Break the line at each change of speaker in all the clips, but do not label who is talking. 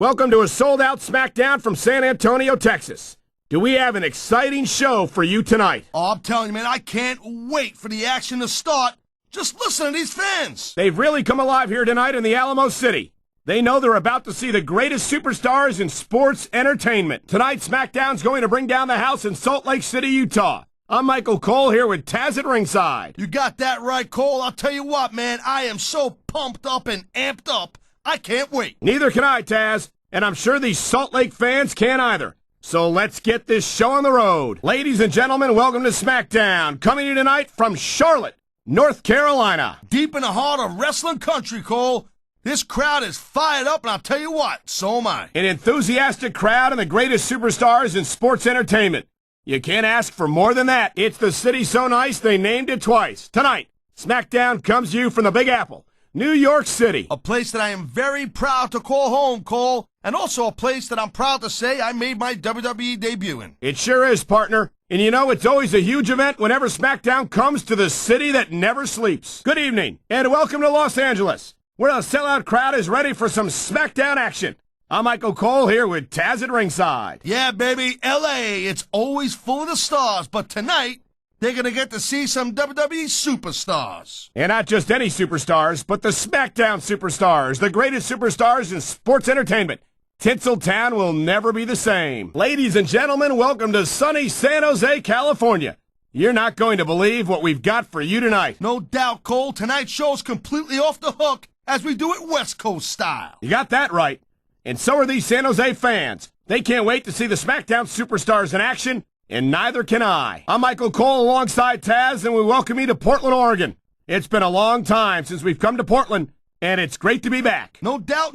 Welcome to a sold-out Smackdown from San Antonio, Texas. Do we have an exciting show for you tonight?
Oh, I'm telling you, man, I can't wait for the action to start. Just listen to these fans.
They've really come alive here tonight in the Alamo City. They know they're about to see the greatest superstars in sports entertainment. Tonight, Smackdown's going to bring down the house in Salt Lake City, Utah. I'm Michael Cole here with Tazz at ringside.
You got that right, Cole. I'll tell you what, man, I am so pumped up and amped up. I can't wait.
Neither can I, Tazz, and I'm sure these Salt Lake fans can't either. So let's get this show on the road. Ladies and gentlemen, welcome to Smackdown, coming to you tonight from Charlotte, North Carolina.
Deep in the heart of wrestling country, Cole. This crowd is fired up, and I'll tell you what, so am I.
An enthusiastic crowd and the greatest superstars in sports entertainment. You can't ask for more than that. It's the city so nice they named it twice. Tonight, Smackdown comes to you from the Big Apple, New York City.
A place that I am very proud to call home, Cole, and also a place that I'm proud to say I made my WWE debut in.
It sure is, partner. And you know, it's always a huge event whenever Smackdown comes to the city that never sleeps. Good evening, and welcome to Los Angeles, where a sellout crowd is ready for some Smackdown action. I'm Michael Cole here with Tazz at ringside.
Yeah, baby, L.A., it's always full of the stars, but tonight, they're going to get to see some WWE superstars.
And not just any superstars, but the Smackdown superstars, the greatest superstars in sports entertainment. Tinseltown will never be the same. Ladies and gentlemen, welcome to sunny San Jose, California. You're not going to believe what we've got for you tonight.
No doubt, Cole, tonight's show's completely off the hook as we do it West Coast style.
You got that right. And so are these San Jose fans. They can't wait to see the Smackdown superstars in action, and neither can I. I'm Michael Cole alongside Tazz, and we welcome you to Portland, Oregon. It's been a long time since we've come to Portland, and it's great to be back.
No doubt,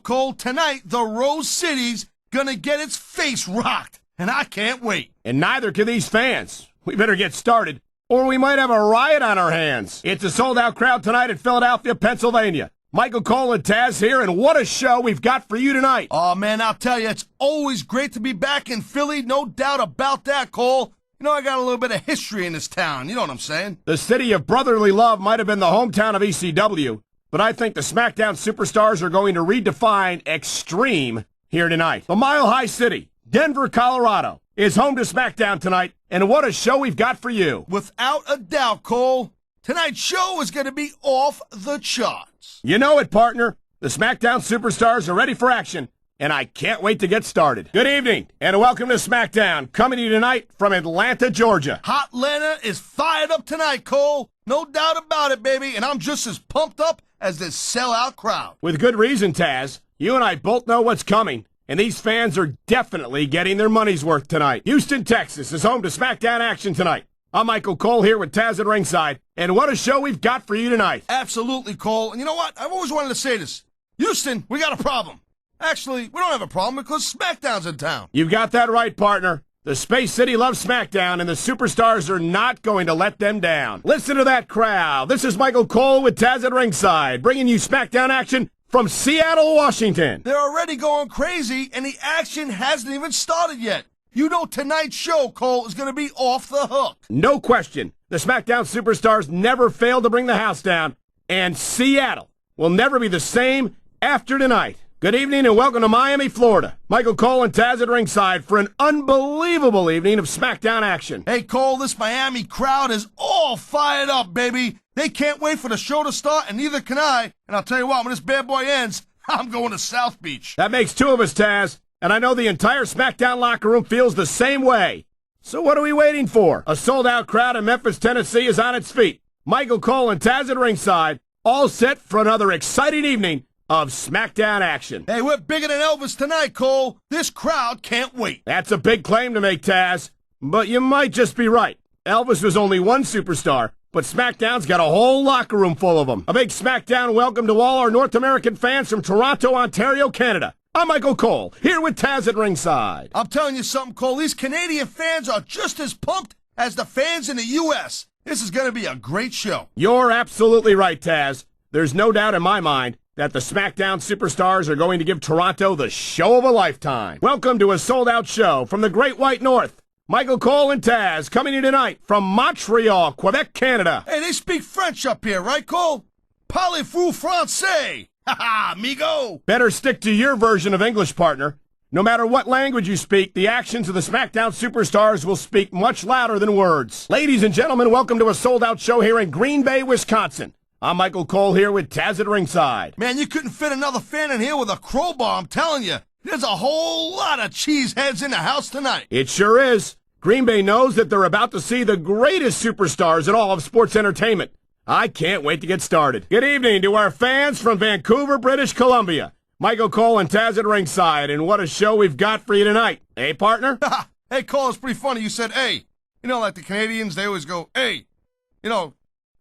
Cole. Tonight, the Rose City's gonna get its face rocked, and I can't wait.
And neither can these fans. We better get started, or we might have a riot on our hands. It's a sold-out crowd tonight in Philadelphia, Pennsylvania. Michael Cole and Tazz here, and what a show we've got for you tonight.
Oh, man, I'll tell you, it's always great to be back in Philly, no doubt about that, Cole. You know, I got a little bit of history in this town, you know what I'm saying?
The city of brotherly love might have been the hometown of ECW, but I think the Smackdown superstars are going to redefine extreme here tonight. The Mile High City, Denver, Colorado, is home to Smackdown tonight, and what a show we've got for you.
Without a doubt, Cole, tonight's show is going to be off the charts.
You know it, partner. The Smackdown superstars are ready for action, and I can't wait to get started. Good evening, and welcome to Smackdown, coming to you tonight from Atlanta, Georgia.
Hot Atlanta is fired up tonight, Cole. No doubt about it, baby, and I'm just as pumped up as this sellout crowd.
With good reason, Tazz. You and I both know what's coming, and these fans are definitely getting their money's worth tonight. Houston, Texas is home to Smackdown action tonight. I'm Michael Cole here with Tazz at ringside, and what a show we've got for you tonight.
Absolutely, Cole. And you know what? I've always wanted to say this. Houston, we got a problem. Actually, we don't have a problem because Smackdown's in town.
You've got that right, partner. The Space City loves Smackdown, and the superstars are not going to let them down. Listen to that crowd. This is Michael Cole with Tazz at ringside, bringing you Smackdown action from Seattle, Washington.
They're already going crazy, and the action hasn't even started yet. You know tonight's show, Cole, is going to be off the hook.
No question. The Smackdown superstars never fail to bring the house down, and Seattle will never be the same after tonight. Good evening and welcome to Miami, Florida. Michael Cole and Tazz at ringside for an unbelievable evening of Smackdown action.
Hey, Cole, this Miami crowd is all fired up, baby. They can't wait for the show to start, and neither can I. And I'll tell you what, when this bad boy ends, I'm going to South Beach.
That makes two of us, Tazz. And I know the entire Smackdown locker room feels the same way. So what are we waiting for? A sold-out crowd in Memphis, Tennessee is on its feet. Michael Cole and Tazz at ringside, all set for another exciting evening of Smackdown action.
Hey, we're bigger than Elvis tonight, Cole. This crowd can't wait.
That's a big claim to make, Tazz. But you might just be right. Elvis was only one superstar, but Smackdown's got a whole locker room full of them. A big Smackdown welcome to all our North American fans from Toronto, Ontario, Canada. I'm Michael Cole, here with Tazz at ringside.
I'm telling you something, Cole. These Canadian fans are just as pumped as the fans in the U.S. This is going to be a great show.
You're absolutely right, Tazz. There's no doubt in my mind that the Smackdown superstars are going to give Toronto the show of a lifetime. Welcome to a sold-out show from the Great White North. Michael Cole and Tazz coming in tonight from Montreal, Quebec, Canada.
Hey, they speak French up here, right, Cole? Parlez-vous français? Ha ha, amigo!
Better stick to your version of English, partner. No matter what language you speak, the actions of the SmackDown superstars will speak much louder than words. Ladies and gentlemen, welcome to a sold-out show here in Green Bay, Wisconsin. I'm Michael Cole here with Tazz at ringside.
Man, you couldn't fit another fan in here with a crowbar, I'm telling you. There's a whole lot of cheeseheads in the house tonight.
It sure is. Green Bay knows that they're about to see the greatest superstars in all of sports entertainment. I can't wait to get started. Good evening to our fans from Vancouver, British Columbia. Michael Cole and Tazz at ringside, and what a show we've got for you tonight. Hey, partner?
Hey, Cole, it's pretty funny. You said, hey. You know, like the Canadians, they always go, hey. You know,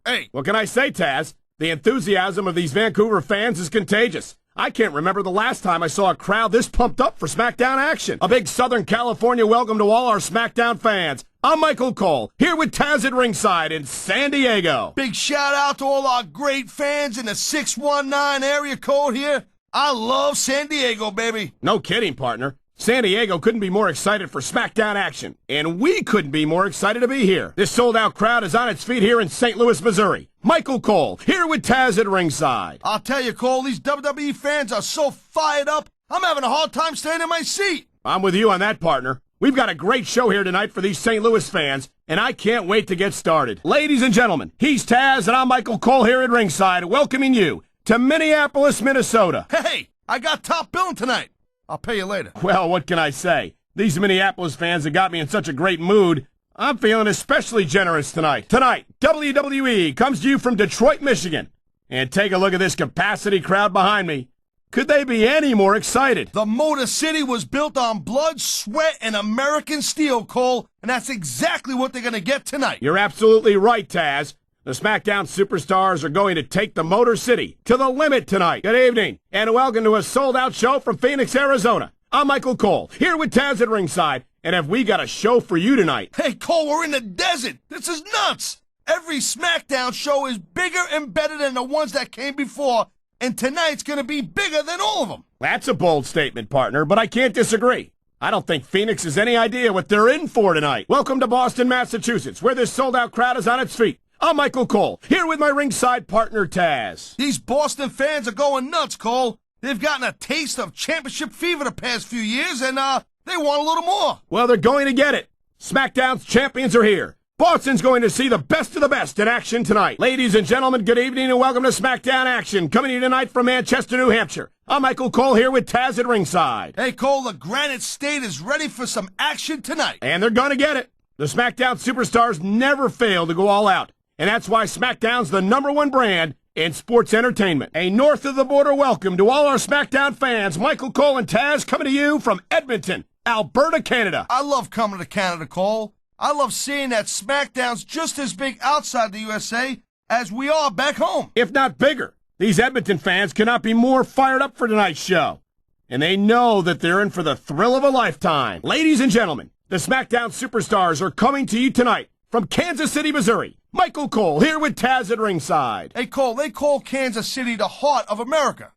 hey.
What can I say, Tazz? The enthusiasm of these Vancouver fans is contagious. I can't remember the last time I saw a crowd this pumped up for SmackDown action. A big Southern California welcome to all our SmackDown fans. I'm Michael Cole, here with Tazz at ringside in San Diego.
Big shout out to all our great fans in the 619 area code here. I love San Diego, baby.
No kidding, partner. San Diego couldn't be more excited for SmackDown action, and we couldn't be more excited to be here. This sold-out crowd is on its feet here in St. Louis, Missouri. Michael Cole, here with Tazz at ringside.
I'll tell you, Cole, these WWE fans are so fired up, I'm having a hard time staying in my seat.
I'm with you on that, partner. We've got a great show here tonight for these St. Louis fans, and I can't wait to get started. Ladies and gentlemen, he's Tazz, and I'm Michael Cole here at ringside, welcoming you to Minneapolis, Minnesota.
Hey, I got top billing tonight. I'll pay you later.
Well, what can I say? These Minneapolis fans have got me in such a great mood. I'm feeling especially generous tonight. Tonight, WWE comes to you from Detroit, Michigan. And take a look at this capacity crowd behind me. Could they be any more excited?
The Motor City was built on blood, sweat, and American steel, Cole, and that's exactly what they're going to get tonight.
You're absolutely right, Tazz. The SmackDown superstars are going to take the Motor City to the limit tonight. Good evening, and welcome to a sold-out show from Phoenix, Arizona. I'm Michael Cole, here with Tazz at ringside, and have we got a show for you tonight?
Hey, Cole, we're in the desert. This is nuts. Every SmackDown show is bigger and better than the ones that came before, and tonight's going to be bigger than all of them.
That's a bold statement, partner, but I can't disagree. I don't think Phoenix has any idea what they're in for tonight. Welcome to Boston, Massachusetts, where this sold-out crowd is on its feet. I'm Michael Cole, here with my ringside partner, Tazz.
These Boston fans are going nuts, Cole. They've gotten a taste of championship fever the past few years, and they want a little more.
Well, they're going to get it. SmackDown's champions are here. Boston's going to see the best of the best in action tonight. Ladies and gentlemen, good evening and welcome to SmackDown action. Coming to you tonight from Manchester, New Hampshire. I'm Michael Cole here with Tazz at ringside.
Hey, Cole, the Granite State is ready for some action tonight.
And they're going to get it. The SmackDown superstars never fail to go all out. And that's why SmackDown's the #1 brand in sports entertainment. A north-of-the-border welcome to all our SmackDown fans. Michael Cole and Tazz coming to you from Edmonton, Alberta, Canada.
I love coming to Canada, Cole. I love seeing that SmackDown's just as big outside the USA as we are back home.
If not bigger. These Edmonton fans cannot be more fired up for tonight's show. And they know that they're in for the thrill of a lifetime. Ladies and gentlemen, the SmackDown superstars are coming to you tonight from Kansas City, Missouri. Michael Cole, here with Tazz at ringside.
Hey, Cole, they call Kansas City the heart of America.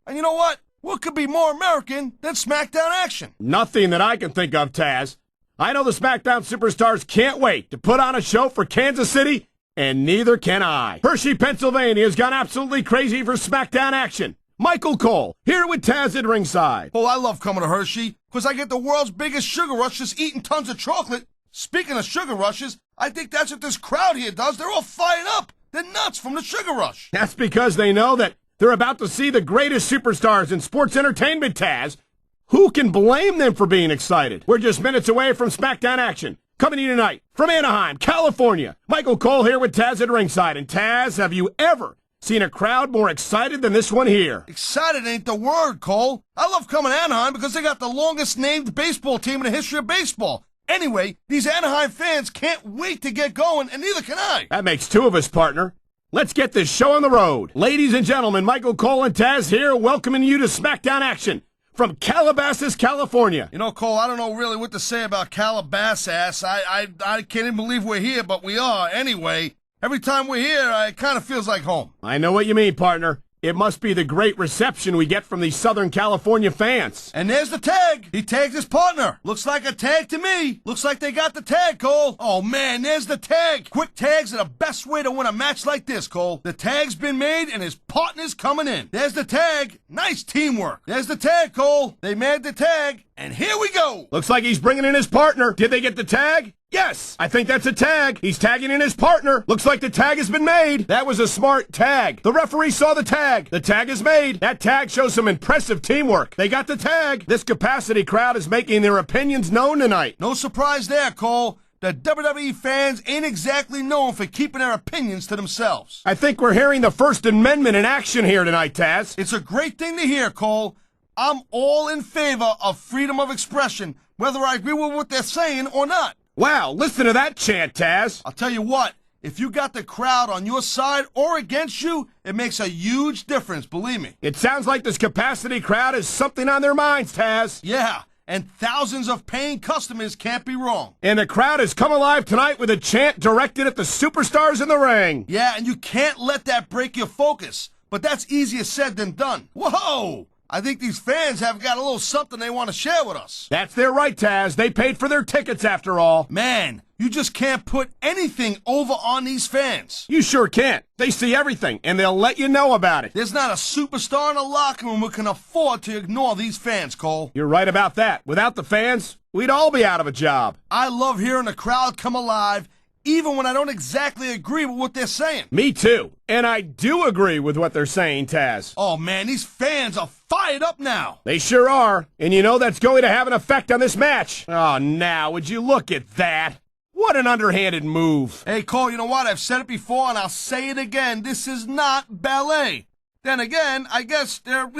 And you know what? What could be more American than SmackDown action?
Nothing that I can think of, Tazz. I know the SmackDown superstars can't wait to put on a show for Kansas City, and neither can I. Hershey, Pennsylvania has gone absolutely crazy for SmackDown action. Michael Cole, here with Tazz at ringside.
Oh, I love coming to Hershey, because I get the world's biggest sugar rush just eating tons of chocolate. Speaking of sugar rushes, I think that's what this crowd here does. They're all fired up. They're nuts from the sugar rush.
That's because they know that they're about to see the greatest superstars in sports entertainment, Tazz. Who can blame them for being excited? We're just minutes away from SmackDown action. Coming to you tonight from Anaheim, California. Michael Cole here with Tazz at ringside. And Tazz, have you ever seen a crowd more excited than this one here?
Excited ain't the word, Cole. I love coming to Anaheim because they got the longest named baseball team in the history of baseball. Anyway, these Anaheim fans can't wait to get going, and neither can I.
That makes two of us, partner. Let's get this show on the road. Ladies and gentlemen, Michael Cole and Tazz here, welcoming you to SmackDown action from Calabasas, California.
You know, Cole, I don't know really what to say about Calabasas. I can't even believe we're here, but we are. Anyway, every time we're here, it kind of feels like home.
I know what you mean, partner. It must be the great reception we get from these Southern California fans.
And there's the tag. He tagged his partner. Looks like a tag to me. Looks like they got the tag, Cole. Oh, man, there's the tag. Quick tags are the best way to win a match like this, Cole. The tag's been made, and his partner's coming in. There's the tag. Nice teamwork. There's the tag, Cole. They made the tag, and here we go.
Looks like he's bringing in his partner. Did they get the tag? Yes, I think that's a tag. He's tagging in his partner. Looks like the tag has been made. That was a smart tag. The referee saw the tag. The tag is made. That tag shows some impressive teamwork. They got the tag. This capacity crowd is making their opinions known tonight.
No surprise there, Cole. The WWE fans ain't exactly known for keeping their opinions to themselves.
I think we're hearing the First Amendment in action here tonight, Taz.
It's a great thing to hear, Cole. I'm all in favor of freedom of expression, whether I agree with what they're saying or not.
Wow, listen to that chant, Taz.
I'll tell you what, if you got the crowd on your side or against you, it makes a huge difference, believe me.
It sounds like this capacity crowd has something on their minds, Taz.
Yeah, and thousands of paying customers can't be wrong.
And the crowd has come alive tonight with a chant directed at the superstars in the ring.
Yeah, and you can't let that break your focus, but that's easier said than done. Whoa! I think these fans have got a little something they want to share with us.
That's their right, Taz. They paid for their tickets after all.
Man, you just can't put anything over on these fans.
You sure can't. They see everything, and they'll let you know about it.
There's not a superstar in the locker room who can afford to ignore these fans, Cole.
You're right about that. Without the fans, we'd all be out of a job.
I love hearing the crowd come alive, even when I don't exactly agree with what they're saying.
Me too. And I do agree with what they're saying, Taz.
Oh, man, these fans are fired up now.
They sure are. And you know that's going to have an effect on this match. Oh, now, would you look at that? What an underhanded move.
Hey, Cole, you know what? I've said it before, and I'll say it again. This is not ballet. Then again, I guess there,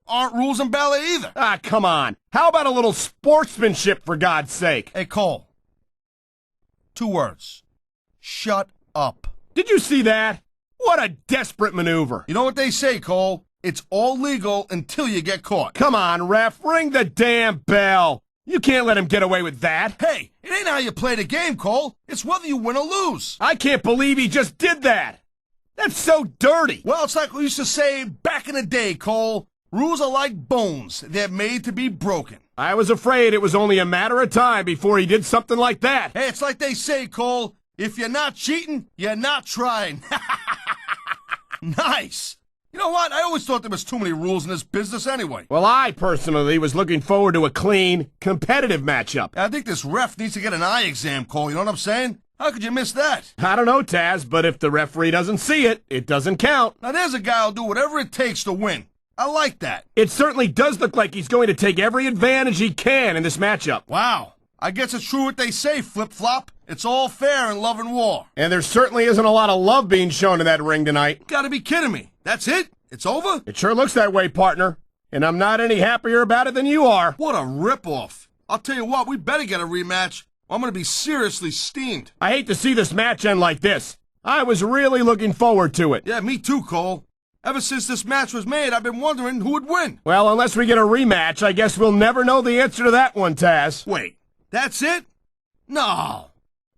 aren't rules in ballet either.
Ah, come on. How about a little sportsmanship, for God's sake?
Hey, Cole. 2 words. Shut up.
Did you see that? What a desperate maneuver.
You know what they say, Cole? It's all legal until you get caught.
Come on, ref. Ring the damn bell. You can't let him get away with that.
Hey, it ain't how you play the game, Cole. It's whether you win or lose.
I can't believe he just did that. That's so dirty.
Well, it's like we used to say back in the day, Cole. Rules are like bones. They're made to be broken.
I was afraid it was only a matter of time before he did something like that.
Hey, it's like they say, Cole. If you're not cheating, you're not trying. Nice. You know what? I always thought there was too many rules in this business anyway.
Well, I personally was looking forward to a clean, competitive matchup.
I think this ref needs to get an eye exam, Cole. You know what I'm saying? How could you miss that?
I don't know, Taz, but if the referee doesn't see it, it doesn't count.
Now, there's a guy who'll do whatever it takes to win. I like that.
It certainly does look like he's going to take every advantage he can in this matchup.
Wow. I guess it's true what they say, flip-flop. It's all fair in love and war.
And there certainly isn't a lot of love being shown in that ring tonight.
Gotta be kidding me. That's it? It's over?
It sure looks that way, partner. And I'm not any happier about it than you are.
What a ripoff. I'll tell you what, we better get a rematch. I'm gonna be seriously steamed.
I hate to see this match end like this. I was really looking forward to it.
Yeah, me too, Cole. Ever since this match was made, I've been wondering who would win.
Well, unless we get a rematch, I guess we'll never know the answer to that one, Taz.
Wait, that's it? No.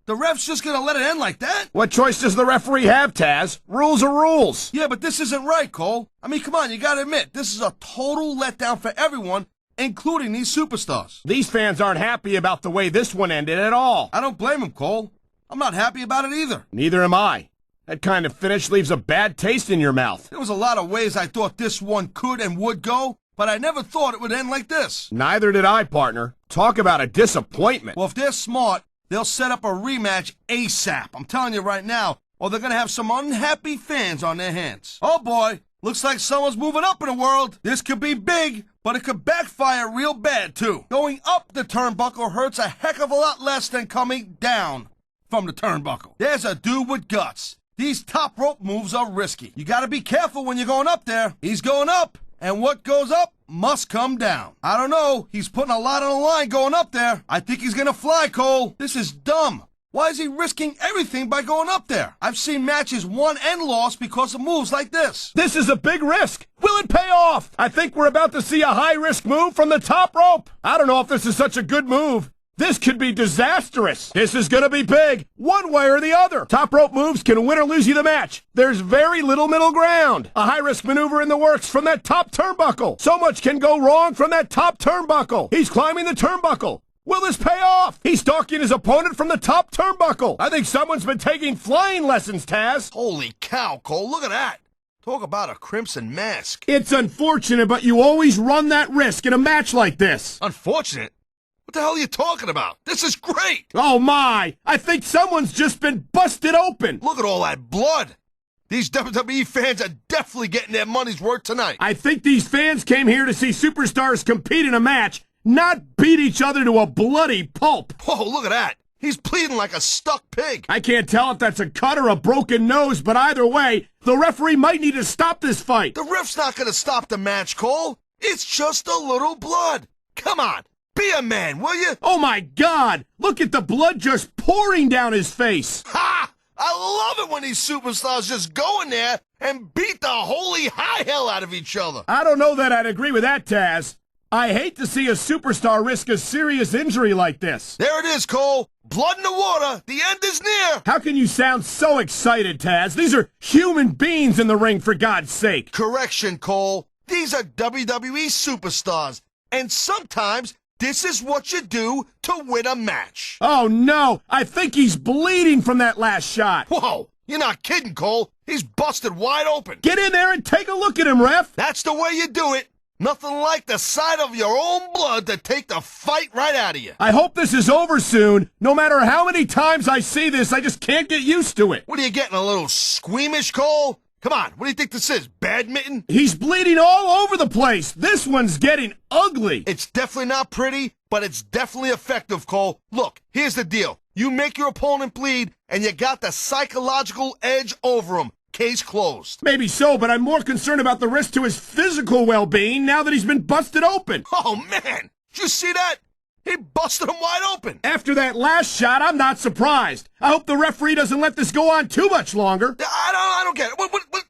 The ref's just gonna let it end like that?
What choice does the referee have, Taz? Rules are rules.
Yeah, but this isn't right, Cole. I mean, come on, you gotta admit, this is a total letdown for everyone, including these superstars.
These fans aren't happy about the way this one ended at all.
I don't blame them, Cole. I'm not happy about it either.
Neither am I. That kind of finish leaves a bad taste in your mouth.
There was a lot of ways I thought this one could and would go, but I never thought it would end like this.
Neither did I, partner. Talk about a disappointment.
Well, if they're smart, they'll set up a rematch ASAP. I'm telling you right now, or they're gonna have some unhappy fans on their hands. Oh boy, looks like someone's moving up in the world. This could be big, but it could backfire real bad too. Going up the turnbuckle hurts a heck of a lot less than coming down from the turnbuckle. There's a dude with guts. These top rope moves are risky. You gotta be careful when you're going up there. He's going up, and what goes up must come down. I don't know. He's putting a lot on the line going up there. I think he's gonna fly, Cole. This is dumb. Why is he risking everything by going up there? I've seen matches won and lost because of moves like this.
This is a big risk. Will it pay off? I think we're about to see a high-risk move from the top rope. I don't know if this is such a good move. This could be disastrous. This is gonna be big, one way or the other. Top rope moves can win or lose you the match. There's very little middle ground. A high-risk maneuver in the works from that top turnbuckle. So much can go wrong from that top turnbuckle. He's climbing the turnbuckle. Will this pay off? He's stalking his opponent from the top turnbuckle. I think someone's been taking flying lessons, Taz.
Holy cow, Cole, look at that. Talk about a crimson mask.
It's unfortunate, but you always run that risk in a match like this.
Unfortunate? What the hell are you talking about? This is great!
Oh my! I think someone's just been busted open.
Look at all that blood. These WWE fans are definitely getting their money's worth tonight.
I think these fans came here to see superstars compete in a match, not beat each other to a bloody pulp.
Whoa, look at that. He's bleeding like a stuck pig.
I can't tell if that's a cut or a broken nose, but either way, the referee might need to stop this fight.
The ref's not going to stop the match, Cole. It's just a little blood. Come on, be a man, will you?
Oh my God! Look at the blood just pouring down his face.
Ha! I love it when these superstars just go in there and beat the holy high hell out of each other.
I don't know that I'd agree with that, Taz. I hate to see a superstar risk a serious injury like this.
There it is, Cole. Blood in the water. The end is near.
How can you sound so excited, Taz? These are human beings in the ring, for God's sake.
Correction, Cole. These are WWE superstars. And sometimes this is what you do to win a match.
Oh, no. I think he's bleeding from that last shot.
Whoa. You're not kidding, Cole. He's busted wide open.
Get in there and take a look at him, ref.
That's the way you do it. Nothing like the sight of your own blood to take the fight right out of you.
I hope this is over soon. No matter how many times I see this, I just can't get used to it.
What are you getting, a little squeamish, Cole? Come on, what do you think this is, badminton?
He's bleeding all over the place. This one's getting ugly.
It's definitely not pretty, but it's definitely effective, Cole. Look, here's the deal. You make your opponent bleed, and you got the psychological edge over him. Case closed.
Maybe so, but I'm more concerned about the risk to his physical well-being now that he's been busted open.
Oh, man! Did you see that? He busted him wide open.
After that last shot, I'm not surprised. I hope the referee doesn't let this go on too much longer.
I don't get it. What,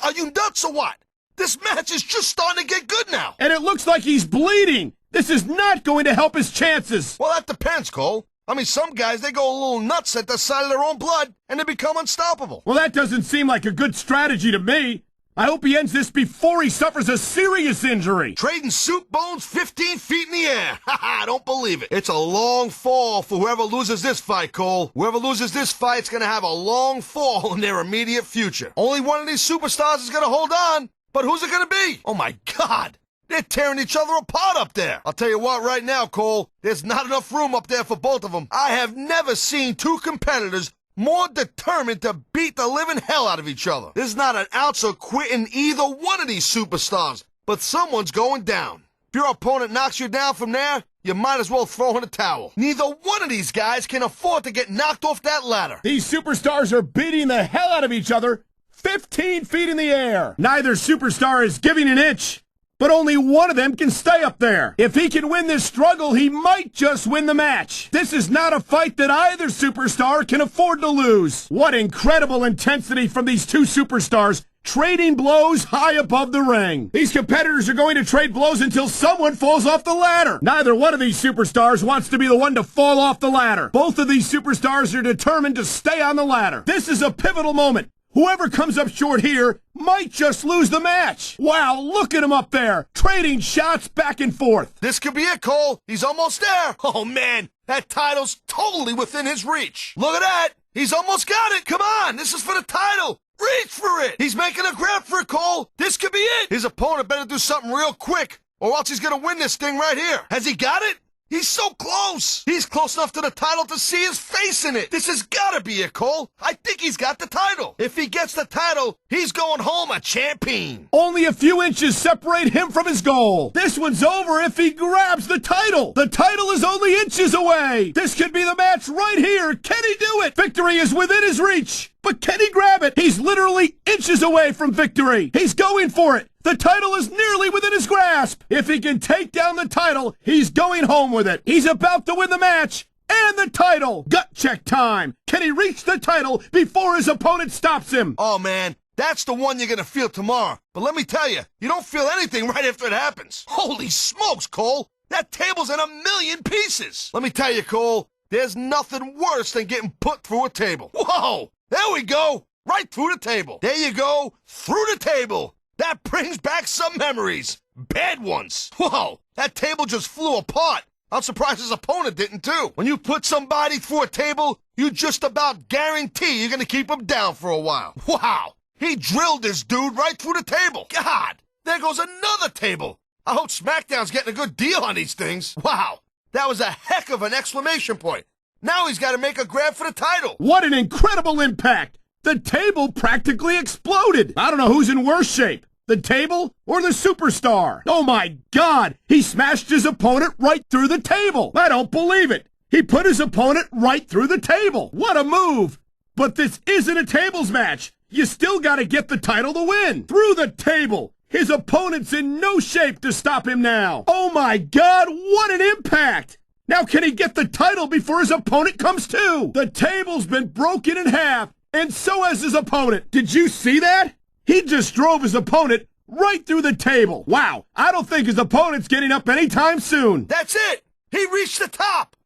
are you nuts or what? This match is just starting to get good now.
And it looks like he's bleeding. This is not going to help his chances.
Well, that depends, Cole. I mean, some guys, they go a little nuts at the sight of their own blood, and they become unstoppable.
Well, that doesn't seem like a good strategy to me. I hope he ends this before he suffers a serious injury.
Trading soup bones 15 feet in the air. Ha, don't believe it. It's a long fall for whoever loses this fight, Cole. Whoever loses this fight's gonna have a long fall in their immediate future. Only one of these superstars is gonna hold on, but who's it gonna be? Oh my God. They're tearing each other apart up there. I'll tell you what right now, Cole, there's not enough room up there for both of them. I have never seen two competitors more determined to beat the living hell out of each other. There's not an ounce of quit in either one of these superstars, but someone's going down. If your opponent knocks you down from there, you might as well throw in a towel. Neither one of these guys can afford to get knocked off that ladder.
These superstars are beating the hell out of each other 15 feet in the air. Neither superstar is giving an inch. But only one of them can stay up there. If he can win this struggle, he might just win the match. This is not a fight that either superstar can afford to lose. What incredible intensity from these two superstars, trading blows high above the ring. These competitors are going to trade blows until someone falls off the ladder. Neither one of these superstars wants to be the one to fall off the ladder. Both of these superstars are determined to stay on the ladder. This is a pivotal moment. Whoever comes up short here might just lose the match. Wow, look at him up there, trading shots back and forth.
This could be it, Cole. He's almost there. Oh, man, that title's totally within his reach. Look at that. He's almost got it. Come on, this is for the title. Reach for it. He's making a grab for it, Cole. This could be it. His opponent better do something real quick, or else he's going to win this thing right here. Has he got it? He's so close. He's close enough to the title to see his face in it. This has got to be it, Cole. I think he's got the title. If he gets the title, he's going home a champion.
Only a few inches separate him from his goal. This one's over if he grabs the title. The title is only inches away. This could be the match right here. Can he do it? Victory is within his reach. But can he grab it? He's literally inches away from victory. He's going for it. The title is nearly within his grasp. If he can take down the title, he's going home with it. He's about to win the match and the title. Gut check time. Can he reach the title before his opponent stops him?
Oh, man, that's the one you're going to feel tomorrow. But let me tell you, you don't feel anything right after it happens. Holy smokes, Cole. That table's in a million pieces. Let me tell you, Cole, there's nothing worse than getting put through a table. Whoa! There we go. Right through the table. There you go. Through the table. That brings back some memories. Bad ones. Whoa! That table just flew apart. I'm surprised his opponent didn't too. When you put somebody through a table, you just about guarantee you're gonna keep him down for a while. Wow! He drilled this dude right through the table. God! There goes another table. I hope SmackDown's getting a good deal on these things. Wow! That was a heck of an exclamation point. Now he's got to make a grab for the title.
What an incredible impact! The table practically exploded. I don't know who's in worse shape, the table or the superstar. Oh my God! He smashed his opponent right through the table. I don't believe it. He put his opponent right through the table. What a move! But this isn't a tables match. You still got to get the title to win. Through the table. His opponent's in no shape to stop him now. Oh my God, what an impact! Now can he get the title before his opponent comes to? The table's been broken in half, and so has his opponent. Did you see that? He just drove his opponent right through the table. Wow, I don't think his opponent's getting up anytime soon.
That's it! He reached the top!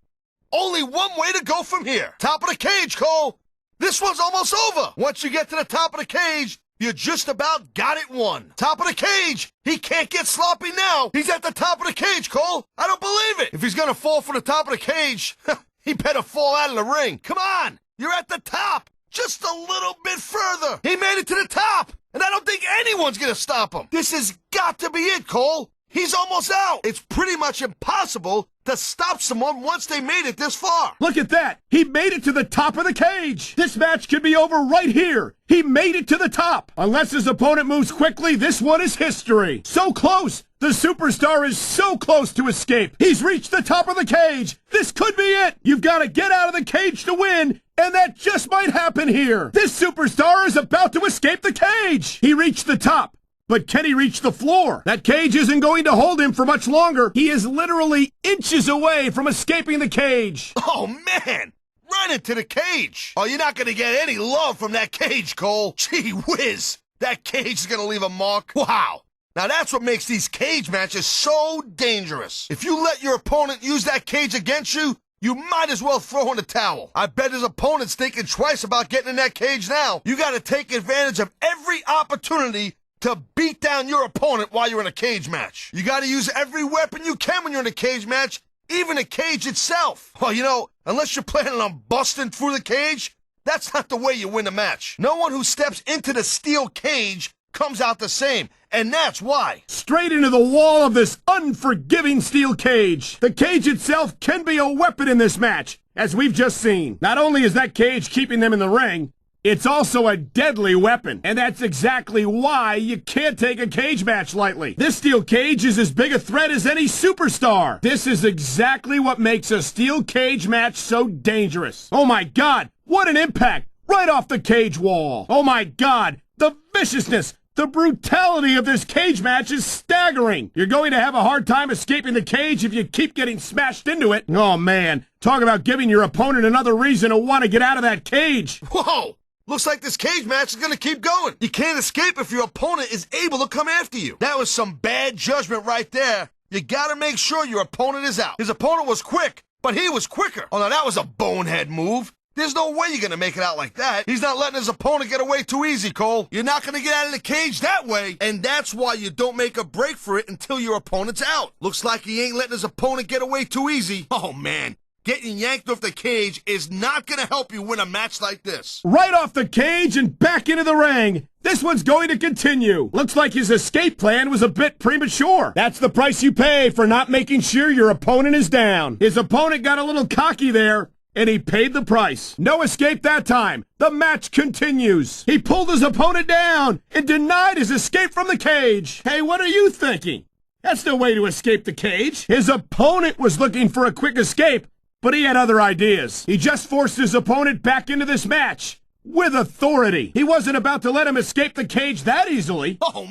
Only one way to go from here. Top of the cage, Cole! This one's almost over! Once you get to the top of the cage, you just about got it won. Top of the cage! He can't get sloppy now! He's at the top of the cage, Cole! I don't believe it! If he's gonna fall from the top of the cage, he better fall out of the ring. Come on! You're at the top! Just a little bit further! He made it to the top! And I don't think anyone's gonna stop him! This has got to be it, Cole! He's almost out! It's pretty much impossible to stop someone once they made it this far!
Look at that! He made it to the top of the cage! This match could be over right here! He made it to the top! Unless his opponent moves quickly, this one is history! So close! The superstar is so close to escape! He's reached the top of the cage! This could be it! You've got to get out of the cage to win! And that just might happen here! This superstar is about to escape the cage! He reached the top! But can he reach the floor? That cage isn't going to hold him for much longer. He is literally inches away from escaping the cage.
Oh, man! Right into the cage! Oh, you're not gonna get any love from that cage, Cole. Gee whiz! That cage is gonna leave a mark. Wow! Now that's what makes these cage matches so dangerous. If you let your opponent use that cage against you, you might as well throw in the towel. I bet his opponent's thinking twice about getting in that cage now. You gotta take advantage of every opportunity to beat down your opponent while you're in a cage match. You gotta use every weapon you can when you're in a cage match, even the cage itself. Well, you know, unless you're planning on busting through the cage, that's not the way you win a match. No one who steps into the steel cage comes out the same, and that's why.
Straight into the wall of this unforgiving steel cage. The cage itself can be a weapon in this match, as we've just seen. Not only is that cage keeping them in the ring, it's also a deadly weapon, and that's exactly why you can't take a cage match lightly. This steel cage is as big a threat as any superstar. This is exactly what makes a steel cage match so dangerous. Oh my God, what an impact! Right off the cage wall. Oh my God, the viciousness, the brutality of this cage match is staggering. You're going to have a hard time escaping the cage if you keep getting smashed into it. Oh man, talk about giving your opponent another reason to want to get out of that cage.
Whoa! Looks like this cage match is gonna keep going. You can't escape if your opponent is able to come after you. That was some bad judgment right there. You gotta make sure your opponent is out. His opponent was quick, but he was quicker. Oh, now that was a bonehead move. There's no way you're gonna make it out like that. He's not letting his opponent get away too easy, Cole. You're not gonna get out of the cage that way, and that's why you don't make a break for it until your opponent's out. Looks like he ain't letting his opponent get away too easy. Oh, man. Getting yanked off the cage is not going to help you win a match like this.
Right off the cage and back into the ring. This one's going to continue. Looks like his escape plan was a bit premature. That's the price you pay for not making sure your opponent is down. His opponent got a little cocky there, and he paid the price. No escape that time. The match continues. He pulled his opponent down and denied his escape from the cage. Hey, what are you thinking? That's no way to escape the cage. His opponent was looking for a quick escape, but he had other ideas. He just forced his opponent back into this match with authority. He wasn't about to let him escape the cage that easily.
Oh,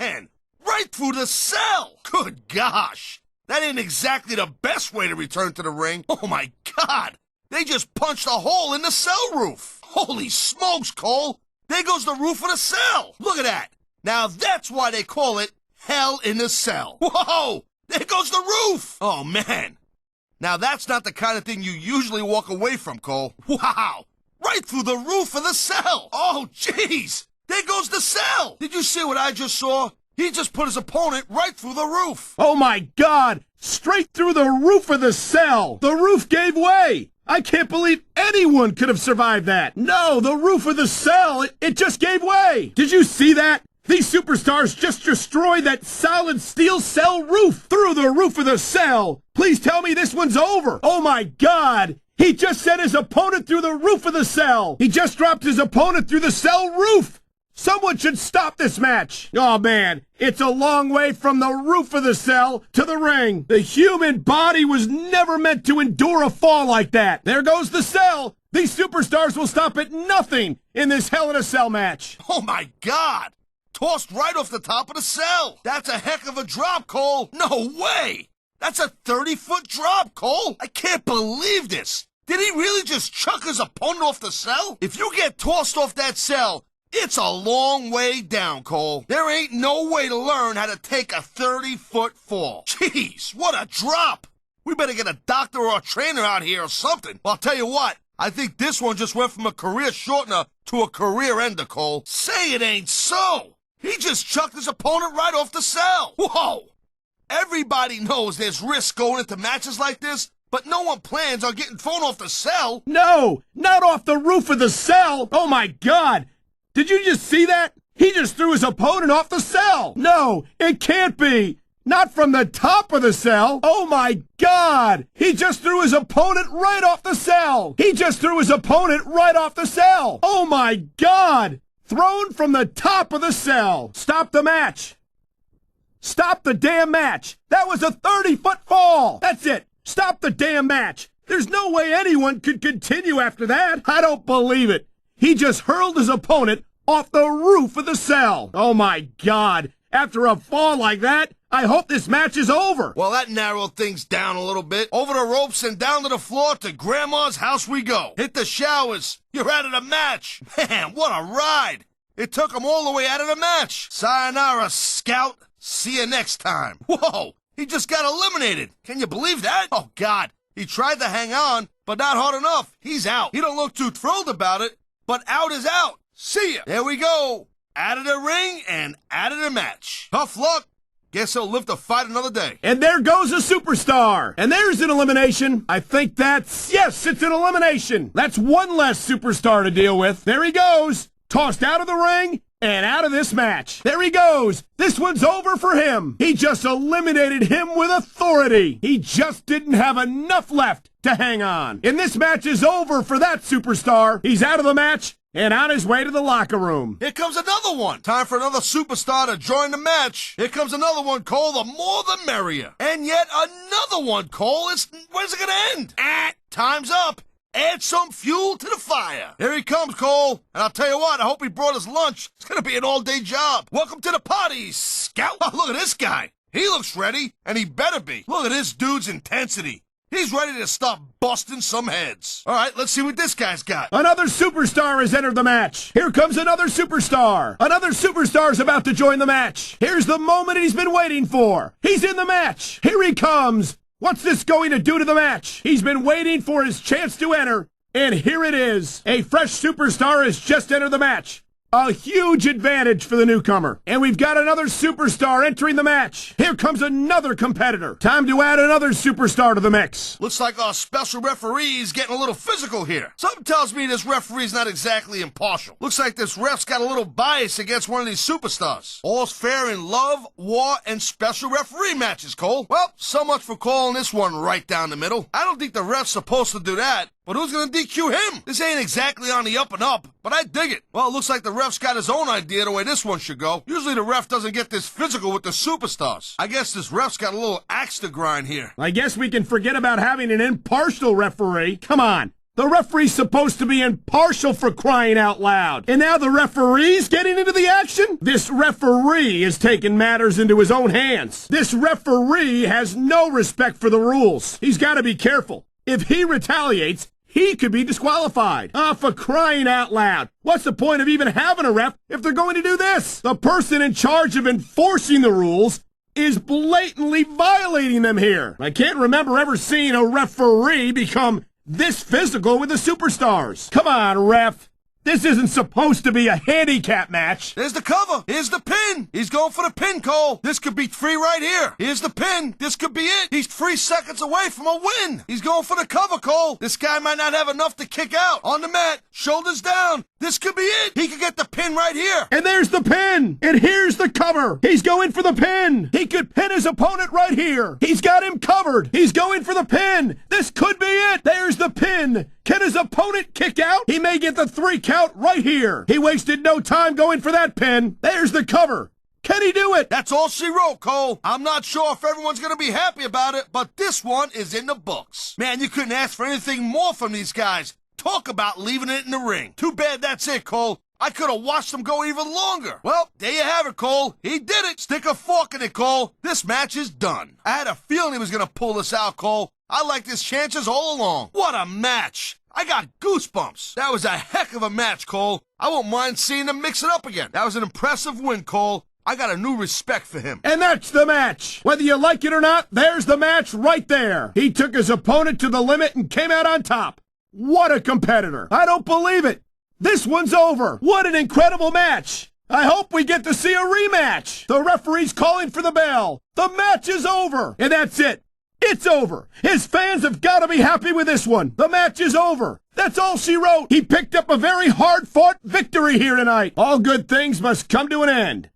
man! Right through the cell! Good gosh! That ain't exactly the best way to return to the ring. Oh, my God! They just punched a hole in the cell roof. Holy smokes, Cole! There goes the roof of the cell. Look at that. Now that's why they call it Hell in the Cell. Whoa! There goes the roof! Oh, man. Now, that's not the kind of thing you usually walk away from, Cole. Wow! Right through the roof of the cell! Oh, jeez! There goes the cell! Did you see what I just saw? He just put his opponent right through the roof!
Oh my God! Straight through the roof of the cell! The roof gave way! I can't believe anyone could have survived that! No, the roof of the cell, it just gave way! Did you see that? These superstars just destroyed that solid steel cell roof through the roof of the cell! Please tell me this one's over! Oh my God! He just sent his opponent through the roof of the cell! He just dropped his opponent through the cell roof! Someone should stop this match! Oh man, it's a long way from the roof of the cell to the ring! The human body was never meant to endure a fall like that! There goes the cell! These superstars will stop at nothing in this Hell in a Cell match!
Oh my God! Tossed right off the top of the cell! That's a heck of a drop, Cole! No way! That's a 30-foot drop, Cole! I can't believe this! Did he really just chuck his opponent off the cell? If you get tossed off that cell, it's a long way down, Cole. There ain't no way to learn how to take a 30-foot fall. Jeez, what a drop! We better get a doctor or a trainer out here or something. Well, I'll tell you what, I think this one just went from a career shortener to a career ender, Cole. Say it ain't so! He just chucked his opponent right off the cell! Whoa! Everybody knows there's risk going into matches like this, but no one plans on getting thrown off the cell.
No! Not off the roof of the cell! Oh my God! Did you just see that? He just threw his opponent off the cell! No, it can't be! Not from the top of the cell! Oh my God! He just threw his opponent right off the cell! He just threw his opponent right off the cell! Oh my God! Thrown from the top of the cell! Stop the match! Stop the damn match! That was a 30-foot fall! That's it! Stop the damn match! There's no way anyone could continue after that! I don't believe it! He just hurled his opponent off the roof of the cell! Oh my God! After a fall like that, I hope this match is over!
Well, that narrowed things down a little bit. Over the ropes and down to the floor to Grandma's house we go. Hit the showers. You're out of the match. Man, what a ride! It took him all the way out of the match. Sayonara, Scout. See you next time. Whoa! He just got eliminated. Can you believe that? Oh, God. He tried to hang on, but not hard enough. He's out. He don't look too thrilled about it, but out is out. See ya. There we go. Out of the ring and out of the match. Tough luck. Guess he'll live to fight another day.
And there goes a superstar. And there's an elimination. I think yes, it's an elimination. That's one less superstar to deal with. There he goes. Tossed out of the ring and out of this match. There he goes. This one's over for him. He just eliminated him with authority. He just didn't have enough left to hang on. And this match is over for that superstar. He's out of the match and on his way to the locker room.
Here comes another one. Time for another superstar to join the match. Here comes another one, Cole. The more the merrier. And yet another one, Cole. When's it gonna end? Time's up. Add some fuel to the fire. Here he comes, Cole. And I'll tell you what, I hope he brought his lunch. It's gonna be an all-day job. Welcome to the party, Scout. Oh, look at this guy. He looks ready, and he better be. Look at this dude's intensity. He's ready to start busting some heads. All right, let's see what this guy's got.
Another superstar has entered the match. Here comes another superstar. Another superstar's about to join the match. Here's the moment he's been waiting for. He's in the match. Here he comes. What's this going to do to the match? He's been waiting for his chance to enter, and here it is. A fresh superstar has just entered the match. A huge advantage for the newcomer. And we've got another superstar entering the match. Here comes another competitor. Time to add another superstar to the mix.
Looks like our special referee's getting a little physical here. Something tells me this referee's not exactly impartial. Looks like this ref's got a little bias against one of these superstars. All's fair in love, war, and special referee matches, Cole. Well, so much for calling this one right down the middle. I don't think the ref's supposed to do that. But who's gonna DQ him? This ain't exactly on the up and up, but I dig it. Well, it looks like the ref's got his own idea the way this one should go. Usually the ref doesn't get this physical with the superstars. I guess this ref's got a little axe to grind here.
I guess we can forget about having an impartial referee. Come on. The referee's supposed to be impartial, for crying out loud. And now the referee's getting into the action? This referee is taking matters into his own hands. This referee has no respect for the rules. He's got to be careful. If he retaliates, he could be disqualified. For crying out loud. What's the point of even having a ref if they're going to do this? The person in charge of enforcing the rules is blatantly violating them here. I can't remember ever seeing a referee become this physical with the superstars. Come on, ref. This isn't supposed to be a handicap match.
There's the cover. Here's the pin. He's going for the pin, Cole. This could be 3 right here. Here's the pin. This could be it. He's 3 seconds away from a win. He's going for the cover, Cole. This guy might not have enough to kick out. On the mat, shoulders down. This could be it. He could get the pin right here.
And there's the pin. And here's the cover. He's going for the pin. He could pin his opponent right here. He's got him covered. He's going for the pin. This could be it. There's the pin. Can his opponent kick out? He may get the 3 count right here. He wasted no time going for that pin. There's the cover. Can he do it?
That's all she wrote, Cole. I'm not sure if everyone's going to be happy about it, but this one is in the books. Man, you couldn't ask for anything more from these guys. Talk about leaving it in the ring. Too bad that's it, Cole. I could have watched them go even longer. Well, there you have it, Cole. He did it. Stick a fork in it, Cole. This match is done. I had a feeling he was going to pull this out, Cole. I liked his chances all along. What a match. I got goosebumps. That was a heck of a match, Cole. I won't mind seeing them mix it up again. That was an impressive win, Cole. I got a new respect for him.
And that's the match. Whether you like it or not, there's the match right there. He took his opponent to the limit and came out on top. What a competitor. I don't believe it. This one's over. What an incredible match. I hope we get to see a rematch. The referee's calling for the bell. The match is over. And that's it. It's over. His fans have got to be happy with this one. The match is over. That's all she wrote. He picked up a very hard-fought victory here tonight. All good things must come to an end.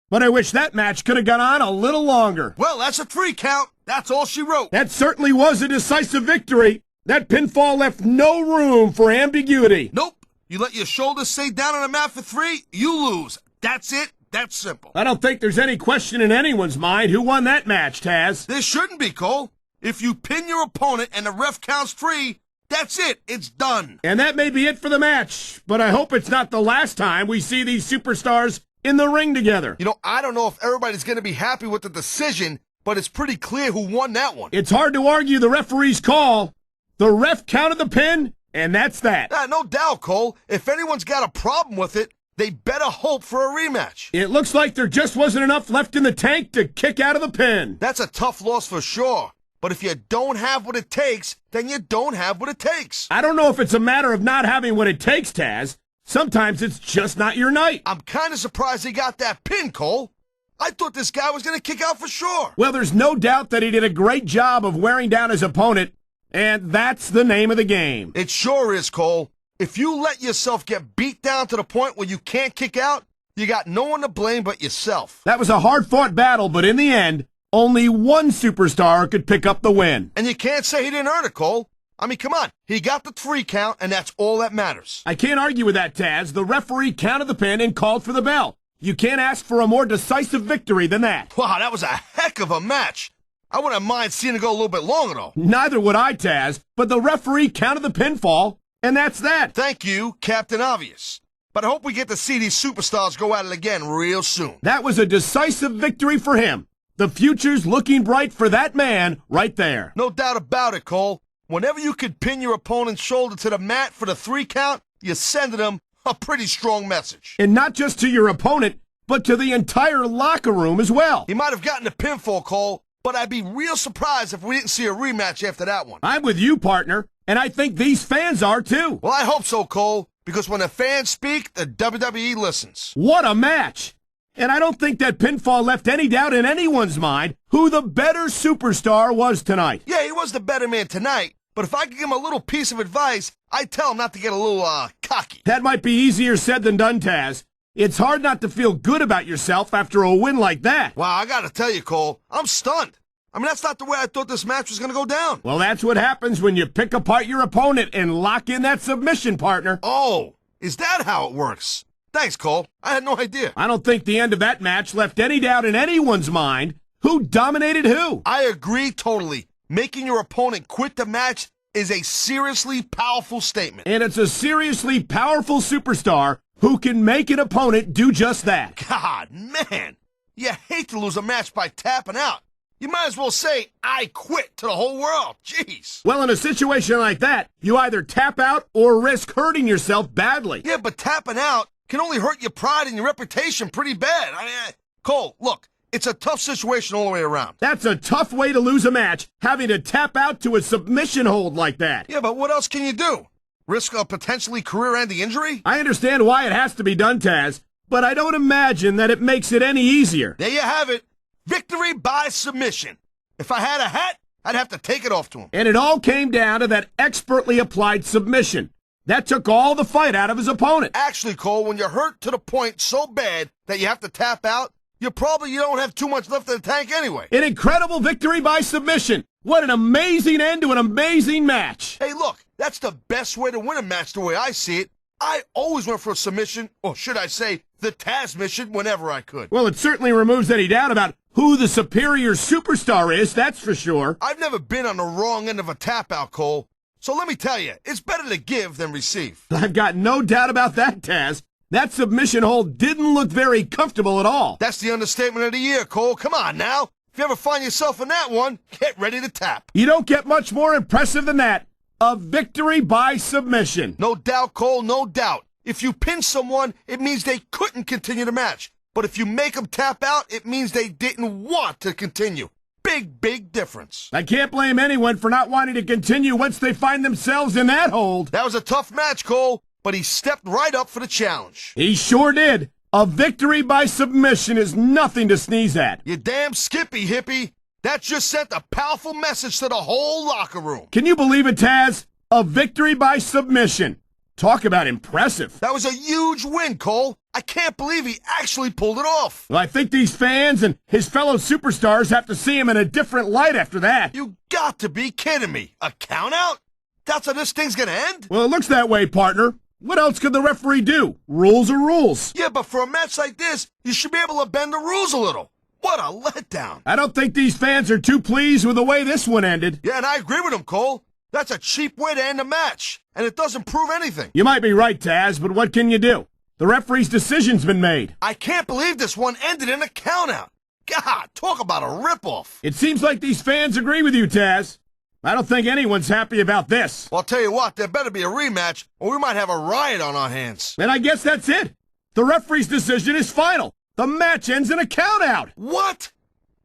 But I wish that match could have gone on a little longer.
Well, that's a 3 count. That's all she wrote.
That certainly was a decisive victory. That pinfall left no room for ambiguity.
Nope. You let your shoulders stay down on the mat for 3, you lose. That's it. That's simple.
I don't think there's any question in anyone's mind who won that match, Taz.
There shouldn't be, Cole. If you pin your opponent and the ref counts 3, that's it. It's done.
And that may be it for the match, but I hope it's not the last time we see these superstars in the ring together.
You know, I don't know if everybody's going to be happy with the decision, but it's pretty clear who won that one.
It's hard to argue the referee's call. The ref counted the pin, and that's that.
No doubt, Cole. If anyone's got a problem with it, they better hope for a rematch.
It looks like there just wasn't enough left in the tank to kick out of the pin.
That's a tough loss for sure. But if you don't have what it takes, then you don't have what it takes.
I don't know if it's a matter of not having what it takes, Taz. Sometimes it's just not your night.
I'm kind of surprised he got that pin, Cole. I thought this guy was going to kick out for sure.
Well, there's no doubt that he did a great job of wearing down his opponent, and that's the name of the game.
It sure is, Cole. If you let yourself get beat down to the point where you can't kick out, you got no one to blame but yourself.
That was a hard-fought battle, but in the end, only one superstar could pick up the win.
And you can't say he didn't earn it, Cole. I mean, come on. He got the 3 count, and that's all that matters.
I can't argue with that, Taz. The referee counted the pin and called for the bell. You can't ask for a more decisive victory than that.
Wow, that was a heck of a match. I wouldn't mind seeing it go a little bit longer, though.
Neither would I, Taz, but the referee counted the pinfall, and that's that.
Thank you, Captain Obvious. But I hope we get to see these superstars go at it again real soon.
That was a decisive victory for him. The future's looking bright for that man right there.
No doubt about it, Cole. Whenever you could pin your opponent's shoulder to the mat for the 3 count, you're sending them a pretty strong message.
And not just to your opponent, but to the entire locker room as well.
He might have gotten a pinfall, Cole, but I'd be real surprised if we didn't see a rematch after that one.
I'm with you, partner, and I think these fans are too.
Well, I hope so, Cole, because when the fans speak, the WWE listens.
What a match! And I don't think that pinfall left any doubt in anyone's mind who the better superstar was tonight.
Yeah, he was the better man tonight, but if I could give him a little piece of advice, I'd tell him not to get a little, cocky.
That might be easier said than done, Taz. It's hard not to feel good about yourself after a win like that.
Wow, I gotta tell you, Cole, I'm stunned. I mean, that's not the way I thought this match was gonna go down.
Well, that's what happens when you pick apart your opponent and lock in that submission, partner.
Oh, is that how it works? Thanks, Cole. I had no idea.
I don't think the end of that match left any doubt in anyone's mind who dominated who.
I agree totally. Making your opponent quit the match is a seriously powerful statement.
And it's a seriously powerful superstar who can make an opponent do just that.
God, man. You hate to lose a match by tapping out. You might as well say, I quit to the whole world. Jeez.
Well, in a situation like that, you either tap out or risk hurting yourself badly.
Yeah, but tapping out can only hurt your pride and your reputation pretty bad. I mean, Cole, look, It's a tough situation all the way around.
That's a tough way to lose a match, having to tap out to a submission hold like that.
Yeah, but what else can you do? Risk a potentially career-ending injury?
I understand why it has to be done, Taz, but I don't imagine that it makes it any easier.
There you have it. Victory by submission. If I had a hat, I'd have to take it off to him.
And it all came down to that expertly applied submission. That took all the fight out of his opponent.
Actually, Cole, when you're hurt to the point so bad that you have to tap out, you don't have too much left in the tank anyway.
An incredible victory by submission. What an amazing end to an amazing match.
Hey, look, that's the best way to win a match the way I see it. I always went for a submission, or should I say, the Taz mission, whenever I could.
Well, it certainly removes any doubt about who the superior superstar is, that's for sure.
I've never been on the wrong end of a tap-out, Cole. So let me tell you, it's better to give than receive.
I've got no doubt about that, Taz. That submission hold didn't look very comfortable at all.
That's the understatement of the year, Cole. Come on now. If you ever find yourself in that one, get ready to tap.
You don't get much more impressive than that. A victory by submission.
No doubt, Cole, no doubt. If you pin someone, it means they couldn't continue the match. But if you make them tap out, it means they didn't want to continue. Big, big difference.
I can't blame anyone for not wanting to continue once they find themselves in that hold.
That was a tough match, Cole, but he stepped right up for the challenge.
He sure did. A victory by submission is nothing to sneeze at.
You damn skippy, hippie. That just sent a powerful message to the whole locker room.
Can you believe it, Taz? A victory by submission. Talk about impressive.
That was a huge win, Cole. I can't believe he actually pulled it off.
Well, I think these fans and his fellow superstars have to see him in a different light after that.
You got to be kidding me. A count out? That's how this thing's gonna end?
Well, it looks that way, partner. What else could the referee do? Rules are rules.
Yeah, but for a match like this, you should be able to bend the rules a little. What a letdown.
I don't think these fans are too pleased with the way this one ended.
Yeah, and I agree with him, Cole. That's a cheap way to end a match, and it doesn't prove anything.
You might be right, Taz, but what can you do? The referee's decision's been made.
I can't believe this one ended in a countout. God, talk about a ripoff.
It seems like these fans agree with you, Taz. I don't think anyone's happy about this.
Well, I'll tell you what, there better be a rematch, or we might have a riot on our hands.
And I guess that's it. The referee's decision is final. The match ends in a countout.
What?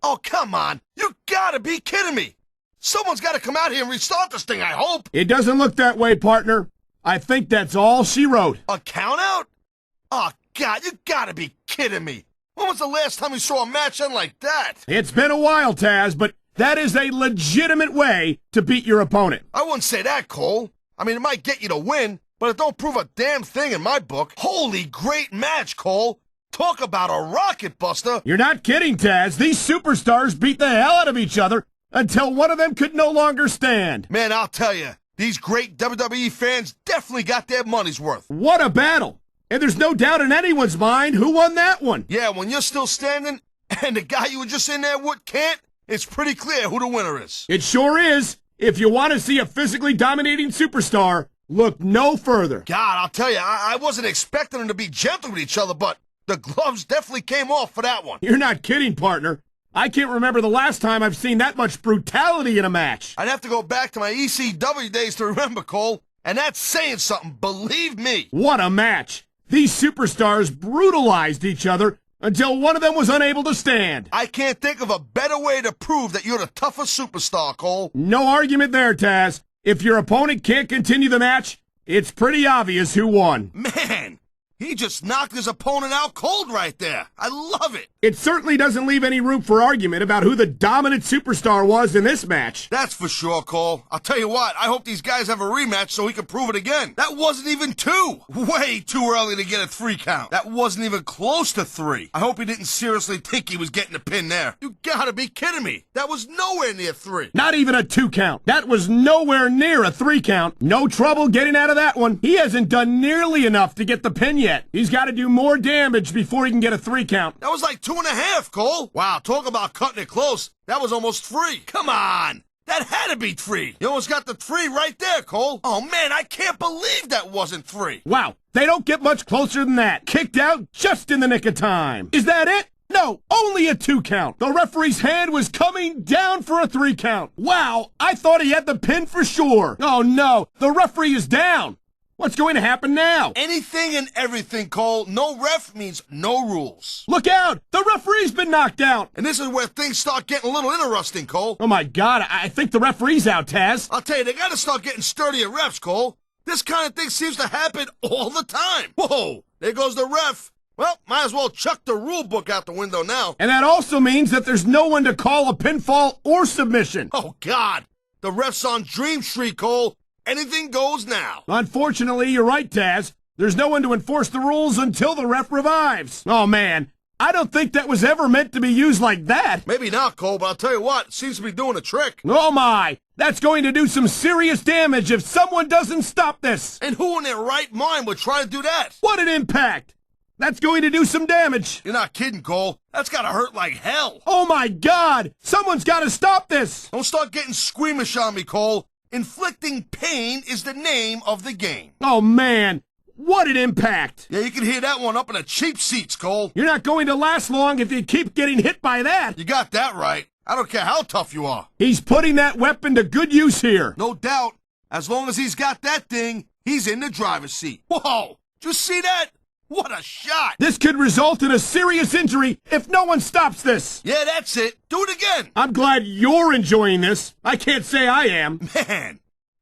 Oh, come on. You gotta be kidding me. Someone's gotta come out here and restart this thing, I hope.
It doesn't look that way, partner. I think that's all she wrote.
A countout? Oh, God, you gotta be kidding me. When was the last time you saw a match end like that?
It's been a while, Taz, but that is a legitimate way to beat your opponent.
I wouldn't say that, Cole. I mean, it might get you to win, but it don't prove a damn thing in my book. Holy great match, Cole. Talk about a rocket buster.
You're not kidding, Taz. These superstars beat the hell out of each other until one of them could no longer stand.
Man, I'll tell you, these great WWE fans definitely got their money's worth.
What a battle. And there's no doubt in anyone's mind who won that one.
Yeah, when you're still standing and the guy you were just in there with can't, it's pretty clear who the winner is.
It sure is. If you want to see a physically dominating superstar, look no further.
God, I'll tell you, I wasn't expecting them to be gentle with each other, but the gloves definitely came off for that one.
You're not kidding, partner. I can't remember the last time I've seen that much brutality in a match.
I'd have to go back to my ECW days to remember, Cole, and that's saying something, believe me.
What a match. These superstars brutalized each other until one of them was unable to stand.
I can't think of a better way to prove that you're the toughest superstar, Cole.
No argument there, Taz. If your opponent can't continue the match, it's pretty obvious who won.
Man, he just knocked his opponent out cold right there. I love it.
It certainly doesn't leave any room for argument about who the dominant superstar was in this match.
That's for sure, Cole. I'll tell you what, I hope these guys have a rematch so he can prove it again. That wasn't even 2. Way too early to get a 3 count. That wasn't even close to 3. I hope he didn't seriously think he was getting a pin there. You gotta be kidding me. That was nowhere near 3.
Not even a 2 count. That was nowhere near a 3 count. No trouble getting out of that one. He hasn't done nearly enough to get the pin yet. He's got to do more damage before he can get a 3 count.
That was like 2.5, Cole. Wow, talk about cutting it close. That was almost 3. Come on. That had to be 3. You almost got the 3 right there, Cole. Oh, man, I can't believe that wasn't 3.
Wow, they don't get much closer than that. Kicked out just in the nick of time. Is that it? No, only a 2 count. The referee's hand was coming down for a 3 count. Wow, I thought he had the pin for sure. Oh, no, the referee is down. What's going to happen now?
Anything and everything, Cole. No ref means no rules.
Look out! The referee's been knocked out!
And this is where things start getting a little interesting, Cole.
Oh my God, I think the referee's out, Taz.
I'll tell you, they gotta start getting sturdier refs, Cole. This kind of thing seems to happen all the time. Whoa, there goes the ref. Well, might as well chuck the rule book out the window now.
And that also means that there's no one to call a pinfall or submission.
Oh, God. The ref's on Dream Street, Cole. Anything goes now.
Unfortunately, you're right, Taz. There's no one to enforce the rules until the ref revives. Oh, man. I don't think that was ever meant to be used like that.
Maybe not, Cole, but I'll tell you what, it seems to be doing a trick.
Oh, my. That's going to do some serious damage if someone doesn't stop this.
And who in their right mind would try to do that?
What an impact. That's going to do some damage.
You're not kidding, Cole. That's gotta hurt like hell.
Oh, my God. Someone's got to stop this.
Don't start getting squeamish on me, Cole. Inflicting pain is the name of the game.
Oh, man. What an impact.
Yeah, you can hear that one up in the cheap seats, Cole.
You're not going to last long if you keep getting hit by that.
You got that right. I don't care how tough you are.
He's putting that weapon to good use here.
No doubt. As long as he's got that thing, he's in the driver's seat. Whoa! Just see that? What a shot!
This could result in a serious injury if no one stops this.
Yeah, that's it. Do it again.
I'm glad you're enjoying this. I can't say I am.
Man,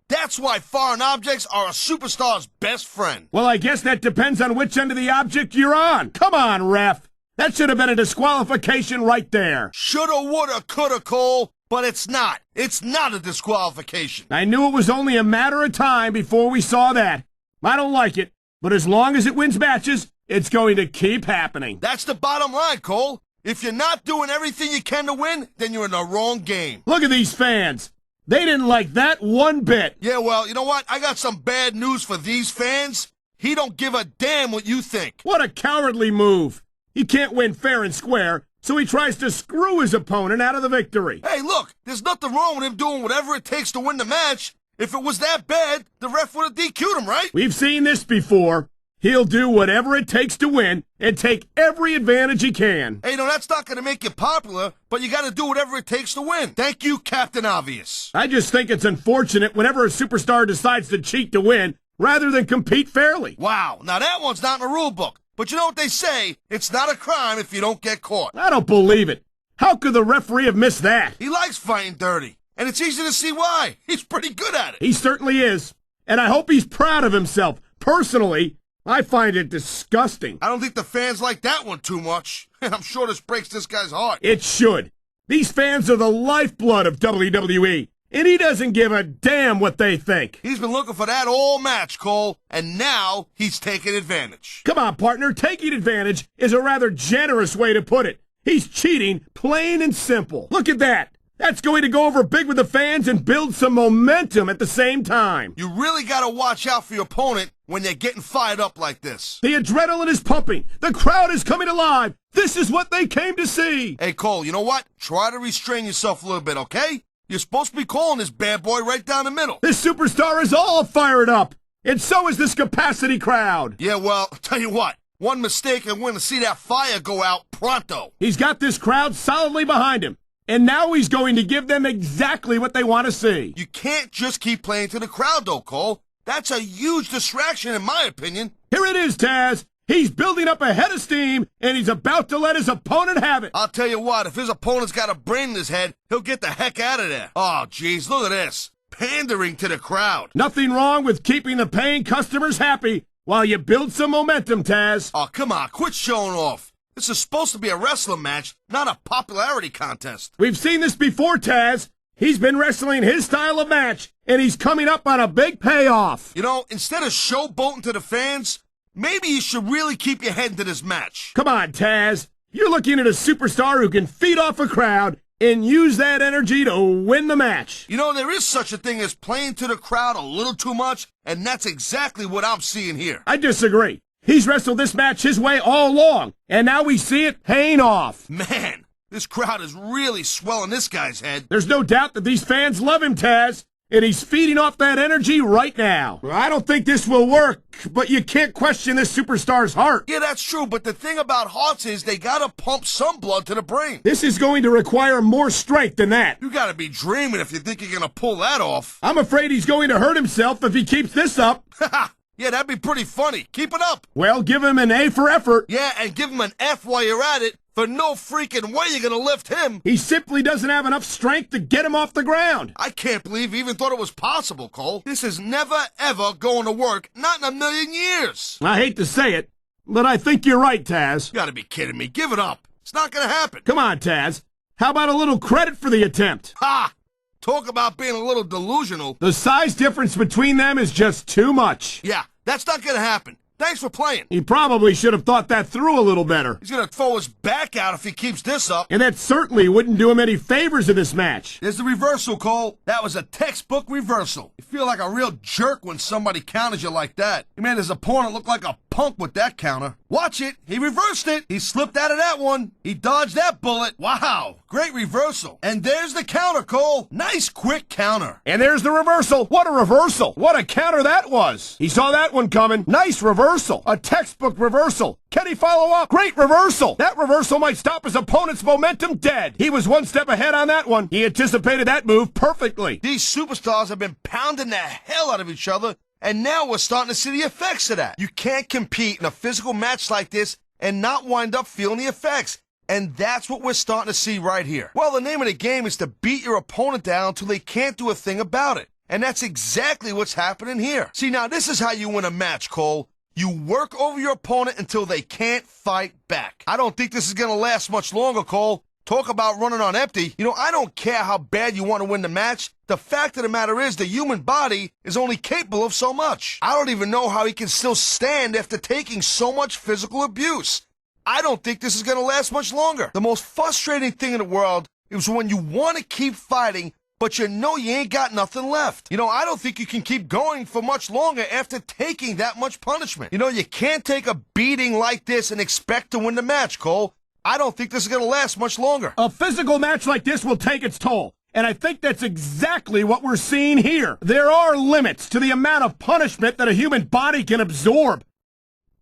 that's why foreign objects are a superstar's best friend.
Well, I guess that depends on which end of the object you're on. Come on, ref. That should have been a disqualification right there.
Shoulda, woulda, coulda, Cole, but it's not. It's not a disqualification.
I knew it was only a matter of time before we saw that. I don't like it. But as long as it wins matches, it's going to keep happening.
That's the bottom line, Cole. If you're not doing everything you can to win, then you're in the wrong game.
Look at these fans. They didn't like that one bit.
Yeah, well, you know what? I got some bad news for these fans. He don't give a damn what you think.
What a cowardly move. He can't win fair and square, so he tries to screw his opponent out of the victory.
Hey, look, there's nothing wrong with him doing whatever it takes to win the match. If it was that bad, the ref would have DQ'd him, right?
We've seen this before. He'll do whatever it takes to win and take every advantage he can.
Hey, no, that's not going to make you popular, but you got to do whatever it takes to win. Thank you, Captain Obvious.
I just think it's unfortunate whenever a superstar decides to cheat to win rather than compete fairly.
Wow, now that one's not in the rule book. But you know what they say? It's not a crime if you don't get caught.
I don't believe it. How could the referee have missed that?
He likes fighting dirty. And it's easy to see why. He's pretty good at it.
He certainly is. And I hope he's proud of himself. Personally, I find it disgusting.
I don't think the fans like that one too much. And I'm sure this breaks this guy's heart.
It should. These fans are the lifeblood of WWE. And he doesn't give a damn what they think.
He's been looking for that all match, Cole. And now he's taking advantage.
Come on, partner. Taking advantage is a rather generous way to put it. He's cheating, plain and simple. Look at that. That's going to go over big with the fans and build some momentum at the same time.
You really got to watch out for your opponent when they're getting fired up like this.
The adrenaline is pumping. The crowd is coming alive. This is what they came to see.
Hey, Cole, you know what? Try to restrain yourself a little bit, okay? You're supposed to be calling this bad boy right down the middle.
This superstar is all fired up. And so is this capacity crowd.
Yeah, well, I'll tell you what. One mistake and we're going to see that fire go out pronto.
He's got this crowd solidly behind him. And now he's going to give them exactly what they want to see.
You can't just keep playing to the crowd, though, Cole. That's a huge distraction, in my opinion.
Here it is, Taz. He's building up a head of steam, and he's about to let his opponent have it.
I'll tell you what, if his opponent's got a brain in his head, he'll get the heck out of there. Oh, jeez, look at this. Pandering to the crowd.
Nothing wrong with keeping the paying customers happy while you build some momentum, Taz.
Oh, come on, quit showing off. This is supposed to be a wrestling match, not a popularity contest.
We've seen this before, Taz. He's been wrestling his style of match, and he's coming up on a big payoff.
You know, instead of showboating to the fans, maybe you should really keep your head into this match.
Come on, Taz. You're looking at a superstar who can feed off a crowd and use that energy to win the match.
You know, there is such a thing as playing to the crowd a little too much, and that's exactly what I'm seeing here.
I disagree. He's wrestled this match his way all along, and now we see it paying off.
Man, this crowd is really swelling this guy's head.
There's no doubt that these fans love him, Taz, and he's feeding off that energy right now. I don't think this will work, but you can't question this superstar's heart.
Yeah, that's true, but the thing about hearts is they gotta pump some blood to the brain.
This is going to require more strength than that.
You gotta be dreaming if you think you're gonna pull that off.
I'm afraid he's going to hurt himself if he keeps this up.
Haha! Yeah, that'd be pretty funny. Keep it up.
Well, give him an A for effort.
Yeah, and give him an F while you're at it. For no freaking way you're gonna lift him.
He simply doesn't have enough strength to get him off the ground.
I can't believe he even thought it was possible, Cole. This is never, ever going to work. Not in a million years.
I hate to say it, but I think you're right, Taz.
You gotta be kidding me. Give it up. It's not gonna happen.
Come on, Taz. How about a little credit for the attempt?
Ha! Talk about being a little delusional.
The size difference between them is just too much.
Yeah, that's not gonna happen. Thanks for playing.
He probably should have thought that through a little better.
He's gonna throw his back out if he keeps this up.
And that certainly wouldn't do him any favors in this match.
There's the reversal, Cole. That was a textbook reversal. You feel like a real jerk when somebody counters you like that. He made his opponent look like a punk with that counter. Watch it. He reversed it. He slipped out of that one. He dodged that bullet. Wow. Great reversal. And there's the counter, Cole. Nice quick counter.
And there's the reversal. What a reversal. What a counter that was. He saw that one coming. Nice reversal. A textbook reversal. Can he follow up? Great reversal. That reversal might stop his opponent's momentum dead. He was one step ahead on that one. He anticipated that move perfectly.
These superstars have been pounding the hell out of each other, and now we're starting to see the effects of that. You can't compete in a physical match like this and not wind up feeling the effects. And that's what we're starting to see right here. Well, the name of the game is to beat your opponent down until they can't do a thing about it. And that's exactly what's happening here. See, now this is how you win a match, Cole. You work over your opponent until they can't fight back. I don't think this is going to last much longer, Cole. Talk about running on empty. You know, I don't care how bad you want to win the match. The fact of the matter is the human body is only capable of so much. I don't even know how he can still stand after taking so much physical abuse. I don't think this is going to last much longer. The most frustrating thing in the world is when you want to keep fighting, but you know you ain't got nothing left. You know, I don't think you can keep going for much longer after taking that much punishment. You know, you can't take a beating like this and expect to win the match, Cole. I don't think this is going to last much longer.
A physical match like this will take its toll. And I think that's exactly what we're seeing here. There are limits to the amount of punishment that a human body can absorb.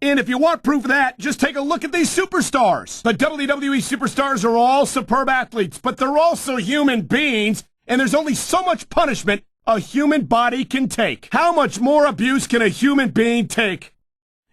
And if you want proof of that, just take a look at these superstars. The WWE superstars are all superb athletes, but they're also human beings, and there's only so much punishment a human body can take. How much more abuse can a human being take?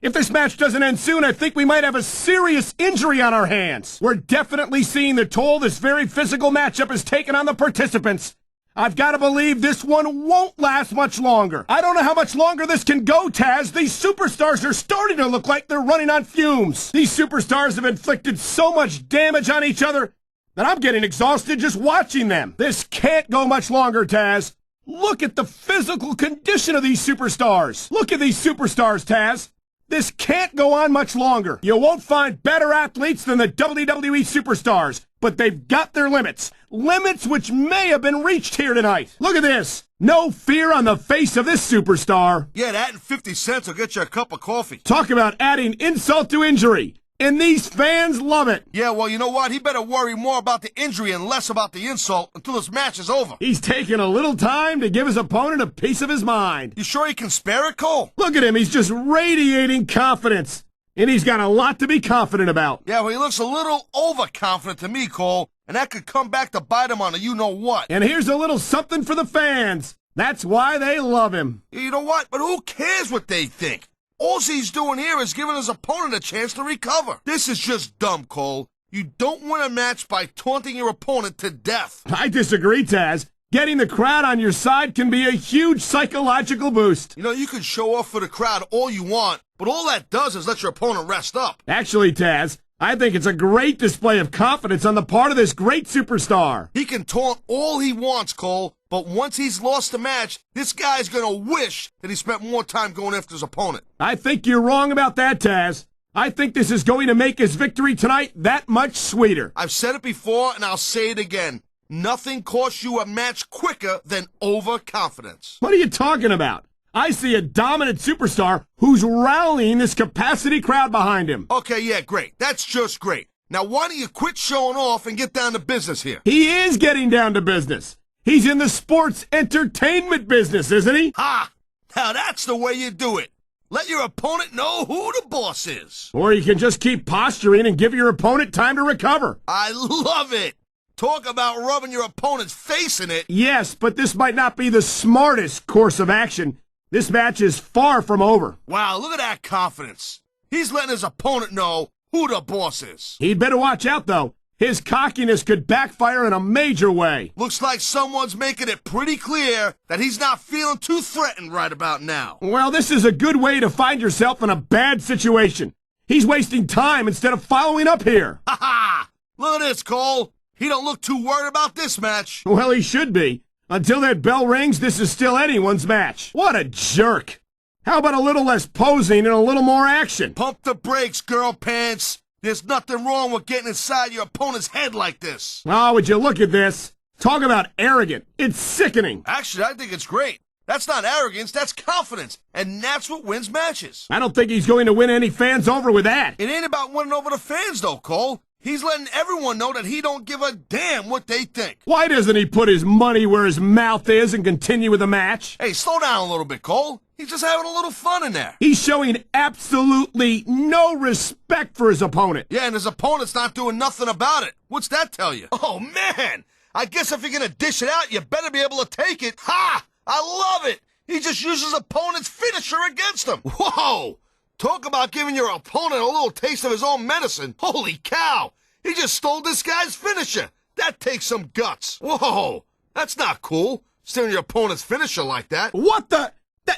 If this match doesn't end soon, I think we might have a serious injury on our hands. We're definitely seeing the toll this very physical matchup has taken on the participants. I've got to believe this one won't last much longer. I don't know how much longer this can go, Taz. These superstars are starting to look like they're running on fumes. These superstars have inflicted so much damage on each other that I'm getting exhausted just watching them. This can't go much longer, Taz. Look at the physical condition of these superstars. Look at these superstars, Taz. This can't go on much longer. You won't find better athletes than the WWE superstars, but they've got their limits. Limits which may have been reached here tonight. Look at this. No fear on the face of this superstar.
Yeah, that and 50 cents will get you a cup of coffee.
Talk about adding insult to injury. And these fans love it.
Yeah, well, you know what? He better worry more about the injury and less about the insult until this match is over.
He's taking a little time to give his opponent a piece of his mind.
You sure he can spare it, Cole?
Look at him. He's just radiating confidence. And he's got a lot to be confident about.
Yeah, well, he looks a little overconfident to me, Cole. And that could come back to bite him on a you-know-what.
And here's a little something for the fans. That's why they love him.
You know what? But who cares what they think? All he's doing here is giving his opponent a chance to recover. This is just dumb, Cole. You don't win a match by taunting your opponent to death.
I disagree, Taz. Getting the crowd on your side can be a huge psychological boost.
You know, you can show off for the crowd all you want, but all that does is let your opponent rest up.
Actually, Taz, I think it's a great display of confidence on the part of this great superstar.
He can taunt all he wants, Cole, but once he's lost the match, this guy's gonna wish that he spent more time going after his opponent.
I think you're wrong about that, Taz. I think this is going to make his victory tonight that much sweeter.
I've said it before, and I'll say it again. Nothing costs you a match quicker than overconfidence.
What are you talking about? I see a dominant superstar who's rallying this capacity crowd behind him.
Okay, yeah, great. That's just great. Now, why don't you quit showing off and get down to business here?
He is getting down to business. He's in the sports entertainment business, isn't he?
Ha! Now that's the way you do it. Let your opponent know who the boss is.
Or you can just keep posturing and give your opponent time to recover.
I love it. Talk about rubbing your opponent's face in it.
Yes, but this might not be the smartest course of action. This match is far from over.
Wow, look at that confidence. He's letting his opponent know who the boss is.
He'd better watch out, though. His cockiness could backfire in a major way.
Looks like someone's making it pretty clear that he's not feeling too threatened right about now.
Well, this is a good way to find yourself in a bad situation. He's wasting time instead of following up here.
Ha ha! Look at this, Cole. He don't look too worried about this match.
Well, he should be. Until that bell rings, this is still anyone's match. What a jerk. How about a little less posing and a little more action?
Pump the brakes, girl pants. There's nothing wrong with getting inside your opponent's head like this.
Oh, would you look at this? Talk about arrogant. It's sickening.
Actually, I think it's great. That's not arrogance, that's confidence. And that's what wins matches.
I don't think he's going to win any fans over with that.
It ain't about winning over the fans, though, Cole. He's letting everyone know that he don't give a damn what they think.
Why doesn't he put his money where his mouth is and continue with the match?
Hey, slow down a little bit, Cole. He's just having a little fun in there.
He's showing absolutely no respect for his opponent.
Yeah, and his opponent's not doing nothing about it. What's that tell you? Oh, man! I guess if you're gonna dish it out, you better be able to take it. Ha! I love it! He just uses his opponent's finisher against him. Whoa! Talk about giving your opponent a little taste of his own medicine. Holy cow! He just stole this guy's finisher. That takes some guts. Whoa! That's not cool, stealing your opponent's finisher like that.
What the?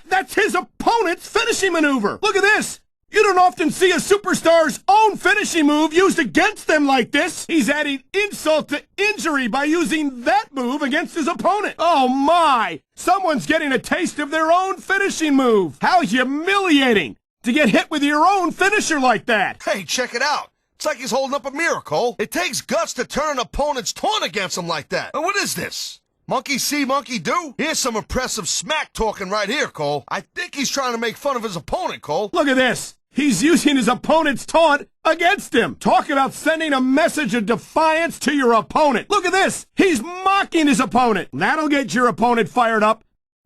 That's his opponent's finishing maneuver. Look at this. You don't often see a superstar's own finishing move used against them like this. He's adding insult to injury by using that move against his opponent. Oh my! Someone's getting a taste of their own finishing move. How humiliating to get hit with your own finisher like that.
Hey, check it out. It's like he's holding up a mirror, Cole. It takes guts to turn an opponent's taunt against him like that. And what is this? Monkey see, monkey do? Here's some impressive smack talking right here, Cole. I think he's trying to make fun of his opponent, Cole.
Look at this. He's using his opponent's taunt against him. Talk about sending a message of defiance to your opponent. Look at this. He's mocking his opponent. That'll get your opponent fired up.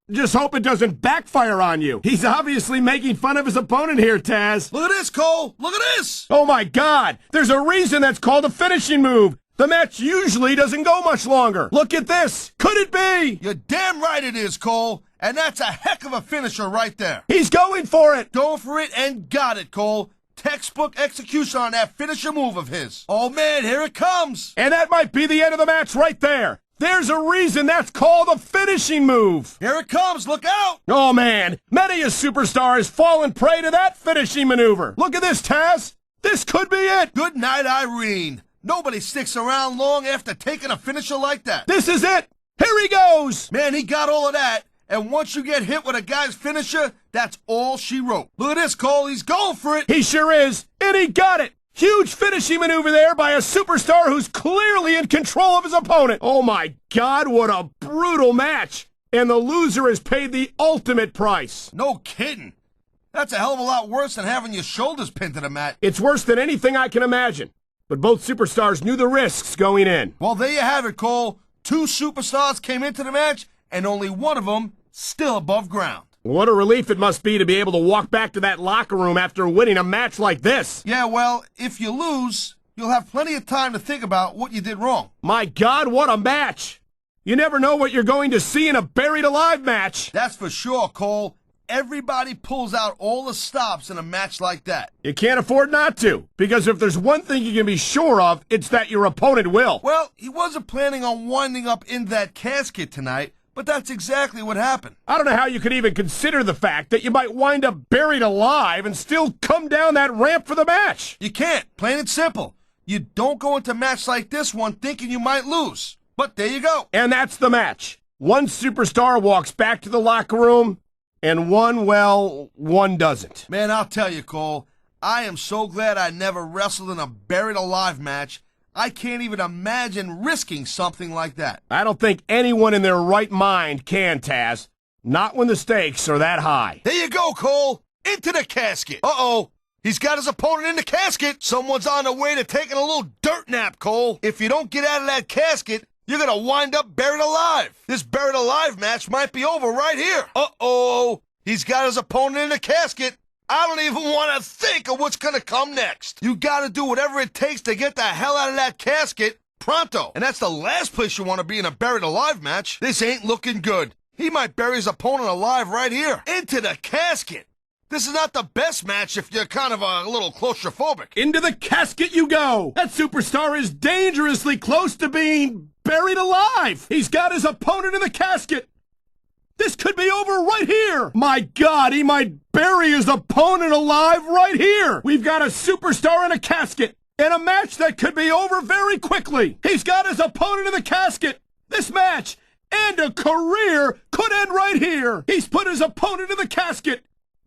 Just hope it doesn't backfire on you. He's obviously making fun of his opponent here, Taz.
Look at this, Cole. Look at this.
Oh, my God. There's a reason that's called a finishing move. The match usually doesn't go much longer. Look at this. Could it be?
You're damn right it is, Cole. And that's a heck of a finisher right there.
He's going for it.
Going for it and got it, Cole. Textbook execution on that finisher move of his. Oh, man, here it comes.
And that might be the end of the match right there. There's a reason that's called a finishing move.
Here it comes. Look out.
Oh, man. Many a superstar has fallen prey to that finishing maneuver. Look at this, Taz. This could be it.
Good night, Irene. Nobody sticks around long after taking a finisher like that.
This is it. Here he goes.
Man, he got all of that. And once you get hit with a guy's finisher, that's all she wrote. Look at this, Cole. He's going for it.
He sure is. And he got it. Huge finishing maneuver there by a superstar who's clearly in control of his opponent. Oh, my God, what a brutal match. And the loser has paid the ultimate price.
No kidding. That's a hell of a lot worse than having your shoulders pinned to the mat.
It's worse than anything I can imagine. But both superstars knew the risks going in.
Well, there you have it, Cole. Two superstars came into the match, and only one of them still above ground.
What a relief it must be to be able to walk back to that locker room after winning a match like this.
Yeah, well, if you lose, you'll have plenty of time to think about what you did wrong.
My God, what a match! You never know what you're going to see in a buried alive match.
That's for sure, Cole. Everybody pulls out all the stops in a match like that.
You can't afford not to, because if there's one thing you can be sure of, it's that your opponent will.
Well, he wasn't planning on winding up in that casket tonight, but that's exactly what happened.
I don't know how you could even consider the fact that you might wind up buried alive and still come down that ramp for the match.
You can't. Plain and simple. You don't go into a match like this one thinking you might lose. But there you go.
And that's the match. One superstar walks back to the locker room, and one doesn't.
Man, I'll tell you, Cole, I am so glad I never wrestled in a buried alive match. I can't even imagine risking something like that.
I don't think anyone in their right mind can, Taz. Not when the stakes are that high.
There you go, Cole. Into the casket. Uh-oh. He's got his opponent in the casket. Someone's on the way to taking a little dirt nap, Cole. If you don't get out of that casket, you're gonna wind up buried alive. This buried alive match might be over right here. Uh-oh. He's got his opponent in the casket. I don't even want to think of what's gonna come next. You gotta do whatever it takes to get the hell out of that casket pronto. And that's the last place you want to be in a buried alive match. This ain't looking good. He might bury his opponent alive right here. Into the casket. This is not the best match if you're kind of a little claustrophobic.
Into the casket you go! That superstar is dangerously close to being buried alive! He's got his opponent in the casket! This could be over right here! My God, he might bury his opponent alive right here! We've got a superstar in a casket, in a match that could be over very quickly! He's got his opponent in the casket! This match, and a career, could end right here! He's put his opponent in the casket!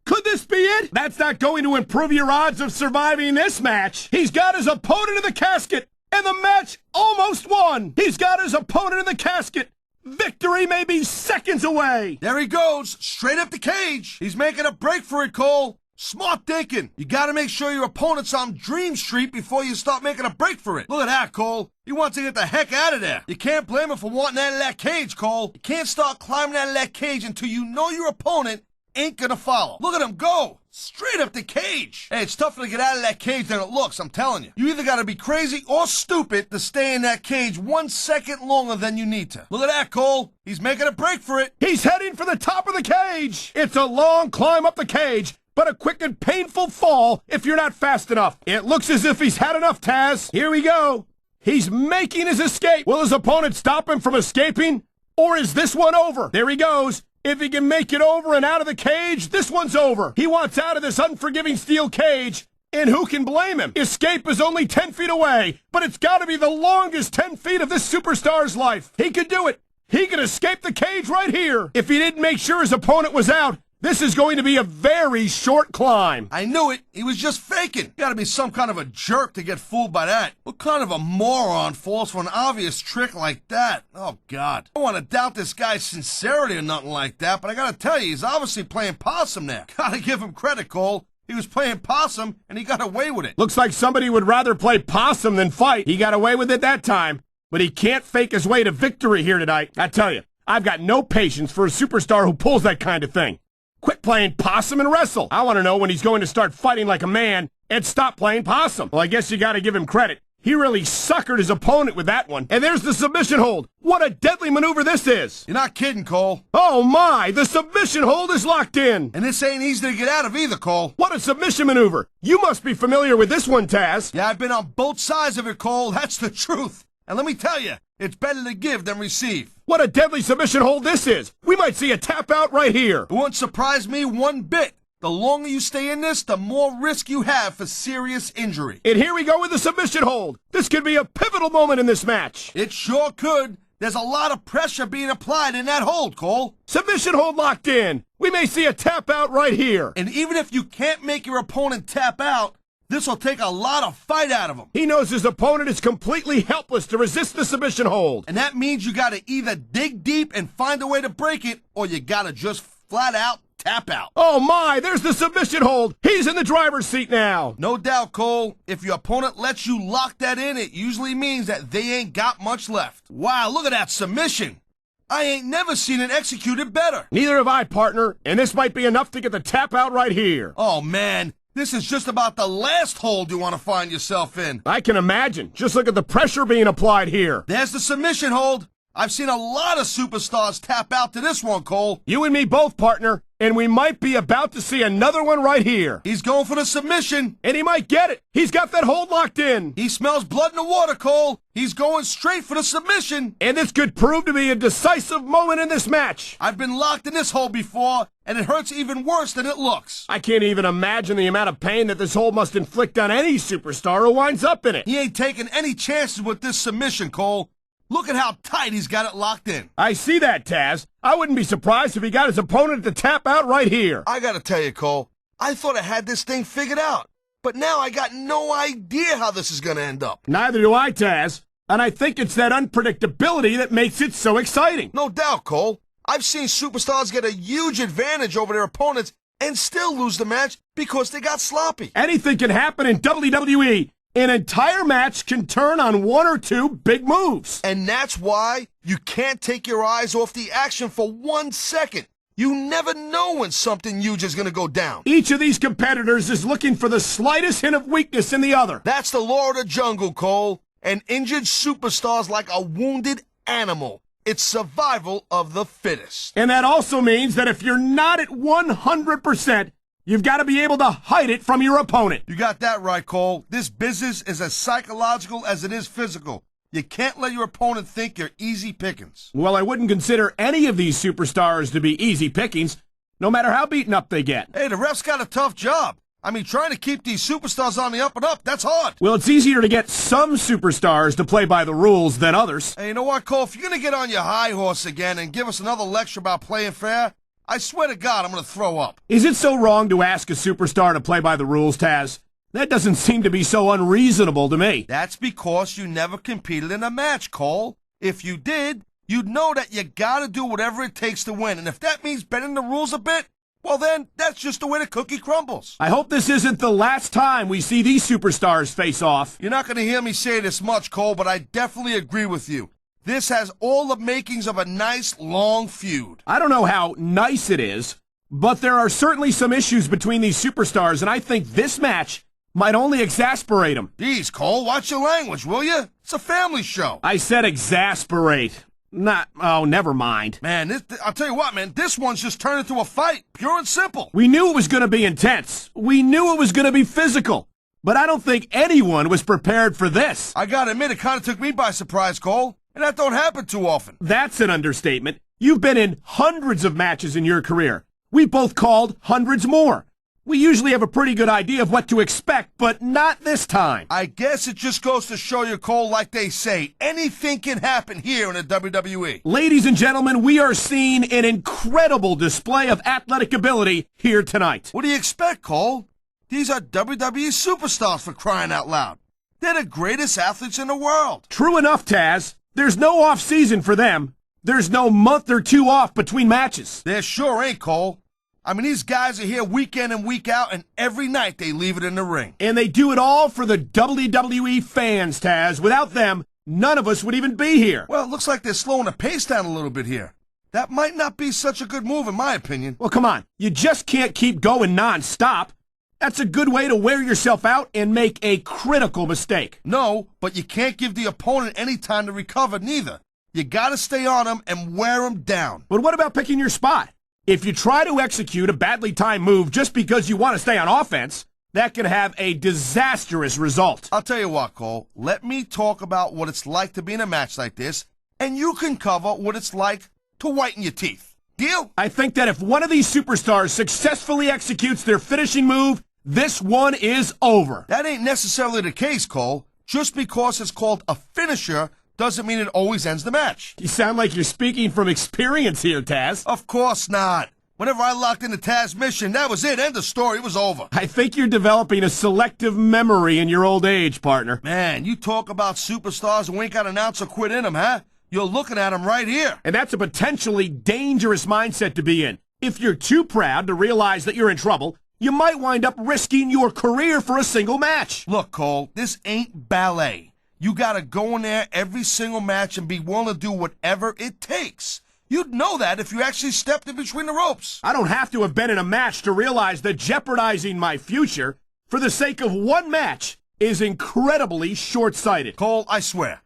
Could this be it? That's not going to improve your odds of surviving this match. He's got his opponent in the casket, and the match almost won. He's got his opponent in the casket. Victory may be seconds away.
There he goes, straight up the cage. He's making a break for it, Cole. Smart thinking. You gotta make sure your opponent's on Dream Street before you start making a break for it. Look at that, Cole. He wants to get the heck out of there. You can't blame him for wanting out of that cage, Cole. You can't start climbing out of that cage until you know your opponent ain't gonna follow. Look at him go! Straight up the cage! Hey, it's tougher to get out of that cage than it looks, I'm telling you. You either gotta be crazy or stupid to stay in that cage 1 second longer than you need to. Look at that, Cole! He's making a break for it!
He's heading for the top of the cage! It's a long climb up the cage, but a quick and painful fall if you're not fast enough. It looks as if he's had enough, Taz. Here we go. He's making his escape. Will his opponent stop him from escaping? Or is this one over? There he goes. If he can make it over and out of the cage, this one's over. He wants out of this unforgiving steel cage, and who can blame him? Escape is only 10 feet away, but it's got to be the longest 10 feet of this superstar's life. He could do it. He could escape the cage right here. If he didn't make sure his opponent was out, this is going to be a very short climb.
I knew it. He was just faking. Gotta be some kind of a jerk to get fooled by that. What kind of a moron falls for an obvious trick like that? Oh, God. I don't want to doubt this guy's sincerity or nothing like that, but I gotta tell you, he's obviously playing possum there. Gotta give him credit, Cole. He was playing possum, and he got away with it.
Looks like somebody would rather play possum than fight. He got away with it that time, but he can't fake his way to victory here tonight. I tell you, I've got no patience for a superstar who pulls that kind of thing. Quit playing possum and wrestle. I want to know when he's going to start fighting like a man and stop playing possum. Well, I guess you got to give him credit. He really suckered his opponent with that one. And there's the submission hold. What a deadly maneuver this is.
You're not kidding, Cole.
Oh, my. The submission hold is locked in.
And this ain't easy to get out of either, Cole.
What a submission maneuver. You must be familiar with this one, Taz.
Yeah, I've been on both sides of it, Cole. That's the truth. And let me tell you, it's better to give than receive.
What a deadly submission hold this is. We might see a tap out right here.
It wouldn't surprise me one bit. The longer you stay in this, the more risk you have for serious injury.
And here we go with the submission hold. This could be a pivotal moment in this match.
It sure could. There's a lot of pressure being applied in that hold, Cole.
Submission hold locked in. We may see a tap out right here.
And even if you can't make your opponent tap out, this will take a lot of fight out of him.
He knows his opponent is completely helpless to resist the submission hold.
And that means you gotta either dig deep and find a way to break it, or you gotta just flat out tap out.
Oh my, there's the submission hold. He's in the driver's seat now.
No doubt, Cole. If your opponent lets you lock that in, it usually means that they ain't got much left. Wow, look at that submission. I ain't never seen it executed better.
Neither have I, partner, and this might be enough to get the tap out right here.
Oh man. This is just about the last hold you want to find yourself in.
I can imagine. Just look at the pressure being applied here.
There's the submission hold. I've seen a lot of superstars tap out to this one, Cole.
You and me both, partner, and we might be about to see another one right here.
He's going for the submission.
And he might get it. He's got that hold locked in.
He smells blood in the water, Cole. He's going straight for the submission.
And this could prove to be a decisive moment in this match.
I've been locked in this hold before, and it hurts even worse than it looks.
I can't even imagine the amount of pain that this hold must inflict on any superstar who winds up in it.
He ain't taking any chances with this submission, Cole. Look at how tight he's got it locked in.
I see that, Taz. I wouldn't be surprised if he got his opponent to tap out right here.
I gotta tell you, Cole, I thought I had this thing figured out. But now I got no idea how this is gonna end up.
Neither do I, Taz. And I think it's that unpredictability that makes it so exciting.
No doubt, Cole. I've seen superstars get a huge advantage over their opponents and still lose the match because they got sloppy.
Anything can happen in WWE. An entire match can turn on one or two big moves.
And that's why you can't take your eyes off the action for 1 second. You never know when something huge is going to go down.
Each of these competitors is looking for the slightest hint of weakness in the other.
That's the law of the jungle, Cole. An injured superstar's like a wounded animal. It's survival of the fittest.
And that also means that if you're not at 100%, you've got to be able to hide it from your opponent.
You got that right, Cole. This business is as psychological as it is physical. You can't let your opponent think you're easy pickings.
Well, I wouldn't consider any of these superstars to be easy pickings, no matter how beaten up they get.
Hey, the ref's got a tough job. I mean, trying to keep these superstars on the up and up, that's hard.
Well, it's easier to get some superstars to play by the rules than others.
Hey, you know what, Cole? If you're going to get on your high horse again and give us another lecture about playing fair, I swear to God, I'm going to throw up.
Is it so wrong to ask a superstar to play by the rules, Taz? That doesn't seem to be so unreasonable to me.
That's because you never competed in a match, Cole. If you did, you'd know that you gotta do whatever it takes to win. And if that means bending the rules a bit, well then, that's just the way the cookie crumbles.
I hope this isn't the last time we see these superstars face off.
You're not gonna hear me say this much, Cole, but I definitely agree with you. This has all the makings of a nice, long feud.
I don't know how nice it is, but there are certainly some issues between these superstars, and I think this match might only exasperate them.
Geez, Cole, watch your language, will you? It's a family show.
I said exasperate. Never mind.
Man, I'll tell you what, man, this one's just turned into a fight, pure and simple.
We knew it was going to be intense. We knew it was going to be physical. But I don't think anyone was prepared for this.
I gotta admit, it kind of took me by surprise, Cole. And that don't happen too often.
That's an understatement. You've been in hundreds of matches in your career. We both called hundreds more. We usually have a pretty good idea of what to expect, but not this time.
I guess it just goes to show you, Cole, like they say, anything can happen here in the WWE.
Ladies and gentlemen, we are seeing an incredible display of athletic ability here tonight.
What do you expect, Cole? These are WWE superstars, for crying out loud. They're the greatest athletes in the world.
True enough, Taz. There's no off-season for them. There's no month or two off between matches.
There sure ain't, Cole. I mean, these guys are here week in and week out, and every night they leave it in the ring.
And they do it all for the WWE fans, Taz. Without them, none of us would even be here.
Well, it looks like they're slowing the pace down a little bit here. That might not be such a good move, in my opinion.
Well, come on. You just can't keep going non-stop. That's a good way to wear yourself out and make a critical mistake.
No, but you can't give the opponent any time to recover, neither. You gotta stay on them and wear them down.
But what about picking your spot? If you try to execute a badly timed move just because you want to stay on offense, that can have a disastrous result.
I'll tell you what, Cole. Let me talk about what it's like to be in a match like this, and you can cover what it's like to whiten your teeth. Deal?
I think that if one of these superstars successfully executes their finishing move, this one is over.
That ain't necessarily the case, Cole. Just because it's called a finisher doesn't mean it always ends the match.
You sound like you're speaking from experience here, Taz.
Of course not. Whenever I locked into Taz's mission, that was it. End of story. It was over.
I think you're developing a selective memory in your old age, partner.
Man, you talk about superstars and we ain't got an ounce of quit in them, huh? You're looking at them right here.
And that's a potentially dangerous mindset to be in. If you're too proud to realize that you're in trouble, you might wind up risking your career for a single match.
Look, Cole, this ain't ballet. You gotta go in there every single match and be willing to do whatever it takes. You'd know that if you actually stepped in between the ropes.
I don't have to have been in a match to realize that jeopardizing my future for the sake of one match is incredibly short-sighted.
Cole, I swear,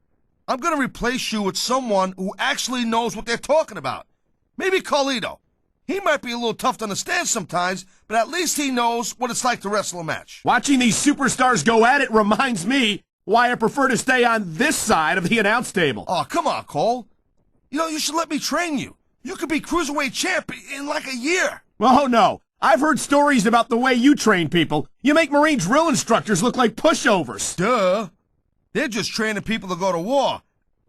I'm gonna replace you with someone who actually knows what they're talking about. Maybe Carlito. He might be a little tough to understand sometimes, but at least he knows what it's like to wrestle a match.
Watching these superstars go at it reminds me why I prefer to stay on this side of the announce table.
Oh, come on, Cole. You know, you should let me train you. You could be Cruiserweight champ in like a year.
Oh, no. I've heard stories about the way you train people. You make Marine drill instructors look like pushovers.
Duh. They're just training people to go to war.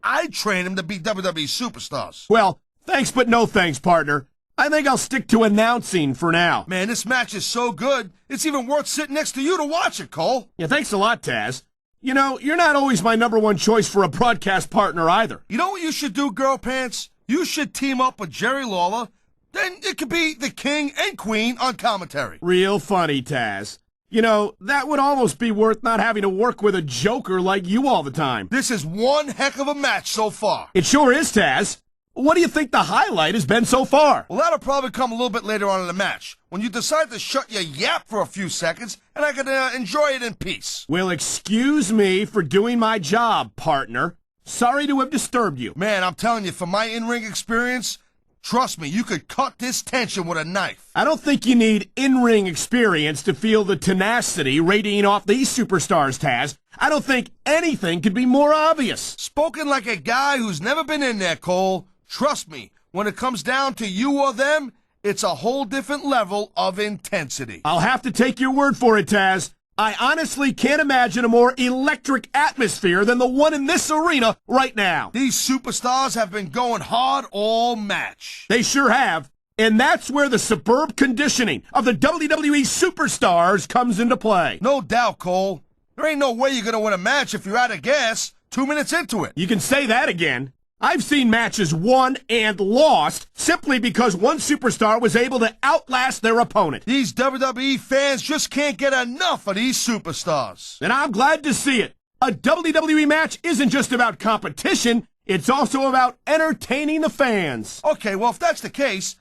I train them to be WWE superstars.
Well, thanks but no thanks, partner. I think I'll stick to announcing for now.
Man, this match is so good, it's even worth sitting next to you to watch it, Cole.
Yeah, thanks a lot, Taz. You know, you're not always my number one choice for a broadcast partner either.
You know what you should do, Girl Pants? You should team up with Jerry Lawler. Then it could be the king and queen on commentary.
Real funny, Taz. You know, that would almost be worth not having to work with a joker like you all the time.
This is one heck of a match so far.
It sure is, Taz. What do you think the highlight has been so far?
Well, that'll probably come a little bit later on in the match, when you decide to shut your yap for a few seconds, and I can enjoy it in peace.
Well, excuse me for doing my job, partner. Sorry to have disturbed you.
Man, I'm telling you, from my in-ring experience, trust me, you could cut this tension with a knife.
I don't think you need in-ring experience to feel the tenacity radiating off these superstars, Taz. I don't think anything could be more obvious.
Spoken like a guy who's never been in there, Cole. Trust me, when it comes down to you or them, it's a whole different level of intensity.
I'll have to take your word for it, Taz. I honestly can't imagine a more electric atmosphere than the one in this arena right now.
These superstars have been going hard all match.
They sure have. And that's where the superb conditioning of the WWE superstars comes into play.
No doubt, Cole. There ain't no way you're going to win a match if you're out of gas 2 minutes into it.
You can say that again. I've seen matches won and lost simply because one superstar was able to outlast their opponent.
These WWE fans just can't get enough of these superstars.
And I'm glad to see it. A WWE match isn't just about competition, it's also about entertaining the fans.
Okay, well, if that's the case,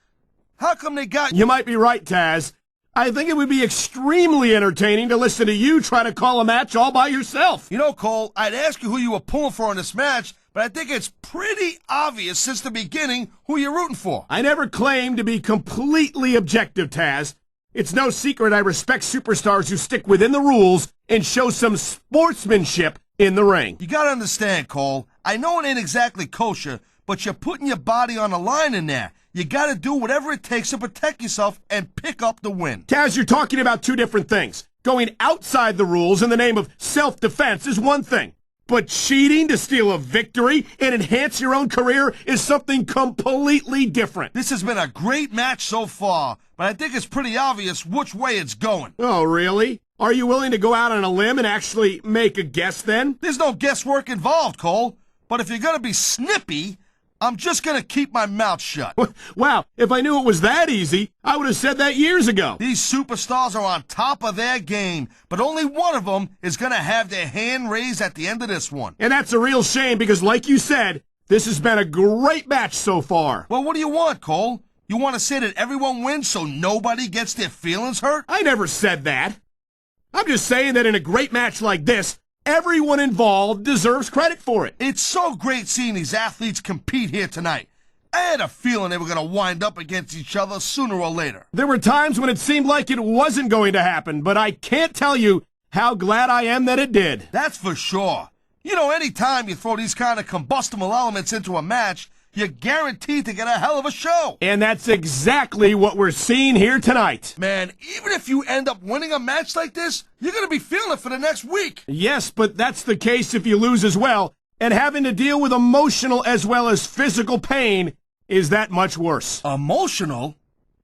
how come they got...
You might be right, Taz. I think it would be extremely entertaining to listen to you try to call a match all by yourself.
You know, Cole, I'd ask you who you were pulling for in this match, but I think it's pretty obvious since the beginning who you're rooting for.
I never claimed to be completely objective, Taz. It's no secret I respect superstars who stick within the rules and show some sportsmanship in the ring.
You gotta understand, Cole, I know it ain't exactly kosher, but you're putting your body on the line in there. You gotta do whatever it takes to protect yourself and pick up the win.
Taz, you're talking about two different things. Going outside the rules in the name of self-defense is one thing. But cheating to steal a victory and enhance your own career is something completely different.
This has been a great match so far, but I think it's pretty obvious which way it's going.
Oh, really? Are you willing to go out on a limb and actually make a guess then?
There's no guesswork involved, Cole. But if you're gonna be snippy, I'm just gonna keep my mouth shut.
Wow, if I knew it was that easy, I would have said that years ago.
These superstars are on top of their game, but only one of them is gonna have their hand raised at the end of this one.
And that's a real shame because, like you said, this has been a great match so far.
Well, what do you want, Cole? You want to say that everyone wins so nobody gets their feelings hurt?
I never said that. I'm just saying that in a great match like this, everyone involved deserves credit for it.
It's so great seeing these athletes compete here tonight. I had a feeling they were going to wind up against each other sooner or later.
There were times when it seemed like it wasn't going to happen, but I can't tell you how glad I am that it did.
That's for sure. You know, any time you throw these kind of combustible elements into a match, you're guaranteed to get a hell of a show.
And that's exactly what we're seeing here tonight.
Man, even if you end up winning a match like this, you're going to be feeling it for the next week.
Yes, but that's the case if you lose as well. And having to deal with emotional as well as physical pain is that much worse.
Emotional?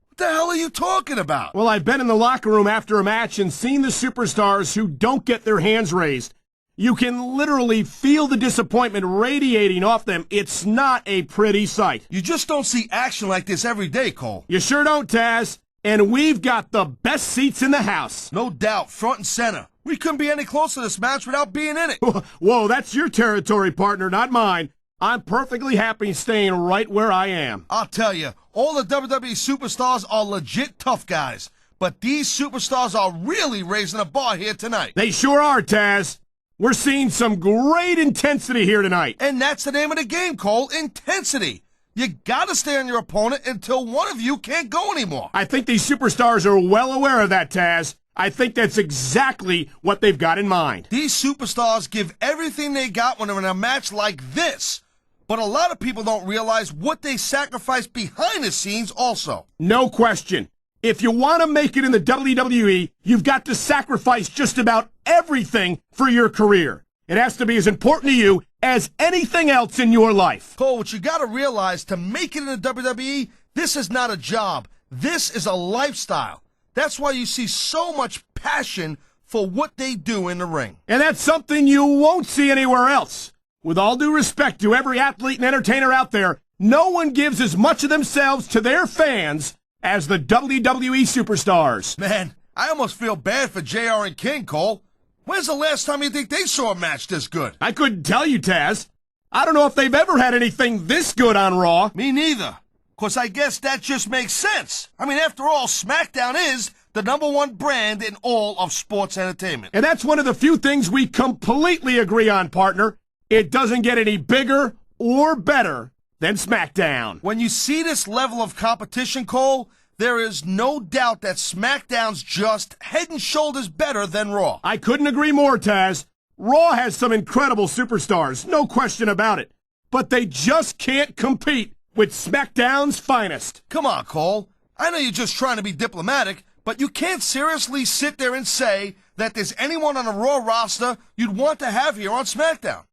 What the hell are you talking about?
Well, I've been in the locker room after a match and seen the superstars who don't get their hands raised. You can literally feel the disappointment radiating off them. It's not a pretty sight.
You just don't see action like this every day, Cole.
You sure don't, Taz. And we've got the best seats in the house.
No doubt, front and center. We couldn't be any closer to this match without being in it.
Whoa, that's your territory, partner, not mine. I'm perfectly happy staying right where I am.
I'll tell you, all the WWE superstars are legit tough guys. But these superstars are really raising a bar here tonight.
They sure are, Taz. We're seeing some great intensity here tonight.
And that's the name of the game, Cole, intensity. You gotta stay on your opponent until one of you can't go anymore.
I think these superstars are well aware of that, Taz. I think that's exactly what they've got in mind.
These superstars give everything they got when they're in a match like this. But a lot of people don't realize what they sacrifice behind the scenes also.
No question. If you want to make it in the WWE, you've got to sacrifice just about everything for your career. It has to be as important to you as anything else in your life.
Cole, what you got to realize, to make it in the WWE, this is not a job. This is a lifestyle. That's why you see so much passion for what they do in the ring.
And that's something you won't see anywhere else. With all due respect to every athlete and entertainer out there, no one gives as much of themselves to their fans as the WWE superstars.
Man, I almost feel bad for JR and King, Cole. When's the last time you think they saw a match this good?
I couldn't tell you, Taz. I don't know if they've ever had anything this good on Raw.
Me neither. 'Cause I guess that just makes sense. I mean, after all, SmackDown is the #1 brand in all of sports entertainment.
And that's one of the few things we completely agree on, partner. It doesn't get any bigger or better than SmackDown.
When you see this level of competition, Cole, there is no doubt that SmackDown's just head and shoulders better than Raw.
I couldn't agree more, Taz. Raw has some incredible superstars, no question about it. But they just can't compete with SmackDown's finest.
Come on, Cole. I know you're just trying to be diplomatic, but you can't seriously sit there and say that there's anyone on the Raw roster you'd want to have here on SmackDown.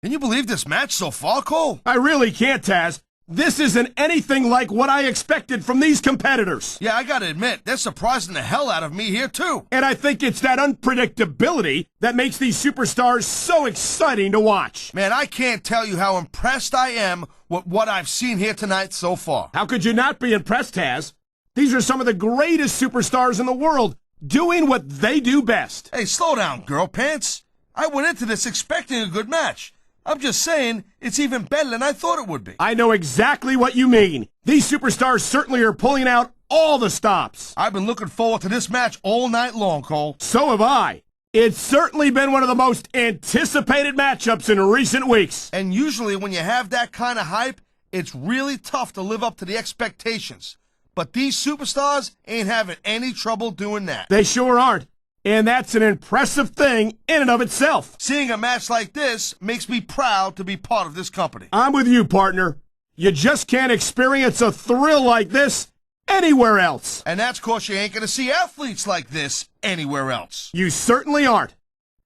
Can you believe this match so far, Cole?
I really can't, Taz. This isn't anything like what I expected from these competitors.
Yeah, I gotta admit, they're surprising the hell out of me here, too.
And I think it's that unpredictability that makes these superstars so exciting to watch.
Man, I can't tell you how impressed I am with what I've seen here tonight so far.
How could you not be impressed, Taz? These are some of the greatest superstars in the world, doing what they do best.
Hey, slow down, girl pants. I went into this expecting a good match. I'm just saying, it's even better than I thought it would be.
I know exactly what you mean. These superstars certainly are pulling out all the stops.
I've been looking forward to this match all night long, Cole.
So have I. It's certainly been one of the most anticipated matchups in recent weeks.
And usually when you have that kind of hype, it's really tough to live up to the expectations. But these superstars ain't having any trouble doing that.
They sure aren't. And that's an impressive thing in and of itself.
Seeing a match like this makes me proud to be part of this company.
I'm with you, partner. You just can't experience a thrill like this anywhere else.
And that's 'cause you ain't gonna see athletes like this anywhere else.
You certainly aren't.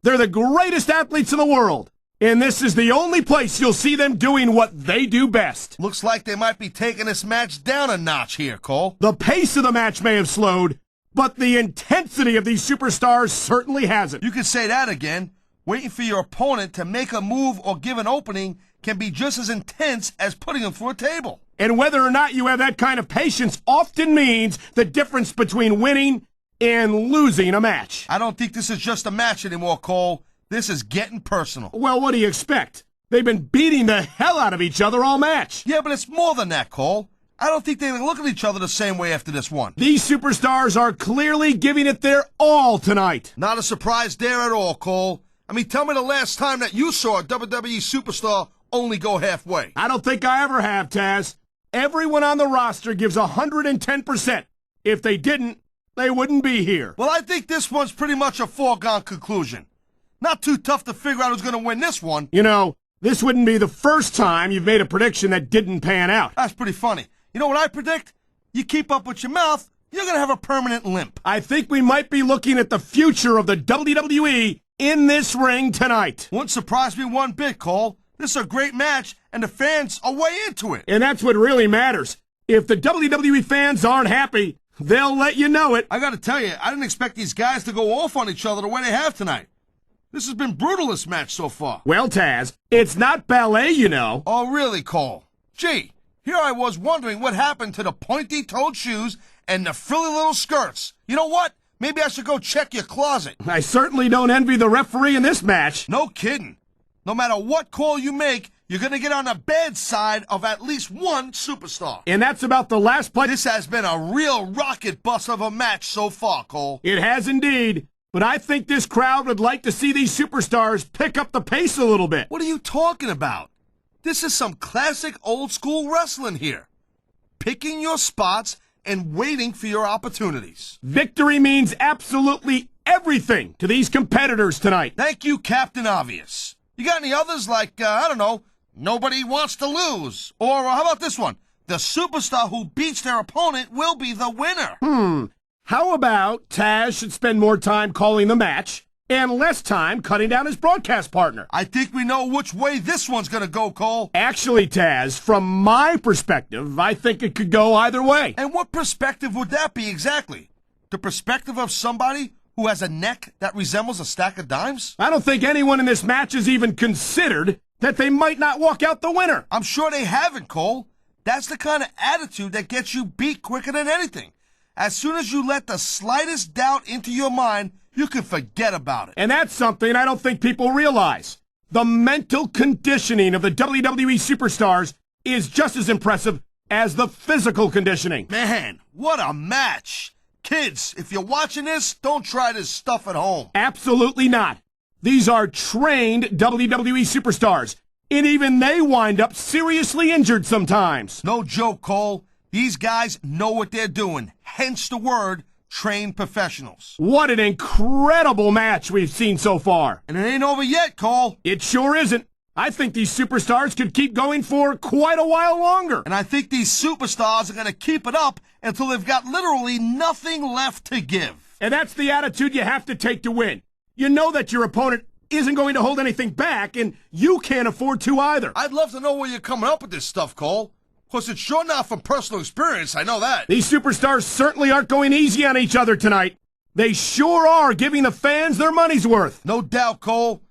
They're the greatest athletes in the world. And this is the only place you'll see them doing what they do best.
Looks like they might be taking this match down a notch here, Cole.
The pace of the match may have slowed, but the intensity of these superstars certainly hasn't.
You can say that again. Waiting for your opponent to make a move or give an opening can be just as intense as putting them through a table.
And whether or not you have that kind of patience often means the difference between winning and losing a match.
I don't think this is just a match anymore, Cole. This is getting personal.
Well, what do you expect? They've been beating the hell out of each other all match.
Yeah, but it's more than that, Cole. I don't think they look at each other the same way after this one.
These superstars are clearly giving it their all tonight.
Not a surprise there at all, Cole. I mean, tell me the last time that you saw a WWE superstar only go halfway.
I don't think I ever have, Taz. Everyone on the roster gives 110%. If they didn't, they wouldn't be here.
Well, I think this one's pretty much a foregone conclusion. Not too tough to figure out who's going to win this one.
You know, this wouldn't be the first time you've made a prediction that didn't pan out.
That's pretty funny. You know what I predict? You keep up with your mouth, you're going to have a permanent limp.
I think we might be looking at the future of the WWE in this ring tonight.
Wouldn't surprise me one bit, Cole. This is a great match, and the fans are way into it.
And that's what really matters. If the WWE fans aren't happy, they'll let you know it.
I got to tell you, I didn't expect these guys to go off on each other the way they have tonight. This has been brutal, this match so far.
Well, Taz, it's not ballet, you know.
Oh, really, Cole? Gee. Here I was wondering what happened to the pointy-toed shoes and the frilly little skirts. You know what? Maybe I should go check your closet.
I certainly don't envy the referee in this match.
No kidding. No matter what call you make, you're going to get on the bad side of at least one superstar.
And that's about the last play.
This has been a real rocket bus of a match so far, Cole.
It has indeed. But I think this crowd would like to see these superstars pick up the pace a little bit.
What are you talking about? This is some classic old-school wrestling here. Picking your spots and waiting for your opportunities.
Victory means absolutely everything to these competitors tonight.
Thank you, Captain Obvious. You got any others like, I don't know, nobody wants to lose? Or how about this one? The superstar who beats their opponent will be the winner.
How about Taz should spend more time calling the match and less time cutting down his broadcast partner?
I think we know which way this one's going to go, Cole.
Actually, Taz, from my perspective, I think it could go either way.
And what perspective would that be exactly? The perspective of somebody who has a neck that resembles a stack of dimes?
I don't think anyone in this match has even considered that they might not walk out the winner.
I'm sure they haven't, Cole. That's the kind of attitude that gets you beat quicker than anything. As soon as you let the slightest doubt into your mind, you can forget about it.
And that's something I don't think people realize. The mental conditioning of the WWE superstars is just as impressive as the physical conditioning.
Man, what a match. Kids, if you're watching this, don't try this stuff at home.
Absolutely not. These are trained WWE superstars, and even they wind up seriously injured sometimes.
No joke, Cole. These guys know what they're doing, hence the word trained professionals.
What an incredible match we've seen so far.
And it ain't over yet, Cole.
It sure isn't. I think these superstars could keep going for quite a while longer.
And I think these superstars are going to keep it up until they've got literally nothing left to give.
And that's the attitude you have to take to win. You know that your opponent isn't going to hold anything back, and you can't afford to either.
I'd love to know where you're coming up with this stuff, Cole. Of course, it's sure not from personal experience, I know that.
These superstars certainly aren't going easy on each other tonight. They sure are giving the fans their money's worth.
No doubt, Cole.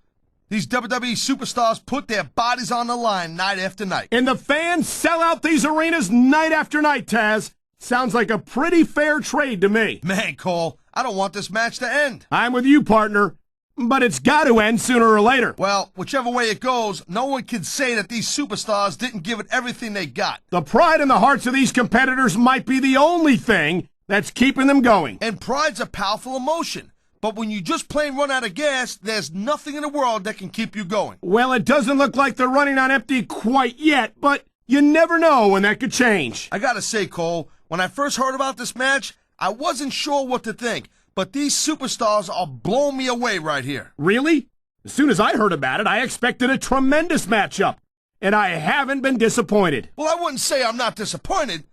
These WWE superstars put their bodies on the line night after night.
And the fans sell out these arenas night after night, Taz. Sounds like a pretty fair trade to me.
Man, Cole, I don't want this match to end.
I'm with you, partner. But it's got to end sooner or later.
Well, whichever way it goes, no one can say that these superstars didn't give it everything they got.
The pride in the hearts of these competitors might be the only thing that's keeping them going.
And pride's a powerful emotion. But when you just plain run out of gas, there's nothing in the world that can keep you going.
Well, it doesn't look like they're running on empty quite yet, but you never know when that could change.
I gotta say, Cole, when I first heard about this match, I wasn't sure what to think. But these superstars are blowing me away right here.
Really? As soon as I heard about it, I expected a tremendous matchup. And I haven't been disappointed.
Well, I wouldn't say I'm not disappointed.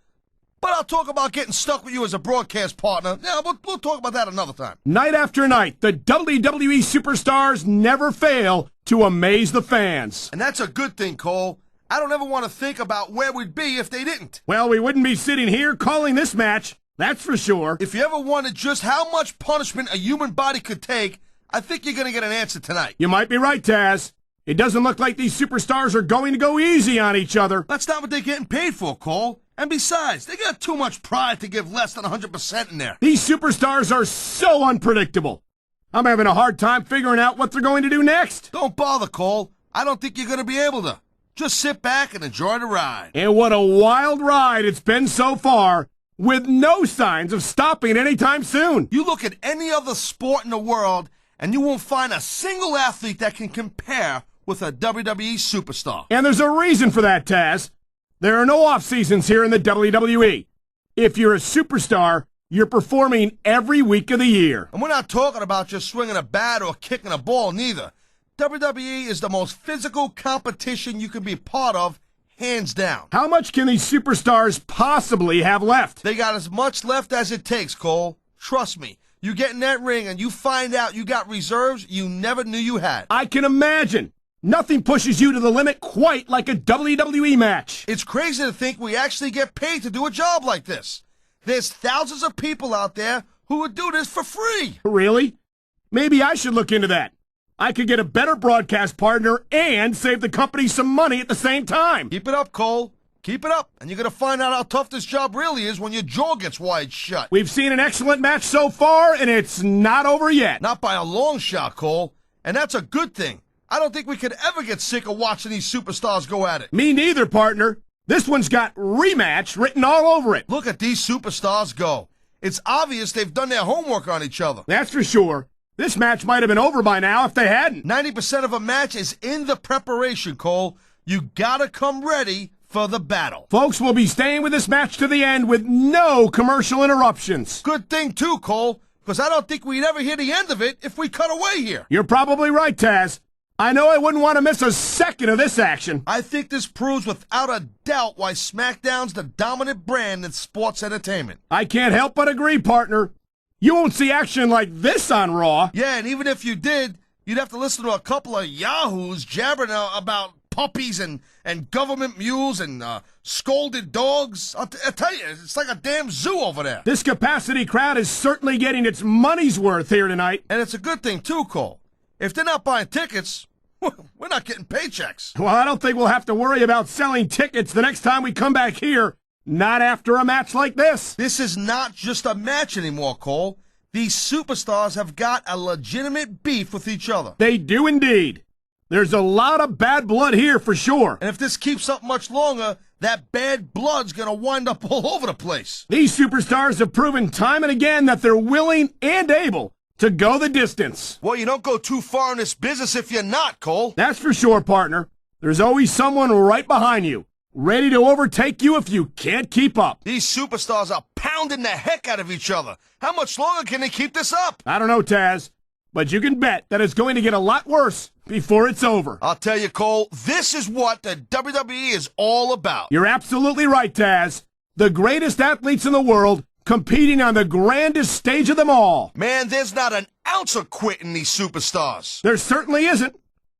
But I'll talk about getting stuck with you as a broadcast partner. Yeah, we'll talk about that another time.
Night after night, the WWE superstars never fail to amaze the fans.
And that's a good thing, Cole. I don't ever want to think about where we'd be if they didn't.
Well, we wouldn't be sitting here calling this match, that's for sure.
If you ever wondered just how much punishment a human body could take, I think you're going to get an answer tonight.
You might be right, Taz. It doesn't look like these superstars are going to go easy on each other.
That's not what they're getting paid for, Cole. And besides, they got too much pride to give less than 100% in there.
These superstars are so unpredictable. I'm having a hard time figuring out what they're going to do next.
Don't bother, Cole. I don't think you're going to be able to. Just sit back and enjoy the ride.
And what a wild ride it's been so far, with no signs of stopping anytime soon.
You look at any other sport in the world, and you won't find a single athlete that can compare with a WWE superstar.
And there's a reason for that, Taz. There are no off-seasons here in the WWE. If you're a superstar, you're performing every week of the year.
And we're not talking about just swinging a bat or kicking a ball, neither. WWE is the most physical competition you can be part of, hands down.
How much can these superstars possibly have left?
They got as much left as it takes, Cole. Trust me. You get in that ring and you find out you got reserves you never knew you had.
I can imagine. Nothing pushes you to the limit quite like a WWE match.
It's crazy to think we actually get paid to do a job like this. There's thousands of people out there who would do this for free.
Really? Maybe I should look into that. I could get a better broadcast partner and save the company some money at the same time.
Keep it up, Cole. Keep it up, and you're going to find out how tough this job really is when your jaw gets wide shut.
We've seen an excellent match so far, and it's not over yet.
Not by a long shot, Cole. And that's a good thing. I don't think we could ever get sick of watching these superstars go at it.
Me neither, partner. This one's got rematch written all over it.
Look at these superstars go. It's obvious they've done their homework on each other.
That's for sure. This match might have been over by now if they hadn't.
90% of a match is in the preparation, Cole. You gotta come ready for the battle.
Folks will be staying with this match to the end with no commercial interruptions.
Good thing, too, Cole, because I don't think we'd ever hear the end of it if we cut away here.
You're probably right, Taz. I know I wouldn't want to miss a second of this action.
I think this proves without a doubt why SmackDown's the dominant brand in sports entertainment.
I can't help but agree, partner. You won't see action like this on Raw.
Yeah, and even if you did, you'd have to listen to a couple of yahoos jabbering about puppies and government mules and scolded dogs. I'll tell you, it's like a damn zoo over there.
This capacity crowd is certainly getting its money's worth here tonight.
And it's a good thing, too, Cole. If they're not buying tickets, we're not getting paychecks.
Well, I don't think we'll have to worry about selling tickets the next time we come back here. Not after a match like this.
This is not just a match anymore, Cole. These superstars have got a legitimate beef with each other.
They do indeed. There's a lot of bad blood here for sure.
And if this keeps up much longer, that bad blood's gonna wind up all over the place.
These superstars have proven time and again that they're willing and able to go the distance.
Well, you don't go too far in this business if you're not, Cole.
That's for sure, partner. There's always someone right behind you, ready to overtake you if you can't keep up.
These superstars are pounding the heck out of each other. How much longer can they keep this up?
I don't know, Taz, but you can bet that it's going to get a lot worse before it's over.
I'll tell you, Cole, this is what the WWE is all about.
You're absolutely right, Taz. The greatest athletes in the world competing on the grandest stage of them all.
Man, there's not an ounce of quit in these superstars.
There certainly isn't.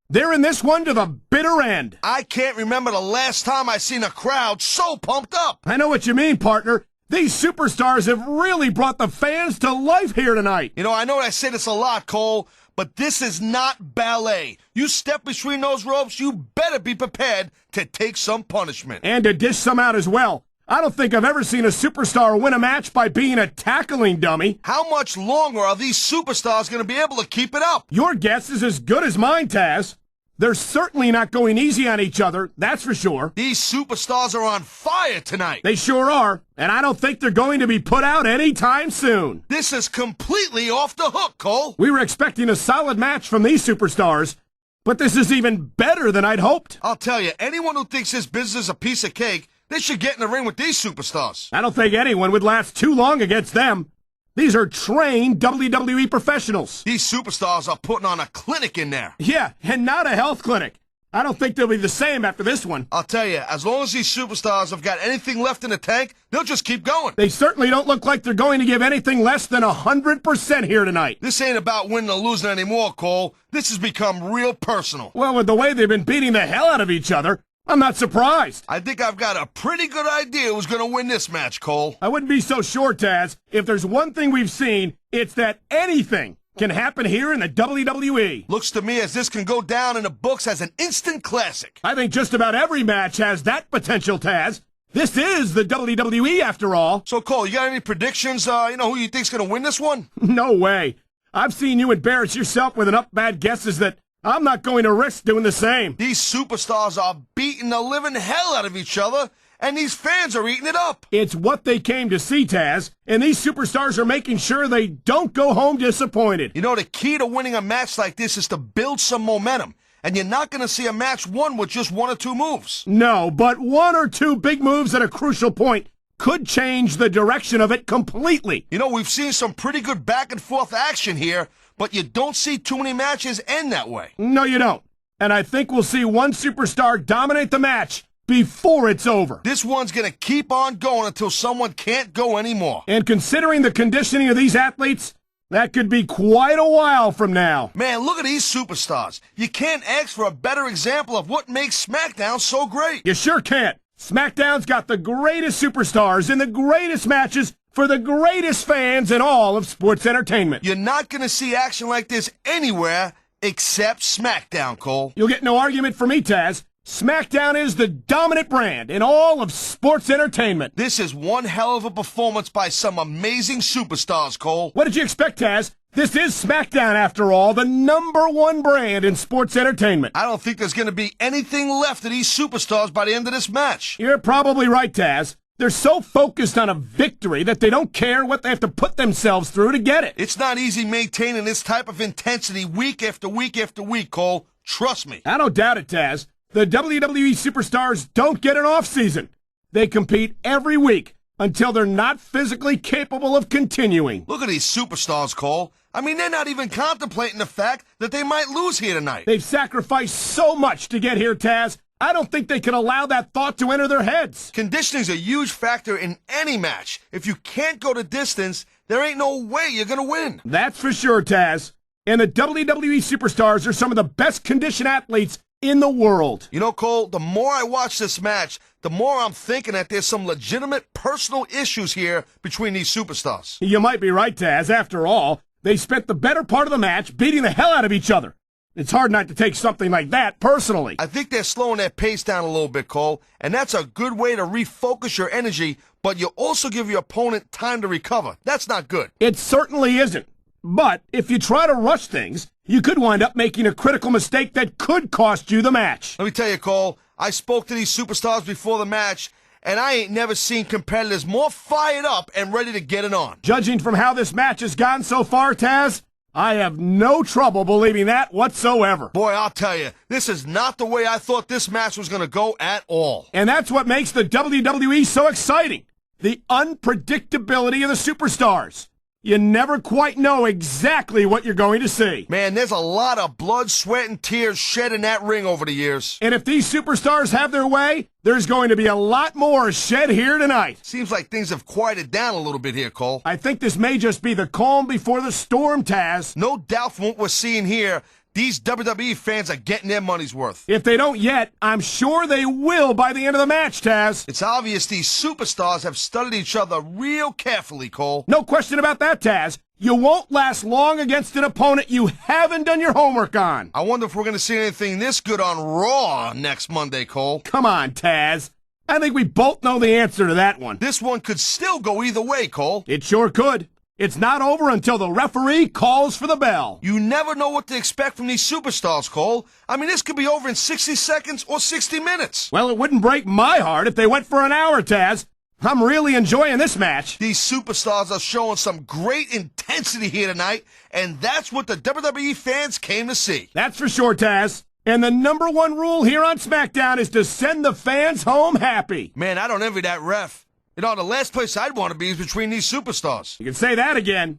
They're in this one to the bitter end.
I can't remember the last time I seen a crowd so pumped up.
I know what you mean, partner. These superstars have really brought the fans to life here tonight.
You know I say this a lot, Cole, but this is not ballet. You step between those ropes, you better be prepared to take some punishment.
And to dish some out as well. I don't think I've ever seen a superstar win a match by being a tackling dummy.
How much longer are these superstars going to be able to keep it up?
Your guess is as good as mine, Taz. They're certainly not going easy on each other, that's for sure.
These superstars are on fire tonight.
They sure are, and I don't think they're going to be put out anytime soon.
This is completely off the hook, Cole.
We were expecting a solid match from these superstars, but this is even better than I'd hoped.
I'll tell you, anyone who thinks this business is a piece of cake, they should get in the ring with these superstars.
I don't think anyone would last too long against them. These are trained WWE professionals.
These superstars are putting on a clinic in there.
Yeah, and not a health clinic. I don't think they'll be the same after this one.
I'll tell you, as long as these superstars have got anything left in the tank, they'll just keep going.
They certainly don't look like they're going to give anything less than 100% here tonight.
This ain't about winning or losing anymore, Cole. This has become real personal.
Well, with the way they've been beating the hell out of each other, I'm not surprised.
I think I've got a pretty good idea who's going to win this match, Cole.
I wouldn't be so sure, Taz. If there's one thing we've seen, it's that anything can happen here in the WWE.
Looks to me as this can go down in the books as an instant classic.
I think just about every match has that potential, Taz. This is the WWE, after all.
So, Cole, you got any predictions, who you think's going to win this one?
No way. I've seen you embarrass yourself with enough bad guesses that I'm not going to risk doing the same.
These superstars are beating the living hell out of each other, and these fans are eating it up.
It's what they came to see, Taz, and these superstars are making sure they don't go home disappointed.
You know, the key to winning a match like this is to build some momentum, and you're not going to see a match won with just one or two moves.
No, but one or two big moves at a crucial point could change the direction of it completely.
You know, we've seen some pretty good back-and-forth action here, but you don't see too many matches end that way.
No, you don't. And I think we'll see one superstar dominate the match before it's over.
This one's going to keep on going until someone can't go anymore.
And considering the conditioning of these athletes, that could be quite a while from now.
Man, look at these superstars. You can't ask for a better example of what makes SmackDown so great.
You sure can't. SmackDown's got the greatest superstars in the greatest matches for the greatest fans in all of sports entertainment.
You're not going to see action like this anywhere except SmackDown, Cole.
You'll get no argument from me, Taz. SmackDown is the dominant brand in all of sports entertainment.
This is one hell of a performance by some amazing superstars, Cole.
What did you expect, Taz? This is SmackDown, after all, the #1 brand in sports entertainment.
I don't think there's going to be anything left of these superstars by the end of this match.
You're probably right, Taz. They're so focused on a victory that they don't care what they have to put themselves through to get it.
It's not easy maintaining this type of intensity week after week after week, Cole. Trust me.
I don't doubt it, Taz. The WWE superstars don't get an off-season. They compete every week until they're not physically capable of continuing.
Look at these superstars, Cole. I mean, they're not even contemplating the fact that they might lose here tonight.
They've sacrificed so much to get here, Taz. I don't think they can allow that thought to enter their heads.
Conditioning's a huge factor in any match. If you can't go the distance, there ain't no way you're going to win.
That's for sure, Taz. And the WWE superstars are some of the best conditioned athletes in the world.
You know, Cole, the more I watch this match, the more I'm thinking that there's some legitimate personal issues here between these superstars.
You might be right, Taz. After all, they spent the better part of the match beating the hell out of each other. It's hard not to take something like that personally.
I think they're slowing their pace down a little bit, Cole, and that's a good way to refocus your energy, but you also give your opponent time to recover. That's not good.
It certainly isn't. But if you try to rush things, you could wind up making a critical mistake that could cost you the match.
Let me tell you, Cole, I spoke to these superstars before the match, and I ain't never seen competitors more fired up and ready to get it on.
Judging from how this match has gone so far, Taz, I have no trouble believing that whatsoever.
Boy, I'll tell you, this is not the way I thought this match was going to go at all.
And that's what makes the WWE so exciting. The unpredictability of the superstars. You never quite know exactly what you're going to see.
Man, there's a lot of blood, sweat, and tears shed in that ring over the years.
And if these superstars have their way, there's going to be a lot more shed here tonight.
Seems like things have quieted down a little bit here, Cole.
I think this may just be the calm before the storm, Taz.
No doubt from what we're seeing here, these WWE fans are getting their money's worth.
If they don't yet, I'm sure they will by the end of the match, Taz.
It's obvious these superstars have studied each other real carefully, Cole.
No question about that, Taz. You won't last long against an opponent you haven't done your homework on.
I wonder if we're going to see anything this good on Raw next Monday, Cole.
Come on, Taz. I think we both know the answer to that one.
This one could still go either way, Cole.
It sure could. It's not over until the referee calls for the bell.
You never know what to expect from these superstars, Cole. I mean, this could be over in 60 seconds or 60 minutes.
Well, it wouldn't break my heart if they went for an hour, Taz. I'm really enjoying this match.
These superstars are showing some great intensity here tonight, and that's what the WWE fans came to see.
That's for sure, Taz. And the number one rule here on SmackDown is to send the fans home happy.
Man, I don't envy that ref. You know, the last place I'd want to be is between these superstars.
You can say that again.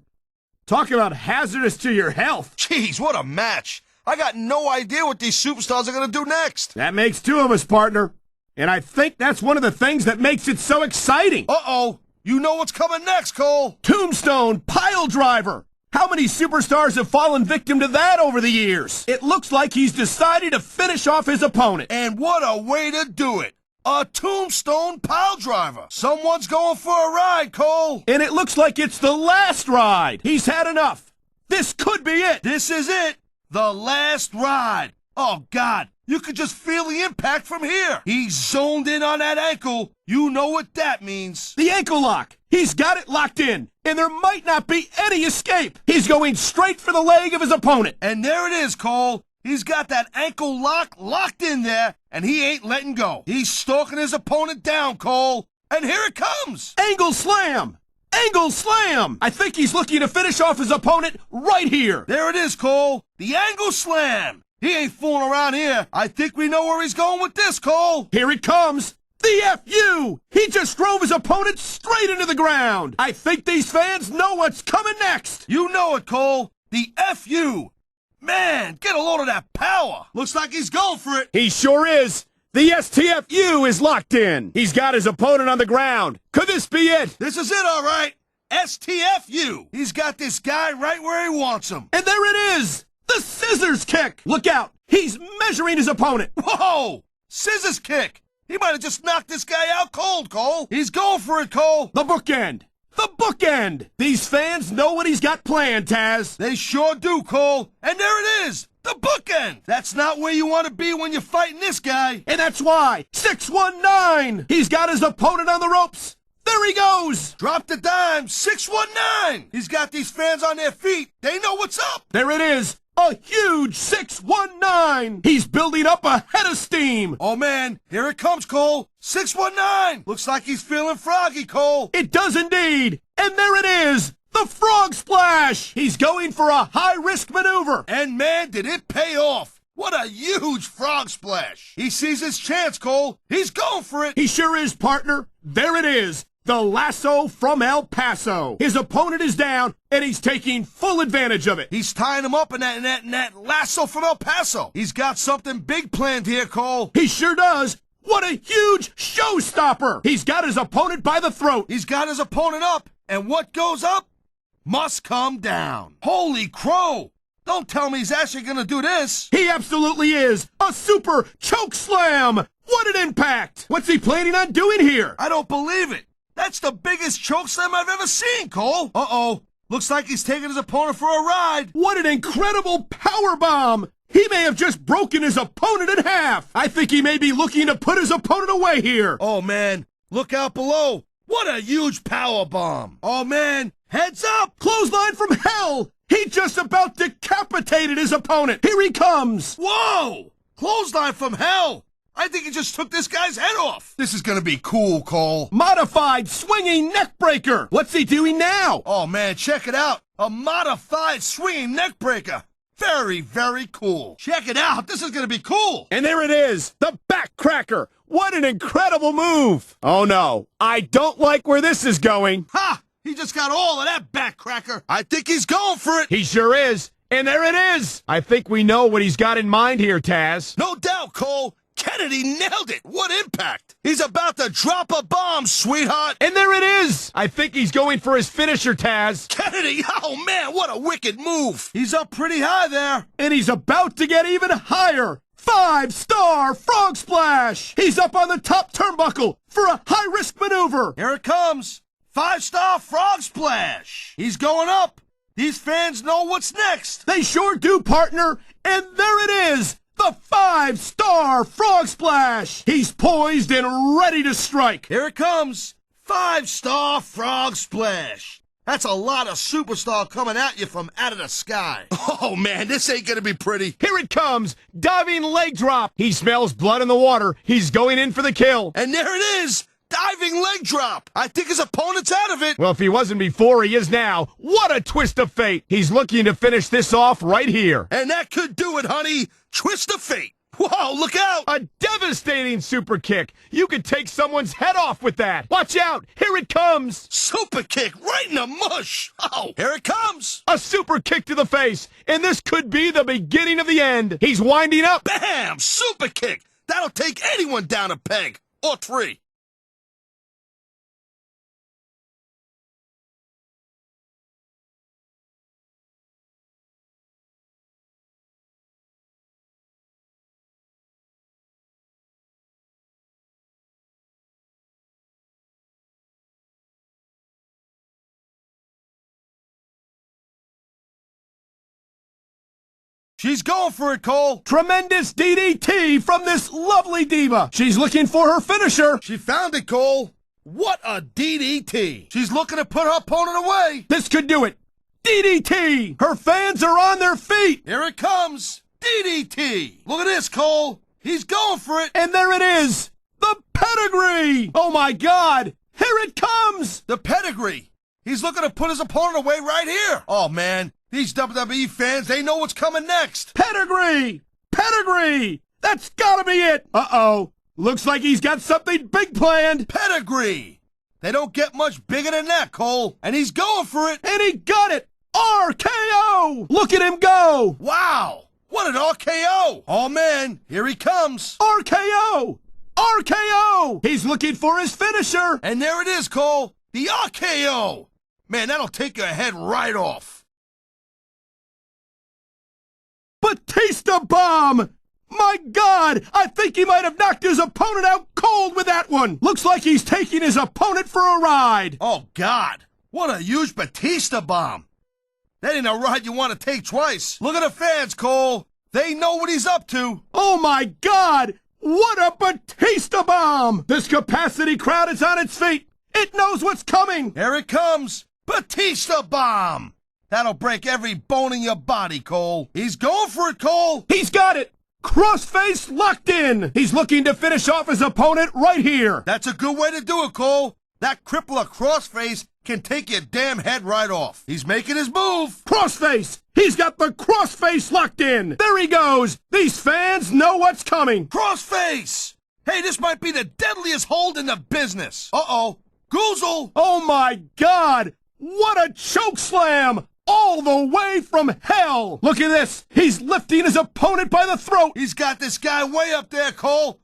Talk about hazardous to your health.
Jeez, what a match. I got no idea what these superstars are going to do next.
That makes two of us, partner. And I think that's one of the things that makes it so exciting.
Uh-oh. You know what's coming next, Cole.
Tombstone Pile Driver. How many superstars have fallen victim to that over the years? It looks like he's decided to finish off his opponent.
And what a way to do it. A tombstone pile driver. Someone's going for a ride, Cole.
And it looks like it's the last ride. He's had enough. This could be it.
This is it. The last ride. Oh, God. You could just feel the impact from here. He's zoned in on that ankle. You know what that means.
The ankle lock. He's got it locked in. And there might not be any escape. He's going straight for the leg of his opponent.
And there it is, Cole. He's got that ankle lock locked in there, and he ain't letting go. He's stalking his opponent down, Cole. And here it comes.
Angle slam. Angle slam. I think he's looking to finish off his opponent right here.
There it is, Cole. The angle slam. He ain't fooling around here. I think we know where he's going with this, Cole.
Here it comes. The FU. He just drove his opponent straight into the ground. I think these fans know what's coming next.
You know it, Cole. The FU. Man, get a load of that power. Looks like he's going for it.
He sure is. The STFU is locked in. He's got his opponent on the ground. Could this be it?
This is it, all right. STFU. He's got this guy right where he wants him.
And there it is. The scissors kick. Look out. He's measuring his opponent.
Whoa! Scissors kick. He might have just knocked this guy out cold, Cole. He's going for it, Cole.
The bookend. The bookend! These fans know what he's got planned, Taz.
They sure do, Cole. And there it is! The bookend! That's not where you want to be when you're fighting this guy.
And that's why 619! He's got his opponent on the ropes. There he goes!
Drop the dime, 619! He's got these fans on their feet. They know what's up.
There it is. A huge 619! He's building up a head of steam!
Oh, man, here it comes, Cole. 619! Looks like he's feeling froggy, Cole.
It does indeed! And there it is! The frog splash! He's going for a high-risk maneuver!
And, man, did it pay off. What a huge frog splash. He sees his chance, Cole. He's going for it.
He sure is, partner. There it is. The lasso from El Paso. His opponent is down, and he's taking full advantage of it.
He's tying him up in that lasso from El Paso. He's got something big planned here, Cole.
He sure does. What a huge showstopper. He's got his opponent by the throat.
He's got his opponent up, and what goes up must come down. Holy crow. Don't tell me he's actually going to do this.
He absolutely is. A super choke slam. What an impact. What's he planning on doing here?
I don't believe it. That's the biggest chokeslam I've ever seen, Cole. Uh-oh. Looks like he's taking his opponent for a ride.
What an incredible power bomb. He may have just broken his opponent in half. I think he may be looking to put his opponent away here.
Oh, man. Look out below. What a huge power bomb. Oh, man. Heads up.
Clothesline from hell. He just about decapitated his opponent. Here he comes.
Whoa. Clothesline from hell. I think he just took this guy's head off. This is going to be cool, Cole.
Modified swinging neck breaker. What's he doing now?
Oh, man, check it out. A modified swinging neck breaker. Very, very cool. Check it out. This is going to be cool.
And there it is, the back cracker. What an incredible move. Oh no, I don't like where this is going.
Ha! He just got all of that back cracker. I think he's going for it.
He sure is. And there it is. I think we know what he's got in mind here, Taz.
No doubt, Cole. Kennedy nailed it. What impact. He's about to drop a bomb, sweetheart.
And there it is. I think he's going for his finisher, Taz.
Kennedy, oh man, what a wicked move. He's up pretty high there.
And he's about to get even higher. 5-star frog splash. He's up on the top turnbuckle for a high-risk maneuver.
Here it comes. 5-star frog splash. He's going up. These fans know what's next.
They sure do, partner. And there it is. The 5-star frog splash. He's poised and ready to strike.
Here it comes. 5-star frog splash. That's a lot of superstar coming at you from out of the sky. Oh, man, this ain't gonna be pretty.
Here it comes. Diving leg drop. He smells blood in the water. He's going in for the kill.
And there it is. Diving leg drop. I think his opponent's out of it.
Well, if he wasn't before, he is now. What a twist of fate. He's looking to finish this off right here.
And that could do it, honey. Twist of fate. Whoa, look out.
A devastating super kick. You could take someone's head off with that. Watch out. Here it comes.
Super kick right in the mush. Oh, here it comes.
A super kick to the face. And this could be the beginning of the end. He's winding up.
Bam! Super kick. That'll take anyone down a peg. Or 3. She's going for it, Cole.
Tremendous DDT from this lovely diva. She's looking for her finisher.
She found it, Cole. What a DDT. She's looking to put her opponent away.
This could do it. DDT. Her fans are on their feet.
Here it comes. DDT. Look at this, Cole. He's going for it.
And there it is. The pedigree. Oh, my God. Here it comes.
The pedigree. He's looking to put his opponent away right here. Oh, man. These WWE fans, they know what's coming next.
Pedigree! Pedigree! That's gotta be it! Uh-oh. Looks like he's got something big planned.
Pedigree! They don't get much bigger than that, Cole. And he's going for it.
And he got it! RKO! Look at him go!
Wow! What an RKO! Oh, man. Here he comes.
RKO! RKO! He's looking for his finisher.
And there it is, Cole. The RKO! Man, that'll take your head right off.
Batista bomb! My God! I think he might have knocked his opponent out cold with that one! Looks like he's taking his opponent for a ride!
Oh, God! What a huge Batista bomb! That ain't a ride you want to take twice. Look at the fans, Cole! They know what he's up to!
Oh, my God! What a Batista bomb! This capacity crowd is on its feet! It knows what's coming!
Here it comes! Batista bomb! That'll break every bone in your body, Cole. He's going for it, Cole.
He's got it. Crossface locked in. He's looking to finish off his opponent right here.
That's a good way to do it, Cole. That crippler Crossface can take your damn head right off. He's making his move.
Crossface. He's got the crossface locked in. There he goes. These fans know what's coming.
Crossface. Hey, this might be the deadliest hold in the business. Uh-oh. Goozle.
Oh, my God. What a choke slam. All the way from hell! Look at this! He's lifting his opponent by the throat!
He's got this guy way up there, Cole!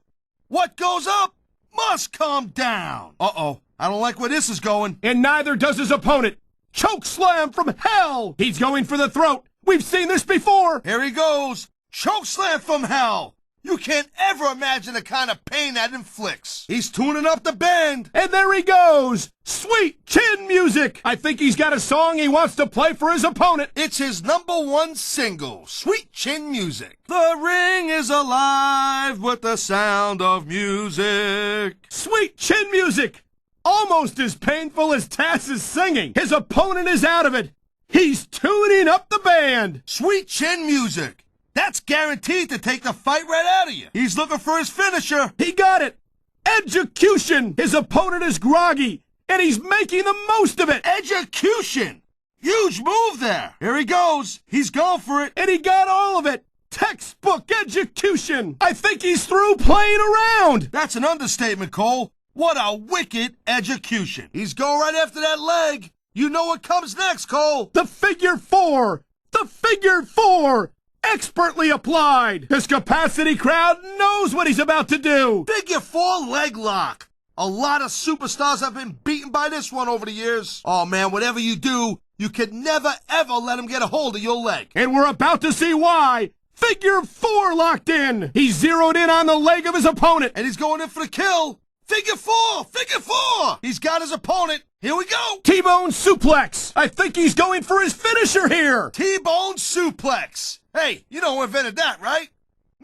What goes up must come down! Uh-oh, I don't like where this is going.
And neither does his opponent! Choke slam from hell! He's going for the throat! We've seen this before!
Here he goes! Choke slam from hell! You can't ever imagine the kind of pain that inflicts. He's tuning up the band.
And there he goes. Sweet chin music. I think he's got a song he wants to play for his opponent.
It's his #1 single, Sweet Chin Music. The ring is alive with the sound of music.
Sweet chin music. Almost as painful as Tazz is singing. His opponent is out of it. He's tuning up the band.
Sweet chin music. That's guaranteed to take the fight right out of you. He's looking for his finisher.
He got it. Execution. His opponent is groggy, and he's making the most of it.
Execution. Huge move there. Here he goes. He's going for it.
And he got all of it. Textbook execution. I think he's through playing around.
That's an understatement, Cole. What a wicked execution. He's going right after that leg. You know what comes next, Cole.
The figure four. The figure four. Expertly applied. His capacity crowd knows what he's about to do.
Figure four leg lock. A lot of superstars have been beaten by this one over the years. Oh, man, whatever you do, you can never, ever let him get a hold of your leg.
And we're about to see why. Figure four locked in. He's zeroed in on the leg of his opponent.
And he's going in for the kill. Figure four. Figure four. He's got his opponent. Here we go.
T-bone suplex. I think he's going for his finisher here.
T-bone suplex. Hey, you know who invented that, right?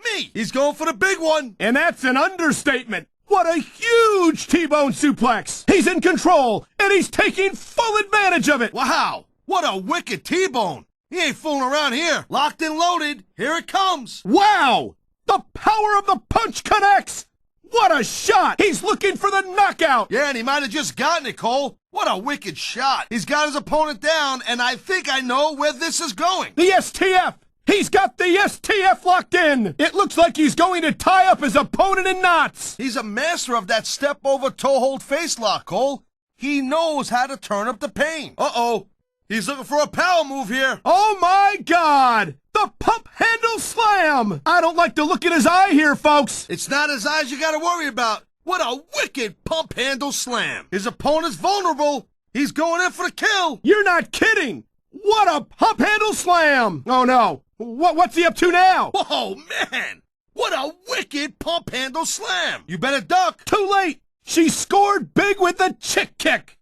Me. He's going for the big one.
And that's an understatement. What a huge T-bone suplex. He's in control, and he's taking full advantage of it.
Wow. What a wicked T-bone. He ain't fooling around here. Locked and loaded. Here it comes.
Wow. The power of the punch connects. What a shot. He's looking for the knockout.
Yeah, and he might have just gotten it, Cole. What a wicked shot. He's got his opponent down, and I think I know where this is going.
The STF. He's got the STF locked in. It looks like he's going to tie up his opponent in knots.
He's a master of that step-over toe-hold face lock, Cole. He knows how to turn up the pain. Uh-oh. He's looking for a power move here.
Oh, my God. The pump handle slam. I don't like the look in his eye here, folks.
It's not his eyes you gotta worry about. What a wicked pump handle slam. His opponent's vulnerable. He's going in for the kill.
You're not kidding. What a pump handle slam. Oh, no. What's he up to now?
Oh, man. What a wicked pump handle slam. You better duck.
Too late. She scored big with the chick kick.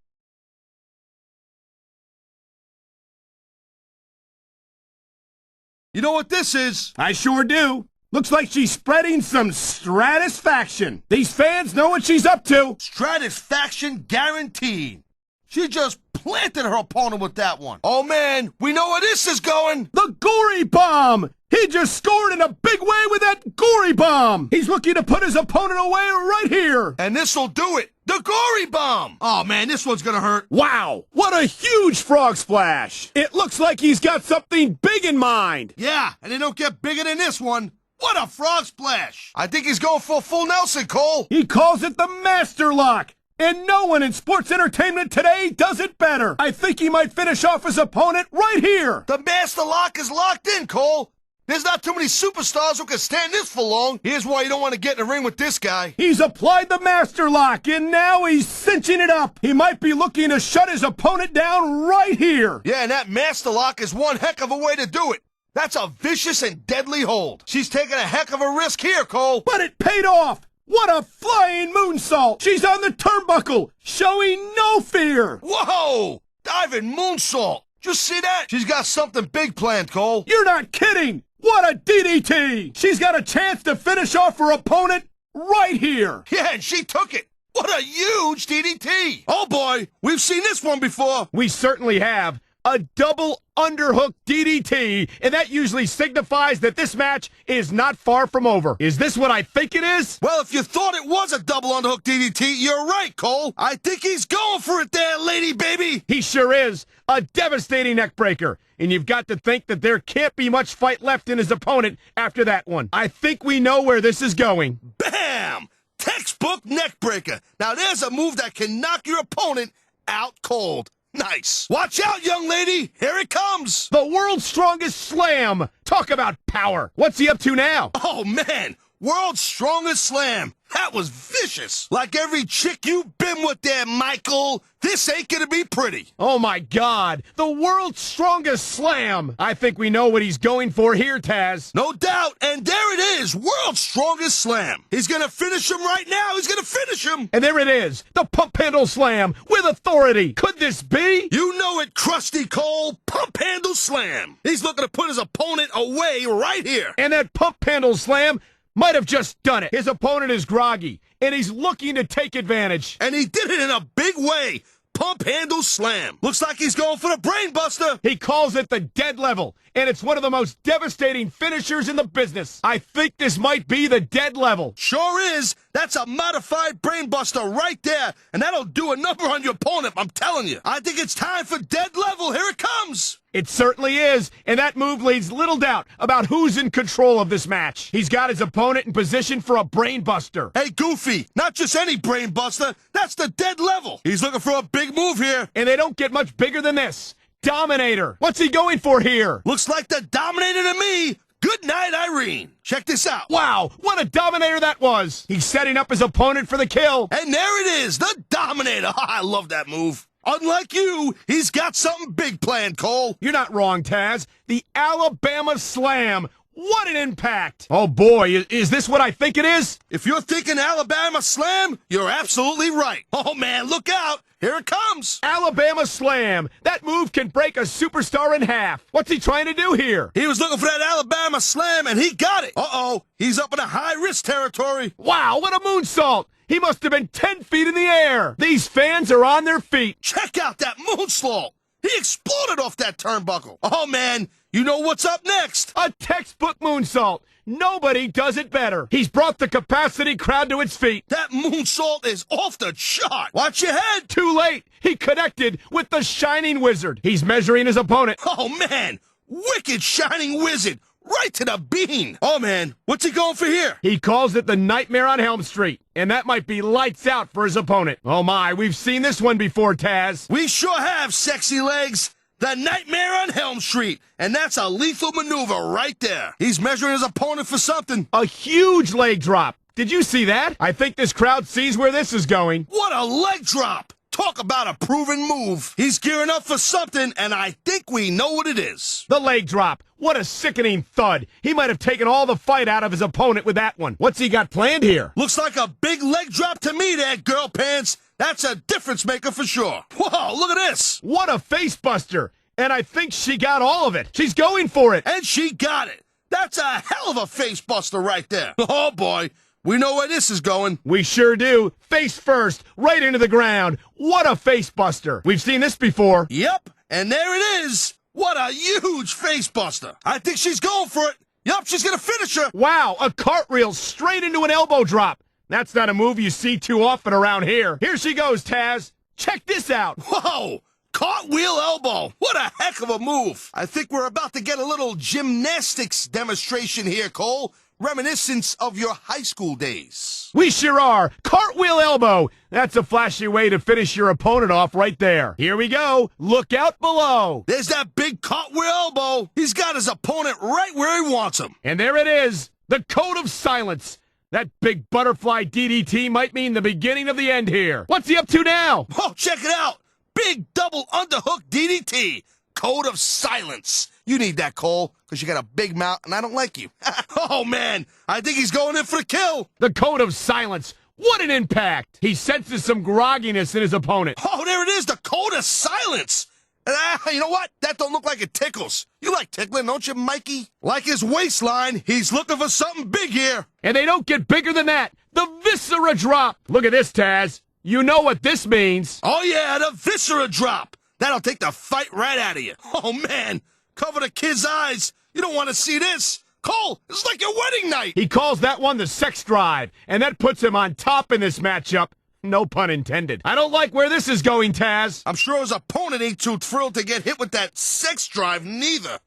You know what this is?
I sure do. Looks like she's spreading some stratisfaction. These fans know what she's up to.
Stratisfaction guaranteed. She just planted her opponent with that one. Oh, man, we know where this is going.
The gory bomb. He just scored in a big way with that gory bomb. He's looking to put his opponent away right here.
And this'll do it. The gory bomb. Oh, man, this one's gonna hurt.
Wow, what a huge frog splash. It looks like he's got something big in mind.
Yeah, and they don't get bigger than this one. What a frog splash. I think he's going for a full Nelson, Cole.
He calls it the master lock. And no one in sports entertainment today does it better. I think he might finish off his opponent right here.
The master lock is locked in, Cole. There's not too many superstars who can stand this for long. Here's why you don't want to get in the ring with this guy.
He's applied the master lock, and now he's cinching it up. He might be looking to shut his opponent down right here.
Yeah, and that master lock is one heck of a way to do it. That's a vicious and deadly hold. She's taking a heck of a risk here, Cole.
But it paid off. What a flying moonsault! She's on the turnbuckle, showing no fear!
Whoa! Diving moonsault! Just see that? She's got something big planned, Cole.
You're not kidding! What a DDT! She's got a chance to finish off her opponent right here!
Yeah, and she took it! What a huge DDT! Oh boy, we've seen this one before!
We certainly have. A double underhook DDT, and that usually signifies that this match is not far from over. Is this what I think it is?
Well, if you thought it was a double underhook DDT, you're right, Cole. I think he's going for it there, lady baby.
He sure is. A devastating neckbreaker. And you've got to think that there can't be much fight left in his opponent after that one. I think we know where this is going.
Bam! Textbook neckbreaker. Now there's a move that can knock your opponent out cold. Nice. Watch out, young lady. Here it comes.
The world's strongest slam. Talk about power. What's he up to now?
Oh, man. World's strongest slam. That was vicious. Like every chick you've been with there, Michael. This ain't gonna be pretty.
Oh, my God. The world's strongest slam. I think we know what he's going for here, Taz.
No doubt. And there it is. World's strongest slam. He's gonna finish him right now. He's gonna finish him.
And there it is. The pump handle slam with authority. Could this be?
You know it, Krusty Cole. Pump handle slam. He's looking to put his opponent away right here.
And that pump handle slam might have just done it. His opponent is groggy, and he's looking to take advantage.
And he did it in a big way. Pump handle slam. Looks like he's going for the brain buster.
He calls it the dead level, and it's one of the most devastating finishers in the business. I think this might be the dead level.
Sure is. That's a modified brainbuster right there, and that'll do a number on your opponent, I'm telling you. I think it's time for dead level. Here it comes.
It certainly is, and that move leaves little doubt about who's in control of this match. He's got his opponent in position for a brainbuster.
Hey, Goofy, not just any brainbuster. That's the dead level. He's looking for a big move here.
And they don't get much bigger than this. Dominator. What's he going for here?
Looks like the Dominator to me. Good night, Irene. Check this out.
Wow, what a Dominator that was. He's setting up his opponent for the kill.
And there it is, the Dominator. I love that move. Unlike you, he's got something big planned, Cole.
You're not wrong, Taz. The Alabama Slam. What an impact. Oh boy, is this what I think it is?
If you're thinking Alabama Slam, you're absolutely right. Oh man, look out. Here it comes.
Alabama Slam. That move can break a superstar in half. What's he trying to do here?
He was looking for that Alabama Slam, and he got it. Uh-oh, he's up in a high-risk territory.
Wow, what a moonsault. He must have been 10 feet in the air. These fans are on their feet.
Check out that moonsault. He exploded off that turnbuckle. Oh, man, you know what's up next.
A textbook moonsault. Nobody does it better. He's brought the capacity crowd to its feet.
That moonsault is off the chart. Watch your head.
Too late. He connected with the Shining Wizard. He's measuring his opponent.
Oh, man, wicked Shining Wizard. Right to the bean. Oh, man, what's he going for here?
He calls it the Nightmare on Helm Street, and that might be lights out for his opponent. Oh, my, we've seen this one before, Taz.
We sure have, sexy legs. The Nightmare on Helm Street, and that's a lethal maneuver right there. He's measuring his opponent for something.
A huge leg drop. Did you see that? I think this crowd sees where this is going.
What a leg drop. Talk about a proven move. He's gearing up for something, and I think we know what it is.
The leg drop. What a sickening thud. He might have taken all the fight out of his opponent with that one. What's he got planned here?
Looks like a big leg drop to me there, girl pants. That's a difference maker for sure. Whoa, look at this.
What a face buster. And I think she got all of it. She's going for it.
And she got it. That's a hell of a face buster right there. Oh, boy. We know where this is going.
We sure do. Face first, right into the ground. What a face buster. We've seen this before.
Yep, and there it is. What a huge face buster. I think she's going for it. Yep, she's going to finish her.
Wow, a cartwheel straight into an elbow drop. That's not a move you see too often around here. Here she goes, Taz. Check this out.
Whoa, cartwheel elbow. What a heck of a move. I think we're about to get a little gymnastics demonstration here, Cole. Reminiscence of your high school days.
We sure are. Cartwheel elbow. That's a flashy way to finish your opponent off right there. Here we go. Look out below.
There's that big cartwheel elbow. He's got his opponent right where he wants him.
And there it is. The code of silence. That big butterfly DDT might mean the beginning of the end here. What's he up to now?
Oh, check it out. Big double underhook DDT. Code of silence. You need that, Cole, because you got a big mouth, and I don't like you. Oh, man, I think he's going in for the kill.
The code of silence. What an impact. He senses some grogginess in his opponent.
Oh, there it is, the code of silence. You know what? That don't look like it tickles. You like tickling, don't you, Mikey? Like his waistline, he's looking for something big here.
And they don't get bigger than that. The Viscera drop. Look at this, Taz. You know what this means.
Oh, yeah, the Viscera drop. That'll take the fight right out of you. Oh, man. Cover the kid's eyes. You don't want to see this. Cole, this is like your wedding night.
He calls that one the sex drive, and that puts him on top in this matchup. No pun intended. I don't like where this is going, Taz.
I'm sure his opponent ain't too thrilled to get hit with that sex drive neither.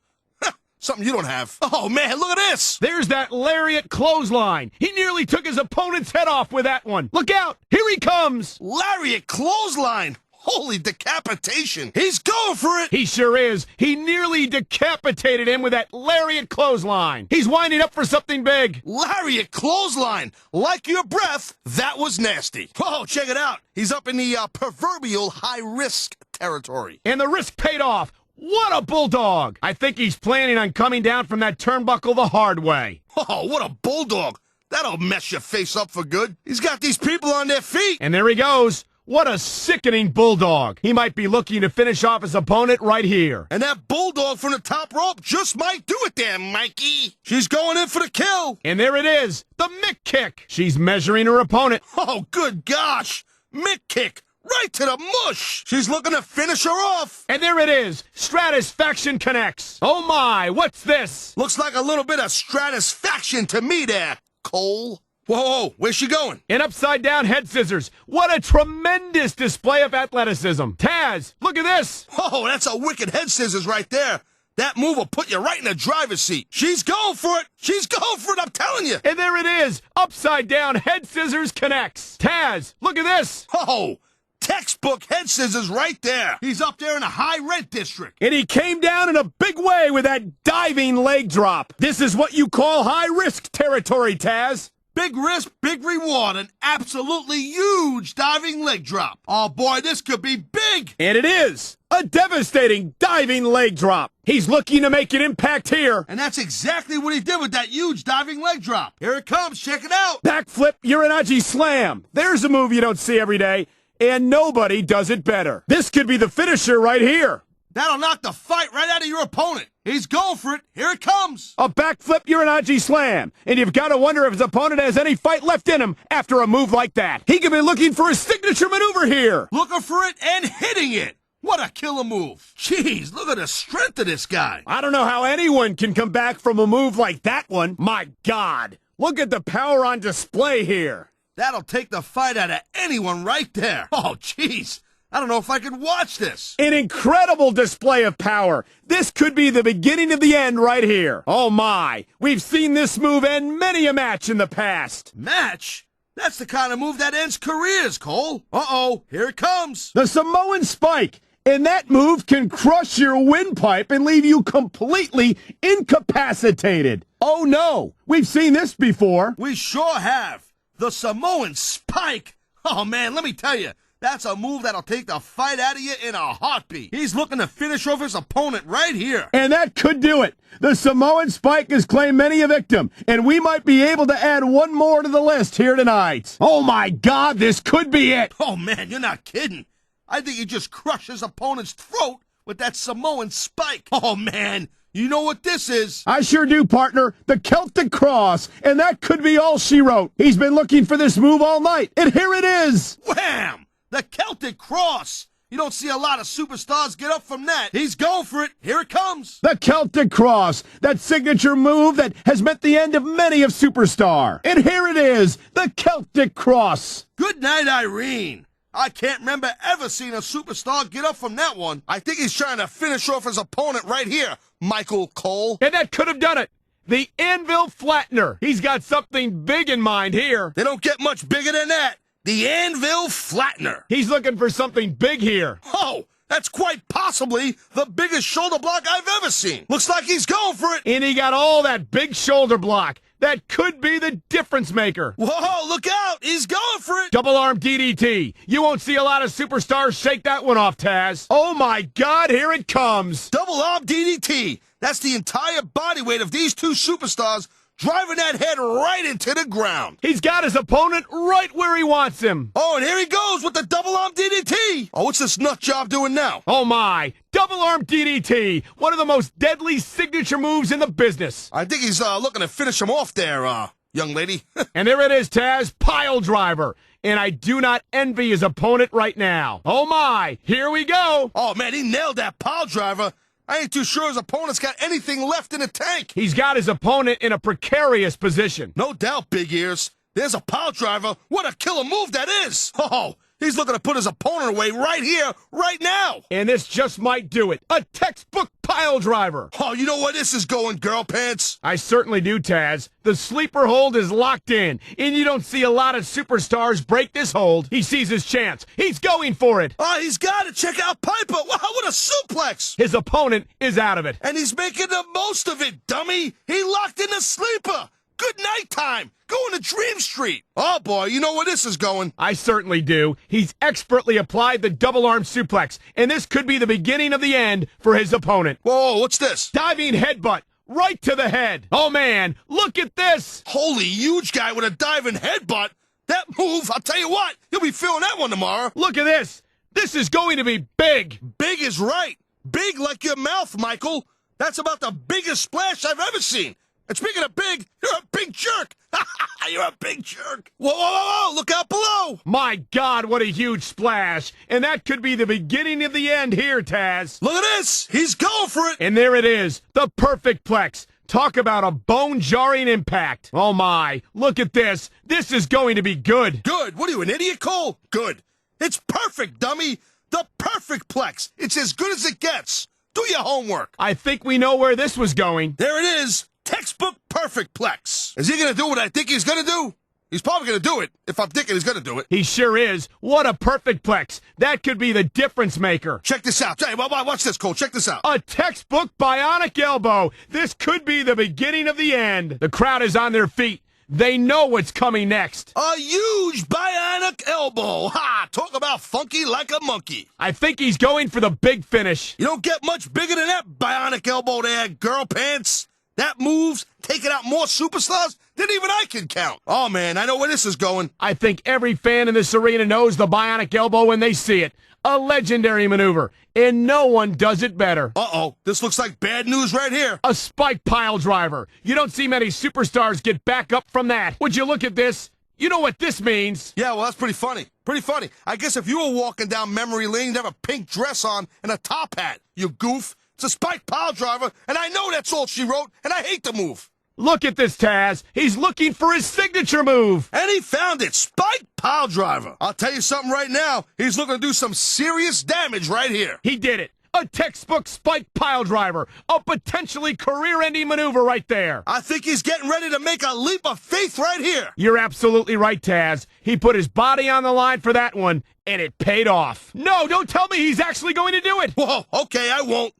Something you don't have. Oh, man, look at this.
There's that lariat clothesline. He nearly took his opponent's head off with that one. Look out. Here he comes.
Lariat clothesline. Holy decapitation. He's going for it.
He sure is. He nearly decapitated him with that lariat clothesline. He's winding up for something big.
Lariat clothesline. Like your breath, that was nasty. Oh, check it out. He's up in the proverbial high-risk territory.
And the risk paid off. What a bulldog. I think he's planning on coming down from that turnbuckle the hard way.
Oh, what a bulldog. That'll mess your face up for good. He's got these people on their feet.
And there he goes. What a sickening bulldog. He might be looking to finish off his opponent right here.
And that bulldog from the top rope just might do it there, Mikey. She's going in for the kill.
And there it is, the Mick kick. She's measuring her opponent.
Oh, good gosh. Mick kick right to the mush. She's looking to finish her off.
And there it is. Stratisfaction connects. Oh my, what's this?
Looks like a little bit of stratisfaction to me there, Cole. Whoa, where's she going?
An upside-down head scissors. What a tremendous display of athleticism. Taz, look at this.
Oh, that's a wicked head scissors right there. That move will put you right in the driver's seat. She's going for it. She's going for it, I'm telling you.
And there it is. Upside-down head scissors connects. Taz, look at this.
Oh, textbook head scissors right there. He's up there in a high rent district.
And he came down in a big way with that diving leg drop. This is what you call high-risk territory, Taz.
Big risk, big reward, an absolutely huge diving leg drop. Oh boy, this could be big.
And it is. A devastating diving leg drop. He's looking to make an impact here.
And that's exactly what he did with that huge diving leg drop. Here it comes, check it out.
Backflip Uranagi Slam. There's a move you don't see every day, and nobody does it better. This could be the finisher right here.
That'll knock the fight right out of your opponent. He's going for it. Here it comes.
A backflip Uranagi Slam. And you've got to wonder if his opponent has any fight left in him after a move like that. He could be looking for a signature maneuver here.
Looking for it and hitting it. What a killer move. Jeez, look at the strength of this guy.
I don't know how anyone can come back from a move like that one. My God. Look at the power on display here.
That'll take the fight out of anyone right there. Oh, jeez. I don't know if I could watch this.
An incredible display of power. This could be the beginning of the end right here. Oh my, we've seen this move end many a match in the past.
Match? That's the kind of move that ends careers, Cole. Uh-oh, here it comes.
The Samoan Spike. And that move can crush your windpipe and leave you completely incapacitated. Oh no, we've seen this before.
We sure have. The Samoan Spike. Oh man, let me tell you. That's a move that'll take the fight out of you in a heartbeat. He's looking to finish off his opponent right here.
And that could do it. The Samoan Spike has claimed many a victim, and we might be able to add one more to the list here tonight. Oh my God, this could be it.
Oh man, you're not kidding. I think he just crushed his opponent's throat with that Samoan Spike. Oh man, you know what this is.
I sure do, partner. The Celtic Cross. And that could be all she wrote. He's been looking for this move all night, and here it is.
Wham! The Celtic Cross. You don't see a lot of superstars get up from that. He's going for it. Here it comes.
The Celtic Cross. That signature move that has meant the end of many a superstar. And here it is. The Celtic Cross.
Good night, Irene. I can't remember ever seeing a superstar get up from that one. I think he's trying to finish off his opponent right here, Michael Cole.
And that could have done it. The Anvil Flattener. He's got something big in mind here.
They don't get much bigger than that. The Anvil Flattener.
He's looking for something big here.
Oh, that's quite possibly the biggest shoulder block I've ever seen. Looks like he's going for it.
And he got all that big shoulder block. That could be the difference maker.
Whoa, look out. He's going for it.
Double arm DDT. You won't see a lot of superstars shake that one off, Taz. Oh my God, here it comes.
Double arm DDT. That's the entire body weight of these two superstars driving that head right into the ground.
He's got his opponent right where he wants him.
Oh, and here he goes with the double arm DDT. Oh, what's this nut job doing now?
Oh my, double arm DDT. One of the most deadly signature moves in the business.
I think he's looking to finish him off there, young lady.
And there it is, Taz, pile driver. And I do not envy his opponent right now. Oh my, here we go.
Oh man, he nailed that pile driver. I ain't too sure his opponent's got anything left in the tank.
He's got his opponent in a precarious position.
No doubt, Big Ears. There's a pile driver. What a killer move that is. Oh, he's looking to put his opponent away right here, right now.
And this just might do it. A textbook pile driver.
Oh, you know where this is going, girl pants?
I certainly do, Taz. The sleeper hold is locked in, and you don't see a lot of superstars break this hold. He sees his chance. He's going for it.
Oh, he's got it. Check out Piper. Wow, what a suplex.
His opponent is out of it.
And he's making the most of it, dummy. He locked in the sleeper. Good night time. Going to Dream Street. Oh, boy, you know where this is going.
I certainly do. He's expertly applied the double arm suplex, and this could be the beginning of the end for his opponent.
Whoa, what's this?
Diving headbutt. Right to the head. Oh, man, look at this.
Holy huge guy with a diving headbutt. That move, I'll tell you what, you'll be feeling that one tomorrow.
Look at this. This is going to be big.
Big is right. Big like your mouth, Michael. That's about the biggest splash I've ever seen. And speaking of big, you're a big jerk. You're a big jerk. Whoa, whoa, whoa, whoa, look out below.
My God, what a huge splash. And that could be the beginning of the end here, Taz.
Look at this. He's going for it.
And there it is, the perfect plex. Talk about a bone-jarring impact. Oh, my. Look at this. This is going to be good.
Good? What are you, an idiot, Cole? Good. It's perfect, dummy. The perfect plex. It's as good as it gets. Do your homework.
I think we know where this was going.
There it is. Textbook perfect plex. Is he going to do what I think he's going to do? He's probably going to do it if I'm thinking he's going to do it.
He sure is. What a perfect plex. That could be the difference maker.
Check this out. Hey, watch this, Cole. Check this out.
A textbook bionic elbow. This could be the beginning of the end. The crowd is on their feet. They know what's coming next.
A huge bionic elbow. Ha! Talk about funky like a monkey.
I think he's going for the big finish.
You don't get much bigger than that bionic elbow there, girl pants. That move's taking out more superstars than even I can count. Oh, man, I know where this is going.
I think every fan in this arena knows the bionic elbow when they see it. A legendary maneuver, and no one does it better.
Uh-oh, this looks like bad news right here.
A spike pile driver. You don't see many superstars get back up from that. Would you look at this? You know what this means.
Yeah, well, that's pretty funny. Pretty funny. I guess if you were walking down memory lane, you'd have a pink dress on and a top hat, you goof. It's a spike pile driver, and I know that's all she wrote, and I hate the move.
Look at this, Taz. He's looking for his signature move.
And he found it. Spike pile driver. I'll tell you something right now. He's looking to do some serious damage right here.
He did it. A textbook spike pile driver. A potentially career-ending maneuver right there.
I think he's getting ready to make a leap of faith right here.
You're absolutely right, Taz. He put his body on the line for that one, and it paid off. No, don't tell me he's actually going to do it.
Whoa, okay, I won't.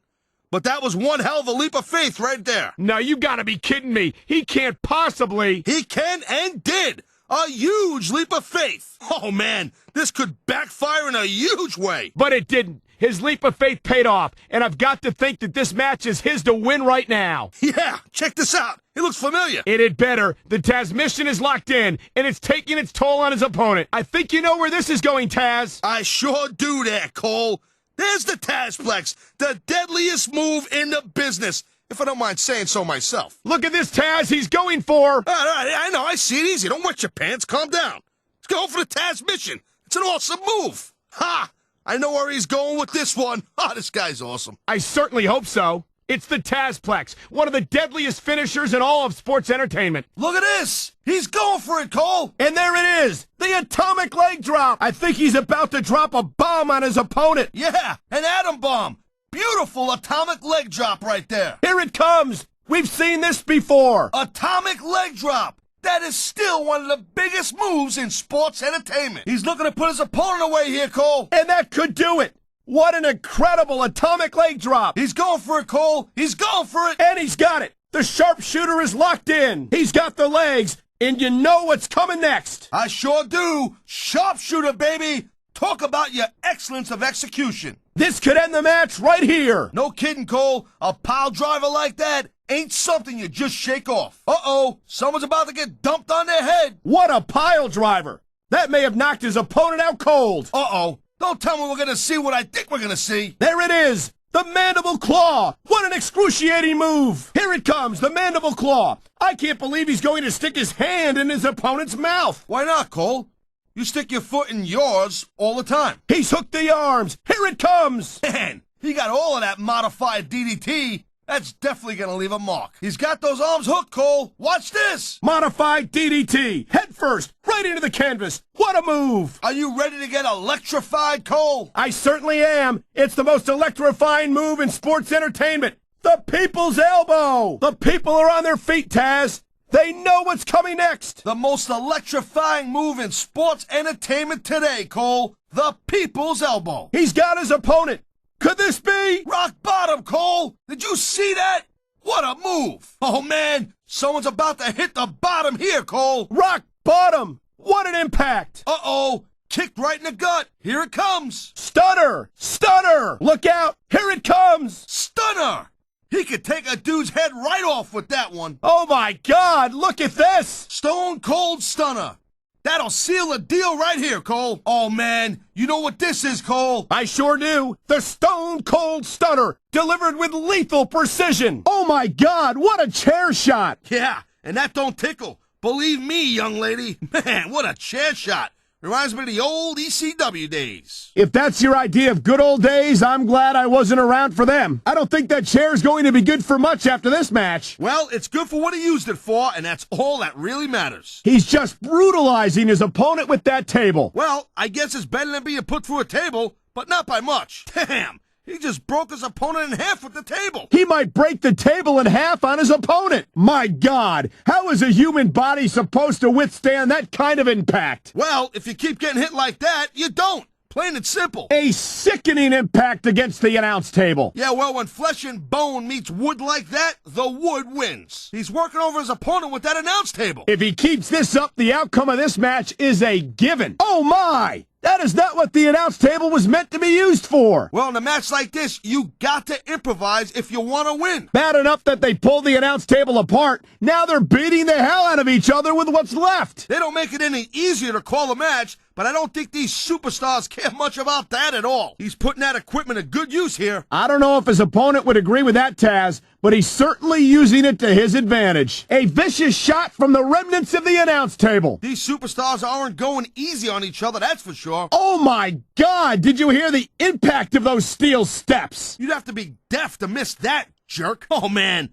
But that was one hell of a leap of faith right there.
No, you gotta be kidding me. He can't possibly.
He can and did. A huge leap of faith. Oh, man, this could backfire in a huge way.
But it didn't. His leap of faith paid off, and I've got to think that this match is his to win right now.
Yeah, check this out. He looks familiar.
It had better. The Taz mission is locked in, and it's taking its toll on his opponent. I think you know where this is going, Taz.
I sure do there, Cole. There's the Tazplex, the deadliest move in the business, if I don't mind saying so myself.
Look at this, Taz. He's going for...
All right, I know. I see it easy. Don't wet your pants. Calm down. Let's go for the Taz mission. It's an awesome move. Ha! I know where he's going with this one. Ah, this guy's awesome.
I certainly hope so. It's the Tazplex, one of the deadliest finishers in all of sports entertainment.
Look at this. He's going for it, Cole.
And there it is, the atomic leg drop. I think he's about to drop a bomb on his opponent.
Yeah, an atom bomb. Beautiful atomic leg drop right there.
Here it comes. We've seen this before.
Atomic leg drop. That is still one of the biggest moves in sports entertainment. He's looking to put his opponent away here, Cole.
And that could do it. What an incredible atomic leg drop.
He's going for it, Cole. He's going for it.
And he's got it. The sharpshooter is locked in. He's got the legs, and you know what's coming next.
I sure do. Sharpshooter, baby. Talk about your excellence of execution.
This could end the match right here.
No kidding, Cole. A pile driver like that ain't something you just shake off. Uh-oh, someone's about to get dumped on their head.
What a pile driver. That may have knocked his opponent out cold.
Uh-oh. Don't tell me we're going to see what I think we're going to see.
There it is. The mandible claw. What an excruciating move. Here it comes, the mandible claw. I can't believe he's going to stick his hand in his opponent's mouth.
Why not, Cole? You stick your foot in yours all the time.
He's hooked the arms. Here it comes.
Man, he got all of that modified DDT. That's definitely going to leave a mark. He's got those arms hooked, Cole. Watch this.
Modified DDT. Head first, right into the canvas. What a move.
Are you ready to get electrified, Cole?
I certainly am. It's the most electrifying move in sports entertainment. The people's elbow. The people are on their feet, Taz. They know what's coming next.
The most electrifying move in sports entertainment today, Cole. The people's elbow.
He's got his opponent. Could this be?
Rock bottom, Cole. Did you see that? What a move. Oh, man. Someone's about to hit the bottom here, Cole.
Rock bottom. What an impact.
Uh-oh. Kicked right in the gut. Here it comes.
Stunner. Stunner. Look out. Here it comes.
Stunner. He could take a dude's head right off with that one.
Oh, my God. Look at this.
Stone Cold Stunner. That'll seal the deal right here, Cole. Oh, man. You know what this is, Cole?
I sure do. The Stone Cold Stunner, delivered with lethal precision. Oh, my God. What a chair shot.
Yeah, and that don't tickle. Believe me, young lady. Man, what a chair shot. Reminds me of the old ECW days.
If that's your idea of good old days, I'm glad I wasn't around for them. I don't think that chair's going to be good for much after this match.
Well, it's good for what he used it for, and that's all that really matters.
He's just brutalizing his opponent with that table.
Well, I guess it's better than being put through a table, but not by much. Damn! He just broke his opponent in half with the table.
He might break the table in half on his opponent. My God, how is a human body supposed to withstand that kind of impact?
Well, if you keep getting hit like that, you don't. Plain and simple.
A sickening impact against the announce table.
Yeah, well, when flesh and bone meets wood like that, the wood wins. He's working over his opponent with that announce table.
If he keeps this up, the outcome of this match is a given. Oh my! That is not what the announce table was meant to be used for.
Well, in a match like this, you got to improvise if you want to win.
Bad enough that they pulled the announce table apart. Now they're beating the hell out of each other with what's left.
They don't make it any easier to call a match, but I don't think these superstars care much about that at all. He's putting that equipment to good use here.
I don't know if his opponent would agree with that, Taz, but he's certainly using it to his advantage. A vicious shot from the remnants of the announce table.
These superstars aren't going easy on each other, that's for sure.
Oh my God, did you hear the impact of those steel steps?
You'd have to be deaf to miss that, jerk. Oh man,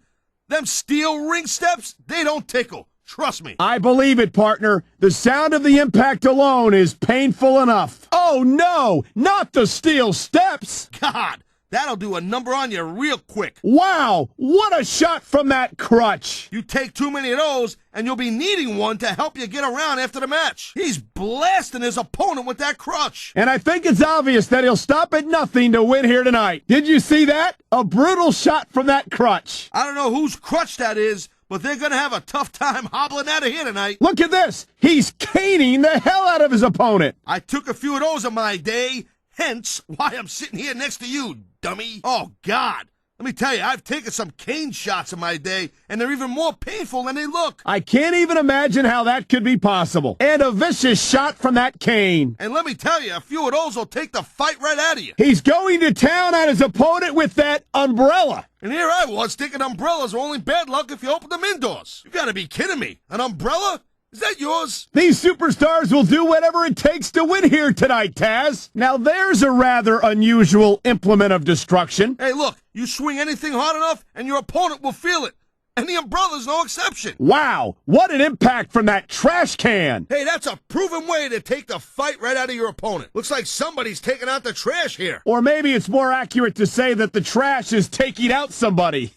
them steel ring steps, they don't tickle. Trust me.
I believe it, partner. The sound of the impact alone is painful enough. Oh no, not the steel steps.
God, that'll do a number on you real quick.
Wow, what a shot from that crutch.
You take too many of those, and you'll be needing one to help you get around after the match. He's blasting his opponent with that crutch.
And I think it's obvious that he'll stop at nothing to win here tonight. Did you see that? A brutal shot from that crutch.
I don't know whose crutch that is, but they're going to have a tough time hobbling out of here tonight.
Look at this. He's caning the hell out of his opponent.
I took a few of those in my day, hence why I'm sitting here next to you, dummy. Oh, God. Let me tell you, I've taken some cane shots in my day, and they're even more painful than they look.
I can't even imagine how that could be possible. And a vicious shot from that cane.
And let me tell you, a few of those will take the fight right out of you.
He's going to town on his opponent with that umbrella.
And here I was thinking umbrellas are only bad luck if you open them indoors. You gotta be kidding me. An umbrella? Is that yours?
These superstars will do whatever it takes to win here tonight, Taz. Now there's a rather unusual implement of destruction.
Hey, look, you swing anything hard enough and your opponent will feel it. And the umbrella's no exception.
Wow, what an impact from that trash can.
Hey, that's a proven way to take the fight right out of your opponent. Looks like somebody's taking out the trash here.
Or maybe it's more accurate to say that the trash is taking out somebody.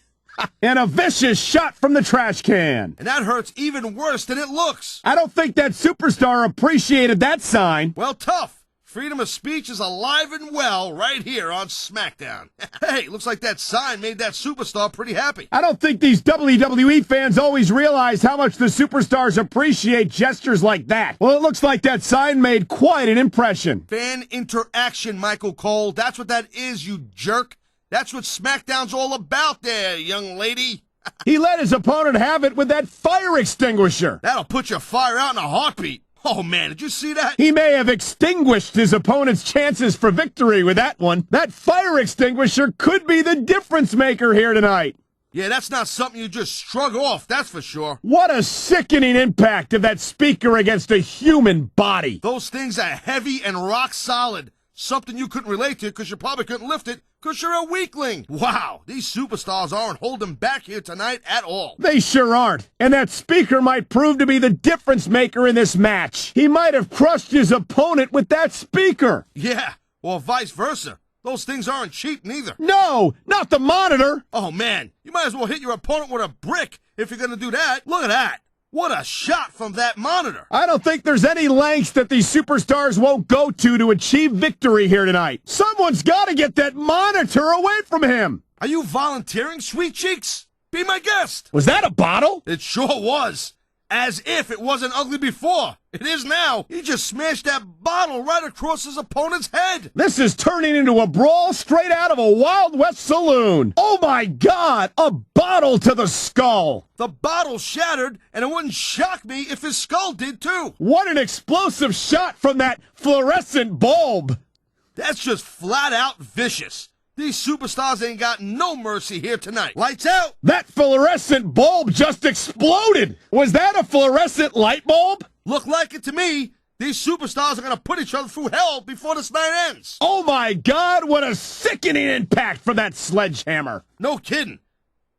And a vicious shot from the trash can.
And that hurts even worse than it looks.
I don't think that superstar appreciated that sign.
Well, tough. Freedom of speech is alive and well right here on SmackDown. Hey, looks like that sign made that superstar pretty happy.
I don't think these WWE fans always realize how much the superstars appreciate gestures like that. Well, it looks like that sign made quite an impression.
Fan interaction, Michael Cole. That's what that is, you jerk. That's what SmackDown's all about there, young lady.
He let his opponent have it with that fire extinguisher.
That'll put your fire out in a heartbeat. Oh, man, did you see that?
He may have extinguished his opponent's chances for victory with that one. That fire extinguisher could be the difference maker here tonight.
Yeah, that's not something you just shrug off, that's for sure.
What a sickening impact of that speaker against a human body.
Those things are heavy and rock solid. Something you couldn't relate to because you probably couldn't lift it because you're a weakling. Wow, these superstars aren't holding back here tonight at all.
They sure aren't. And that speaker might prove to be the difference maker in this match. He might have crushed his opponent with that speaker.
Yeah, or vice versa. Those things aren't cheap neither.
No, not the monitor.
Oh, man, you might as well hit your opponent with a brick if you're going to do that. Look at that. What a shot from that monitor.
I don't think there's any lengths that these superstars won't go to achieve victory here tonight. Someone's got to get that monitor away from him.
Are you volunteering, Sweet Cheeks? Be my guest.
Was that a bottle?
It sure was. As if it wasn't ugly before. It is now. He just smashed that bottle right across his opponent's head.
This is turning into a brawl straight out of a Wild West saloon. Oh my God, a bottle to the skull.
The bottle shattered, and it wouldn't shock me if his skull did too.
What an explosive shot from that fluorescent bulb.
That's just flat out vicious. These superstars ain't got no mercy here tonight. Lights out!
That fluorescent bulb just exploded! Was that a fluorescent light bulb?
Look like it to me. These superstars are gonna put each other through hell before this night ends.
Oh my God, what a sickening impact from that sledgehammer!
No kidding.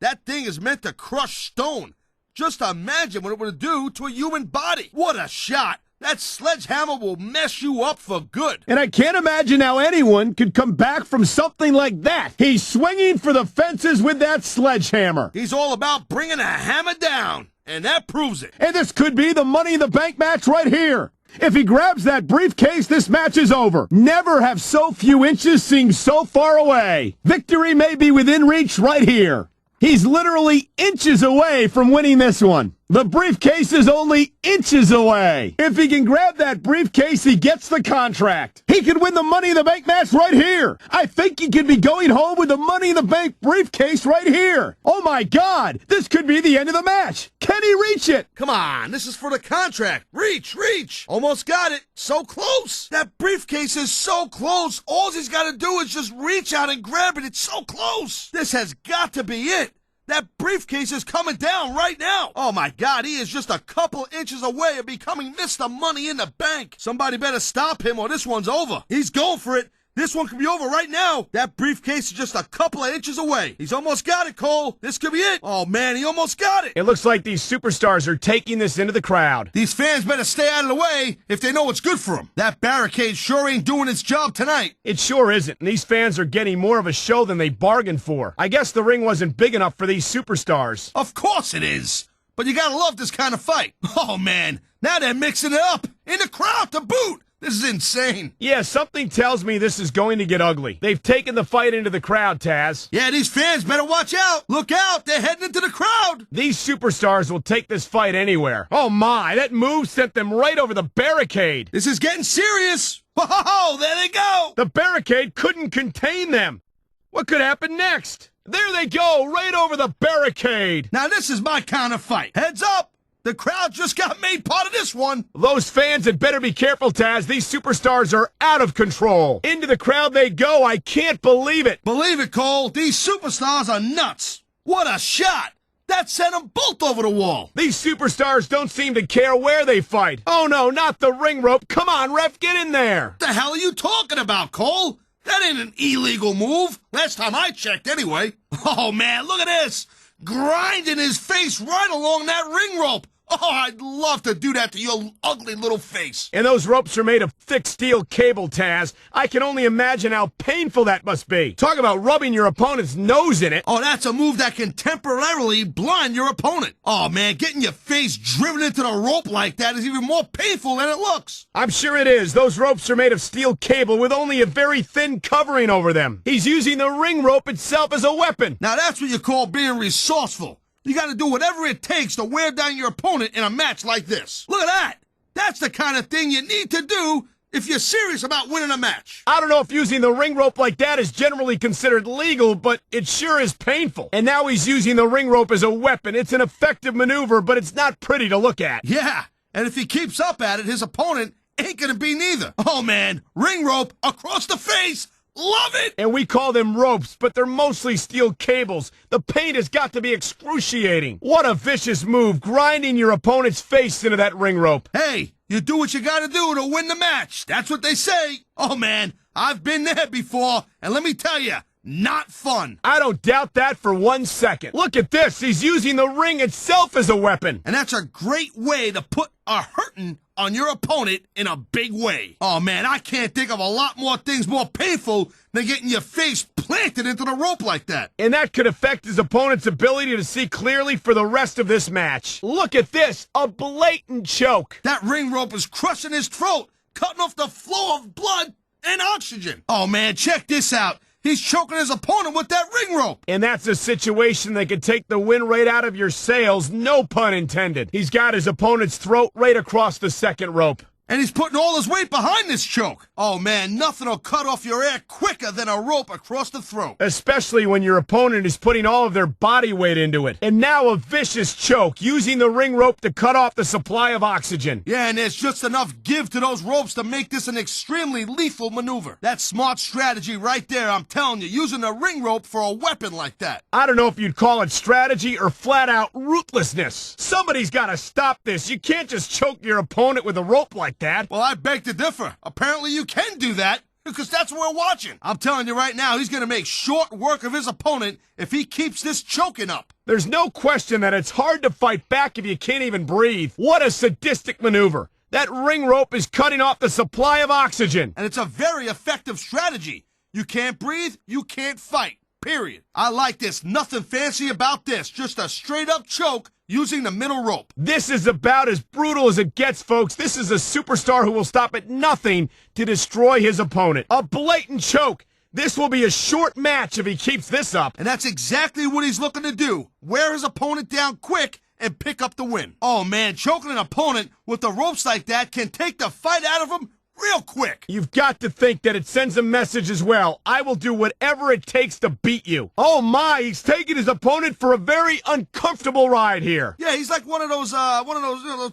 That thing is meant to crush stone. Just imagine what it would do to a human body. What a shot! That sledgehammer will mess you up for good.
And I can't imagine how anyone could come back from something like that. He's swinging for the fences with that sledgehammer.
He's all about bringing a hammer down, and that proves it.
And this could be the Money in the Bank match right here. If he grabs that briefcase, this match is over. Never have so few inches seemed so far away. Victory may be within reach right here. He's literally inches away from winning this one. The briefcase is only inches away. If he can grab that briefcase, he gets the contract. He could win the Money in the Bank match right here. I think he could be going home with the Money in the Bank briefcase right here. Oh my God, this could be the end of the match. Can he reach it?
Come on, this is for the contract. Reach, reach. Almost got it. So close. That briefcase is so close. All he's got to do is just reach out and grab it. It's so close. This has got to be it. That briefcase is coming down right now. Oh my God, he is just a couple inches away of becoming Mr. Money in the Bank. Somebody better stop him or this one's over. He's going for it. This one could be over right now. That briefcase is just a couple of inches away. He's almost got it, Cole. This could be it. Oh man, he almost got it.
It looks like these superstars are taking this into the crowd.
These fans better stay out of the way if they know what's good for them. That barricade sure ain't doing its job tonight.
It sure isn't, and these fans are getting more of a show than they bargained for. I guess the ring wasn't big enough for these superstars.
Of course it is. But you gotta love this kind of fight. Oh man, now they're mixing it up. In the crowd to boot. This is insane.
Yeah, something tells me this is going to get ugly. They've taken the fight into the crowd, Taz.
Yeah, these fans better watch out. Look out, they're heading into the crowd.
These superstars will take this fight anywhere. Oh my, that move sent them right over the barricade.
This is getting serious. Oh, there they go.
The barricade couldn't contain them. What could happen next? There they go, right over the barricade.
Now this is my kind of fight. Heads up. The crowd just got made part of this one.
Those fans had better be careful, Taz. These superstars are out of control. Into the crowd they go. I can't believe it.
Believe it, Cole. These superstars are nuts. What a shot. That sent them both over the wall.
These superstars don't seem to care where they fight. Oh, no, not the ring rope. Come on, ref, get in there.
What the hell are you talking about, Cole? That ain't an illegal move. Last time I checked, anyway. Oh, man, look at this. Grinding his face right along that ring rope. Oh, I'd love to do that to your ugly little face.
And those ropes are made of thick steel cable, Taz. I can only imagine how painful that must be. Talk about rubbing your opponent's nose in it.
Oh, that's a move that can temporarily blind your opponent. Oh, man, getting your face driven into the rope like that is even more painful than it looks.
I'm sure it is. Those ropes are made of steel cable with only a very thin covering over them. He's using the ring rope itself as a weapon.
Now, that's what you call being resourceful. You got to do whatever it takes to wear down your opponent in a match like this. Look at that. That's the kind of thing you need to do if you're serious about winning a match.
I don't know if using the ring rope like that is generally considered legal, but it sure is painful. And now he's using the ring rope as a weapon. It's an effective maneuver, but it's not pretty to look at.
Yeah, and if he keeps up at it, his opponent ain't going to be neither. Oh, man, ring rope across the face. Love it!
And we call them ropes, but they're mostly steel cables. The pain has got to be excruciating. What a vicious move, grinding your opponent's face into that ring rope.
Hey, you do what you gotta do to win the match. That's what they say. Oh, man, I've been there before, and let me tell you, not fun.
I don't doubt that for 1 second. Look at this. He's using the ring itself as a weapon.
And that's a great way to put a hurting on your opponent in a big way. Oh, man, I can't think of a lot more things more painful than getting your face planted into the rope like that.
And that could affect his opponent's ability to see clearly for the rest of this match. Look at this. A blatant choke.
That ring rope is crushing his throat, cutting off the flow of blood and oxygen. Oh, man, check this out. He's choking his opponent with that ring rope.
And that's a situation that could take the wind right out of your sails, no pun intended. He's got his opponent's throat right across the second rope.
And he's putting all his weight behind this choke. Oh, man, nothing will cut off your air quicker than a rope across the throat.
Especially when your opponent is putting all of their body weight into it. And now a vicious choke, using the ring rope to cut off the supply of oxygen.
Yeah, and there's just enough give to those ropes to make this an extremely lethal maneuver. That's smart strategy right there, I'm telling you, using a ring rope for a weapon like that.
I don't know if you'd call it strategy or flat-out ruthlessness. Somebody's got to stop this. You can't just choke your opponent with a rope like that.
Well, I beg to differ. Apparently you can do that, because that's what we're watching. I'm telling you right now, he's going to make short work of his opponent if he keeps this choking up.
There's no question that it's hard to fight back if you can't even breathe. What a sadistic maneuver. That ring rope is cutting off the supply of oxygen.
And it's a very effective strategy. You can't breathe, you can't fight. Period. I like this. Nothing fancy about this. Just a straight-up choke using the middle rope.
This is about as brutal as it gets, folks. This is a superstar who will stop at nothing to destroy his opponent. A blatant choke. This will be a short match if he keeps this up.
And that's exactly what he's looking to do. Wear his opponent down quick and pick up the win. Oh, man, choking an opponent with the ropes like that can take the fight out of him real quick.
You've got to think that it sends a message as well. I will do whatever it takes to beat you. Oh my, he's taking his opponent for a very uncomfortable ride here.
Yeah, he's like one of those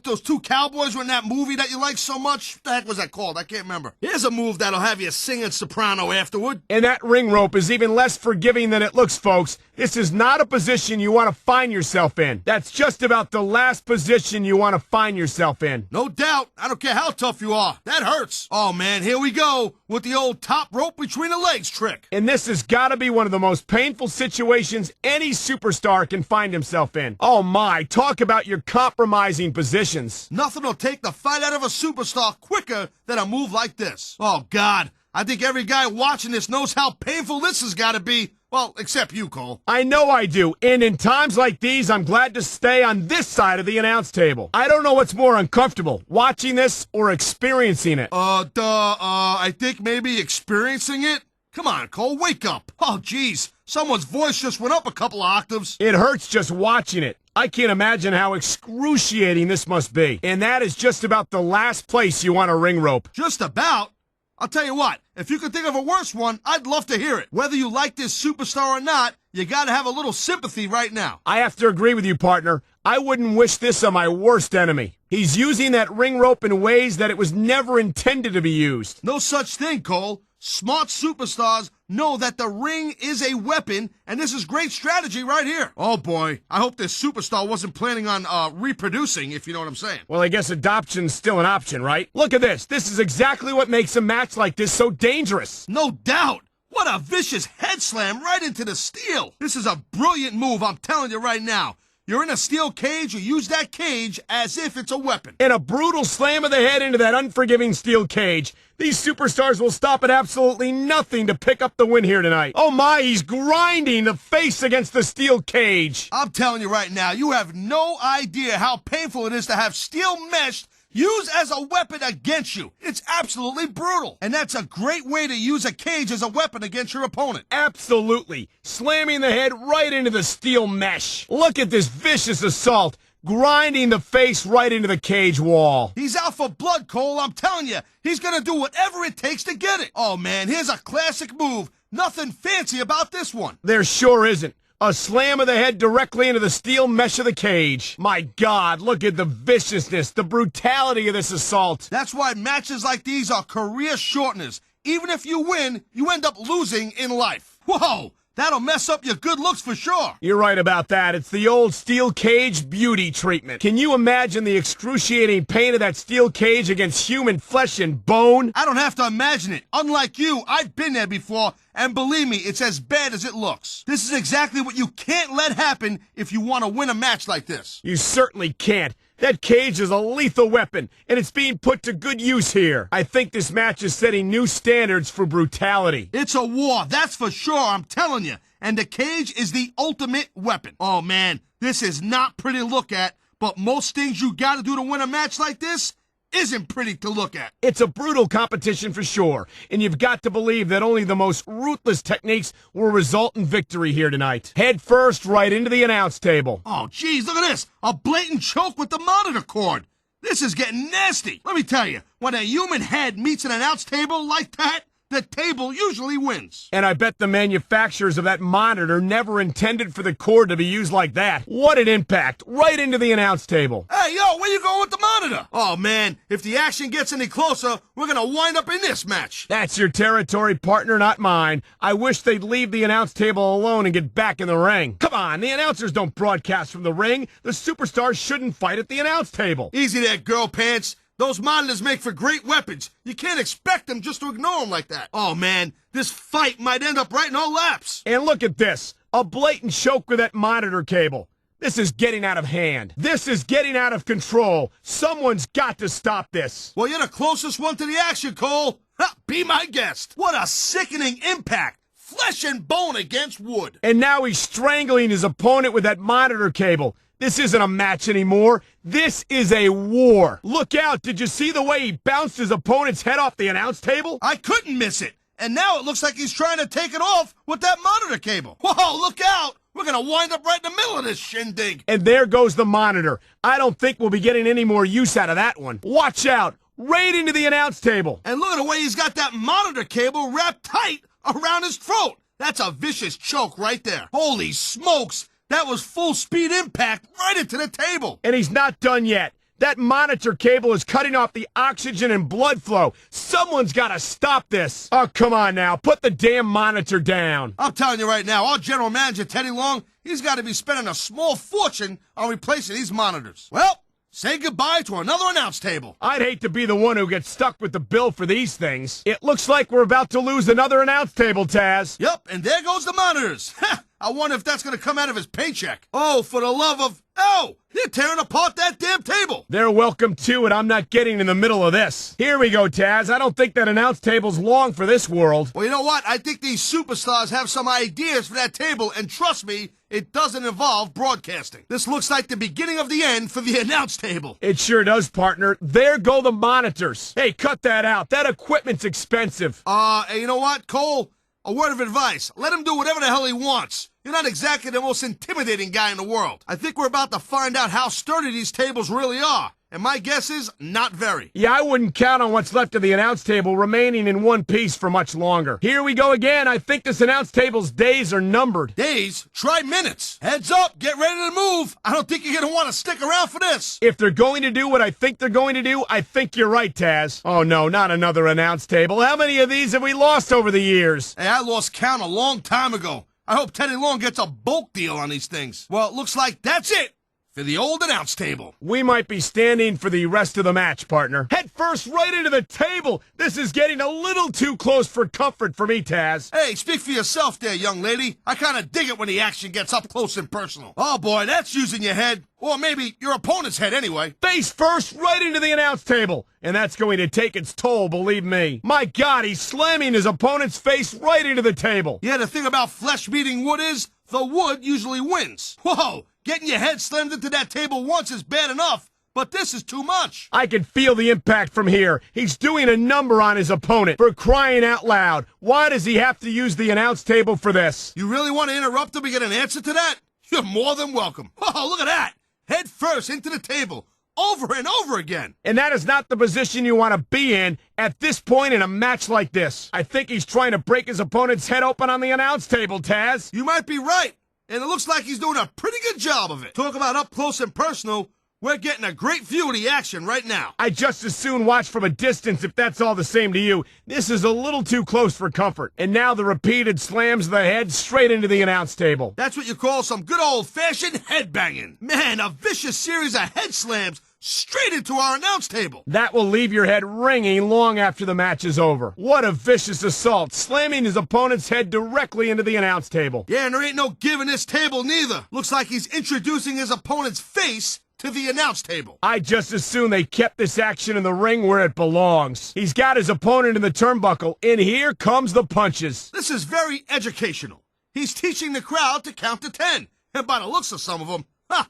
those two cowboys were in that movie that you like so much. What the heck was that called? I can't remember. Here's a move that'll have you singing soprano afterward.
And that ring rope is even less forgiving than it looks, folks. This is not a position you want to find yourself in. That's just about the last position you want to find yourself in.
No doubt. I don't care how tough you are. That hurts. Oh, man, here we go with the old top rope between the legs trick.
And this has got to be one of the most painful situations any superstar can find himself in. Oh, my, talk about your compromising positions.
Nothing will take the fight out of a superstar quicker than a move like this. Oh, God, I think every guy watching this knows how painful this has got to be. Well, except you, Cole.
I know I do, and in times like these, I'm glad to stay on this side of the announce table. I don't know what's more uncomfortable, watching this or experiencing it.
I think maybe experiencing it? Come on, Cole, wake up. Oh, geez, someone's voice just went up a couple of octaves.
It hurts just watching it. I can't imagine how excruciating this must be. And that is just about the last place you want a ring rope.
Just about? I'll tell you what, if you could think of a worse one, I'd love to hear it. Whether you like this superstar or not, you gotta have a little sympathy right now.
I have to agree with you, partner. I wouldn't wish this on my worst enemy. He's using that ring rope in ways that it was never intended to be used.
No such thing, Cole. Smart superstars know that the ring is a weapon, and this is great strategy right here. Oh, boy. I hope this superstar wasn't planning on reproducing, if you know what I'm saying.
Well, I guess adoption's still an option, right? Look at this. This is exactly what makes a match like this so dangerous.
No doubt. What a vicious head slam right into the steel. This is a brilliant move, I'm telling you right now. You're in a steel cage, you use that cage as if it's a weapon.
And a brutal slam of the head into that unforgiving steel cage. These superstars will stop at absolutely nothing to pick up the win here tonight. Oh my, he's grinding the face against the steel cage.
I'm telling you right now, you have no idea how painful it is to have steel mesh used as a weapon against you. It's absolutely brutal. And that's a great way to use a cage as a weapon against your opponent.
Absolutely. Slamming the head right into the steel mesh. Look at this vicious assault. Grinding the face right into the cage wall.
He's out for blood, Cole, I'm telling you. He's gonna do whatever it takes to get it. Oh, man, here's a classic move. Nothing fancy about this one.
There sure isn't. A slam of the head directly into the steel mesh of the cage. My God, look at the viciousness, the brutality of this assault.
That's why matches like these are career shorteners. Even if you win, you end up losing in life. Whoa! That'll mess up your good looks for sure.
You're right about that. It's the old steel cage beauty treatment. Can you imagine the excruciating pain of that steel cage against human flesh and bone?
I don't have to imagine it. Unlike you, I've been there before, and believe me, it's as bad as it looks. This is exactly what you can't let happen if you want to win a match like this.
You certainly can't. That cage is a lethal weapon, and it's being put to good use here. I think this match is setting new standards for brutality.
It's a war, that's for sure, I'm telling you. And the cage is the ultimate weapon. Oh, man, this is not pretty to look at, but most things you gotta do to win a match like this isn't pretty to look at.
It's a brutal competition for sure, and you've got to believe that only the most ruthless techniques will result in victory here tonight. Head first right into the announce table.
Oh, geez, look at this. A blatant choke with the monitor cord. This is getting nasty. Let me tell you, when a human head meets an announce table like that, the table usually wins.
And I bet the manufacturers of that monitor never intended for the cord to be used like that. What an impact. Right into the announce table.
Hey, yo, where you going with the monitor? Oh, man, if the action gets any closer, we're gonna wind up in this match.
That's your territory, partner, not mine. I wish they'd leave the announce table alone and get back in the ring. Come on, the announcers don't broadcast from the ring. The superstars shouldn't fight at the announce table.
Easy there, girl pants. Those monitors make for great weapons. You can't expect them just to ignore them like that. Oh, man, this fight might end up right in our laps.
And look at this. A blatant choke with that monitor cable. This is getting out of hand. This is getting out of control. Someone's got to stop this.
Well, you're the closest one to the action, Cole. Ha, be my guest. What a sickening impact. Flesh and bone against wood.
And now he's strangling his opponent with that monitor cable. This isn't a match anymore. This is a war. Look out. Did you see the way he bounced his opponent's head off the announce table?
I couldn't miss it. And now it looks like he's trying to take it off with that monitor cable. Whoa, look out. We're going to wind up right in the middle of this shindig.
And there goes the monitor. I don't think we'll be getting any more use out of that one. Watch out. Right into the announce table.
And look at the way he's got that monitor cable wrapped tight around his throat. That's a vicious choke right there. Holy smokes. That was full speed impact right into the table.
And he's not done yet. That monitor cable is cutting off the oxygen and blood flow. Someone's got to stop this. Oh, come on now. Put the damn monitor down.
I'm telling you right now, our general manager, Teddy Long, he's got to be spending a small fortune on replacing these monitors. Well, say goodbye to another announce table.
I'd hate to be the one who gets stuck with the bill for these things. It looks like we're about to lose another announce table, Tazz.
Yep, and there goes the monitors. I wonder if that's going to come out of his paycheck. Oh, for the love of... Oh, they're tearing apart that damn table.
They're welcome to it. I'm not getting in the middle of this. Here we go, Tazz. I don't think that announce table's long for this world.
Well, you know what? I think these superstars have some ideas for that table, and trust me, it doesn't involve broadcasting. This looks like the beginning of the end for the announce table.
It sure does, partner. There go the monitors. Hey, cut that out. That equipment's expensive.
Hey, you know what, Cole? A word of advice. Let him do whatever the hell he wants. You're not exactly the most intimidating guy in the world. I think we're about to find out how sturdy these tables really are. And my guess is, not very.
Yeah, I wouldn't count on what's left of the announce table remaining in one piece for much longer. Here we go again. I think this announce table's days are numbered.
Days? Try minutes. Heads up. Get ready to move. I don't think you're going to want to stick around for this.
If they're going to do what I think they're going to do, I think you're right, Tazz. Oh, no, not another announce table. How many of these have we lost over the years?
Hey, I lost count a long time ago. I hope Teddy Long gets a bulk deal on these things. Well, it looks like that's it for the old announce table.
We might be standing for the rest of the match, partner. Head first right into the table. This is getting a little too close for comfort for me, Tazz.
Hey, speak for yourself there, young lady. I kind of dig it when the action gets up close and personal. Oh, boy, that's using your head. Or maybe your opponent's head anyway.
Face first right into the announce table. And that's going to take its toll, believe me. My God, he's slamming his opponent's face right into the table.
Yeah, the thing about flesh-beating wood is the wood usually wins. Whoa, getting your head slammed into that table once is bad enough, but this is too much.
I can feel the impact from here. He's doing a number on his opponent. For crying out loud. Why does he have to use the announce table for this?
You really want to interrupt him and get an answer to that? You're more than welcome. Oh, look at that. Head first into the table. Over and over again.
And that is not the position you want to be in at this point in a match like this. I think he's trying to break his opponent's head open on the announce table, Tazz.
You might be right. And it looks like he's doing a pretty good job of it. Talk about up close and personal. We're getting a great view of the action right now.
I'd just as soon watch from a distance if that's all the same to you. This is a little too close for comfort. And now the repeated slams of the head straight into the announce table.
That's what you call some good old-fashioned headbanging. Man, a vicious series of head slams straight into our announce table.
That will leave your head ringing long after the match is over. What a vicious assault, slamming his opponent's head directly into the announce table.
Yeah, and there ain't no giving this table neither. Looks like he's introducing his opponent's face to the announce table.
I'd just as soon they kept this action in the ring where it belongs. He's got his opponent in the turnbuckle, and here comes the punches.
This is very educational. He's teaching the crowd to count to 10. And by the looks of some of them,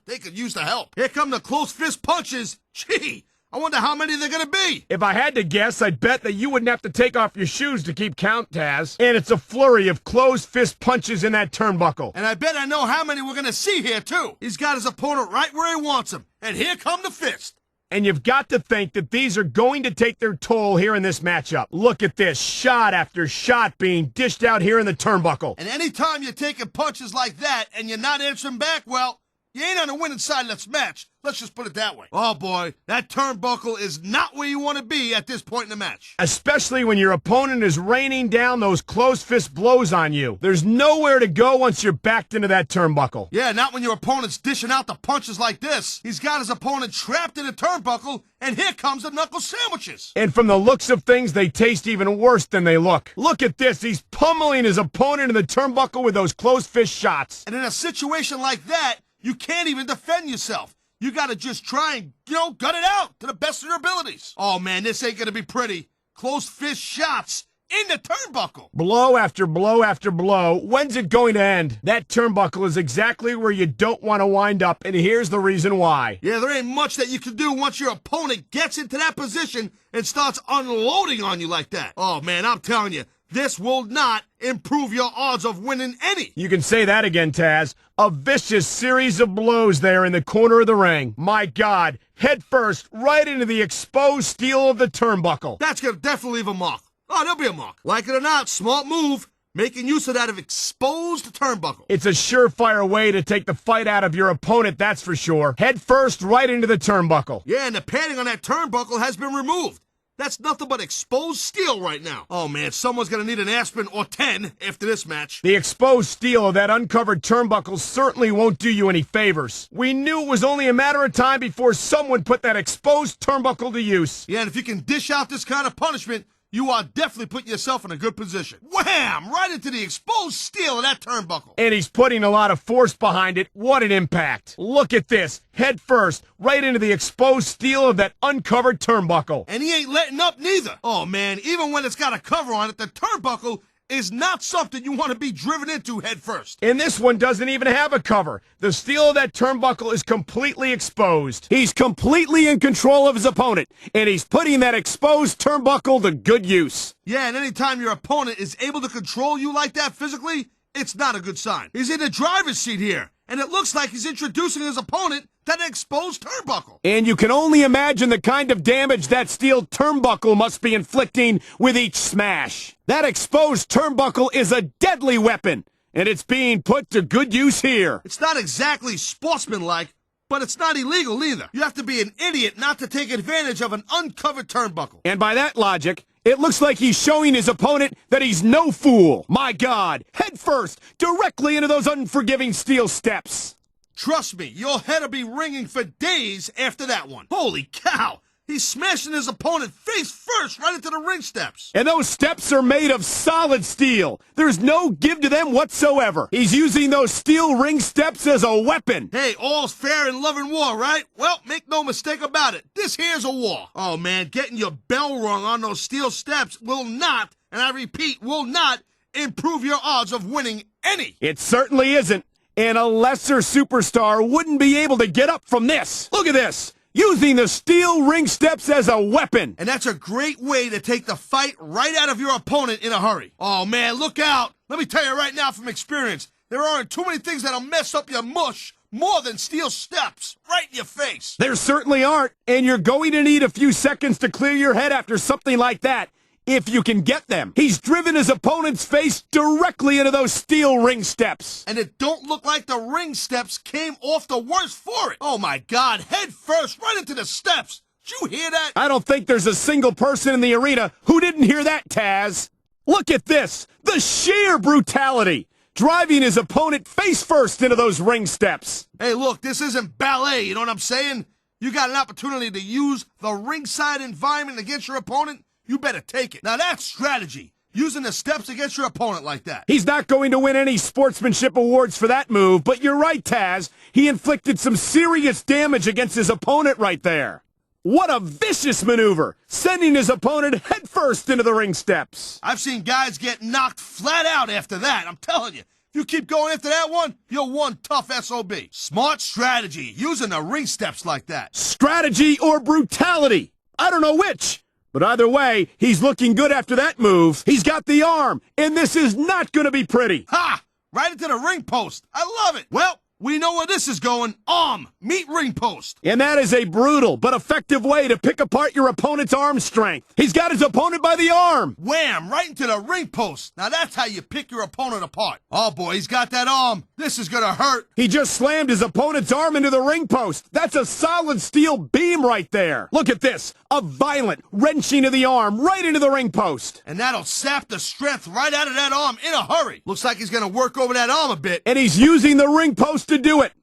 they could use the help. Here come the close fist punches. Gee, I wonder how many they're gonna be.
If I had to guess, I'd bet that you wouldn't have to take off your shoes to keep count, Tazz. And it's a flurry of closed fist punches in that turnbuckle.
And I bet I know how many we're gonna see here, too. He's got his opponent right where he wants him. And here come the fist.
And you've got to think that these are going to take their toll here in this matchup. Look at this, shot after shot being dished out here in the turnbuckle.
And anytime you're taking punches like that and you're not answering back, well, you ain't on the winning side of this match. Let's just put it that way. Oh, boy, that turnbuckle is not where you want to be at this point in the match.
Especially when your opponent is raining down those closed fist blows on you. There's nowhere to go once you're backed into that turnbuckle.
Yeah, not when your opponent's dishing out the punches like this. He's got his opponent trapped in a turnbuckle, and here comes the knuckle sandwiches.
And from the looks of things, they taste even worse than they look. Look at this. He's pummeling his opponent in the turnbuckle with those closed fist shots.
And in a situation like that, you can't even defend yourself. You gotta just try and, gut it out to the best of your abilities. Oh, man, this ain't gonna be pretty. Closed fist shots in the turnbuckle.
Blow after blow after blow. When's it going to end? That turnbuckle is exactly where you don't want to wind up, and here's the reason why.
Yeah, there ain't much that you can do once your opponent gets into that position and starts unloading on you like that. Oh, man, I'm telling you, this will not improve your odds of winning any.
You can say that again, Taz. A vicious series of blows there in the corner of the ring. My God, head first, right into the exposed steel of the turnbuckle.
That's gonna definitely leave a mark. Oh, there'll be a mark. Like it or not, smart move. Making use of that exposed turnbuckle.
It's a surefire way to take the fight out of your opponent, that's for sure. Head first, right into the turnbuckle.
Yeah, and the padding on that turnbuckle has been removed. That's nothing but exposed steel right now. Oh, man, someone's going to need an aspirin or 10 after this match.
The exposed steel of that uncovered turnbuckle certainly won't do you any favors. We knew it was only a matter of time before someone put that exposed turnbuckle to use.
Yeah, and if you can dish out this kind of punishment, you are definitely putting yourself in a good position. Wham! Right into the exposed steel of that turnbuckle.
And he's putting a lot of force behind it. What an impact. Look at this. Head first, right into the exposed steel of that uncovered turnbuckle.
And he ain't letting up neither. Oh, man, even when it's got a cover on it, the turnbuckle is not something you want to be driven into head first.
And this one doesn't even have a cover. The steel of that turnbuckle is completely exposed. He's completely in control of his opponent, and he's putting that exposed turnbuckle to good use.
Yeah, and anytime your opponent is able to control you like that physically, it's not a good sign. He's in the driver's seat here, and it looks like he's introducing his opponent to an exposed turnbuckle.
And you can only imagine the kind of damage that steel turnbuckle must be inflicting with each smash. That exposed turnbuckle is a deadly weapon, and it's being put to good use here.
It's not exactly sportsmanlike, but it's not illegal either. You have to be an idiot not to take advantage of an uncovered turnbuckle.
And by that logic, it looks like he's showing his opponent that he's no fool. My God, head first, directly into those unforgiving steel steps.
Trust me, your head will be ringing for days after that one. Holy cow! He's smashing his opponent face first right into the ring steps.
And those steps are made of solid steel. There's no give to them whatsoever. He's using those steel ring steps as a weapon.
Hey, all's fair in love and war, right? Well, make no mistake about it. This here's a war. Oh, man, getting your bell rung on those steel steps will not, and I repeat, will not improve your odds of winning any.
It certainly isn't. And a lesser superstar wouldn't be able to get up from this. Look at this. Using the steel ring steps as a weapon.
And that's a great way to take the fight right out of your opponent in a hurry. Oh, man, look out. Let me tell you right now from experience, there aren't too many things that'll mess up your mush more than steel steps right in your face.
There certainly aren't. And you're going to need a few seconds to clear your head after something like that. If you can get them. He's driven his opponent's face directly into those steel ring steps.
And it don't look like the ring steps came off the worse for it. Oh, my God. Head first right into the steps. Did you hear that?
I don't think there's a single person in the arena who didn't hear that, Taz. Look at this. The sheer brutality. Driving his opponent face first into those ring steps.
Hey, look, this isn't ballet. You know what I'm saying? You got an opportunity to use the ringside environment against your opponent. You better take it. Now that's strategy. Using the steps against your opponent like that.
He's not going to win any sportsmanship awards for that move, but you're right, Taz. He inflicted some serious damage against his opponent right there. What a vicious maneuver, sending his opponent headfirst into the ring steps.
I've seen guys get knocked flat out after that, I'm telling you. If you keep going after that one, you're one tough SOB. Smart strategy, using the ring steps like that.
Strategy or brutality? I don't know which. But either way, he's looking good after that move. He's got the arm, and this is not going to be pretty.
Ha! Right into the ring post. I love it. Well, We know where this is going. Arm, meet ring post.
And that is a brutal but effective way to pick apart your opponent's arm strength. He's got his opponent by the arm.
Wham, right into the ring post. Now that's how you pick your opponent apart. Oh boy, he's got that arm. This is gonna hurt.
He just slammed his opponent's arm into the ring post. That's a solid steel beam right there. Look at this. A violent wrenching of the arm right into the ring post.
And that'll sap the strength right out of that arm in a hurry. Looks like he's gonna work over that arm a bit.
And he's using the ring post to do it.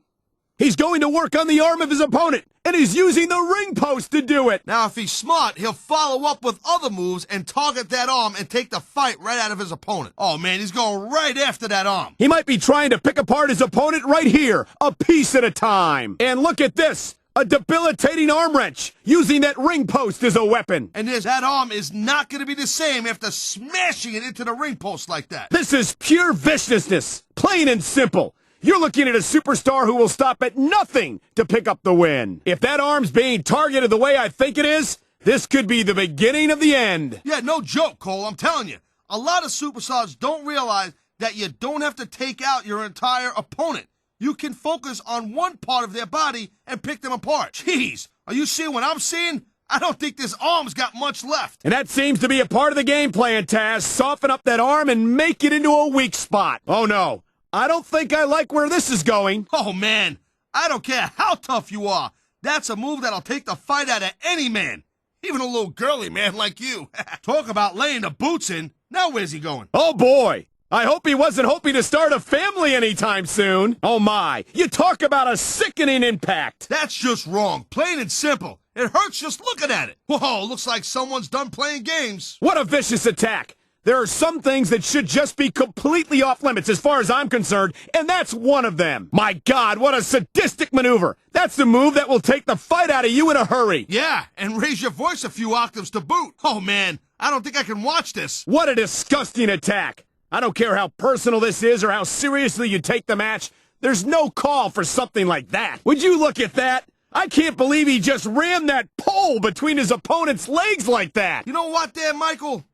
He's going to work on the arm of his opponent, and he's using the ring post to do it.
Now, if he's smart, he'll follow up with other moves and target that arm and take the fight right out of his opponent. Oh, man, he's going right after that arm.
He might be trying to pick apart his opponent right here, a piece at a time. And look at this, a debilitating arm wrench, using that ring post as a weapon.
And that arm is not going to be the same after smashing it into the ring post like that.
This is pure viciousness, plain and simple. You're looking at a superstar who will stop at nothing to pick up the win. If that arm's being targeted the way I think it is, this could be the beginning of the end.
Yeah, no joke, Cole, I'm telling you. A lot of superstars don't realize that you don't have to take out your entire opponent. You can focus on one part of their body and pick them apart. Jeez, are you seeing what I'm seeing? I don't think this arm's got much left.
And that seems to be a part of the game plan, Taz. Soften up that arm and make it into a weak spot. Oh, no. I don't think I like where this is going.
Oh, man. I don't care how tough you are. That's a move that'll take the fight out of any man. Even a little girly man like you. Talk about laying the boots in. Now where's he going?
Oh, boy. I hope he wasn't hoping to start a family anytime soon. Oh, my. You talk about a sickening impact.
That's just wrong. Plain and simple. It hurts just looking at it. Whoa, looks like someone's done playing games.
What a vicious attack. There are some things that should just be completely off limits as far as I'm concerned, and that's one of them. My God, what a sadistic maneuver. That's the move that will take the fight out of you in a hurry.
Yeah, and raise your voice a few octaves to boot. Oh, man, I don't think I can watch this.
What a disgusting attack. I don't care how personal this is or how seriously you take the match. There's no call for something like that. Would you look at that? I can't believe he just rammed that pole between his opponent's legs like that.
You know what there, Michael?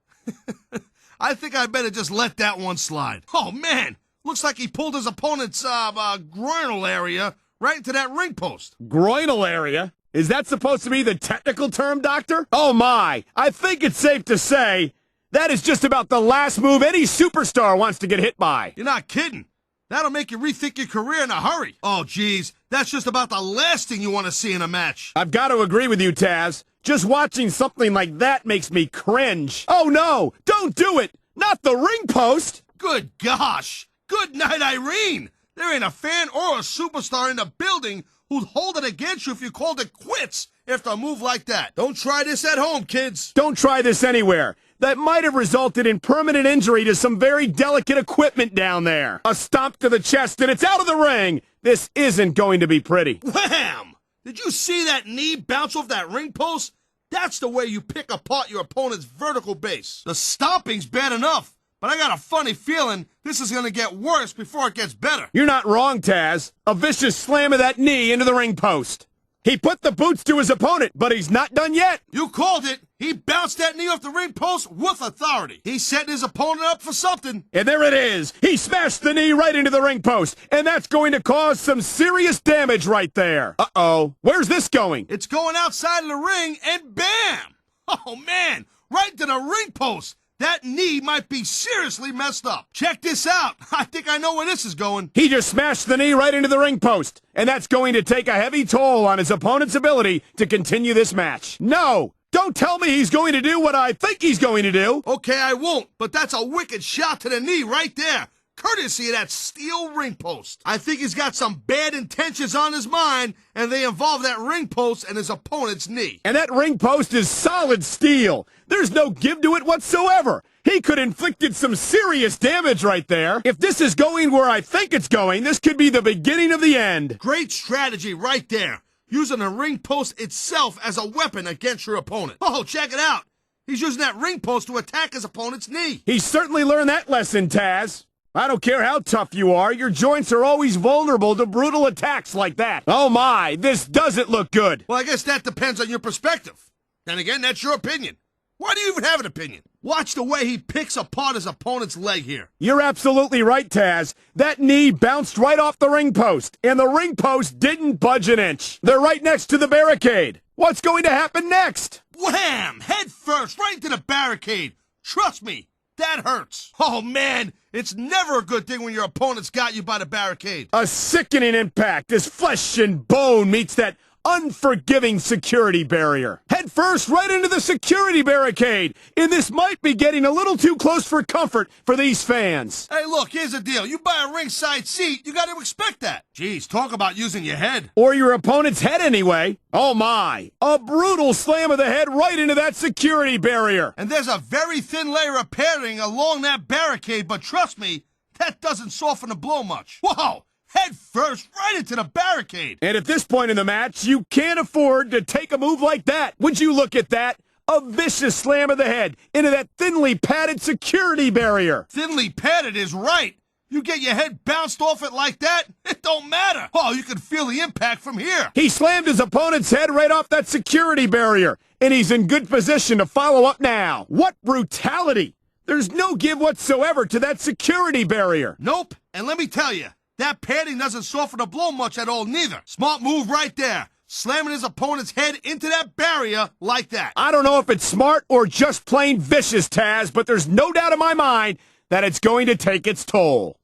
I think I better just let that one slide. Oh, man. Looks like he pulled his opponent's groinal area right into that ring post.
Groinal area? Is that supposed to be the technical term, Doctor? Oh, my. I think it's safe to say that is just about the last move any superstar wants to get hit by.
You're not kidding. That'll make you rethink your career in a hurry. Oh, geez. That's just about the last thing you want to see in a match.
I've got to agree with you, Taz. Just watching something like that makes me cringe. Oh, no! Don't do it! Not the ring post!
Good gosh! Good night, Irene! There ain't a fan or a superstar in the building who'd hold it against you if you called it quits after a move like that. Don't try this at home, kids.
Don't try this anywhere. That might have resulted in permanent injury to some very delicate equipment down there. A stomp to the chest and it's out of the ring. This isn't going to be pretty.
Wham! Did you see that knee bounce off that ring post? That's the way you pick apart your opponent's vertical base. The stomping's bad enough, but I got a funny feeling this is going to get worse before it gets better.
You're not wrong, Taz. A vicious slam of that knee into the ring post. He put the boots to his opponent, but he's not done yet.
You called it. He bounced that knee off the ring post with authority. He's setting his opponent up for something.
And there it is. He smashed the knee right into the ring post, and that's going to cause some serious damage right there. Uh-oh. Where's this going?
It's going outside of the ring, and bam! Oh, man, right to the ring post. That knee might be seriously messed up. Check this out. I think I know where this is going.
He just smashed the knee right into the ring post, and that's going to take a heavy toll on his opponent's ability to continue this match. No! Don't tell me he's going to do what I think he's going to do.
Okay, I won't, but that's a wicked shot to the knee right there. Courtesy of that steel ring post. I think he's got some bad intentions on his mind, and they involve that ring post and his opponent's knee.
And that ring post is solid steel. There's no give to it whatsoever. He could have inflicted some serious damage right there. If this is going where I think it's going, this could be the beginning of the end.
Great strategy right there. Using the ring post itself as a weapon against your opponent. Oh, check it out. He's using that ring post to attack his opponent's knee.
He's certainly learned that lesson, Taz. I don't care how tough you are, your joints are always vulnerable to brutal attacks like that. Oh my, this doesn't look good.
Well, I guess that depends on your perspective. Then again, that's your opinion. Why do you even have an opinion? Watch the way he picks apart his opponent's leg here.
You're absolutely right, Taz. That knee bounced right off the ring post, and the ring post didn't budge an inch. They're right next to the barricade. What's going to happen next?
Wham! Head first, right into the barricade. Trust me, that hurts. Oh, man, it's never a good thing when your opponent's got you by the barricade.
A sickening impact as flesh and bone meets that unforgiving security barrier. Head first right into the security barricade, and this might be getting a little too close for comfort for these fans.
Hey, look, here's the deal. You buy a ringside seat, you got to expect that. Jeez, talk about using your head.
Or your opponent's head anyway. Oh my, a brutal slam of the head right into that security barrier.
And there's a very thin layer of padding along that barricade, but trust me, that doesn't soften the blow much. Whoa! Head first, right into the barricade.
And at this point in the match, you can't afford to take a move like that. Would you look at that? A vicious slam of the head into that thinly padded security barrier.
Thinly padded is right. You get your head bounced off it like that, it don't matter. Oh, you can feel the impact from here.
He slammed his opponent's head right off that security barrier, and he's in good position to follow up now. What brutality! There's no give whatsoever to that security barrier.
Nope, and let me tell you, that padding doesn't soften the blow much at all neither. Smart move right there. Slamming his opponent's head into that barrier like that.
I don't know if it's smart or just plain vicious, Taz, but there's no doubt in my mind that it's going to take its toll.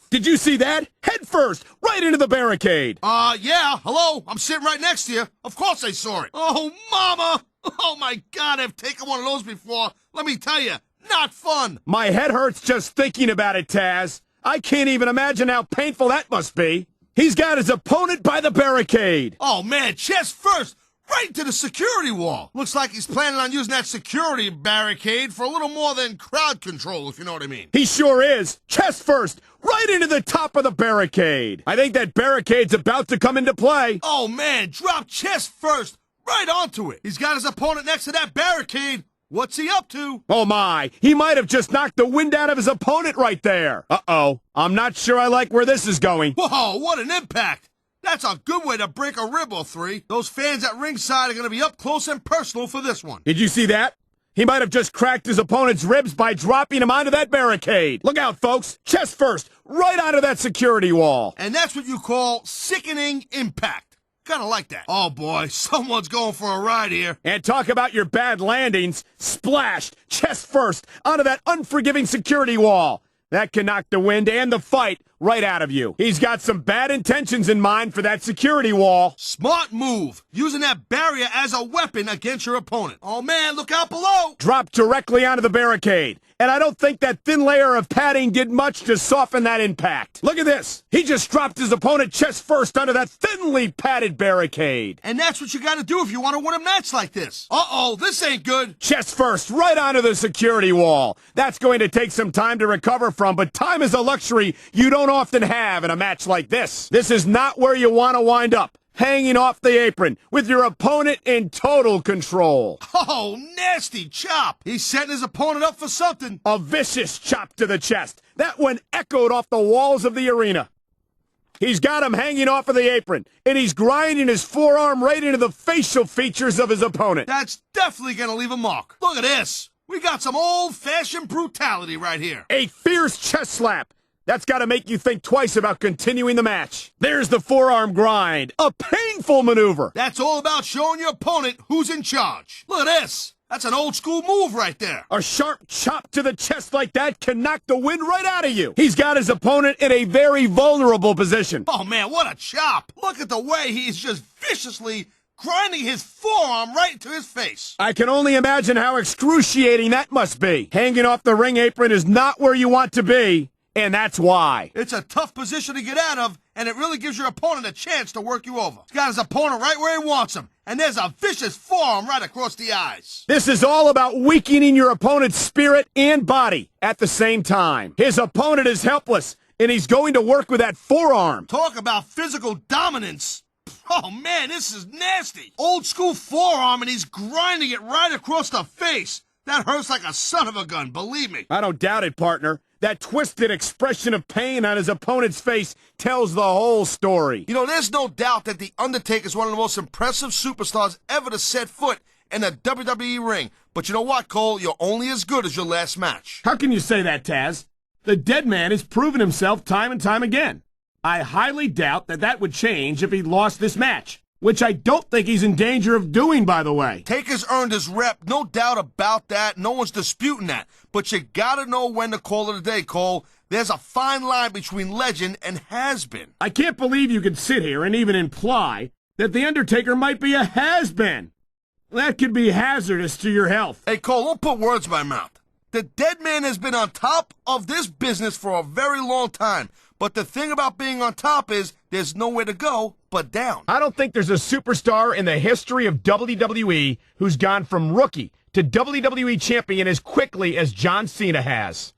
Did you see that? Head first, right into the barricade.
Yeah, hello, I'm sitting right next to you. Of course I saw it. Oh, mama! Oh my God, I've taken one of those before. Let me tell you, not fun.
My head hurts just thinking about it, Taz. I can't even imagine how painful that must be. He's got his opponent by the barricade.
Oh, man, chest first, right to the security wall. Looks like he's planning on using that security barricade for a little more than crowd control, if you know what I mean.
He sure is. Chest first, right into the top of the barricade. I think that barricade's about to come into play.
Oh, man, drop chest first, right onto it. He's got his opponent next to that barricade. What's he up to?
Oh my, he might have just knocked the wind out of his opponent right there. Uh-oh, I'm not sure I like where this is going.
Whoa, what an impact. That's a good way to break a rib or three. Those fans at ringside are going to be up close and personal for this one.
Did you see that? He might have just cracked his opponent's ribs by dropping him onto that barricade. Look out, folks. Chest first, right onto that security wall.
And that's what you call sickening impact. Kind of like that. Oh, boy, someone's going for a ride here.
And talk about your bad landings. Splashed, chest first, onto that unforgiving security wall. That can knock the wind and the fight right out of you. He's got some bad intentions in mind for that security wall.
Smart move. Using that barrier as a weapon against your opponent. Oh, man, look out below.
Dropped directly onto the barricade. And I don't think that thin layer of padding did much to soften that impact. Look at this. He just dropped his opponent chest first onto that thinly padded barricade.
And that's what you got to do if you want to win a match like this. Uh-oh, this ain't good.
Chest first, right onto the security wall. That's going to take some time to recover from, but time is a luxury you don't often have in a match like this. This is not where you want to wind up. Hanging off the apron, with your opponent in total control.
Oh, nasty chop. He's setting his opponent up for something.
A vicious chop to the chest. That one echoed off the walls of the arena. He's got him hanging off of the apron, and he's grinding his forearm right into the facial features of his opponent.
That's definitely going to leave a mark. Look at this. We got some old-fashioned brutality right here.
A fierce chest slap. That's got to make you think twice about continuing the match. There's the forearm grind. A painful maneuver.
That's all about showing your opponent who's in charge. Look at this. That's an old-school move right there.
A sharp chop to the chest like that can knock the wind right out of you. He's got his opponent in a very vulnerable position.
Oh, man, what a chop. Look at the way he's just viciously grinding his forearm right into his face.
I can only imagine how excruciating that must be. Hanging off the ring apron is not where you want to be. And that's why.
It's a tough position to get out of, and it really gives your opponent a chance to work you over. He's got his opponent right where he wants him, and there's a vicious forearm right across the eyes.
This is all about weakening your opponent's spirit and body at the same time. His opponent is helpless, and he's going to work with that forearm.
Talk about physical dominance. Oh, man, this is nasty. Old school forearm, and he's grinding it right across the face. That hurts like a son of a gun, believe me.
I don't doubt it, partner. That twisted expression of pain on his opponent's face tells the whole story.
You know, there's no doubt that The Undertaker is one of the most impressive superstars ever to set foot in a WWE ring. But you know what, Cole? You're only as good as your last match.
How can you say that, Taz? The dead man has proven himself time and time again. I highly doubt that would change if he lost this match, which I don't think he's in danger of doing, by the way.
Taker's earned his rep, no doubt about that. No one's disputing that. But you gotta know when to call it a day, Cole. There's a fine line between legend and has-been.
I can't believe you could sit here and even imply that The Undertaker might be a has-been. That could be hazardous to your health.
Hey, Cole, don't put words in my mouth. The dead man has been on top of this business for a very long time. But the thing about being on top is there's nowhere to go but down.
I don't think there's a superstar in the history of WWE who's gone from rookie to WWE champion as quickly as John Cena has.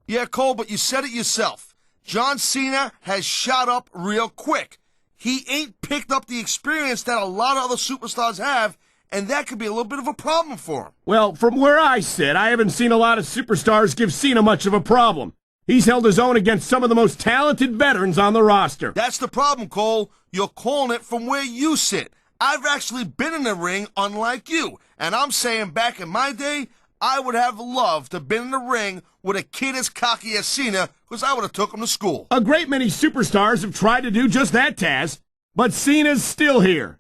Yeah, Cole, but you said it yourself. John Cena has shot up real quick. He ain't picked up the experience that a lot of other superstars have, and that could be a little bit of a problem for him.
Well, from where I sit, I haven't seen a lot of superstars give Cena much of a problem. He's held his own against some of the most talented veterans on the roster.
That's the problem, Cole. You're calling it from where you sit. I've actually been in the ring, unlike you. And I'm saying back in my day, I would have loved to have been in the ring with a kid as cocky as Cena, because I would have took him to school.
A great many superstars have tried to do just that, Taz. But Cena's still here.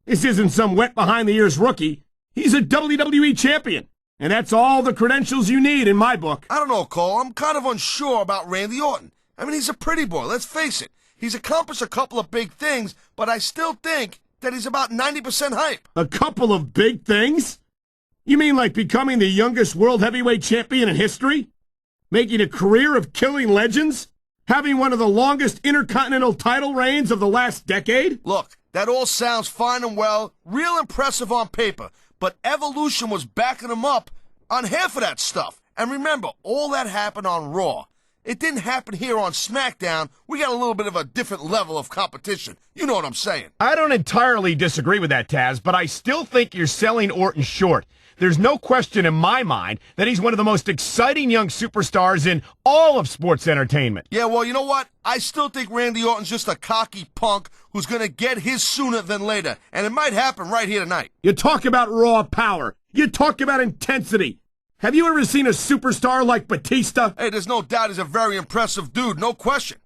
This isn't some wet behind-the-ears rookie. He's a WWE champion. And that's all the credentials you need in my book.
I don't know, Cole. I'm kind of unsure about Randy Orton. I mean, he's a pretty boy, let's face it. He's accomplished a couple of big things, but I still think that he's about 90% hype.
A couple of big things? You mean like becoming the youngest world heavyweight champion in history? Making a career of killing legends? Having one of the longest intercontinental title reigns of the last decade?
Look, that all sounds fine and well, real impressive on paper. But Evolution was backing him up on half of that stuff. And remember, all that happened on Raw. It didn't happen here on SmackDown. We got a little bit of a different level of competition. You know what I'm saying.
I don't entirely disagree with that, Taz, but I still think you're selling Orton short. There's no question in my mind that he's one of the most exciting young superstars in all of sports entertainment.
Yeah, well, you know what? I still think Randy Orton's just a cocky punk who's going to get his sooner than later. And it might happen right here tonight.
You talk about raw power. You talk about intensity. Have you ever seen a superstar like Batista?
Hey, there's no doubt he's a very impressive dude, no question.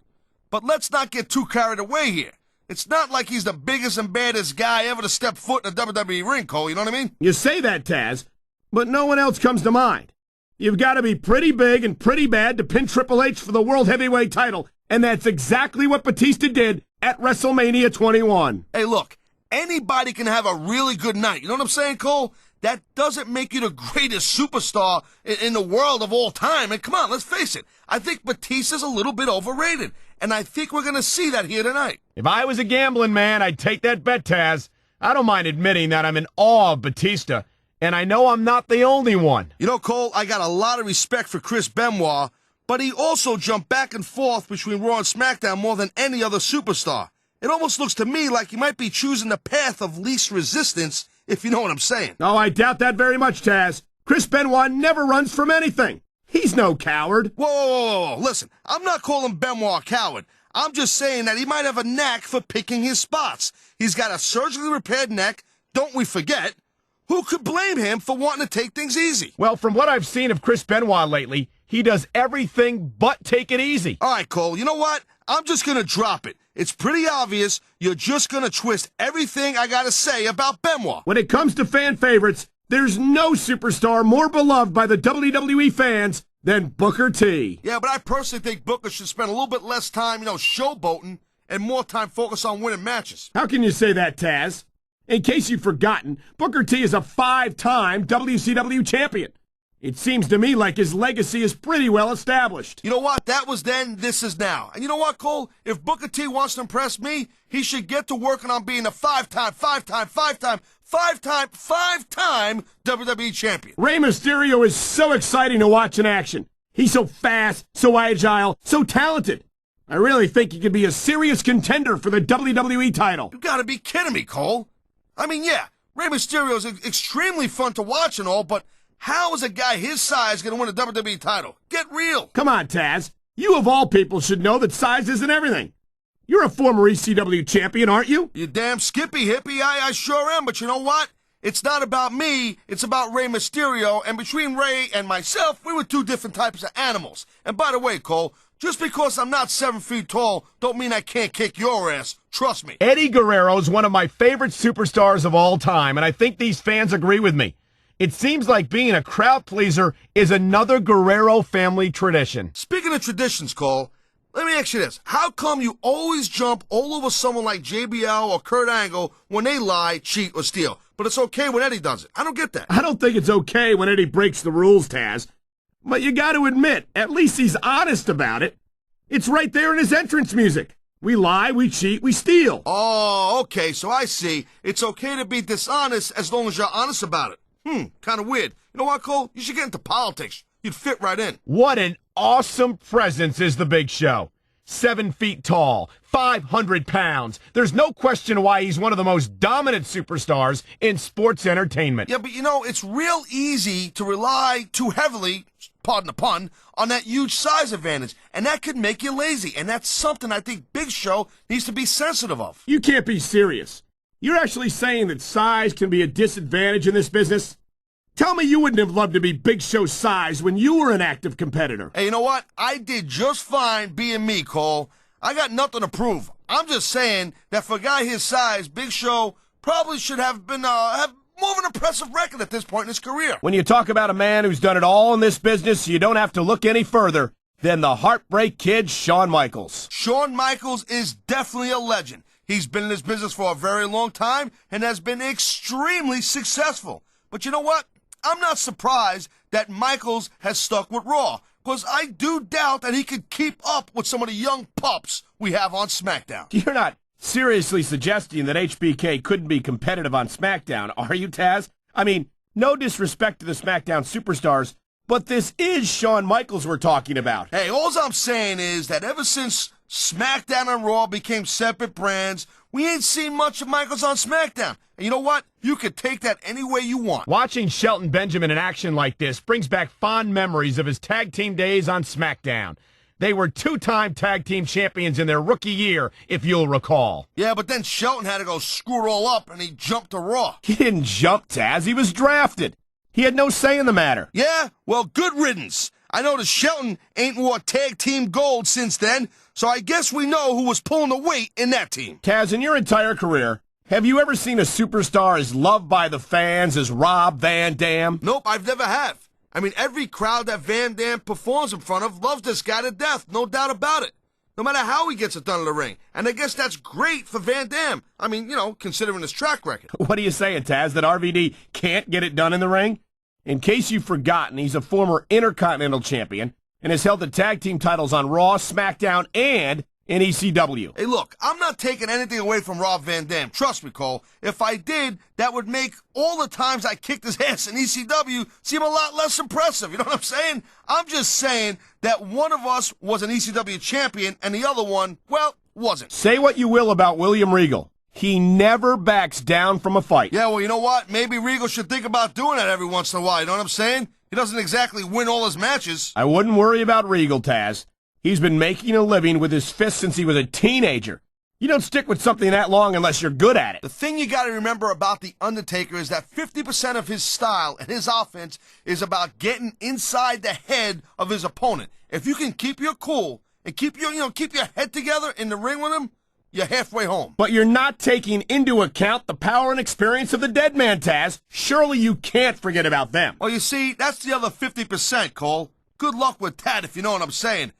But let's not get too carried away here. It's not like he's the biggest and baddest guy ever to step foot in a WWE ring, Cole, you know what I mean?
You say that, Taz, but no one else comes to mind. You've got to be pretty big and pretty bad to pin Triple H for the World Heavyweight title, and that's exactly what Batista did at WrestleMania 21.
Hey, look, anybody can have a really good night, you know what I'm saying, Cole? That doesn't make you the greatest superstar in the world of all time. And come on, let's face it. I think Batista's a little bit overrated. And I think we're going to see that here tonight.
If I was a gambling man, I'd take that bet, Taz. I don't mind admitting that I'm in awe of Batista. And I know I'm not the only one.
You know, Cole, I got a lot of respect for Chris Benoit, but he also jumped back and forth between Raw and SmackDown more than any other superstar. It almost looks to me like he might be choosing the path of least resistance, if you know what I'm saying.
Oh, I doubt that very much, Taz. Chris Benoit never runs from anything. He's no coward.
Whoa, whoa, whoa, whoa. Listen, I'm not calling Benoit a coward. I'm just saying that he might have a knack for picking his spots. He's got a surgically repaired neck, don't we forget. Who could blame him for wanting to take things easy?
Well, from what I've seen of Chris Benoit lately, he does everything but take it easy.
All right, Cole, you know what? I'm just going to drop it. It's pretty obvious you're just going to twist everything I got to say about Benoit.
When it comes to fan favorites, there's no superstar more beloved by the WWE fans than Booker T.
Yeah, but I personally think Booker should spend a little bit less time, showboating and more time focused on winning matches.
How can you say that, Taz? In case you've forgotten, Booker T is a 5-time WCW champion. It seems to me like his legacy is pretty well established.
You know what? That was then, this is now. And you know what, Cole? If Booker T wants to impress me, he should get to working on being a 5-time WWE champion.
Rey Mysterio is so exciting to watch in action. He's so fast, so agile, so talented. I really think he could be a serious contender for the WWE title.
You gotta be kidding me, Cole. I mean, yeah, Rey Mysterio is extremely fun to watch and all, but how is a guy his size going to win a WWE title? Get real.
Come on, Taz. You of all people should know that size isn't everything. You're a former ECW champion, aren't you?
You damn skippy hippie. I sure am, but you know what? It's not about me, it's about Rey Mysterio, and between Rey and myself, we were two different types of animals. And by the way, Cole, just because I'm not 7 feet tall, don't mean I can't kick your ass. Trust me.
Eddie Guerrero's one of my favorite superstars of all time, and I think these fans agree with me. It seems like being a crowd pleaser is another Guerrero family tradition.
Speaking of traditions, Cole, let me ask you this. How come you always jump all over someone like JBL or Kurt Angle when they lie, cheat, or steal? But it's okay when Eddie does it. I don't get that.
I don't think it's okay when Eddie breaks the rules, Taz. But you got to admit, at least he's honest about it. It's right there in his entrance music. We lie, we cheat, we steal.
Oh, okay, so I see. It's okay to be dishonest as long as you're honest about it. Kind of weird. You know what, Cole? You should get into politics. You'd fit right in.
What an awesome presence is the Big Show. 7 feet tall, 500 pounds. There's no question why he's one of the most dominant superstars in sports entertainment.
Yeah, but you know, it's real easy to rely too heavily, pardon the pun, on that huge size advantage. And that could make you lazy. And that's something I think Big Show needs to be sensitive of.
You can't be serious. You're actually saying that size can be a disadvantage in this business? Tell me you wouldn't have loved to be Big Show's size when you were an active competitor.
Hey, you know what? I did just fine being me, Cole. I got nothing to prove. I'm just saying that for a guy his size, Big Show probably should have been have more of an impressive record at this point in his career.
When you talk about a man who's done it all in this business, you don't have to look any further than the Heartbreak Kid, Shawn Michaels.
Shawn Michaels is definitely a legend. He's been in this business for a very long time and has been extremely successful. But you know what? I'm not surprised that Michaels has stuck with Raw, because I do doubt that he could keep up with some of the young pups we have on SmackDown.
You're not seriously suggesting that HBK couldn't be competitive on SmackDown, are you, Taz? I mean, no disrespect to the SmackDown superstars, but this is Shawn Michaels we're talking about.
Hey, all I'm saying is that ever since SmackDown and Raw became separate brands, we ain't seen much of Michaels on SmackDown. And you know what? You could take that any way you want.
Watching Shelton Benjamin in action like this brings back fond memories of his tag team days on SmackDown. They were two-time tag team champions in their rookie year, if you'll recall.
Yeah, but then Shelton had to go screw it all up, and he jumped to Raw.
He didn't jump, Taz. He was drafted. He had no say in the matter.
Yeah? Well, good riddance. I noticed Shelton ain't wore tag team gold since then, so I guess we know who was pulling the weight in that team.
Taz, in your entire career, have you ever seen a superstar as loved by the fans as Rob Van Dam?
Nope, I've never have. I mean, every crowd that Van Dam performs in front of loves this guy to death, no doubt about it. No matter how he gets it done in the ring. And I guess that's great for Van Dam. I mean, you know, considering his track record.
What are you saying, Taz, that RVD can't get it done in the ring? In case you've forgotten, he's a former Intercontinental Champion and has held the tag team titles on Raw, SmackDown, and in ECW.
Hey, look, I'm not taking anything away from Rob Van Dam. Trust me, Cole. If I did, that would make all the times I kicked his ass in ECW seem a lot less impressive. You know what I'm saying? I'm just saying that one of us was an ECW champion and the other one, well, wasn't.
Say what you will about William Regal. He never backs down from a fight.
Yeah, well, you know what? Maybe Regal should think about doing that every once in a while. You know what I'm saying? He doesn't exactly win all his matches.
I wouldn't worry about Regal, Taz. He's been making a living with his fists since he was a teenager. You don't stick with something that long unless you're good at it.
The thing you got to remember about The Undertaker is that 50% of his style and his offense is about getting inside the head of his opponent. If you can keep your cool and keep your head together in the ring with him, you're halfway home.
But you're not taking into account the power and experience of the dead man, Taz. Surely you can't forget about them.
Well, you see, that's the other 50%, Cole. Good luck with that, if you know what I'm saying.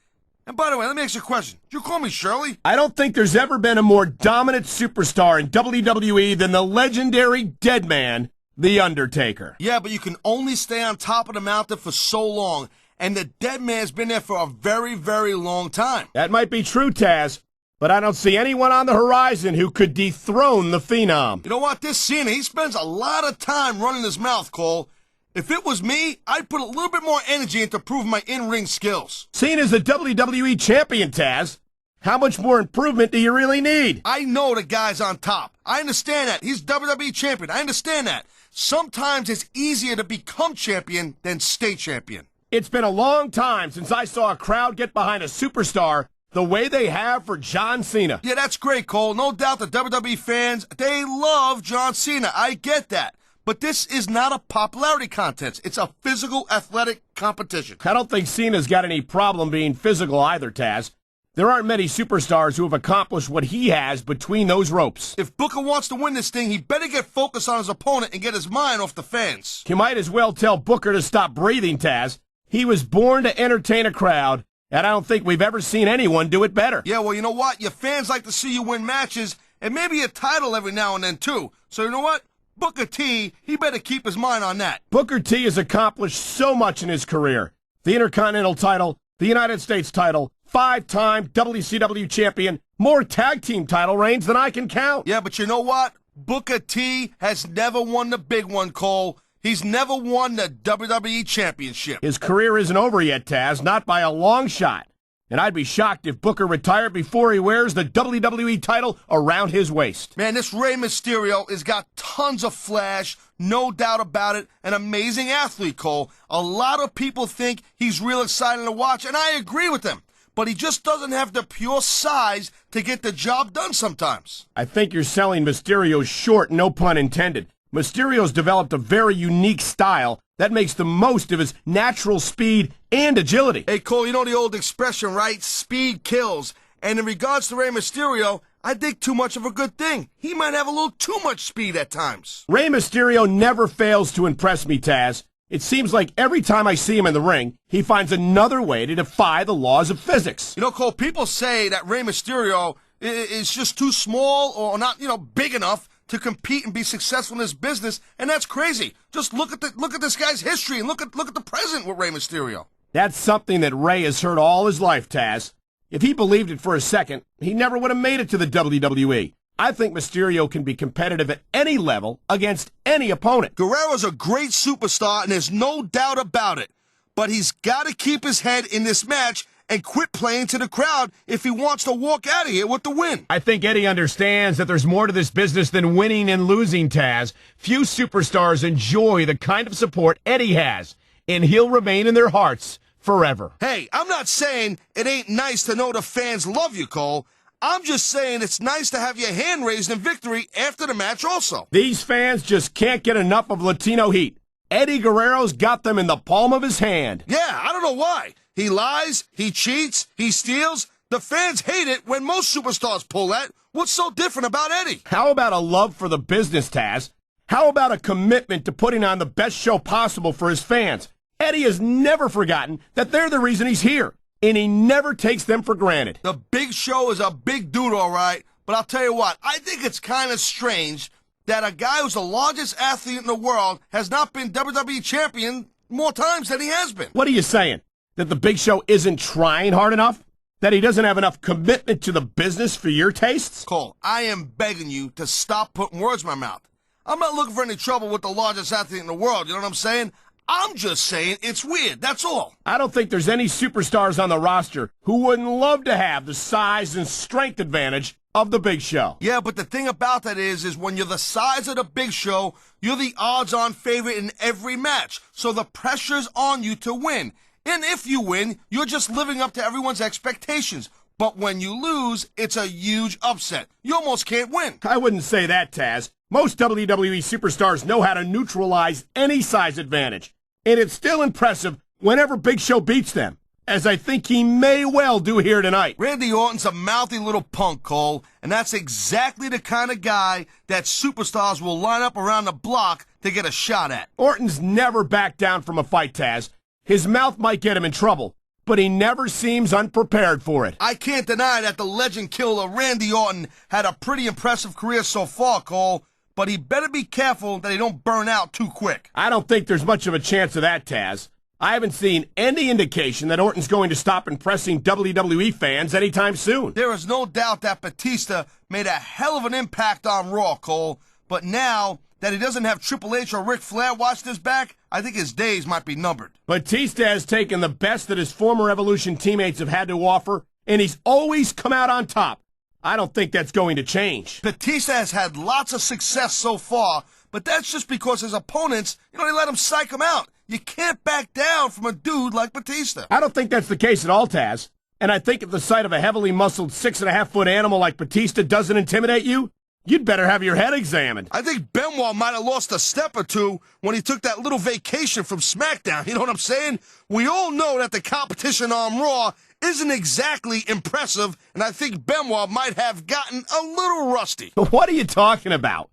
And by the way, let me ask you a question. Did you call me Shirley?
I don't think there's ever been a more dominant superstar in WWE than the legendary dead man, The Undertaker.
Yeah, but you can only stay on top of the mountain for so long, and the dead man's been there for a very, very long time.
That might be true, Taz, but I don't see anyone on the horizon who could dethrone the Phenom.
You know what? This Cena, he spends a lot of time running his mouth, Cole. If it was me, I'd put a little bit more energy into proving my in-ring skills.
Cena's a WWE champion, Taz. How much more improvement do you really need?
I know the guy's on top. I understand that. He's WWE champion. I understand that. Sometimes it's easier to become champion than stay champion.
It's been a long time since I saw a crowd get behind a superstar the way they have for John Cena.
Yeah, that's great, Cole. No doubt the WWE fans, they love John Cena. I get that. But this is not a popularity contest. It's a physical, athletic competition.
I don't think Cena's got any problem being physical either, Taz. There aren't many superstars who have accomplished what he has between those ropes.
If Booker wants to win this thing, he better get focused on his opponent and get his mind off the fans.
You might as well tell Booker to stop breathing, Taz. He was born to entertain a crowd, and I don't think we've ever seen anyone do it better.
Yeah, well, you know what? Your fans like to see you win matches, and maybe a title every now and then, too. So you know what? Booker T, he better keep his mind on that.
Booker T has accomplished so much in his career. The Intercontinental title, the United States title, 5-time WCW champion, more tag team title reigns than I can count.
Yeah, but you know what? Booker T has never won the big one, Cole. He's never won the WWE Championship.
His career isn't over yet, Taz, not by a long shot. And I'd be shocked if Booker retired before he wears the WWE title around his waist.
Man, this Rey Mysterio has got tons of flash, no doubt about it, an amazing athlete, Cole. A lot of people think he's real exciting to watch, and I agree with them. But he just doesn't have the pure size to get the job done sometimes.
I think you're selling Mysterio short, no pun intended. Mysterio's developed a very unique style that makes the most of his natural speed and agility.
Hey, Cole, you know the old expression, right? Speed kills. And in regards to Rey Mysterio, I think too much of a good thing. He might have a little too much speed at times.
Rey Mysterio never fails to impress me, Taz. It seems like every time I see him in the ring, he finds another way to defy the laws of physics.
You know, Cole, people say that Rey Mysterio is just too small or not, big enough to compete and be successful in this business, and that's crazy. Just look at this guy's history and look at the present with Rey Mysterio.
That's something that Rey has heard all his life, Taz. If he believed it for a second, he never would have made it to the WWE. I think Mysterio can be competitive at any level against any opponent.
Guerrero's a great superstar, and there's no doubt about it. But he's got to keep his head in this match and quit playing to the crowd if he wants to walk out of here with the win.
I think Eddie understands that there's more to this business than winning and losing, Taz. Few superstars enjoy the kind of support Eddie has, and he'll remain in their hearts forever.
Hey, I'm not saying it ain't nice to know the fans love you, Cole. I'm just saying it's nice to have your hand raised in victory after the match also.
These fans just can't get enough of Latino heat. Eddie Guerrero's got them in the palm of his hand.
Yeah, I don't know why. He lies, he cheats, he steals. The fans hate it when most superstars pull that. What's so different about Eddie?
How about a love for the business, Taz? How about a commitment to putting on the best show possible for his fans? Eddie has never forgotten that they're the reason he's here, and he never takes them for granted.
The Big Show is a big dude, all right, but I'll tell you what, I think it's kind of strange that a guy who's the largest athlete in the world has not been WWE champion more times than he has been.
What are you saying? That the Big Show isn't trying hard enough? That he doesn't have enough commitment to the business for your tastes?
Cole, I am begging you to stop putting words in my mouth. I'm not looking for any trouble with the largest athlete in the world, you know what I'm saying? I'm just saying it's weird, that's all.
I don't think there's any superstars on the roster who wouldn't love to have the size and strength advantage of the Big Show.
Yeah, but the thing about that is when you're the size of the Big Show, you're the odds-on favorite in every match. So the pressure's on you to win. And if you win, you're just living up to everyone's expectations. But when you lose, it's a huge upset. You almost can't win.
I wouldn't say that, Taz. Most WWE superstars know how to neutralize any size advantage. And it's still impressive whenever Big Show beats them, as I think he may well do here tonight.
Randy Orton's a mouthy little punk, Cole, and that's exactly the kind of guy that superstars will line up around the block to get a shot at.
Orton's never backed down from a fight, Taz. His mouth might get him in trouble, but he never seems unprepared for it.
I can't deny that the legend killer Randy Orton had a pretty impressive career so far, Cole, but he better be careful that he don't burn out too quick.
I don't think there's much of a chance of that, Taz. I haven't seen any indication that Orton's going to stop impressing WWE fans anytime soon.
There is no doubt that Batista made a hell of an impact on Raw, Cole, but now that he doesn't have Triple H or Ric Flair watching his back, I think his days might be numbered.
Batista has taken the best that his former Evolution teammates have had to offer, and he's always come out on top. I don't think that's going to change.
Batista has had lots of success so far, but that's just because his opponents, they let him psych him out. You can't back down from a dude like Batista.
I don't think that's the case at all, Taz. And I think if the sight of a heavily muscled 6.5-foot animal like Batista doesn't intimidate you, You'd better have your head examined.
I think Benoit might have lost a step or two when he took that little vacation from SmackDown. You know what I'm saying? We all know that the competition on Raw isn't exactly impressive, and I think Benoit might have gotten a little rusty.
What are you talking about?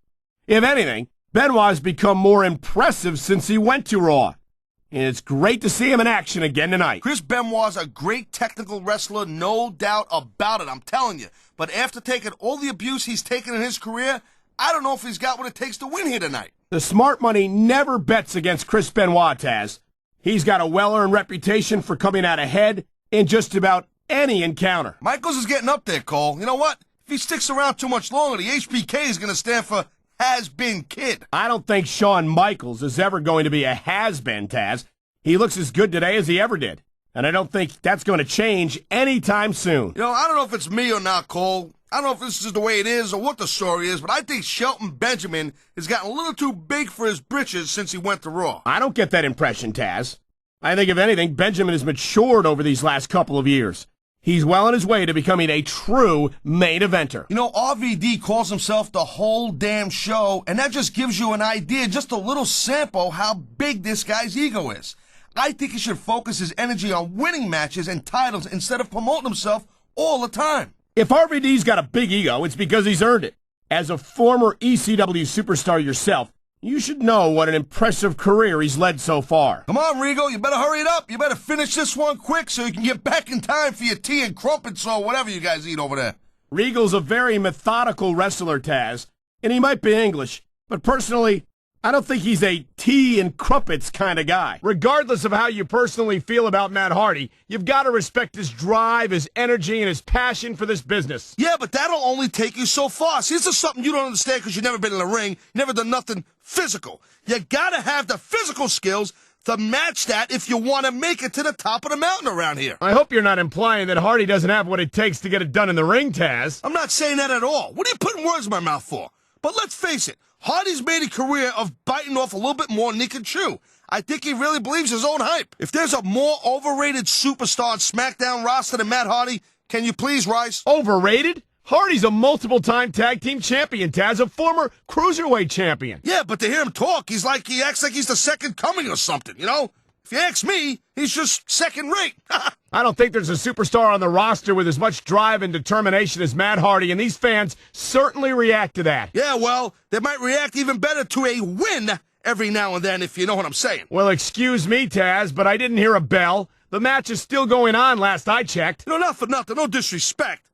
If anything, Benoit has become more impressive since he went to Raw. And it's great to see him in action again tonight.
Chris Benoit's a great technical wrestler, no doubt about it, I'm telling you. But after taking all the abuse he's taken in his career, I don't know if he's got what it takes to win here tonight.
The smart money never bets against Chris Benoit, Taz. He's got a well-earned reputation for coming out ahead in just about any encounter.
Michaels is getting up there, Cole. You know what? If he sticks around too much longer, the HBK is going to stand for has-been kid.
I don't think Shawn Michaels is ever going to be a has-been, Taz. He looks as good today as he ever did. And I don't think that's going to change anytime soon.
You know, I don't know if it's me or not, Cole. I don't know if this is the way it is or what the story is, but I think Shelton Benjamin has gotten a little too big for his britches since he went to Raw.
I don't get that impression, Taz. I think, if anything, Benjamin has matured over these last couple of years. He's well on his way to becoming a true main eventer.
You know, RVD calls himself the whole damn show, and that just gives you an idea, just a little sample, how big this guy's ego is. I think he should focus his energy on winning matches and titles instead of promoting himself all the time.
If RVD's got a big ego, it's because he's earned it. As a former ECW superstar yourself, you should know what an impressive career he's led so far.
Come on, Regal, you better hurry it up. You better finish this one quick so you can get back in time for your tea and crumpets or whatever you guys eat over there.
Regal's a very methodical wrestler, Taz, and he might be English, but personally, I don't think he's a tea and crumpets kind of guy. Regardless of how you personally feel about Matt Hardy, you've got to respect his drive, his energy, and his passion for this business.
Yeah, but that'll only take you so far. See, this is something you don't understand because you've never been in the ring, never done nothing physical. You gotta have the physical skills to match that if you want to make it to the top of the mountain around here.
I hope you're not implying that Hardy doesn't have what it takes to get it done in the ring, Taz.
I'm not saying that at all. What are you putting words in my mouth for? But let's face it, Hardy's made a career of biting off a little bit more than he can chew. I think he really believes his own hype. If there's a more overrated superstar on SmackDown roster than Matt Hardy, can you please, Rice?
Overrated? Hardy's a multiple-time tag team champion, Taz, a former cruiserweight champion.
Yeah, but to hear him talk, he acts like he's the second coming or something, you know? If you ask me, he's just second rate.
I don't think there's a superstar on the roster with as much drive and determination as Matt Hardy, and these fans certainly react to that.
Yeah, well, they might react even better to a win every now and then, if you know what I'm saying.
Well, excuse me, Taz, but I didn't hear a bell. The match is still going on last I checked.
You know, not for nothing, no disrespect.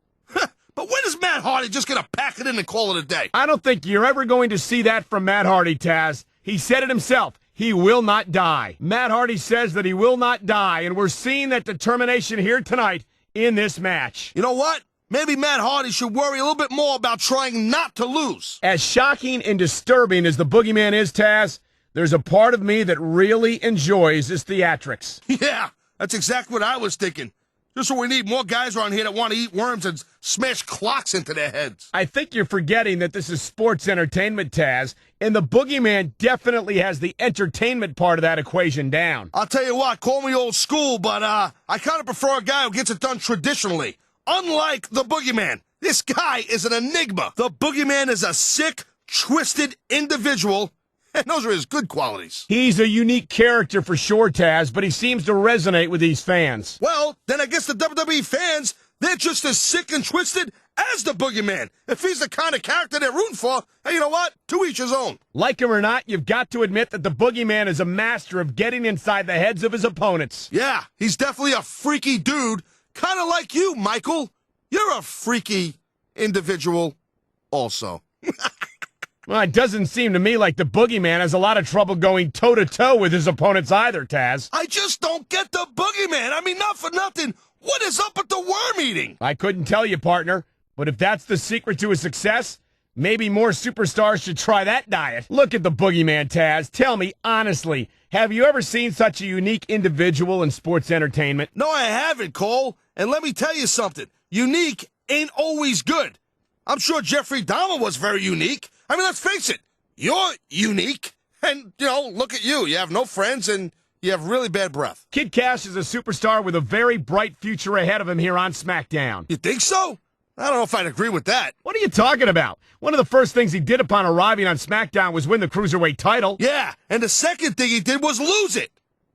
But when is Matt Hardy just going to pack it in and call it a day?
I don't think you're ever going to see that from Matt Hardy, Taz. He said it himself. He will not die. Matt Hardy says that he will not die, and we're seeing that determination here tonight in this match.
You know what? Maybe Matt Hardy should worry a little bit more about trying not to lose.
As shocking and disturbing as the Boogeyman is, Taz, there's a part of me that really enjoys his theatrics.
Yeah, that's exactly what I was thinking. Just what we need, more guys around here that want to eat worms and smash clocks into their heads.
I think you're forgetting that this is sports entertainment, Taz, and the Boogeyman definitely has the entertainment part of that equation down.
I'll tell you what, call me old school, but I kind of prefer a guy who gets it done traditionally. Unlike the Boogeyman, this guy is an enigma. The Boogeyman is a sick, twisted individual, and those are his good qualities.
He's a unique character for sure, Taz, but he seems to resonate with these fans.
Well, then I guess the WWE fans, they're just as sick and twisted as the Boogeyman. If he's the kind of character they're rooting for, hey, you know what? To each his own.
Like him or not, you've got to admit that the Boogeyman is a master of getting inside the heads of his opponents.
Yeah, he's definitely a freaky dude, kind of like you, Michael. You're a freaky individual also.
Well, it doesn't seem to me like the Boogeyman has a lot of trouble going toe-to-toe with his opponents either, Taz.
I just don't get the Boogeyman. I mean, not for nothing. What is up with the worm eating?
I couldn't tell you, partner, but if that's the secret to his success, maybe more superstars should try that diet. Look at the Boogeyman, Taz. Tell me, honestly, have you ever seen such a unique individual in sports entertainment?
No, I haven't, Cole. And let me tell you something. Unique ain't always good. I'm sure Jeffrey Dahmer was very unique. I mean, let's face it. You're unique. And, you know, look at you. You have no friends and you have really bad breath.
Kid Cash is a superstar with a very bright future ahead of him here on SmackDown.
You think so? I don't know if I'd agree with that.
What are you talking about? One of the first things he did upon arriving on SmackDown was win the Cruiserweight title.
Yeah, and the second thing he did was lose it.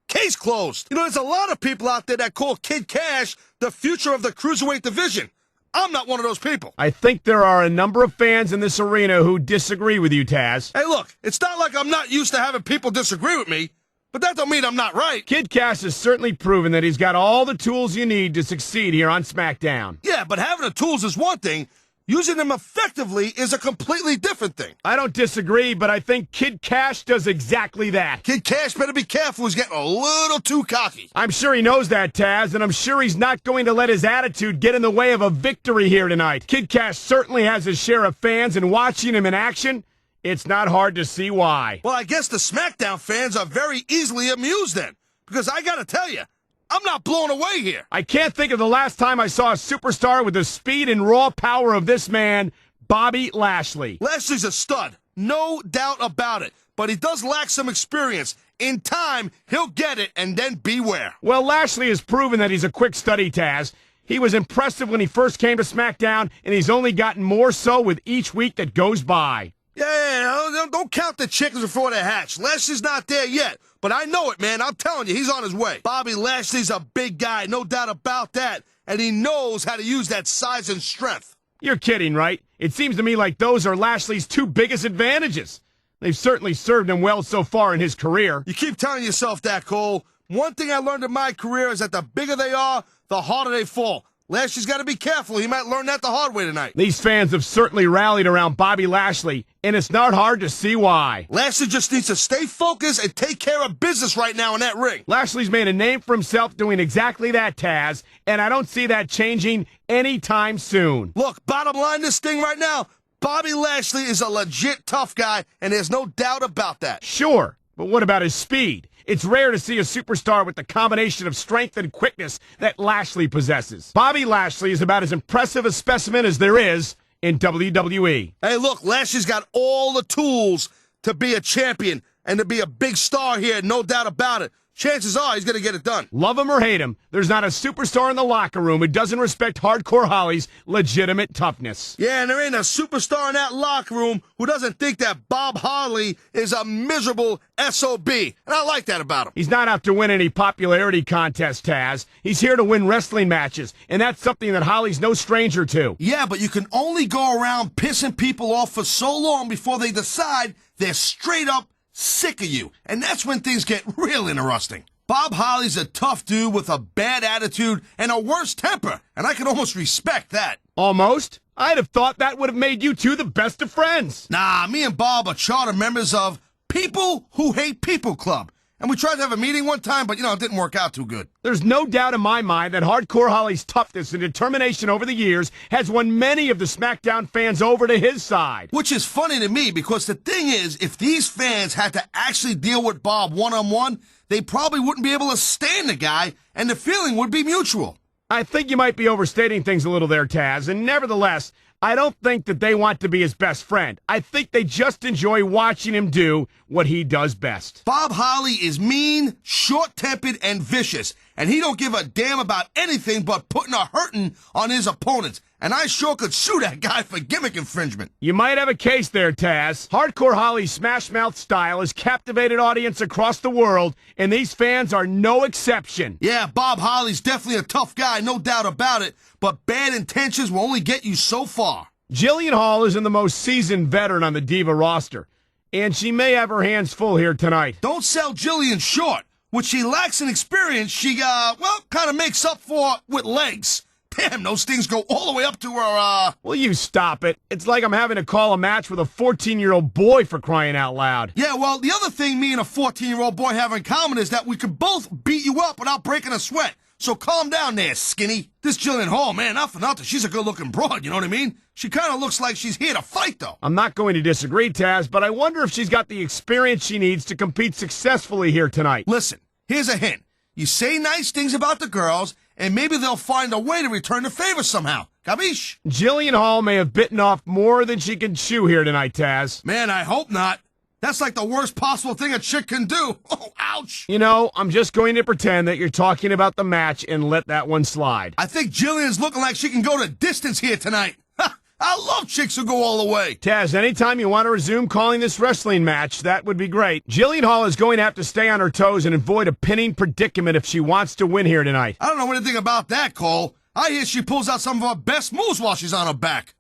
Case closed. You know, there's a lot of people out there that call Kid Cash the future of the Cruiserweight division. I'm not one of those people.
I think there are a number of fans in this arena who disagree with you, Taz.
Hey, look, it's not like I'm not used to having people disagree with me, but that don't mean I'm not right.
Kid Cash has certainly proven that he's got all the tools you need to succeed here on SmackDown.
Yeah, but having the tools is one thing. Using them effectively is a completely different thing.
I don't disagree, but I think Kid Cash does exactly that.
Kid Cash better be careful. He's getting a little too cocky.
I'm sure he knows that, Taz, and I'm sure he's not going to let his attitude get in the way of a victory here tonight. Kid Cash certainly has his share of fans, and watching him in action, it's not hard to see why.
Well, I guess the SmackDown fans are very easily amused then, because I gotta tell you, I'm not blown away here.
I can't think of the last time I saw a superstar with the speed and raw power of this man, Bobby Lashley.
Lashley's a stud, no doubt about it, but he does lack some experience. In time, he'll get it, and then beware.
Well, Lashley has proven that he's a quick study, Taz. He was impressive when he first came to SmackDown, and he's only gotten more so with each week that goes by.
Yeah, don't count the chickens before they hatch. Lashley's not there yet, but I know it, man. I'm telling you, he's on his way. Bobby Lashley's a big guy, no doubt about that, and he knows how to use that size and strength.
You're kidding, right? It seems to me like those are Lashley's two biggest advantages. They've certainly served him well so far in his career.
You keep telling yourself that, Cole. One thing I learned in my career is that the bigger they are, the harder they fall. Lashley's got to be careful. He might learn that the hard way tonight.
These fans have certainly rallied around Bobby Lashley, and it's not hard to see why.
Lashley just needs to stay focused and take care of business right now in that ring.
Lashley's made a name for himself doing exactly that, Taz, and I don't see that changing anytime soon.
Look, bottom line this thing right now, Bobby Lashley is a legit tough guy, and there's no doubt about that.
Sure, but what about his speed? It's rare to see a superstar with the combination of strength and quickness that Lashley possesses. Bobby Lashley is about as impressive a specimen as there is in WWE.
Hey, look, Lashley's got all the tools to be a champion and to be a big star here, no doubt about it. Chances are he's going to get it done.
Love him or hate him, there's not a superstar in the locker room who doesn't respect Hardcore Holly's legitimate toughness.
Yeah, and there ain't a superstar in that locker room who doesn't think that Bob Harley is a miserable SOB. And I like that about him.
He's not out to win any popularity contest, Taz. He's here to win wrestling matches, and that's something that Holly's no stranger to.
Yeah, but you can only go around pissing people off for so long before they decide they're straight up sick of you. And that's when things get real interesting. Bob Holly's a tough dude with a bad attitude and a worse temper, and I can almost respect that.
Almost? I'd have thought that would have made you two the best of friends.
Nah, me and Bob are charter members of People Who Hate People Club. And we tried to have a meeting one time, but, it didn't work out too good.
There's no doubt in my mind that Hardcore Holly's toughness and determination over the years has won many of the SmackDown fans over to his side.
Which is funny to me, because the thing is, if these fans had to actually deal with Bob one-on-one, they probably wouldn't be able to stand the guy, and the feeling would be mutual.
I think you might be overstating things a little there, Taz, and nevertheless, I don't think that they want to be his best friend. I think they just enjoy watching him do what he does best.
Bob Holly is mean, short-tempered, and vicious, and he don't give a damn about anything but putting a hurting on his opponents. And I sure could sue that guy for gimmick infringement.
You might have a case there, Taz. Hardcore Holly's Smash Mouth style has captivated audience across the world, and these fans are no exception.
Yeah, Bob Holly's definitely a tough guy, no doubt about it, but bad intentions will only get you so far.
Jillian Hall isn't the most seasoned veteran on the Diva roster, and she may have her hands full here tonight.
Don't sell Jillian short. What she lacks in experience, she, kind of makes up for with legs. Damn, those things go all the way up to her,
Will you stop it? It's like I'm having to call a match with a 14-year-old boy, for crying out loud.
Yeah, well, the other thing me and a 14-year-old boy have in common is that we could both beat you up without breaking a sweat. So calm down there, skinny. This Jillian Hall, man, not for nothing. She's a good-looking broad, you know what I mean? She kind of looks like she's here to fight, though.
I'm not going to disagree, Taz, but I wonder if she's got the experience she needs to compete successfully here tonight.
Listen, here's a hint. You say nice things about the girls, and maybe they'll find a way to return the favor somehow. Capiche?
Jillian Hall may have bitten off more than she can chew here tonight, Taz.
Man, I hope not. That's like the worst possible thing a chick can do. Oh, ouch.
You know, I'm just going to pretend that you're talking about the match and let that one slide.
I think Jillian's looking like she can go the distance here tonight. I love chicks who go all the way.
Taz, anytime you want to resume calling this wrestling match, that would be great. Jillian Hall is going to have to stay on her toes and avoid a pinning predicament if she wants to win here tonight.
I don't know anything about that, Cole. I hear she pulls out some of her best moves while she's on her back.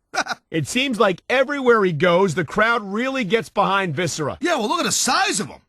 It seems like everywhere he goes, the crowd really gets behind Viscera.
Yeah, well, look at the size of him.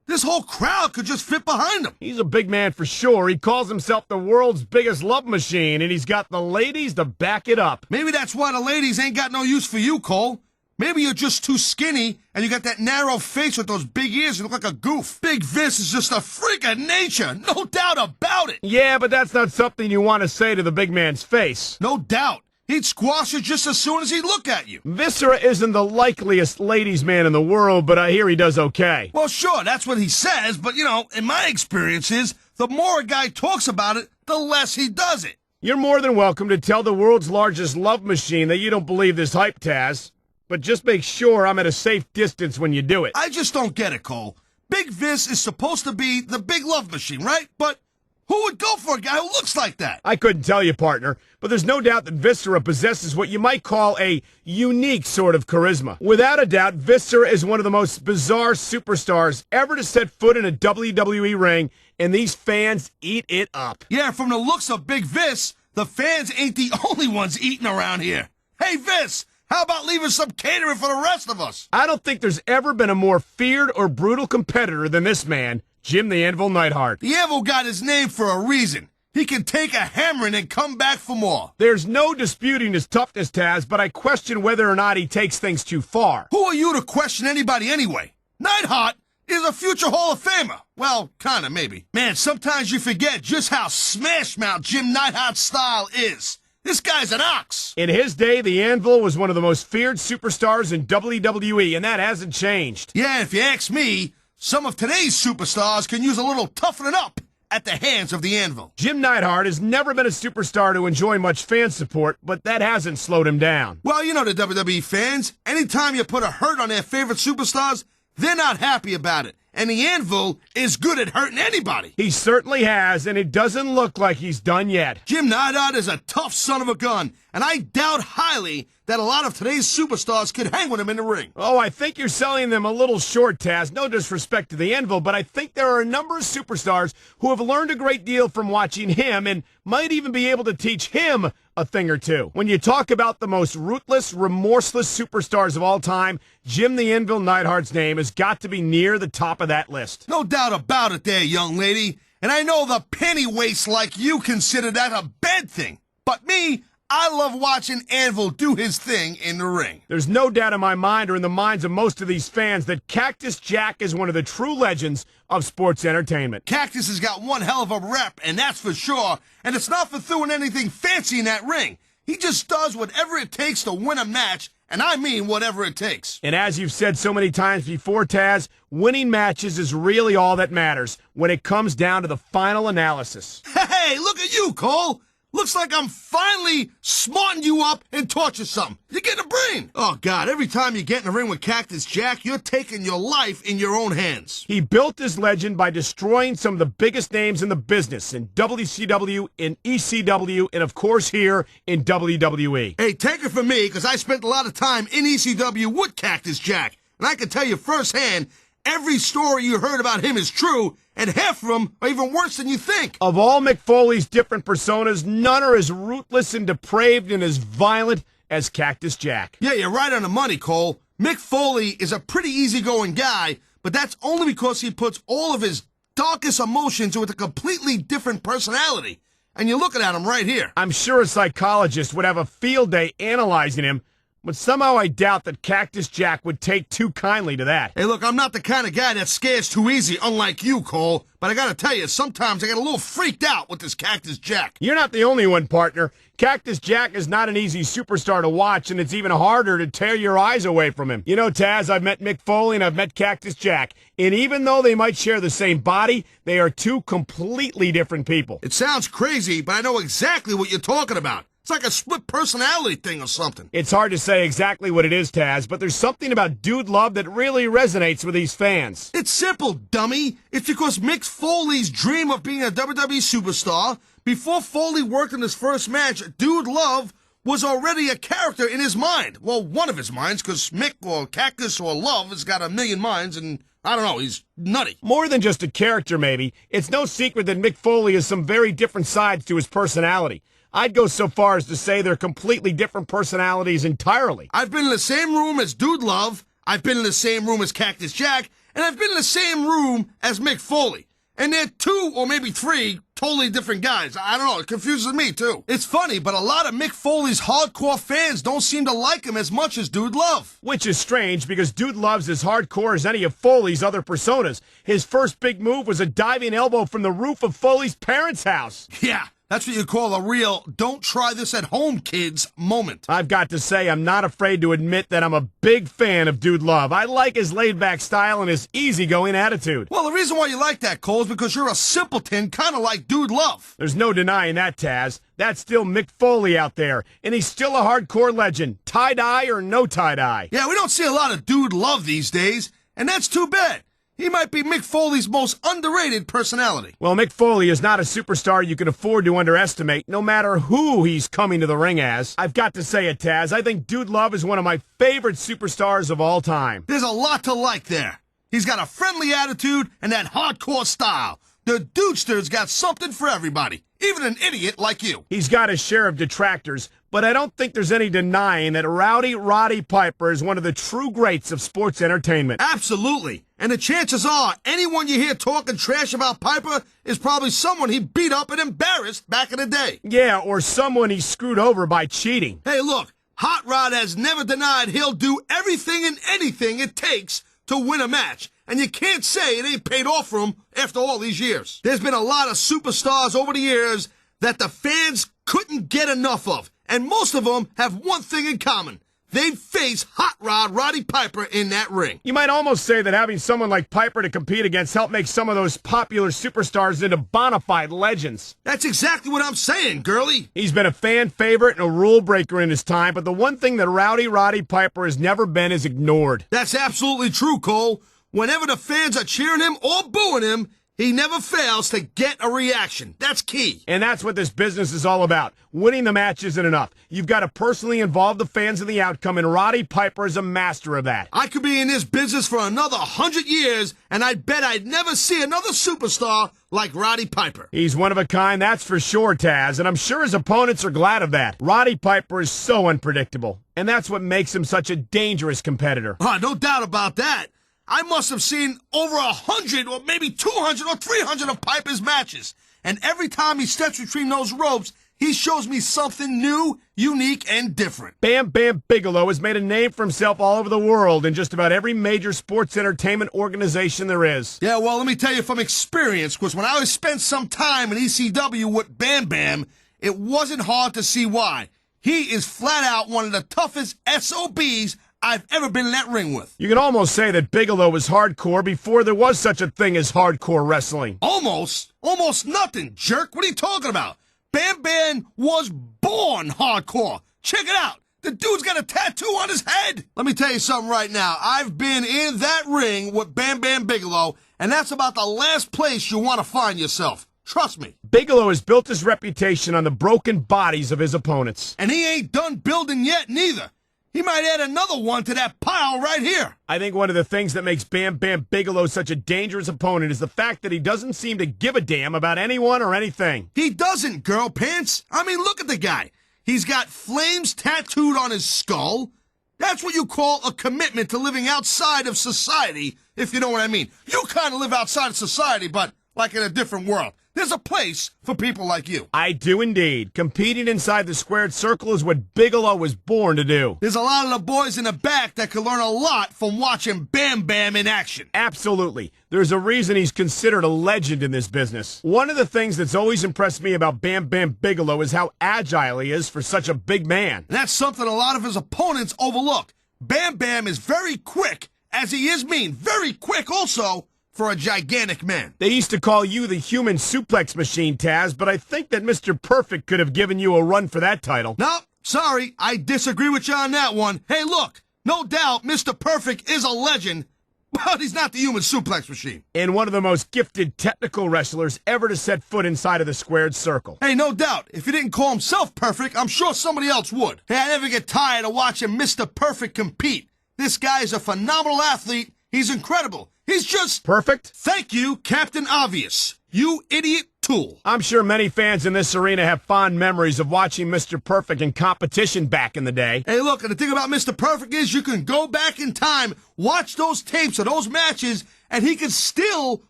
This whole crowd could just fit behind him.
He's a big man for sure. He calls himself the world's biggest love machine, and he's got the ladies to back it up.
Maybe that's why the ladies ain't got no use for you, Cole. Maybe you're just too skinny, and you got that narrow face with those big ears and look like a goof. Big Vince is just a freak of nature, no doubt about it.
Yeah, but that's not something you want to say to the big man's face.
No doubt. He'd squash you just as soon as he'd look at you.
Viscera isn't the likeliest ladies' man in the world, but I hear he does okay.
Well, sure, that's what he says, but, in my experiences, the more a guy talks about it, the less he does it.
You're more than welcome to tell the world's largest love machine that you don't believe this hype, Taz. But just make sure I'm at a safe distance when you do it.
I just don't get it, Cole. Big Vince is supposed to be the big love machine, right? But who would go for a guy who looks like that?
I couldn't tell you, partner, but there's no doubt that Viscera possesses what you might call a unique sort of charisma. Without a doubt, Viscera is one of the most bizarre superstars ever to set foot in a WWE ring, and these fans eat it up.
Yeah, from the looks of Big Vince, the fans ain't the only ones eating around here. Hey, Vince, how about leaving some catering for the rest of us?
I don't think there's ever been a more feared or brutal competitor than this man, Jim the Anvil Neidhart.
The Anvil got his name for a reason. He can take a hammering and come back for more.
There's no disputing his toughness, Taz, but I question whether or not he takes things too far.
Who are you to question anybody anyway? Neidhart is a future Hall of Famer. Well, kinda, maybe. Man, sometimes you forget just how smash mouth Jim Neidhart's style is. This guy's an ox.
In his day, the Anvil was one of the most feared superstars in WWE, and that hasn't changed.
Yeah, if you ask me, some of today's superstars can use a little toughening up at the hands of the Anvil.
Jim Neidhart has never been a superstar to enjoy much fan support, but that hasn't slowed him down.
Well, you know the WWE fans. Anytime you put a hurt on their favorite superstars, they're not happy about it. And the Anvil is good at hurting anybody.
He certainly has, and it doesn't look like he's done yet.
Jim Neidhart is a tough son of a gun, and I doubt highly that a lot of today's superstars could hang with him in the ring.
Oh, I think you're selling them a little short, Taz. No disrespect to the Anvil, but I think there are a number of superstars who have learned a great deal from watching him and might even be able to teach him a thing or two. When you talk about the most ruthless, remorseless superstars of all time, Jim the Anvil Neidhart's name has got to be near the top of that list.
No doubt about it there, young lady. And I know the penny waste like you consider that a bad thing. But me, I love watching Anvil do his thing in the ring.
There's no doubt in my mind or in the minds of most of these fans that Cactus Jack is one of the true legends of sports entertainment.
Cactus has got one hell of a rep, and that's for sure. And it's not for doing anything fancy in that ring. He just does whatever it takes to win a match, and I mean whatever it takes.
And as you've said so many times before, Taz, winning matches is really all that matters when it comes down to the final analysis.
Hey, look at you, Cole. Looks like I'm finally smarting you up and taught you something. You're getting a brain. Oh, God, every time you get in the ring with Cactus Jack, you're taking your life in your own hands.
He built his legend by destroying some of the biggest names in the business in WCW, in ECW, and of course here in WWE.
Hey, take it from me, because I spent a lot of time in ECW with Cactus Jack. And I can tell you firsthand, every story you heard about him is true, and half of them are even worse than you think.
Of all Mick Foley's different personas, none are as ruthless and depraved and as violent as Cactus Jack.
Yeah, you're right on the money, Cole. Mick Foley is a pretty easygoing guy, but that's only because he puts all of his darkest emotions with a completely different personality. And you're looking at him right here.
I'm sure a psychologist would have a field day analyzing him, but somehow I doubt that Cactus Jack would take too kindly to that.
Hey, look, I'm not the kind of guy that scares too easy, unlike you, Cole. But I gotta tell you, sometimes I get a little freaked out with this Cactus Jack.
You're not the only one, partner. Cactus Jack is not an easy superstar to watch, and it's even harder to tear your eyes away from him. You know, Taz, I've met Mick Foley and I've met Cactus Jack, and even though they might share the same body, they are two completely different people.
It sounds crazy, but I know exactly what you're talking about. It's like a split personality thing or something.
It's hard to say exactly what it is, Taz, but there's something about Dude Love that really resonates with these fans.
It's simple, dummy. It's because Mick Foley's dream of being a WWE superstar, before Foley worked in his first match, Dude Love was already a character in his mind. Well, one of his minds, because Mick or Cactus or Love has got a million minds, and I don't know, he's nutty.
More than just a character, maybe. It's no secret that Mick Foley has some very different sides to his personality. I'd go so far as to say they're completely different personalities entirely.
I've been in the same room as Dude Love, I've been in the same room as Cactus Jack, and I've been in the same room as Mick Foley. And they're two or maybe three totally different guys. I don't know, it confuses me too. It's funny, but a lot of Mick Foley's hardcore fans don't seem to like him as much as Dude Love.
Which is strange, because Dude Love's as hardcore as any of Foley's other personas. His first big move was a diving elbow from the roof of Foley's parents' house.
Yeah, that's what you call a real don't try this at home, kids moment.
I've got to say, I'm not afraid to admit that I'm a big fan of Dude Love. I like his laid-back style and his easygoing attitude.
Well, the reason why you like that, Cole, is because you're a simpleton kind of like Dude Love.
There's no denying that, Taz. That's still Mick Foley out there, and he's still a hardcore legend, tie-dye or no tie-dye.
Yeah, we don't see a lot of Dude Love these days, and that's too bad. He might be Mick Foley's most underrated personality.
Well, Mick Foley is not a superstar you can afford to underestimate, no matter who he's coming to the ring as. I've got to say it, Taz. I think Dude Love is one of my favorite superstars of all time.
There's a lot to like there. He's got a friendly attitude and that hardcore style. The Dudster's got something for everybody, even an idiot like you.
He's got his share of detractors, but I don't think there's any denying that Rowdy Roddy Piper is one of the true greats of sports entertainment.
Absolutely. And the chances are, anyone you hear talking trash about Piper is probably someone he beat up and embarrassed back in the day.
Yeah, or someone he screwed over by cheating.
Hey, look, Hot Rod has never denied he'll do everything and anything it takes to win a match. And you can't say it ain't paid off for him after all these years. There's been a lot of superstars over the years that the fans couldn't get enough of. And most of them have one thing in common. They'd face Hot Rod Roddy Piper in that ring.
You might almost say that having someone like Piper to compete against helped make some of those popular superstars into bona fide legends.
That's exactly what I'm saying, girlie.
He's been a fan favorite and a rule breaker in his time, but the one thing that Rowdy Roddy Piper has never been is ignored.
That's absolutely true, Cole. Whenever the fans are cheering him or booing him, he never fails to get a reaction. That's key.
And that's what this business is all about. Winning the match isn't enough. You've got to personally involve the fans in the outcome, and Roddy Piper is a master of that.
I could be in this business for another 100 years, and I'd bet I'd never see another superstar like Roddy Piper.
He's one of a kind, that's for sure, Taz, and I'm sure his opponents are glad of that. Roddy Piper is so unpredictable, and that's what makes him such a dangerous competitor.
Oh, no doubt about that. I must have seen over 100 or maybe 200 or 300 of Piper's matches. And every time he steps between those ropes, he shows me something new, unique, and different.
Bam Bam Bigelow has made a name for himself all over the world in just about every major sports entertainment organization there is.
Yeah, well, let me tell you from experience, because when I spent some time in ECW with Bam Bam, it wasn't hard to see why. He is flat out one of the toughest SOBs I've ever been in that ring with.
You can almost say that Bigelow was hardcore before there was such a thing as hardcore wrestling.
Almost? Almost nothing, jerk. What are you talking about? Bam Bam was born hardcore. Check it out. The dude's got a tattoo on his head. Let me tell you something right now. I've been in that ring with Bam Bam Bigelow, and that's about the last place you want to find yourself. Trust me.
Bigelow has built his reputation on the broken bodies of his opponents.
And he ain't done building yet, neither. He might add another one to that pile right here.
I think one of the things that makes Bam Bam Bigelow such a dangerous opponent is the fact that he doesn't seem to give a damn about anyone or anything.
He doesn't, girl pants. I mean, look at the guy. He's got flames tattooed on his skull. That's what you call a commitment to living outside of society, if you know what I mean. You kind of live outside of society, but like in a different world. There's a place for people like you.
I do indeed. Competing inside the squared circle is what Bigelow was born to do.
There's a lot of the boys in the back that can learn a lot from watching Bam Bam in action.
Absolutely. There's a reason he's considered a legend in this business. One of the things that's always impressed me about Bam Bam Bigelow is how agile he is for such a big man.
And that's something a lot of his opponents overlook. Bam Bam is very quick, as he is mean. Very quick also for a gigantic man.
They used to call you the human suplex machine, Taz, but I think that Mr. Perfect could have given you a run for that title.
No, sorry, I disagree with you on that one. Hey, look, no doubt Mr. Perfect is a legend, but he's not the human suplex machine.
And one of the most gifted technical wrestlers ever to set foot inside of the squared circle.
Hey, no doubt, if he didn't call himself perfect, I'm sure somebody else would. Hey, I never get tired of watching Mr. Perfect compete. This guy is a phenomenal athlete. He's incredible. He's just...
Perfect?
Thank you, Captain Obvious. You idiot tool.
I'm sure many fans in this arena have fond memories of watching Mr. Perfect in competition back in the day.
Hey, look, and the thing about Mr. Perfect is you can go back in time, watch those tapes of those matches, and he can still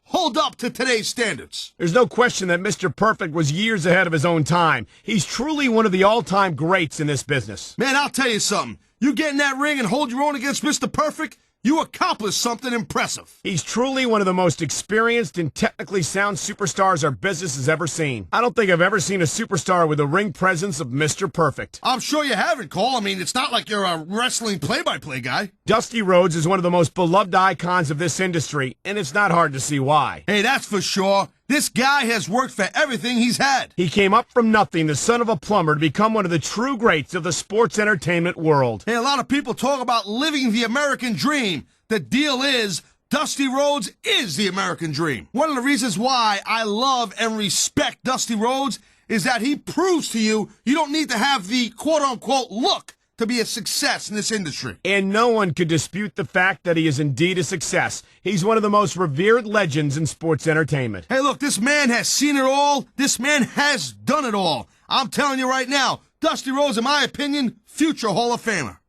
hold up to today's standards.
There's no question that Mr. Perfect was years ahead of his own time. He's truly one of the all-time greats in this business.
Man, I'll tell you something. You get in that ring and hold your own against Mr. Perfect, you accomplished something impressive.
He's truly one of the most experienced and technically sound superstars our business has ever seen. I don't think I've ever seen a superstar with the ring presence of Mr. Perfect.
I'm sure you haven't, Cole. I mean, it's not like you're a wrestling play-by-play guy.
Dusty Rhodes is one of the most beloved icons of this industry, and it's not hard to see why.
Hey, that's for sure. This guy has worked for everything he's had.
He came up from nothing, the son of a plumber, to become one of the true greats of the sports entertainment world.
Hey, a lot of people talk about living the American dream. The deal is, Dusty Rhodes is the American dream. One of the reasons why I love and respect Dusty Rhodes is that he proves to you you don't need to have the quote-unquote look to be a success in this industry.
And no one could dispute the fact that he is indeed a success. He's one of the most revered legends in sports entertainment.
Hey, look, this man has seen it all. This man has done it all. I'm telling you right now, Dusty Rhodes, in my opinion, future Hall of Famer.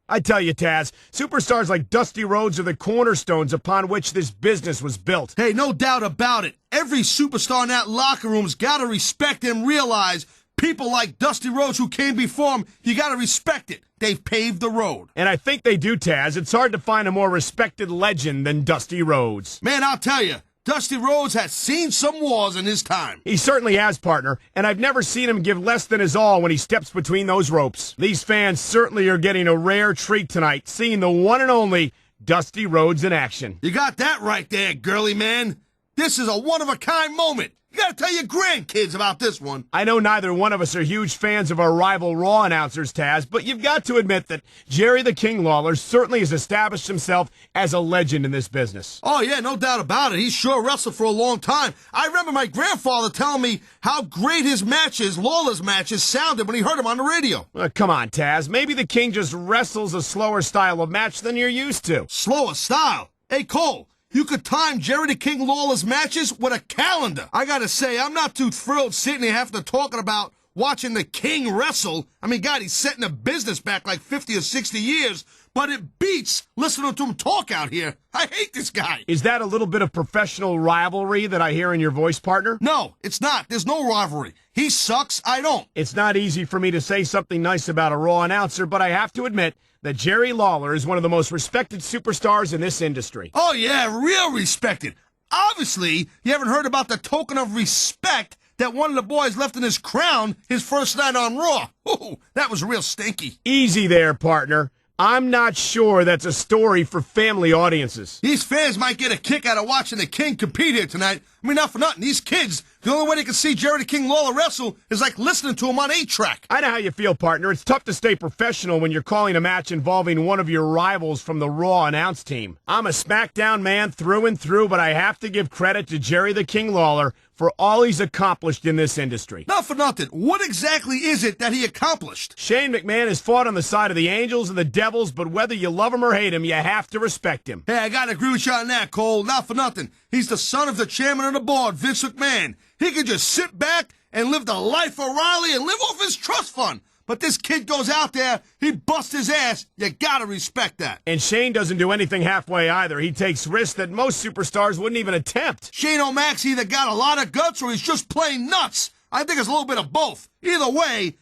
I tell you, Taz, superstars like Dusty Rhodes are the cornerstones upon which this business was built.
Hey, no doubt about it. Every superstar in that locker room's got to respect and realize people like Dusty Rhodes who came before him, you got to respect it. They've paved the road.
And I think they do, Taz. It's hard to find a more respected legend than Dusty Rhodes.
Man, I'll tell you, Dusty Rhodes has seen some wars in his time.
He certainly has, partner, and I've never seen him give less than his all when he steps between those ropes. These fans certainly are getting a rare treat tonight, seeing the one and only Dusty Rhodes in action.
You got that right there, girly man. This is a one-of-a-kind moment. You gotta tell your grandkids about this one.
I know neither one of us are huge fans of our rival Raw announcers, Taz, but you've got to admit that Jerry the King Lawler certainly has established himself as a legend in this business.
Oh, yeah, no doubt about it. He's sure wrestled for a long time. I remember my grandfather telling me how great his matches, Lawler's matches, sounded when he heard him on the radio.
Come on, Taz. Maybe the King just wrestles a slower style of match than you're used to.
Slower style? Hey, Cole. You could time Jerry the King Lawler's matches with a calendar. I gotta say, I'm not too thrilled sitting here having to talk about watching the King wrestle. I mean, God, he's setting a business back like 50 or 60 years, but it beats listening to him talk out here. I hate this guy.
Is that a little bit of professional rivalry that I hear in your voice, partner?
No, it's not. There's no rivalry. He sucks, I don't.
It's not easy for me to say something nice about a Raw announcer, but I have to admit that Jerry Lawler is one of the most respected superstars in this industry.
Oh, yeah, real respected. Obviously, you haven't heard about the token of respect that one of the boys left in his crown his first night on Raw. Ooh, that was real stinky.
Easy there, partner. I'm not sure that's a story for family audiences.
These fans might get a kick out of watching the King compete here tonight. I mean, not for nothing. These kids, the only way they can see Jerry the King Lawler wrestle is like listening to him on 8-track.
I know how you feel, partner. It's tough to stay professional when you're calling a match involving one of your rivals from the Raw announce team. I'm a SmackDown man through and through, but I have to give credit to Jerry the King Lawler for all he's accomplished in this industry.
Not for nothing. What exactly is it that he accomplished?
Shane McMahon has fought on the side of the Angels and the Devils, but whether you love him or hate him, you have to respect him.
Hey, I gotta agree with you on that, Cole. Not for nothing. He's the son of the chairman of the board, Vince McMahon. He can just sit back and live the life of Riley and live off his trust fund. But this kid goes out there, he busts his ass. You gotta respect that.
And Shane doesn't do anything halfway either. He takes risks that most superstars wouldn't even attempt.
Shane O'Mac's either got a lot of guts or he's just plain nuts. I think it's a little bit of both. Either way,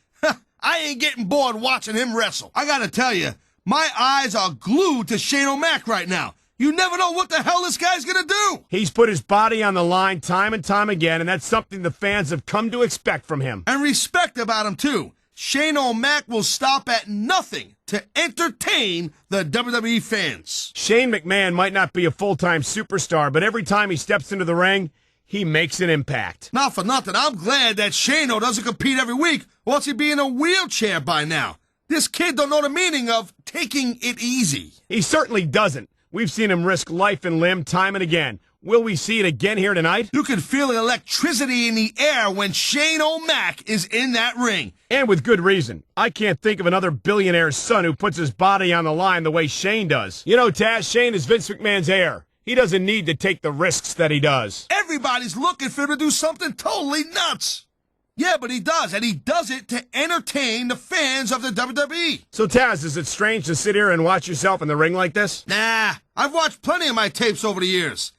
I ain't getting bored watching him wrestle. I gotta tell you, my eyes are glued to Shane O'Mac right now. You never know what the hell this guy's gonna do.
He's put his body on the line time and time again, and that's something the fans have come to expect from him.
And respect about him, too. Shane O'Mac will stop at nothing to entertain the WWE fans.
Shane McMahon might not be a full-time superstar, but every time he steps into the ring, he makes an impact.
Not for nothing, I'm glad that Shane-O doesn't compete every week, or else he'd be in a wheelchair by now. This kid don't know the meaning of taking it easy.
He certainly doesn't. We've seen him risk life and limb time and again. Will we see it again here tonight?
You can feel the electricity in the air when Shane O'Mac is in that ring.
And with good reason. I can't think of another billionaire's son who puts his body on the line the way Shane does. You know, Taz, Shane is Vince McMahon's heir. He doesn't need to take the risks that he does.
Everybody's looking for him to do something totally nuts. Yeah, but he does, and he does it to entertain the fans of the WWE.
So, Taz, is it strange to sit here and watch yourself in the ring like this?
Nah, I've watched plenty of my tapes over the years.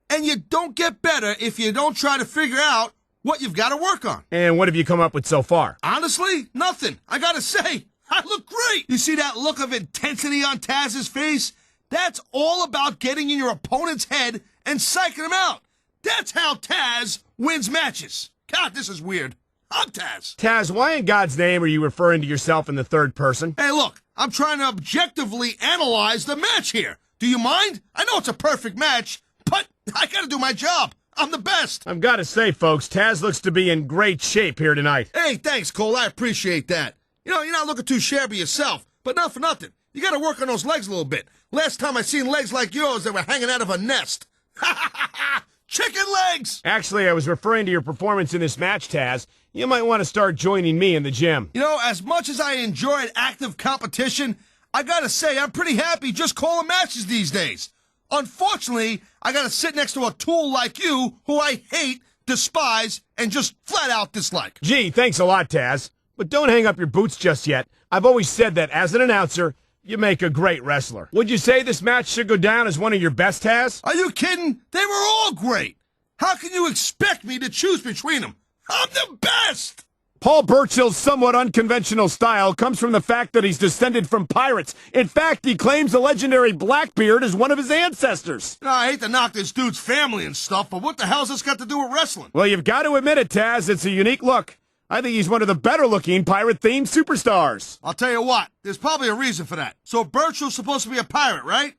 And you don't get better if you don't try to figure out what you've got to work on.
And what have you come up with so far?
Honestly, nothing. I gotta say, I look great. You see that look of intensity on Taz's face? That's all about getting in your opponent's head and psyching him out. That's how Taz wins matches. God, this is weird. I'm Taz.
Taz, why in God's name are you referring to yourself in the third person?
Hey, look, I'm trying to objectively analyze the match here. Do you mind? I know it's a perfect match, but I gotta do my job. I'm the best.
I've got to say, folks, Taz looks to be in great shape here tonight.
Hey, thanks, Cole. I appreciate that. You know, you're not looking too shabby yourself, but not for nothing. You gotta work on those legs a little bit. Last time I seen legs like yours, they were hanging out of a nest. Ha ha ha ha! Chicken legs!
Actually, I was referring to your performance in this match, Taz. You might want to start joining me in the gym.
You know, as much as I enjoyed active competition, I gotta say I'm pretty happy just calling matches these days. Unfortunately, I gotta sit next to a tool like you who I hate, despise, and just flat out dislike.
Gee, thanks a lot, Taz. But don't hang up your boots just yet. I've always said that as an announcer, you make a great wrestler. Would you say this match should go down as one of your best, Taz?
Are you kidding? They were all great. How can you expect me to choose between them? I'm the best!
Paul Burchill's somewhat unconventional style comes from the fact that he's descended from pirates. In fact, he claims the legendary Blackbeard is one of his ancestors.
Now, I hate to knock this dude's family and stuff, but what the hell's this got to do with wrestling?
Well, you've got to admit it, Taz. It's a unique look. I think he's one of the better-looking pirate-themed superstars.
I'll tell you what, there's probably a reason for that. So Burchill's supposed to be a pirate, right?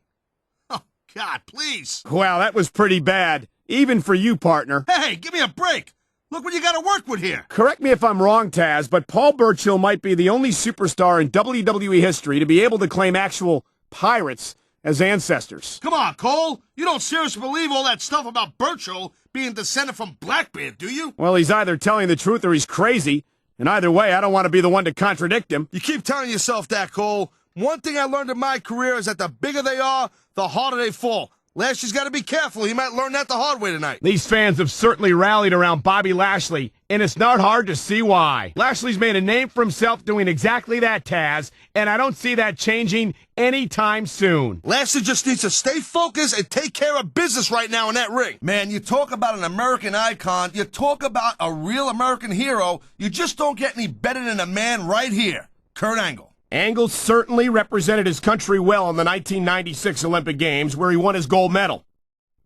Oh, God, please.
Wow, that was pretty bad. Even for you, partner.
Hey, give me a break. Look what you got to work with here.
Correct me if I'm wrong, Taz, but Paul Burchill might be the only superstar in WWE history to be able to claim actual pirates as ancestors.
Come on, Cole. You don't seriously believe all that stuff about Burchill being descended from Blackbeard, do you?
Well, he's either telling the truth or he's crazy. And either way, I don't want to be the one to contradict him.
You keep telling yourself that, Cole. One thing I learned in my career is that the bigger they are, the harder they fall. Lashley's got to be careful. He might learn that the hard way tonight.
These fans have certainly rallied around Bobby Lashley, and it's not hard to see why. Lashley's made a name for himself doing exactly that, Taz, and I don't see that changing anytime soon.
Lashley just needs to stay focused and take care of business right now in that ring. Man, you talk about an American icon, you talk about a real American hero, you just don't get any better than a man right here, Kurt Angle.
Angle certainly represented his country well in the 1996 Olympic Games, where he won his gold medal.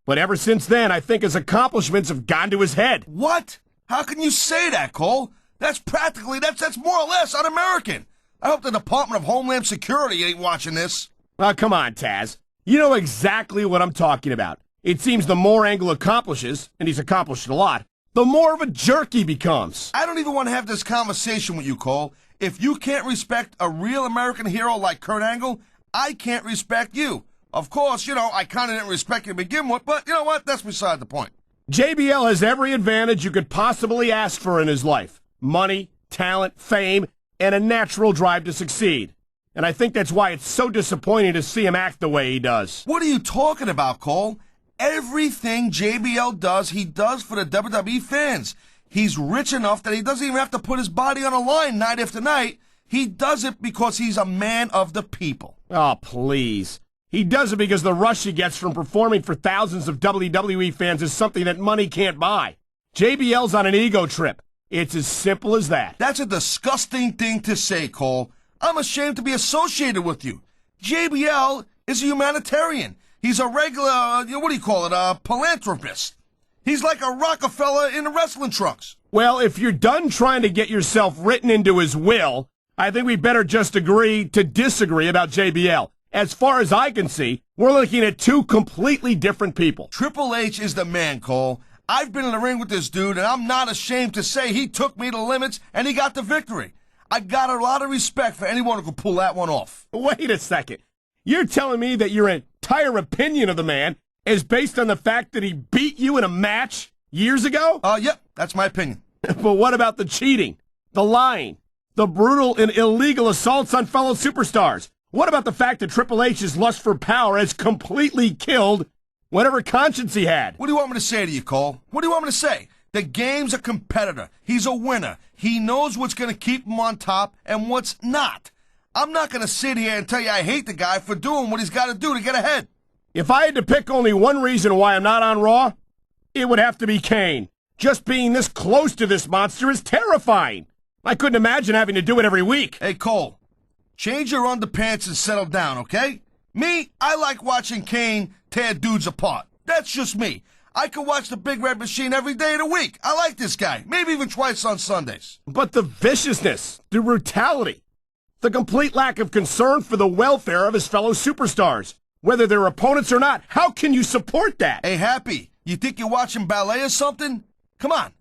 But ever since then, I think his accomplishments have gone to his head.
What? How can you say that, Cole? That's more or less un-American. I hope the Department of Homeland Security ain't watching this.
Oh, come on, Taz. You know exactly what I'm talking about. It seems the more Angle accomplishes, and he's accomplished a lot, the more of a jerk he becomes.
I don't even want to have this conversation with you, Cole. If you can't respect a real American hero like Kurt Angle, I can't respect you. Of course, you know, I kind of didn't respect you to begin with, but you know what? That's beside the point.
JBL has every advantage you could possibly ask for in his life. Money, talent, fame, and a natural drive to succeed. And I think that's why it's so disappointing to see him act the way he does.
What are you talking about, Cole? Everything JBL does, he does for the WWE fans. He's rich enough that he doesn't even have to put his body on the line night after night. He does it because he's a man of the people.
Oh, please. He does it because the rush he gets from performing for thousands of WWE fans is something that money can't buy. JBL's on an ego trip. It's as simple as that.
That's a disgusting thing to say, Cole. I'm ashamed to be associated with you. JBL is a humanitarian. He's a regular, a philanthropist. He's like a Rockefeller in the wrestling trucks.
Well, if you're done trying to get yourself written into his will, I think we better just agree to disagree about JBL. As far as I can see, we're looking at two completely different people.
Triple H is the man, Cole. I've been in the ring with this dude, and I'm not ashamed to say he took me to limits, and he got the victory. I got a lot of respect for anyone who could pull that one off.
Wait a second. You're telling me that your entire opinion of the man is based on the fact that he beat you in a match years ago?
Yep, that's my opinion.
But what about the cheating, the lying, the brutal and illegal assaults on fellow superstars? What about the fact that Triple H's lust for power has completely killed whatever conscience he had?
What do you want me to say to you, Cole? What do you want me to say? The game's a competitor. He's a winner. He knows what's going to keep him on top and what's not. I'm not going to sit here and tell you I hate the guy for doing what he's got to do to get ahead.
If I had to pick only one reason why I'm not on Raw, it would have to be Kane. Just being this close to this monster is terrifying. I couldn't imagine having to do it every week.
Hey, Cole, change your underpants and settle down, okay? Me, I like watching Kane tear dudes apart. That's just me. I could watch the Big Red Machine every day of the week. I like this guy, maybe even twice on Sundays.
But the viciousness, the brutality, the complete lack of concern for the welfare of his fellow superstars, whether they're opponents or not, how can you support that?
Hey, Happy, you think you're watching ballet or something? Come on.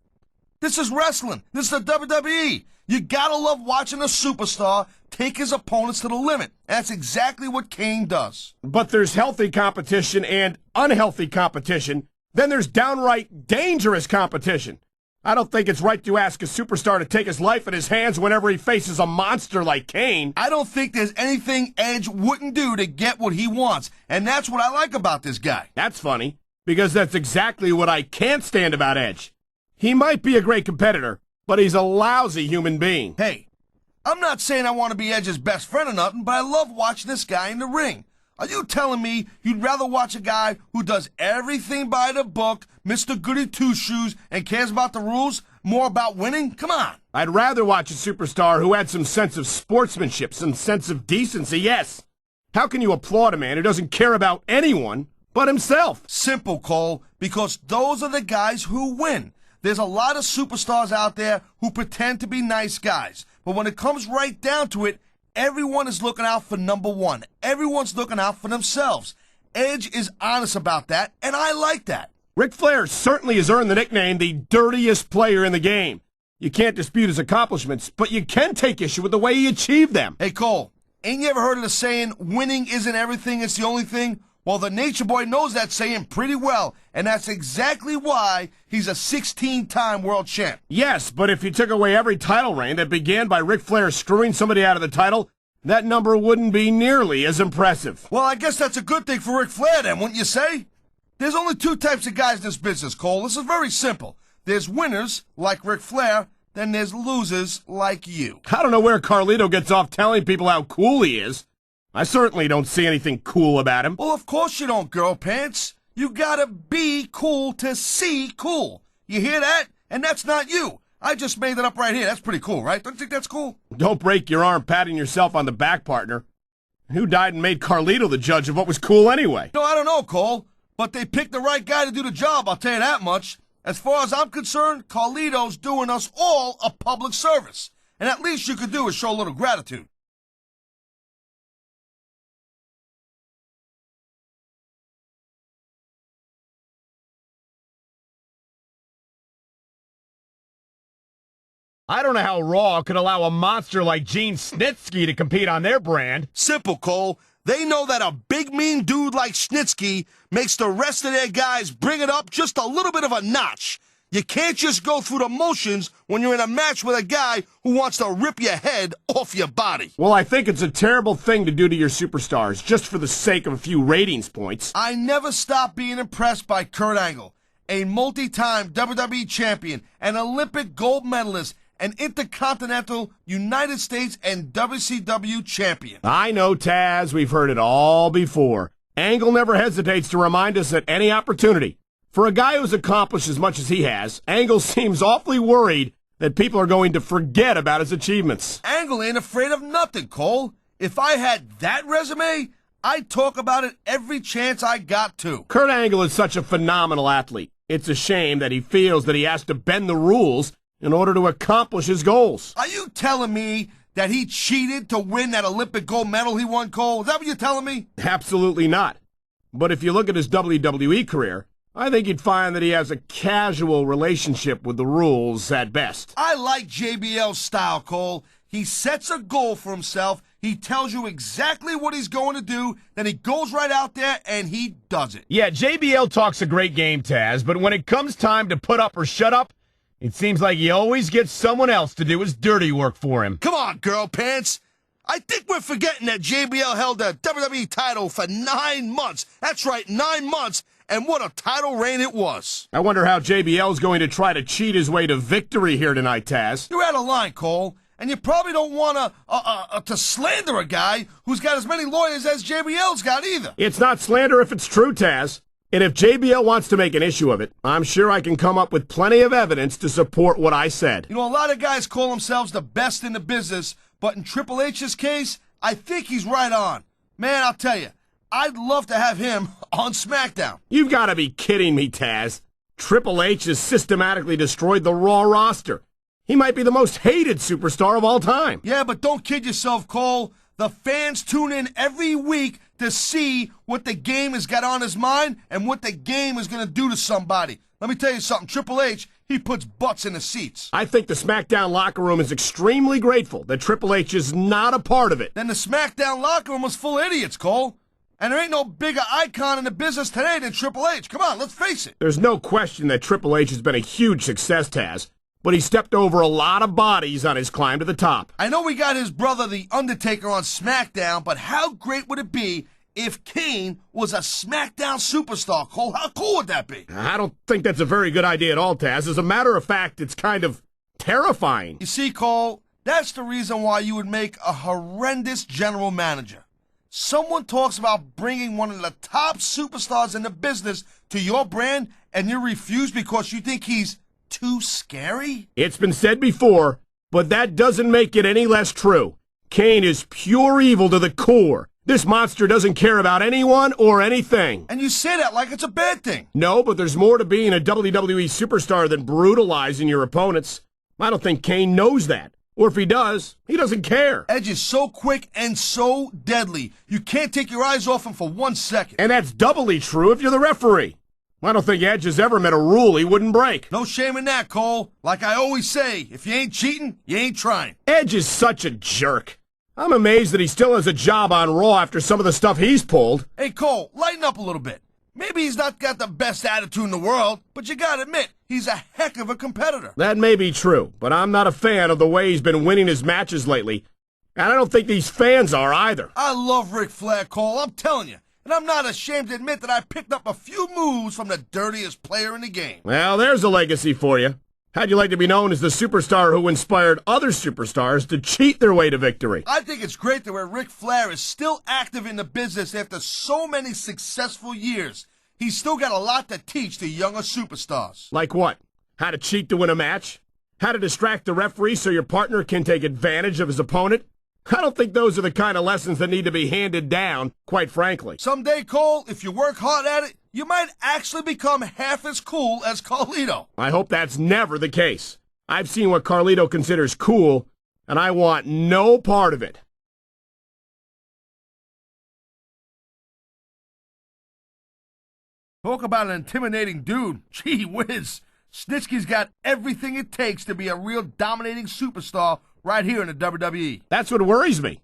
This is wrestling. This is the WWE. You gotta love watching a superstar take his opponents to the limit. That's exactly what Kane does.
But there's healthy competition and unhealthy competition. Then there's downright dangerous competition. I don't think it's right to ask a superstar to take his life in his hands whenever he faces a monster like Kane.
I don't think there's anything Edge wouldn't do to get what he wants, and that's what I like about this guy.
That's funny, because that's exactly what I can't stand about Edge. He might be a great competitor, but he's a lousy human being.
Hey, I'm not saying I want to be Edge's best friend or nothing, but I love watching this guy in the ring. Are you telling me you'd rather watch a guy who does everything by the book, Mr. Goody Two-Shoes, and cares about the rules, more about winning? Come on.
I'd rather watch a superstar who had some sense of sportsmanship, some sense of decency, yes. How can you applaud a man who doesn't care about anyone but himself?
Simple, Cole, because those are the guys who win. There's a lot of superstars out there who pretend to be nice guys, but when it comes right down to it, everyone is looking out for number one. Everyone's looking out for themselves. Edge is honest about that, and I like that.
Ric Flair certainly has earned the nickname the dirtiest player in the game. You can't dispute his accomplishments, but you can take issue with the way he achieved them.
Hey, Cole, ain't you ever heard of the saying, winning isn't everything, it's the only thing? Well, the Nature Boy knows that saying pretty well, and that's exactly why he's a 16-time world champ.
Yes, but if you took away every title reign that began by Ric Flair screwing somebody out of the title, that number wouldn't be nearly as impressive.
Well, I guess that's a good thing for Ric Flair then, wouldn't you say? There's only two types of guys in this business, Cole. This is very simple. There's winners, like Ric Flair, then there's losers like you.
I don't know where Carlito gets off telling people how cool he is. I certainly don't see anything cool about him.
Well, of course you don't, girl pants. You gotta be cool to see cool. You hear that? And that's not you. I just made it up right here. That's pretty cool, right? Don't you think that's cool?
Don't break your arm patting yourself on the back, partner. Who died and made Carlito the judge of what was cool anyway?
No, I don't know, Cole. But they picked the right guy to do the job, I'll tell you that much. As far as I'm concerned, Carlito's doing us all a public service. And at least you could do is show a little gratitude.
I don't know how Raw could allow a monster like Gene Snitsky to compete on their brand.
Simple, Cole. They know that a big, mean dude like Snitsky makes the rest of their guys bring it up just a little bit of a notch. You can't just go through the motions when you're in a match with a guy who wants to rip your head off your body.
Well, I think it's a terrible thing to do to your superstars, just for the sake of a few ratings points.
I never stop being impressed by Kurt Angle, a multi-time WWE champion, an Olympic gold medalist, an Intercontinental, United States, and WCW champion.
I know, Taz. We've heard it all before. Angle never hesitates to remind us at any opportunity. For a guy who's accomplished as much as he has, Angle seems awfully worried that people are going to forget about his achievements.
Angle ain't afraid of nothing, Cole. If I had that resume, I'd talk about it every chance I got to.
Kurt Angle is such a phenomenal athlete. It's a shame that he feels that he has to bend the rules in order to accomplish his goals.
Are you telling me that he cheated to win that Olympic gold medal he won, Cole? Is that what you're telling me?
Absolutely not. But if you look at his WWE career, I think you'd find that he has a casual relationship with the rules at best.
I like JBL's style, Cole. He sets a goal for himself. He tells you exactly what he's going to do. Then he goes right out there and he does it.
Yeah, JBL talks a great game, Taz, but when it comes time to put up or shut up, it seems like he always gets someone else to do his dirty work for him.
Come on, girl pants. I think we're forgetting that JBL held the WWE title for 9 months. That's right, 9 months. And what a title reign it was.
I wonder how JBL's going to try to cheat his way to victory here tonight, Taz.
You're out of line, Cole. And you probably don't want to slander a guy who's got as many lawyers as JBL's got either.
It's not slander if it's true, Taz. And if JBL wants to make an issue of it, I'm sure I can come up with plenty of evidence to support what I said.
You know, a lot of guys call themselves the best in the business, but in Triple H's case, I think he's right on. Man, I'll tell you, I'd love to have him on SmackDown.
You've got to be kidding me, Taz. Triple H has systematically destroyed the Raw roster. He might be the most hated superstar of all time.
Yeah, but don't kid yourself, Cole. The fans tune in every week to see what the game has got on his mind and what the game is going to do to somebody. Let me tell you something. Triple H, he puts butts in the seats.
I think the SmackDown locker room is extremely grateful that Triple H is not a part of it.
Then the SmackDown locker room was full of idiots, Cole. And there ain't no bigger icon in the business today than Triple H. Come on, let's face it.
There's no question that Triple H has been a huge success, Taz. But he stepped over a lot of bodies on his climb to the top.
I know we got his brother, The Undertaker, on SmackDown, but how great would it be if Kane was a SmackDown superstar, Cole? How cool would that be?
I don't think that's a very good idea at all, Taz. As a matter of fact, it's kind of terrifying.
You see, Cole, that's the reason why you would make a horrendous general manager. Someone talks about bringing one of the top superstars in the business to your brand, and you refuse because you think he's too scary?
It's been said before, but that doesn't make it any less true. Kane is pure evil to the core. This monster doesn't care about anyone or anything.
And you say that like it's a bad thing.
No, but there's more to being a WWE superstar than brutalizing your opponents. I don't think Kane knows that. Or if he does, he doesn't care.
Edge is so quick and so deadly. You can't take your eyes off him for 1 second.
And that's doubly true if you're the referee. I don't think Edge has ever met a rule he wouldn't break.
No shame in that, Cole. Like I always say, if you ain't cheating, you ain't trying.
Edge is such a jerk. I'm amazed that he still has a job on Raw after some of the stuff he's pulled.
Hey, Cole, lighten up a little bit. Maybe he's not got the best attitude in the world, but you gotta admit, he's a heck of a competitor.
That may be true, but I'm not a fan of the way he's been winning his matches lately. And I don't think these fans are either.
I love Ric Flair, Cole, I'm telling you. And I'm not ashamed to admit that I picked up a few moves from the dirtiest player in the game.
Well, there's a legacy for you. How'd you like to be known as the superstar who inspired other superstars to cheat their way to victory?
I think it's great that where Ric Flair is still active in the business after so many successful years. He's still got a lot to teach to younger superstars.
Like what? How to cheat to win a match? How to distract the referee so your partner can take advantage of his opponent? I don't think those are the kind of lessons that need to be handed down, quite frankly.
Someday, Cole, if you work hard at it, you might actually become half as cool as Carlito.
I hope that's never the case. I've seen what Carlito considers cool, and I want no part of it.
Talk about an intimidating dude. Gee whiz. Snitsky's got everything it takes to be a real dominating superstar right here in the WWE.
That's what worries me.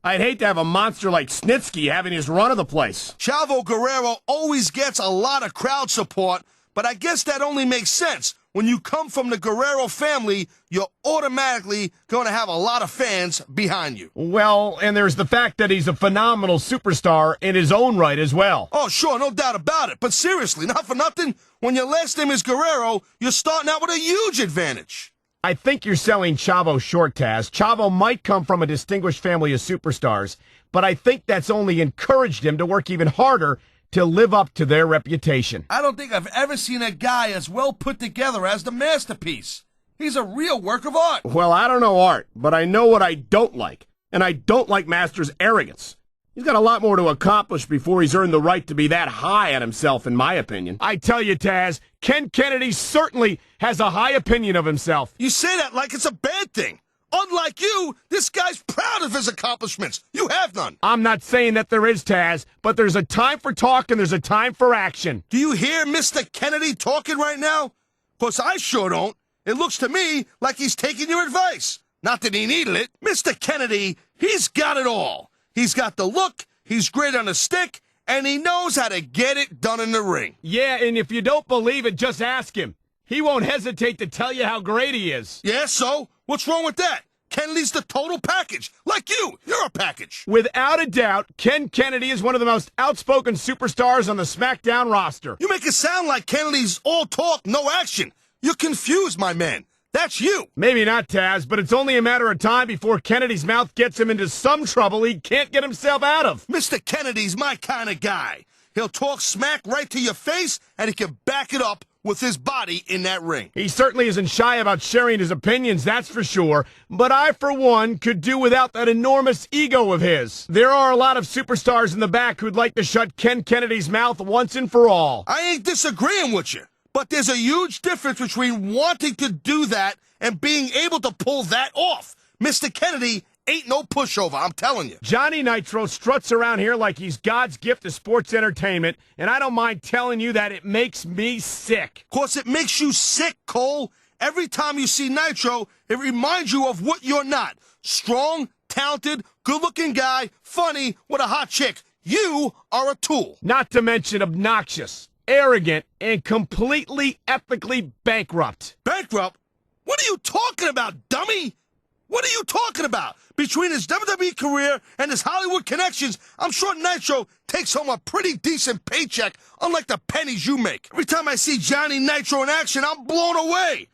I'd hate to have a monster like Snitsky having his run of the place.
Chavo Guerrero always gets a lot of crowd support, but I guess that only makes sense. When you come from the Guerrero family, you're automatically going to have a lot of fans behind you.
Well, and there's the fact that he's a phenomenal superstar in his own right as well.
Oh, sure, no doubt about it. But seriously, not for nothing, when your last name is Guerrero, you're starting out with a huge advantage.
I think you're selling Chavo short, Taz. Chavo might come from a distinguished family of superstars, but I think that's only encouraged him to work even harder to live up to their reputation.
I don't think I've ever seen a guy as well put together as the Masterpiece. He's a real work of art.
Well, I don't know art, but I know what I don't like, and I don't like Master's arrogance. He's got a lot more to accomplish before he's earned the right to be that high on himself, in my opinion.
I tell you, Taz, Ken Kennedy certainly has a high opinion of himself.
You say that like it's a bad thing. Unlike you, this guy's proud of his accomplishments. You have none.
I'm not saying that there is, Taz, but there's a time for talk and there's a time for action.
Do you hear Mr. Kennedy talking right now? 'Cause I sure don't. It looks to me like he's taking your advice. Not that he needed it. Mr. Kennedy, he's got it all. He's got the look, he's great on a stick, and he knows how to get it done in the ring.
Yeah, and if you don't believe it, just ask him. He won't hesitate to tell you how great he is.
Yeah, so? What's wrong with that? Kennedy's the total package. Like you, you're a package.
Without a doubt, Ken Kennedy is one of the most outspoken superstars on the SmackDown roster.
You make it sound like Kennedy's all talk, no action. You're confused, my man. That's you.
Maybe not, Taz, but it's only a matter of time before Kennedy's mouth gets him into some trouble he can't get himself out of.
Mr. Kennedy's my kind of guy. He'll talk smack right to your face, and he can back it up with his body in that ring.
He certainly isn't shy about sharing his opinions, that's for sure. But I, for one, could do without that enormous ego of his. There are a lot of superstars in the back who'd like to shut Ken Kennedy's mouth once and for all.
I ain't disagreeing with you, but there's a huge difference between wanting to do that and being able to pull that off. Mr. Kennedy ain't no pushover, I'm telling you.
Johnny Nitro struts around here like he's God's gift to sports entertainment, and I don't mind telling you that it makes me sick.
'Cause it makes you sick, Cole. Every time you see Nitro, it reminds you of what you're not. Strong, talented, good-looking guy, funny, with a hot chick. You are a tool.
Not to mention obnoxious, arrogant, and completely ethically bankrupt.
Bankrupt? What are you talking about, dummy? What are you talking about? Between his WWE career and his Hollywood connections, I'm sure Nitro takes home a pretty decent paycheck, unlike the pennies you make. Every time I see Johnny Nitro in action, I'm blown away.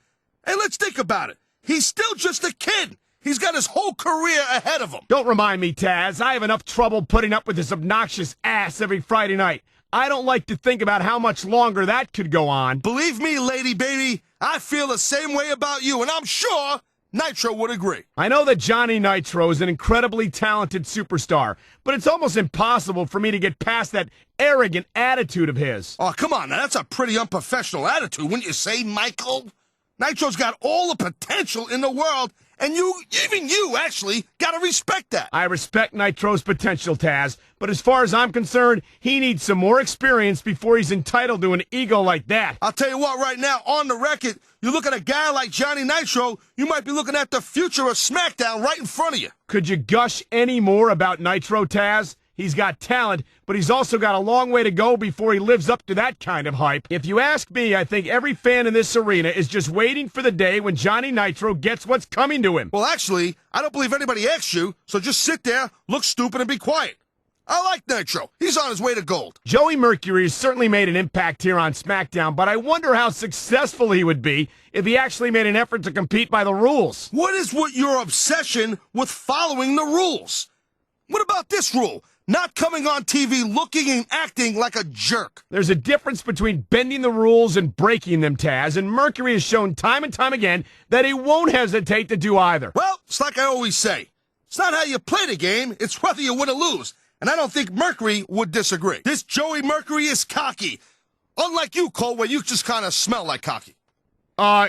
Hey, let's think about it. He's still just a kid. He's got his whole career ahead of him.
Don't remind me, Taz. I have enough trouble putting up with this obnoxious ass every Friday night. I don't like to think about how much longer that could go on.
Believe me, lady baby, I feel the same way about you, and I'm sure Nitro would agree.
I know that Johnny Nitro is an incredibly talented superstar, but it's almost impossible for me to get past that arrogant attitude of his.
Oh, come on, now that's a pretty unprofessional attitude, wouldn't you say, Michael? Nitro's got all the potential in the world, and even you, actually, gotta respect that.
I respect Nitro's potential, Taz, but as far as I'm concerned, he needs some more experience before he's entitled to an ego like that.
I'll tell you what, right now, on the record, you look at a guy like Johnny Nitro, you might be looking at the future of SmackDown right in front of you.
Could you gush any more about Nitro, Taz? He's got talent, but he's also got a long way to go before he lives up to that kind of hype. If you ask me, I think every fan in this arena is just waiting for the day when Johnny Nitro gets what's coming to him.
Well, actually, I don't believe anybody asked you, so just sit there, look stupid, and be quiet. I like Nitro. He's on his way to gold.
Joey Mercury has certainly made an impact here on SmackDown, but I wonder how successful he would be if he actually made an effort to compete by the rules.
What is with your obsession with following the rules? What about this rule? Not coming on TV looking and acting like a jerk.
There's a difference between bending the rules and breaking them, Taz, and Mercury has shown time and time again that he won't hesitate to do either.
Well, it's like I always say. It's not how you play the game, it's whether you win or lose. And I don't think Mercury would disagree. This Joey Mercury is cocky. Unlike you, Cole, where you just kind of smell like cocky.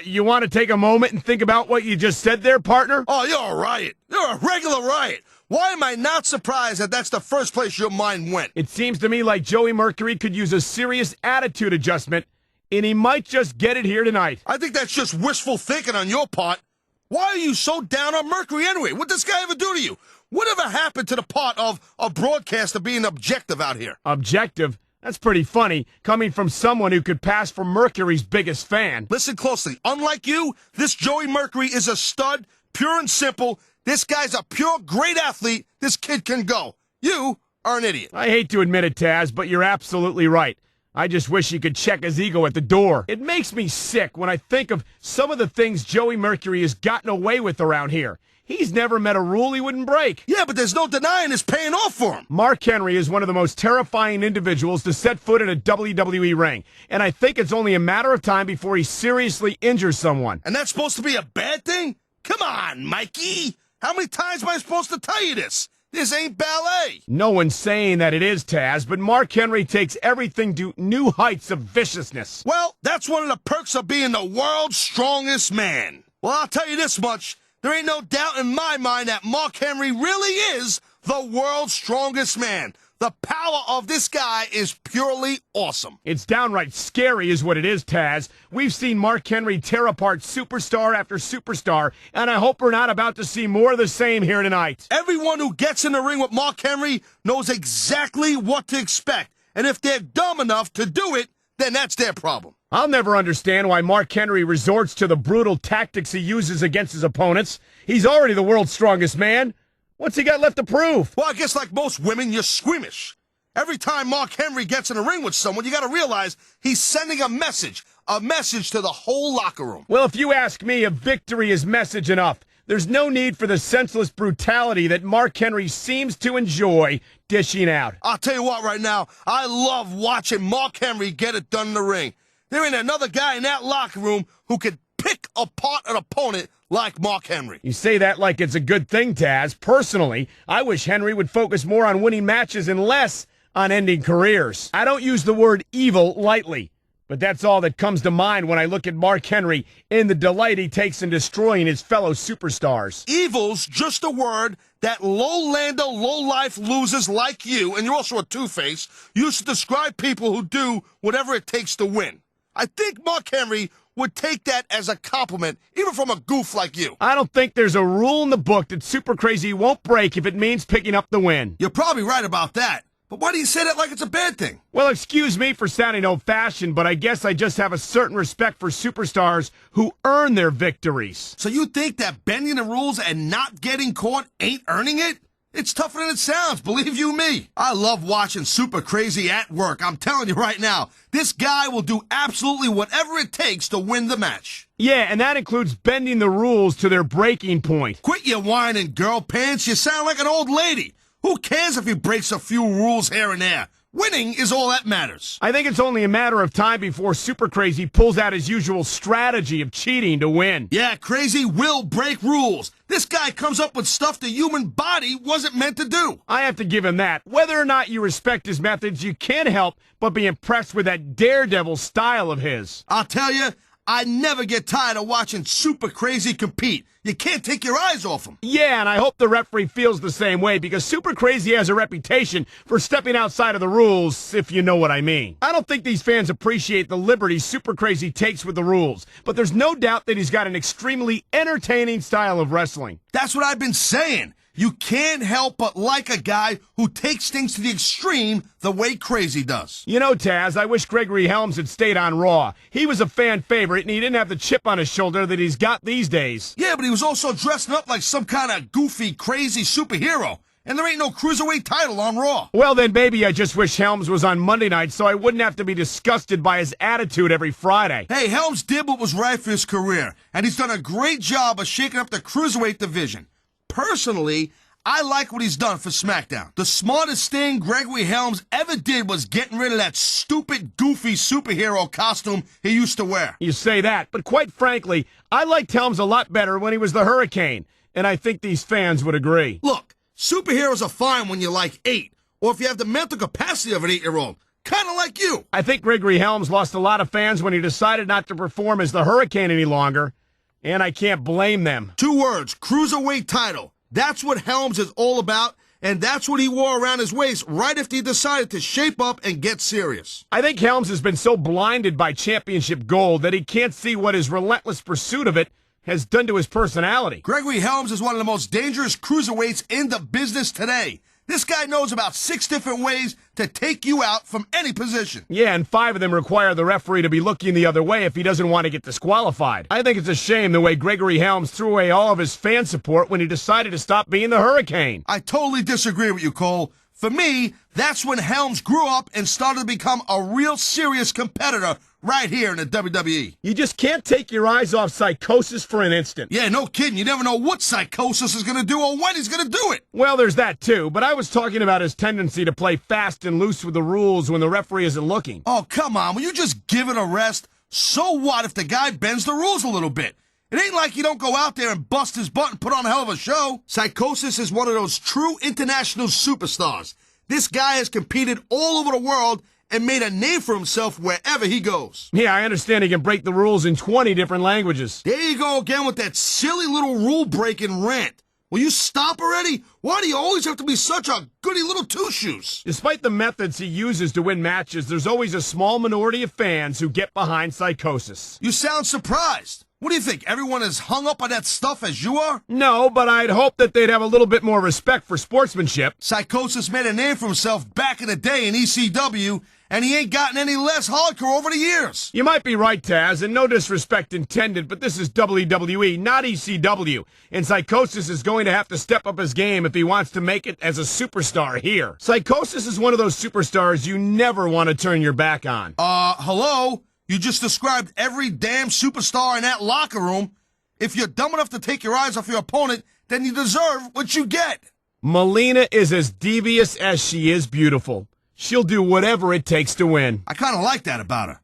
You want to take a moment and think about what you just said there, partner?
Oh, you're a riot. You're a regular riot. Why am I not surprised that that's the first place your mind went?
It seems to me like Joey Mercury could use a serious attitude adjustment, and he might just get it here tonight.
I think that's just wishful thinking on your part. Why are you so down on Mercury anyway? What did this guy ever do to you? Whatever happened to the part of a broadcaster being objective out here?
Objective? That's pretty funny, coming from someone who could pass for Mercury's biggest fan.
Listen closely. Unlike you, this Joey Mercury is a stud, pure and simple. This guy's a pure, great athlete. This kid can go. You are an idiot.
I hate to admit it, Taz, but you're absolutely right. I just wish he could check his ego at the door. It makes me sick when I think of some of the things Joey Mercury has gotten away with around here. He's never met a rule he wouldn't break.
Yeah, but there's no denying it's paying off for him.
Mark Henry is one of the most terrifying individuals to set foot in a WWE ring, and I think it's only a matter of time before he seriously injures someone.
And that's supposed to be a bad thing? Come on, Mikey. How many times am I supposed to tell you this? This ain't ballet.
No one's saying that it is, Taz, but Mark Henry takes everything to new heights of viciousness.
Well, that's one of the perks of being the world's strongest man. Well, I'll tell you this much. There ain't no doubt in my mind that Mark Henry really is the world's strongest man. The power of this guy is purely awesome.
It's downright scary is what it is, Taz. We've seen Mark Henry tear apart superstar after superstar, and I hope we're not about to see more of the same here tonight.
Everyone who gets in the ring with Mark Henry knows exactly what to expect. And if they're dumb enough to do it, then that's their problem.
I'll never understand why Mark Henry resorts to the brutal tactics he uses against his opponents. He's already the world's strongest man. What's he got left to prove?
Well, I guess like most women, you're squeamish. Every time Mark Henry gets in a ring with someone, you got to realize he's sending a message to the whole locker room.
Well, if you ask me, a victory is message enough. There's no need for the senseless brutality that Mark Henry seems to enjoy dishing out.
I'll tell you what right now, I love watching Mark Henry get it done in the ring. There ain't another guy in that locker room who could pick apart an opponent like Mark Henry.
You say that like it's a good thing, Taz. Personally, I wish Henry would focus more on winning matches and less on ending careers. I don't use the word evil lightly, but that's all that comes to mind when I look at Mark Henry and the delight he takes in destroying his fellow superstars.
Evil's just a word that low-lander, low-life losers like you, and you're also a two-face, use to describe people who do whatever it takes to win. I think Mark Henry would take that as a compliment, even from a goof like you.
I don't think there's a rule in the book that Super Crazy won't break if it means picking up the win.
You're probably right about that. But why do you say that like it's a bad thing?
Well, excuse me for sounding old-fashioned, but I guess I just have a certain respect for superstars who earn their victories.
So you think that bending the rules and not getting caught ain't earning it? It's tougher than it sounds, believe you me. I love watching Super Crazy at work. I'm telling you right now, this guy will do absolutely whatever it takes to win the match.
Yeah, and that includes bending the rules to their breaking point.
Quit your whining, girl pants. You sound like an old lady. Who cares if he breaks a few rules here and there? Winning is all that matters.
I think it's only a matter of time before Super Crazy pulls out his usual strategy of cheating to win.
Yeah, Crazy will break rules. This guy comes up with stuff the human body wasn't meant to do.
I have to give him that. Whether or not you respect his methods, you can't help but be impressed with that daredevil style of his.
I'll tell you, I never get tired of watching Super Crazy compete. You can't take your eyes off him.
Yeah, and I hope the referee feels the same way, because Super Crazy has a reputation for stepping outside of the rules, if you know what I mean. I don't think these fans appreciate the liberty Super Crazy takes with the rules, but there's no doubt that he's got an extremely entertaining style of wrestling.
That's what I've been saying. You can't help but like a guy who takes things to the extreme the way Crazy does.
You know, Taz, I wish Gregory Helms had stayed on Raw. He was a fan favorite, and he didn't have the chip on his shoulder that he's got these days.
Yeah, but he was also dressing up like some kind of goofy, crazy superhero. And there ain't no cruiserweight title on Raw.
Well, then maybe I just wish Helms was on Monday night so I wouldn't have to be disgusted by his attitude every Friday.
Hey, Helms did what was right for his career, and he's done a great job of shaking up the cruiserweight division. Personally, I like what he's done for SmackDown. The smartest thing Gregory Helms ever did was getting rid of that stupid, goofy superhero costume he used to wear.
You say that, but quite frankly, I liked Helms a lot better when he was the Hurricane, and I think these fans would agree.
Look, superheroes are fine when you're like 8, or if you have the mental capacity of an 8-year-old. Kind of like you.
I think Gregory Helms lost a lot of fans when he decided not to perform as the Hurricane any longer, and I can't blame them.
2 words, cruiserweight title. That's what Helms is all about, and that's what he wore around his waist right after he decided to shape up and get serious.
I think Helms has been so blinded by championship gold that he can't see what his relentless pursuit of it has done to his personality.
Gregory Helms is one of the most dangerous cruiserweights in the business today. This guy knows about 6 different ways to take you out from any position.
Yeah, and 5 of them require the referee to be looking the other way if he doesn't want to get disqualified. I think it's a shame the way Gregory Helms threw away all of his fan support when he decided to stop being the Hurricane.
I totally disagree with you, Cole. For me, that's when Helms grew up and started to become a real serious competitor right here in the WWE.
You just can't take your eyes off Psychosis for an instant.
Yeah, no kidding. You never know what Psychosis is going to do or when he's going to do it.
Well, there's that too, but I was talking about his tendency to play fast and loose with the rules when the referee isn't looking.
Oh, come on. Will you just give it a rest? So what if the guy bends the rules a little bit? It ain't like you don't go out there and bust his butt and put on a hell of a show. Psychosis is one of those true international superstars. This guy has competed all over the world and made a name for himself wherever he goes.
Yeah, I understand he can break the rules in 20 different languages.
There you go again with that silly little rule-breaking rant. Will you stop already? Why do you always have to be such a goody little two-shoes?
Despite the methods he uses to win matches, there's always a small minority of fans who get behind Psychosis.
You sound surprised. What do you think, everyone is hung up on that stuff as you are?
No, but I'd hope that they'd have a little bit more respect for sportsmanship.
Psychosis made a name for himself back in the day in ECW, and he ain't gotten any less hardcore over the years.
You might be right, Taz, and no disrespect intended, but this is WWE, not ECW, and Psychosis is going to have to step up his game if he wants to make it as a superstar here. Psychosis is one of those superstars you never want to turn your back on.
Hello? You just described every damn superstar in that locker room. If you're dumb enough to take your eyes off your opponent, then you deserve what you get.
Melina is as devious as she is beautiful. She'll do whatever it takes to win.
I kind of like that about her.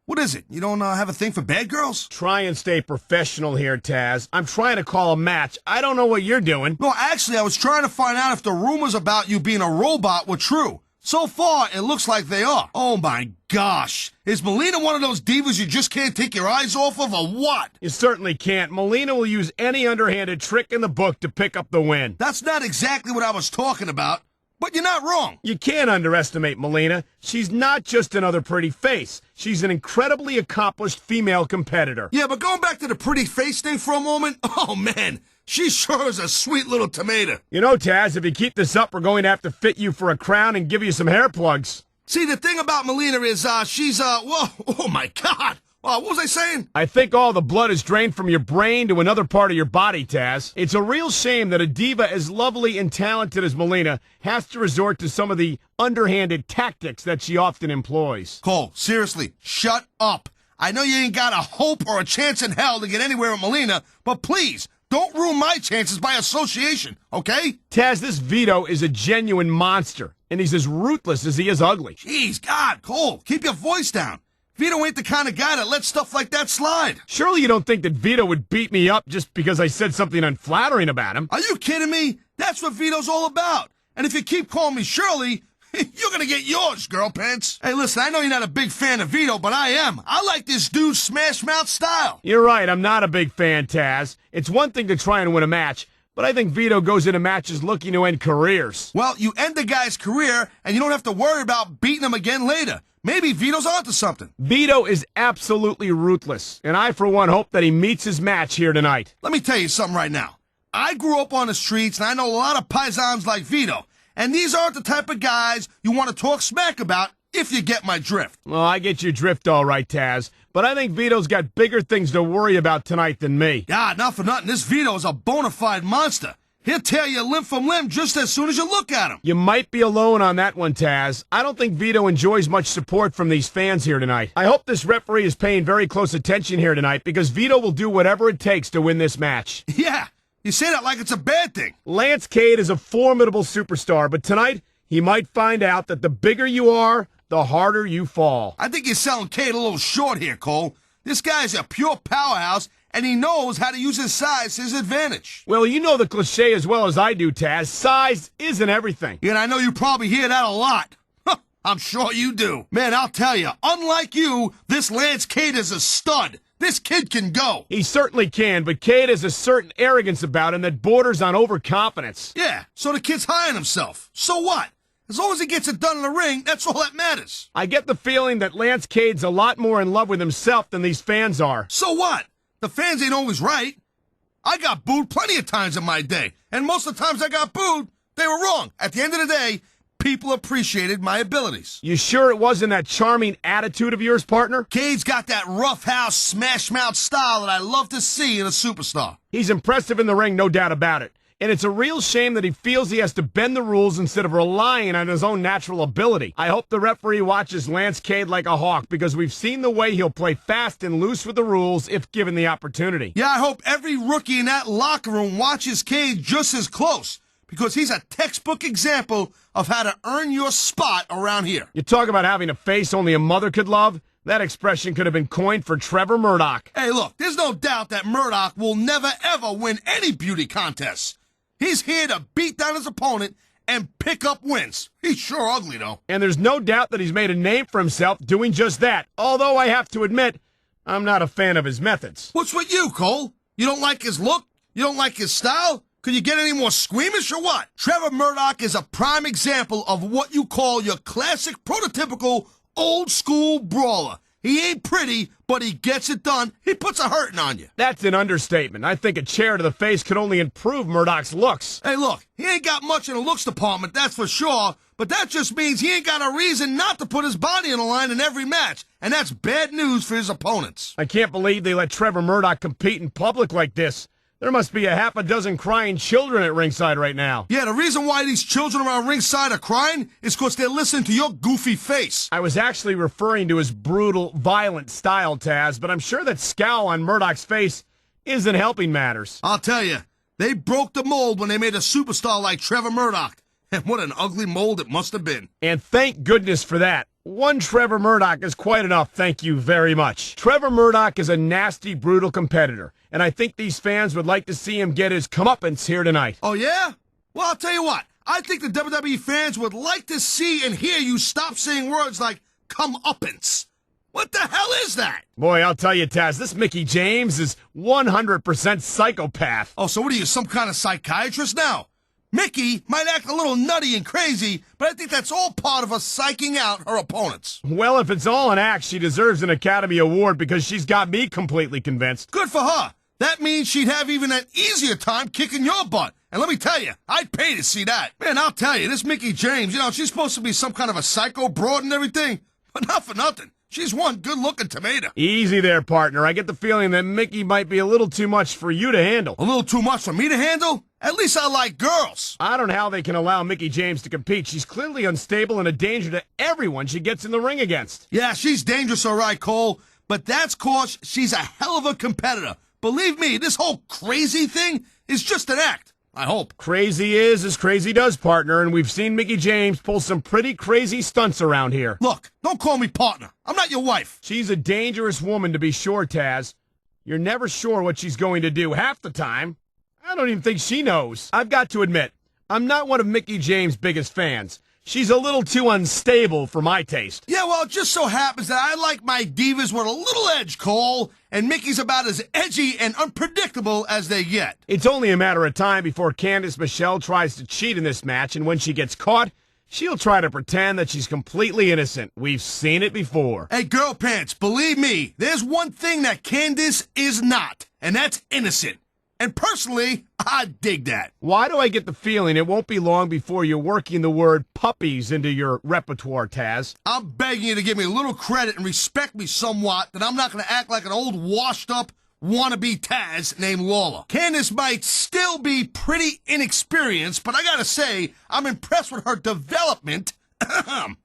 What is it? You don't have a thing for bad girls?
Try and stay professional here, Taz. I'm trying to call a match. I don't know what you're doing.
No, actually, I was trying to find out if the rumors about you being a robot were true. So far, it looks like they are. Oh my gosh. Is Melina one of those divas you just can't take your eyes off of, or what?
You certainly can't. Melina will use any underhanded trick in the book to pick up the win.
That's not exactly what I was talking about, but you're not wrong.
You can't underestimate Melina. She's not just another pretty face. She's an incredibly accomplished female competitor.
Yeah, but going back to the pretty face thing for a moment, oh man, she sure is a sweet little tomato.
You know, Taz, if you keep this up, we're going to have to fit you for a crown and give you some hair plugs.
See, the thing about Melina is, she's, whoa, oh my God. What was I saying?
I think all the blood is drained from your brain to another part of your body, Taz. It's a real shame that a diva as lovely and talented as Melina has to resort to some of the underhanded tactics that she often employs.
Cole, seriously, shut up. I know you ain't got a hope or a chance in hell to get anywhere with Melina, but please, don't ruin my chances by association, okay?
Taz, this Vito is a genuine monster, and he's as ruthless as he is ugly.
Jeez, God, Cole, keep your voice down. Vito ain't the kind of guy that lets stuff like that slide.
Surely you don't think that Vito would beat me up just because I said something unflattering about him?
Are you kidding me? That's what Vito's all about. And if you keep calling me Shirley, you're gonna get yours, girl pants. Hey, listen, I know you're not a big fan of Vito, but I am. I like this dude's smash mouth style.
You're right, I'm not a big fan, Taz. It's one thing to try and win a match, but I think Vito goes into matches looking to end careers.
Well, you end the guy's career, and you don't have to worry about beating him again later. Maybe Vito's onto something.
Vito is absolutely ruthless, and I, for one, hope that he meets his match here tonight.
Let me tell you something right now. I grew up on the streets, and I know a lot of paisans like Vito, and these aren't the type of guys you want to talk smack about, if you get my drift.
Well, I get your drift all right, Taz, but I think Vito's got bigger things to worry about tonight than me.
God, not for nothing, this Vito is a bona fide monster. He'll tear you limb from limb just as soon as you look at him.
You might be alone on that one, Taz. I don't think Vito enjoys much support from these fans here tonight. I hope this referee is paying very close attention here tonight because Vito will do whatever it takes to win this match.
Yeah, you say that like it's a bad thing.
Lance Cade is a formidable superstar, but tonight he might find out that the bigger you are, the harder you fall.
I think you're selling Cade a little short here, Cole. This guy's a pure powerhouse, and he knows how to use his size to his advantage.
Well, you know the cliche as well as I do, Taz. Size isn't everything.
And I know you probably hear that a lot. I'm sure you do. Man, I'll tell you, unlike you, this Lance Cade is a stud. This kid can go.
He certainly can, but Cade has a certain arrogance about him that borders on overconfidence.
Yeah, so the kid's high on himself. So what? As long as he gets it done in the ring, that's all that matters.
I get the feeling that Lance Cade's a lot more in love with himself than these fans are.
So what? The fans ain't always right. I got booed plenty of times in my day, and most of the times I got booed, they were wrong. At the end of the day, people appreciated my abilities.
You sure it wasn't that charming attitude of yours, partner?
Cade's got that roughhouse, smash-mouth style that I love to see in a superstar.
He's impressive in the ring, no doubt about it. And it's a real shame that he feels he has to bend the rules instead of relying on his own natural ability. I hope the referee watches Lance Cade like a hawk because we've seen the way he'll play fast and loose with the rules if given the opportunity.
Yeah, I hope every rookie in that locker room watches Cade just as close because he's a textbook example of how to earn your spot around here.
You talk about having a face only a mother could love? That expression could have been coined for Trevor Murdoch.
Hey, look, there's no doubt that Murdoch will never, ever win any beauty contests. He's here to beat down his opponent and pick up wins. He's sure ugly, though.
And there's no doubt that he's made a name for himself doing just that, although I have to admit, I'm not a fan of his methods.
What's with you, Cole? You don't like his look? You don't like his style? Could you get any more squeamish or what? Trevor Murdoch is a prime example of what you call your classic, prototypical, old-school brawler. He ain't pretty, but he gets it done. He puts a hurting on you.
That's an understatement. I think a chair to the face could only improve Murdoch's looks.
Hey, look, he ain't got much in the looks department, that's for sure, but that just means he ain't got a reason not to put his body on the line in every match, and that's bad news for his opponents.
I can't believe they let Trevor Murdoch compete in public like this. There must be a half a dozen crying children at ringside right now.
Yeah, the reason why these children around ringside are crying is because they're listening to your goofy face.
I was actually referring to his brutal, violent style, Taz, but I'm sure that scowl on Murdoch's face isn't helping matters.
I'll tell you, they broke the mold when they made a superstar like Trevor Murdoch. And what an ugly mold it must have been.
And thank goodness for that. One Trevor Murdoch is quite enough, thank you very much. Trevor Murdoch is a nasty, brutal competitor, and I think these fans would like to see him get his comeuppance here tonight.
Oh, yeah? Well, I'll tell you what. I think the WWE fans would like to see and hear you stop saying words like comeuppance. What the hell is that?
Boy, I'll tell you, Taz, this Mickie James is 100% psychopath.
Oh, so what are you, some kind of psychiatrist now? Mickie might act a little nutty and crazy, but I think that's all part of her psyching out her opponents.
Well, if it's all an act, she deserves an Academy Award because she's got me completely convinced.
Good for her. That means she'd have even an easier time kicking your butt. And let me tell you, I'd pay to see that. Man, I'll tell you, this Mickie James, she's supposed to be some kind of a psycho broad and everything, but not for nothing. She's one good-looking tomato.
Easy there, partner. I get the feeling that Mickie might be a little too much for you to handle.
A little too much for me to handle? At least I like girls.
I don't know how they can allow Mickie James to compete. She's clearly unstable and a danger to everyone she gets in the ring against.
Yeah, she's dangerous, all right, Cole. But that's 'cause she's a hell of a competitor. Believe me, this whole crazy thing is just an act. I hope.
Crazy is as crazy does, partner, and we've seen Mickie James pull some pretty crazy stunts around here.
Look, don't call me partner. I'm not your wife.
She's a dangerous woman, to be sure, Taz. You're never sure what she's going to do half the time. I don't even think she knows. I've got to admit, I'm not one of Mickie James' biggest fans. She's a little too unstable for my taste.
Yeah, well, it just so happens that I like my divas with a little edge, Cole, and Mickey's about as edgy and unpredictable as they get.
It's only a matter of time before Candice Michelle tries to cheat in this match, and when she gets caught, she'll try to pretend that she's completely innocent. We've seen it before.
Hey, girl pants, believe me, there's one thing that Candice is not, and that's innocent. And personally, I dig that.
Why do I get the feeling it won't be long before you're working the word puppies into your repertoire, Taz?
I'm begging you to give me a little credit and respect me somewhat, that I'm not going to act like an old washed-up wannabe Taz named Lawler. Candice might still be pretty inexperienced, but I gotta say, I'm impressed with her development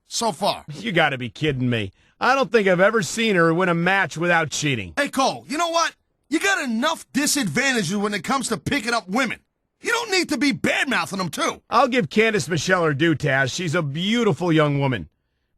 so far.
You gotta be kidding me. I don't think I've ever seen her win a match without cheating.
Hey, Cole, you know what? You got enough disadvantages when it comes to picking up women. You don't need to be bad-mouthing them, too.
I'll give Candice Michelle her due, Taz. She's a beautiful young woman.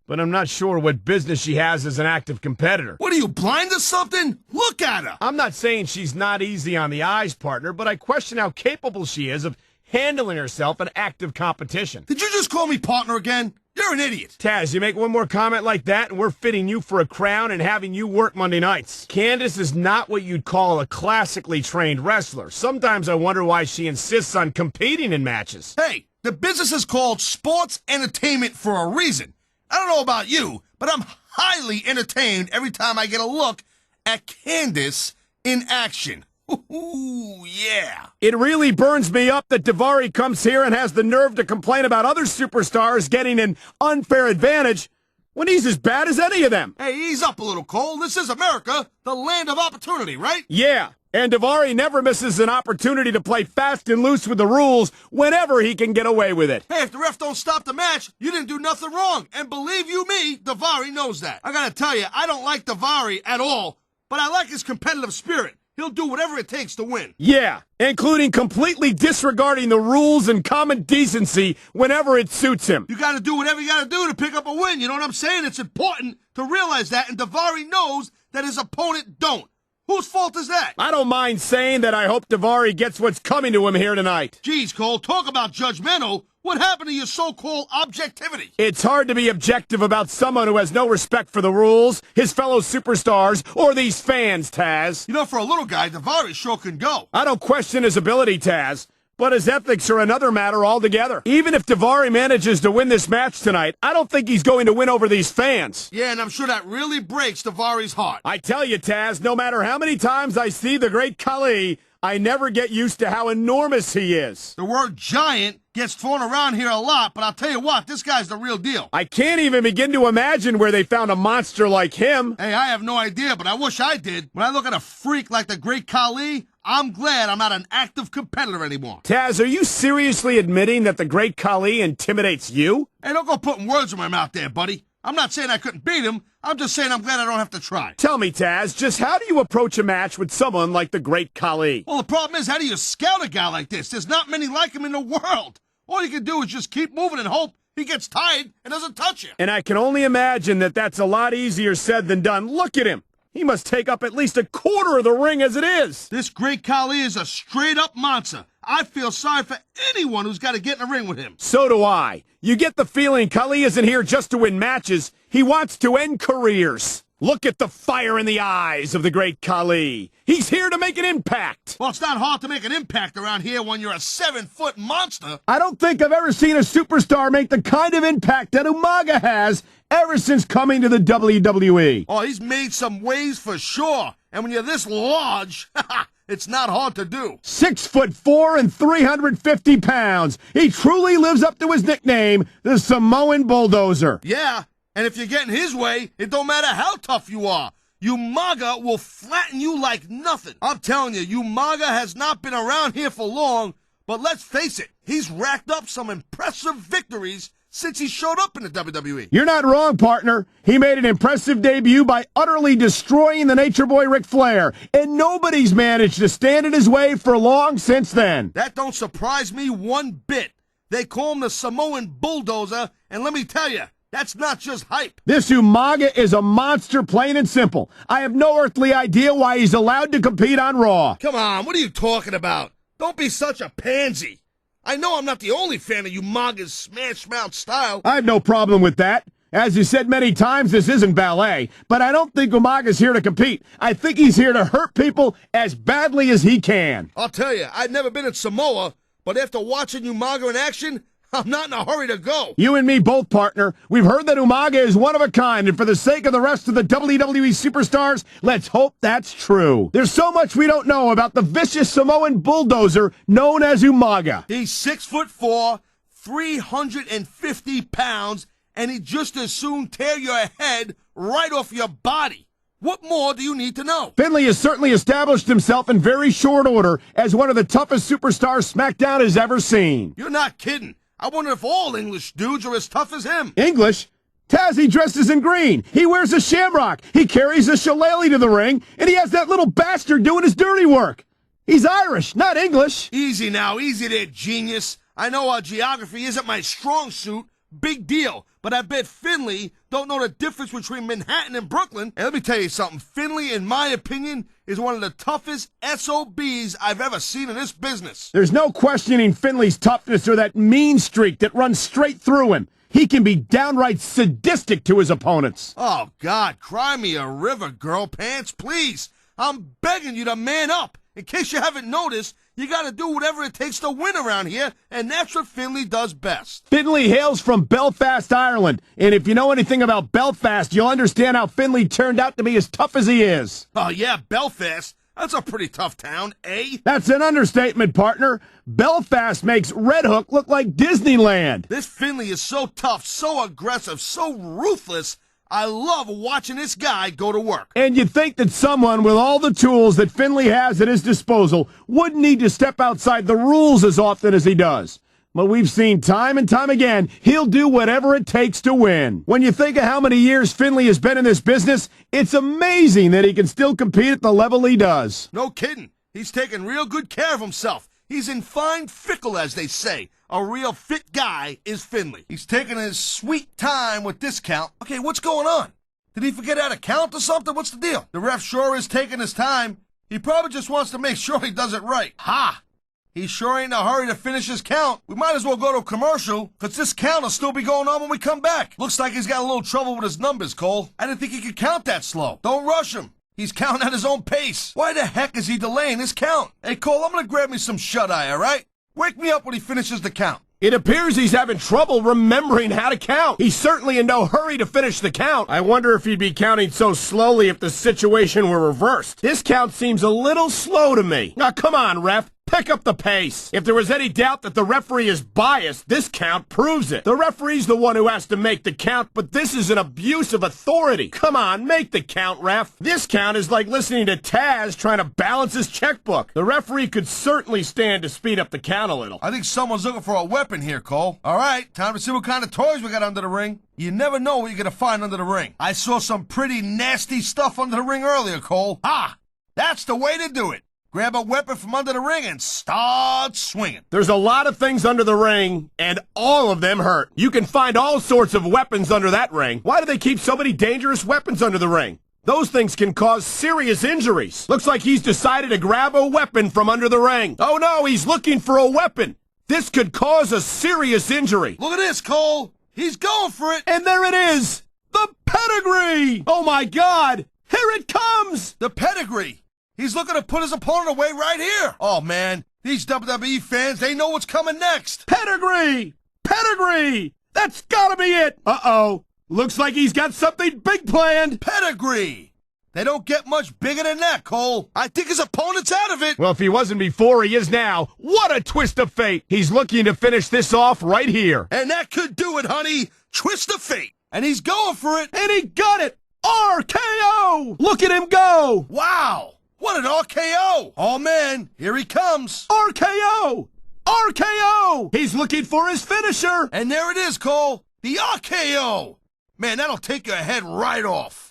But I'm not sure what business she has as an active competitor.
What, are you blind or something? Look at her.
I'm not saying she's not easy on the eyes, partner, but I question how capable she is of handling herself in active competition.
Did you just call me partner again? You're an idiot.
Taz, you make one more comment like that and we're fitting you for a crown and having you work Monday nights. Candice is not what you'd call a classically trained wrestler. Sometimes I wonder why she insists on competing in matches.
Hey, the business is called sports entertainment for a reason. I don't know about you, but I'm highly entertained every time I get a look at Candice in action. Ooh, yeah.
It really burns me up that Daivari comes here and has the nerve to complain about other superstars getting an unfair advantage when he's as bad as any of them.
Hey, ease up a little, Cole. This is America, the land of opportunity, right?
Yeah, and Daivari never misses an opportunity to play fast and loose with the rules whenever he can get away with it.
Hey, if the ref don't stop the match, you didn't do nothing wrong. And believe you me, Daivari knows that. I gotta tell you, I don't like Daivari at all, but I like his competitive spirit. He'll do whatever it takes to win.
Yeah, including completely disregarding the rules and common decency whenever it suits him.
You gotta do whatever you gotta do to pick up a win, you know what I'm saying? It's important to realize that, and Daivari knows that his opponent don't. Whose fault is that?
I don't mind saying that I hope Daivari gets what's coming to him here tonight.
Geez, Cole, talk about judgmental. What happened to your so-called objectivity?
It's hard to be objective about someone who has no respect for the rules, his fellow superstars, or these fans, Taz.
You know, for a little guy, Daivari sure can go.
I don't question his ability, Taz, but his ethics are another matter altogether. Even if Daivari manages to win this match tonight, I don't think he's going to win over these fans.
Yeah, and I'm sure that really breaks Daivari's heart.
I tell you, Taz, no matter how many times I see the great Khali, I never get used to how enormous he is.
The word giant gets thrown around here a lot, but I'll tell you what, this guy's the real deal.
I can't even begin to imagine where they found a monster like him.
Hey, I have no idea, but I wish I did. When I look at a freak like the great Khali, I'm glad I'm not an active competitor anymore.
Taz, are you seriously admitting that the great Khali intimidates you?
Hey, don't go putting words in my mouth there, buddy. I'm not saying I couldn't beat him. I'm just saying I'm glad I don't have to try.
Tell me, Taz, just how do you approach a match with someone like the great Khali?
Well, the problem is, how do you scout a guy like this? There's not many like him in the world. All you can do is just keep moving and hope he gets tired and doesn't touch you.
And I can only imagine that that's a lot easier said than done. Look at him. He must take up at least a quarter of the ring as it is.
This great Khali is a straight-up monster. I feel sorry for anyone who's got to get in the ring with him.
So do I. You get the feeling Khali isn't here just to win matches. He wants to end careers. Look at the fire in the eyes of the great Khali. He's here to make an impact.
Well, it's not hard to make an impact around here when you're a 7-foot monster.
I don't think I've ever seen a superstar make the kind of impact that Umaga has ever since coming to the WWE.
Oh, he's made some waves for sure. And when you're this large, it's not hard to do.
6'4" and 350 pounds. He truly lives up to his nickname, the Samoan Bulldozer.
Yeah, and if you're getting his way, it don't matter how tough you are. Umaga will flatten you like nothing. I'm telling you, Umaga has not been around here for long, but let's face it, he's racked up some impressive victories since he showed up in the WWE.
You're not wrong, partner. He made an impressive debut by utterly destroying the Nature Boy Ric Flair, and nobody's managed to stand in his way for long since then.
That don't surprise me one bit. They call him the Samoan Bulldozer, and let me tell you, that's not just hype.
This Umaga is a monster, plain and simple. I have no earthly idea why he's allowed to compete on Raw.
Come on, what are you talking about? Don't be such a pansy. I know I'm not the only fan of Umaga's smash mouth style.
I have no problem with that. As you said many times, this isn't ballet, but I don't think Umaga's here to compete. I think he's here to hurt people as badly as he can.
I'll tell you, I've never been in Samoa, but after watching Umaga in action, I'm not in a hurry to go.
You and me both, partner. We've heard that Umaga is one of a kind, and for the sake of the rest of the WWE superstars, let's hope that's true. There's so much we don't know about the vicious Samoan Bulldozer known as Umaga.
He's 6'4", 350 pounds, and he'd just as soon tear your head right off your body. What more do you need to know?
Finlay has certainly established himself in very short order as one of the toughest superstars SmackDown has ever seen.
You're not kidding. I wonder if all English dudes are as tough as him.
English? Taz, he dresses in green. He wears a shamrock. He carries a shillelagh to the ring, and he has that little bastard doing his dirty work. He's Irish, not English.
Easy now, easy there, genius. I know our geography isn't my strong suit. Big deal. But I bet Finlay don't know the difference between Manhattan and Brooklyn. And let me tell you something. Finlay, in my opinion, is one of the toughest SOBs I've ever seen in this business.
There's no questioning Finlay's toughness or that mean streak that runs straight through him. He can be downright sadistic to his opponents.
Oh, God, cry me a river, girl pants, please. I'm begging you to man up. In case you haven't noticed, you gotta do whatever it takes to win around here, and that's what Finlay does best.
Finlay hails from Belfast, Ireland, and if you know anything about Belfast, you'll understand how Finlay turned out to be as tough as he is.
Oh, yeah, Belfast. That's a pretty tough town, eh?
That's an understatement, partner. Belfast makes Red Hook look like Disneyland.
This Finlay is so tough, so aggressive, so ruthless. I love watching this guy go to work.
And you'd think that someone with all the tools that Finlay has at his disposal wouldn't need to step outside the rules as often as he does. But we've seen time and time again, he'll do whatever it takes to win. When you think of how many years Finlay has been in this business, it's amazing that he can still compete at the level he does.
No kidding. He's taking real good care of himself. He's in fine fickle, as they say. A real fit guy is Finlay. He's taking his sweet time with this count. Okay, what's going on? Did he forget how to count or something? What's the deal? The ref sure is taking his time. He probably just wants to make sure he does it right. Ha! He sure ain't in a hurry to finish his count. We might as well go to a commercial, because this count will still be going on when we come back. Looks like he's got a little trouble with his numbers, Cole. I didn't think he could count that slow. Don't rush him. He's counting at his own pace. Why the heck is he delaying his count? Hey, Cole, I'm gonna grab me some shut-eye, all right? Wake me up when he finishes the count.
It appears he's having trouble remembering how to count. He's certainly in no hurry to finish the count. I wonder if he'd be counting so slowly if the situation were reversed. This count seems a little slow to me. Now, come on, ref. Pick up the pace. If there was any doubt that the referee is biased, this count proves it. The referee's the one who has to make the count, but this is an abuse of authority. Come on, make the count, ref. This count is like listening to Tazz trying to balance his checkbook. The referee could certainly stand to speed up the count a little.
I think someone's looking for a weapon here, Cole. All right, time to see what kind of toys we got under the ring. You never know what you're gonna find under the ring. I saw some pretty nasty stuff under the ring earlier, Cole. Ah, that's the way to do it. Grab a weapon from under the ring and start swinging.
There's a lot of things under the ring, and all of them hurt. You can find all sorts of weapons under that ring. Why do they keep so many dangerous weapons under the ring? Those things can cause serious injuries. Looks like he's decided to grab a weapon from under the ring. Oh no, he's looking for a weapon. This could cause a serious injury.
Look at this, Cole. He's going for it.
And there it is. The pedigree. Oh my God. Here it comes.
The pedigree. He's looking to put his opponent away right here. Oh, man. These WWE fans, they know what's coming next.
Pedigree! Pedigree! That's gotta be it! Uh-oh. Looks like he's got something big planned.
Pedigree! They don't get much bigger than that, Cole. I think his opponent's out of it.
Well, if he wasn't before, he is now. What a twist of fate. He's looking to finish this off right here.
And that could do it, honey. Twist of fate. And he's going for it.
And he got it! RKO! Look at him go!
Wow! What an RKO! Oh, man, here he comes.
RKO! RKO! He's looking for his finisher!
And there it is, Cole. The RKO! Man, that'll take your head right off.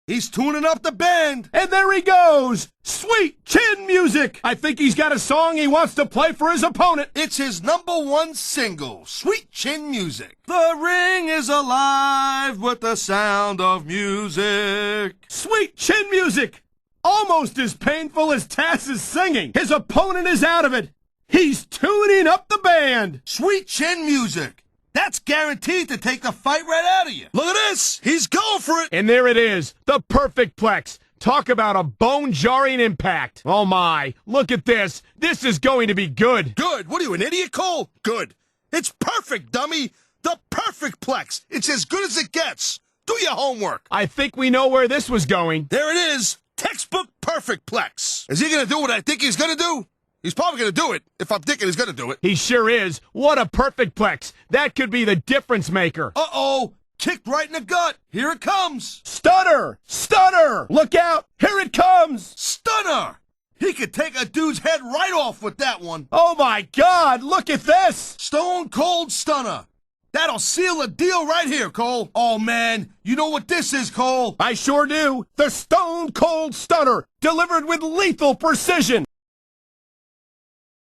He's tuning up the band.
And there he goes! Sweet chin music! I think he's got a song he wants to play for his opponent.
It's his #1 single, Sweet Chin Music. The ring is alive with the sound of music.
Sweet chin music! Almost as painful as Tazz is singing. His opponent is out of it. He's tuning up the band.
Sweet Chin Music. That's guaranteed to take the fight right out of you. Look at this. He's going for it.
And there it is. The perfect plex. Talk about a bone-jarring impact. Oh, my. Look at this. This is going to be good.
Good? What are you, an idiot, Cole? Good. It's perfect, dummy. The perfect plex. It's as good as it gets. Do your homework.
I think we know where this was going.
There it is. Textbook perfect plex. Is he going to do what I think he's going to do? He's probably going to do it, if I'm thinking he's going to do it.
He sure is. What a perfect plex. That could be the difference maker.
Uh-oh. Kicked right in the gut. Here it comes.
Stunner! Stunner! Look out! Here it comes!
Stunner! He could take a dude's head right off with that one.
Oh my God! Look at this!
Stone Cold Stunner. That'll seal the deal right here, Cole. Oh, man. You know what this is, Cole?
I sure do. The Stone Cold Stunner, delivered with lethal precision.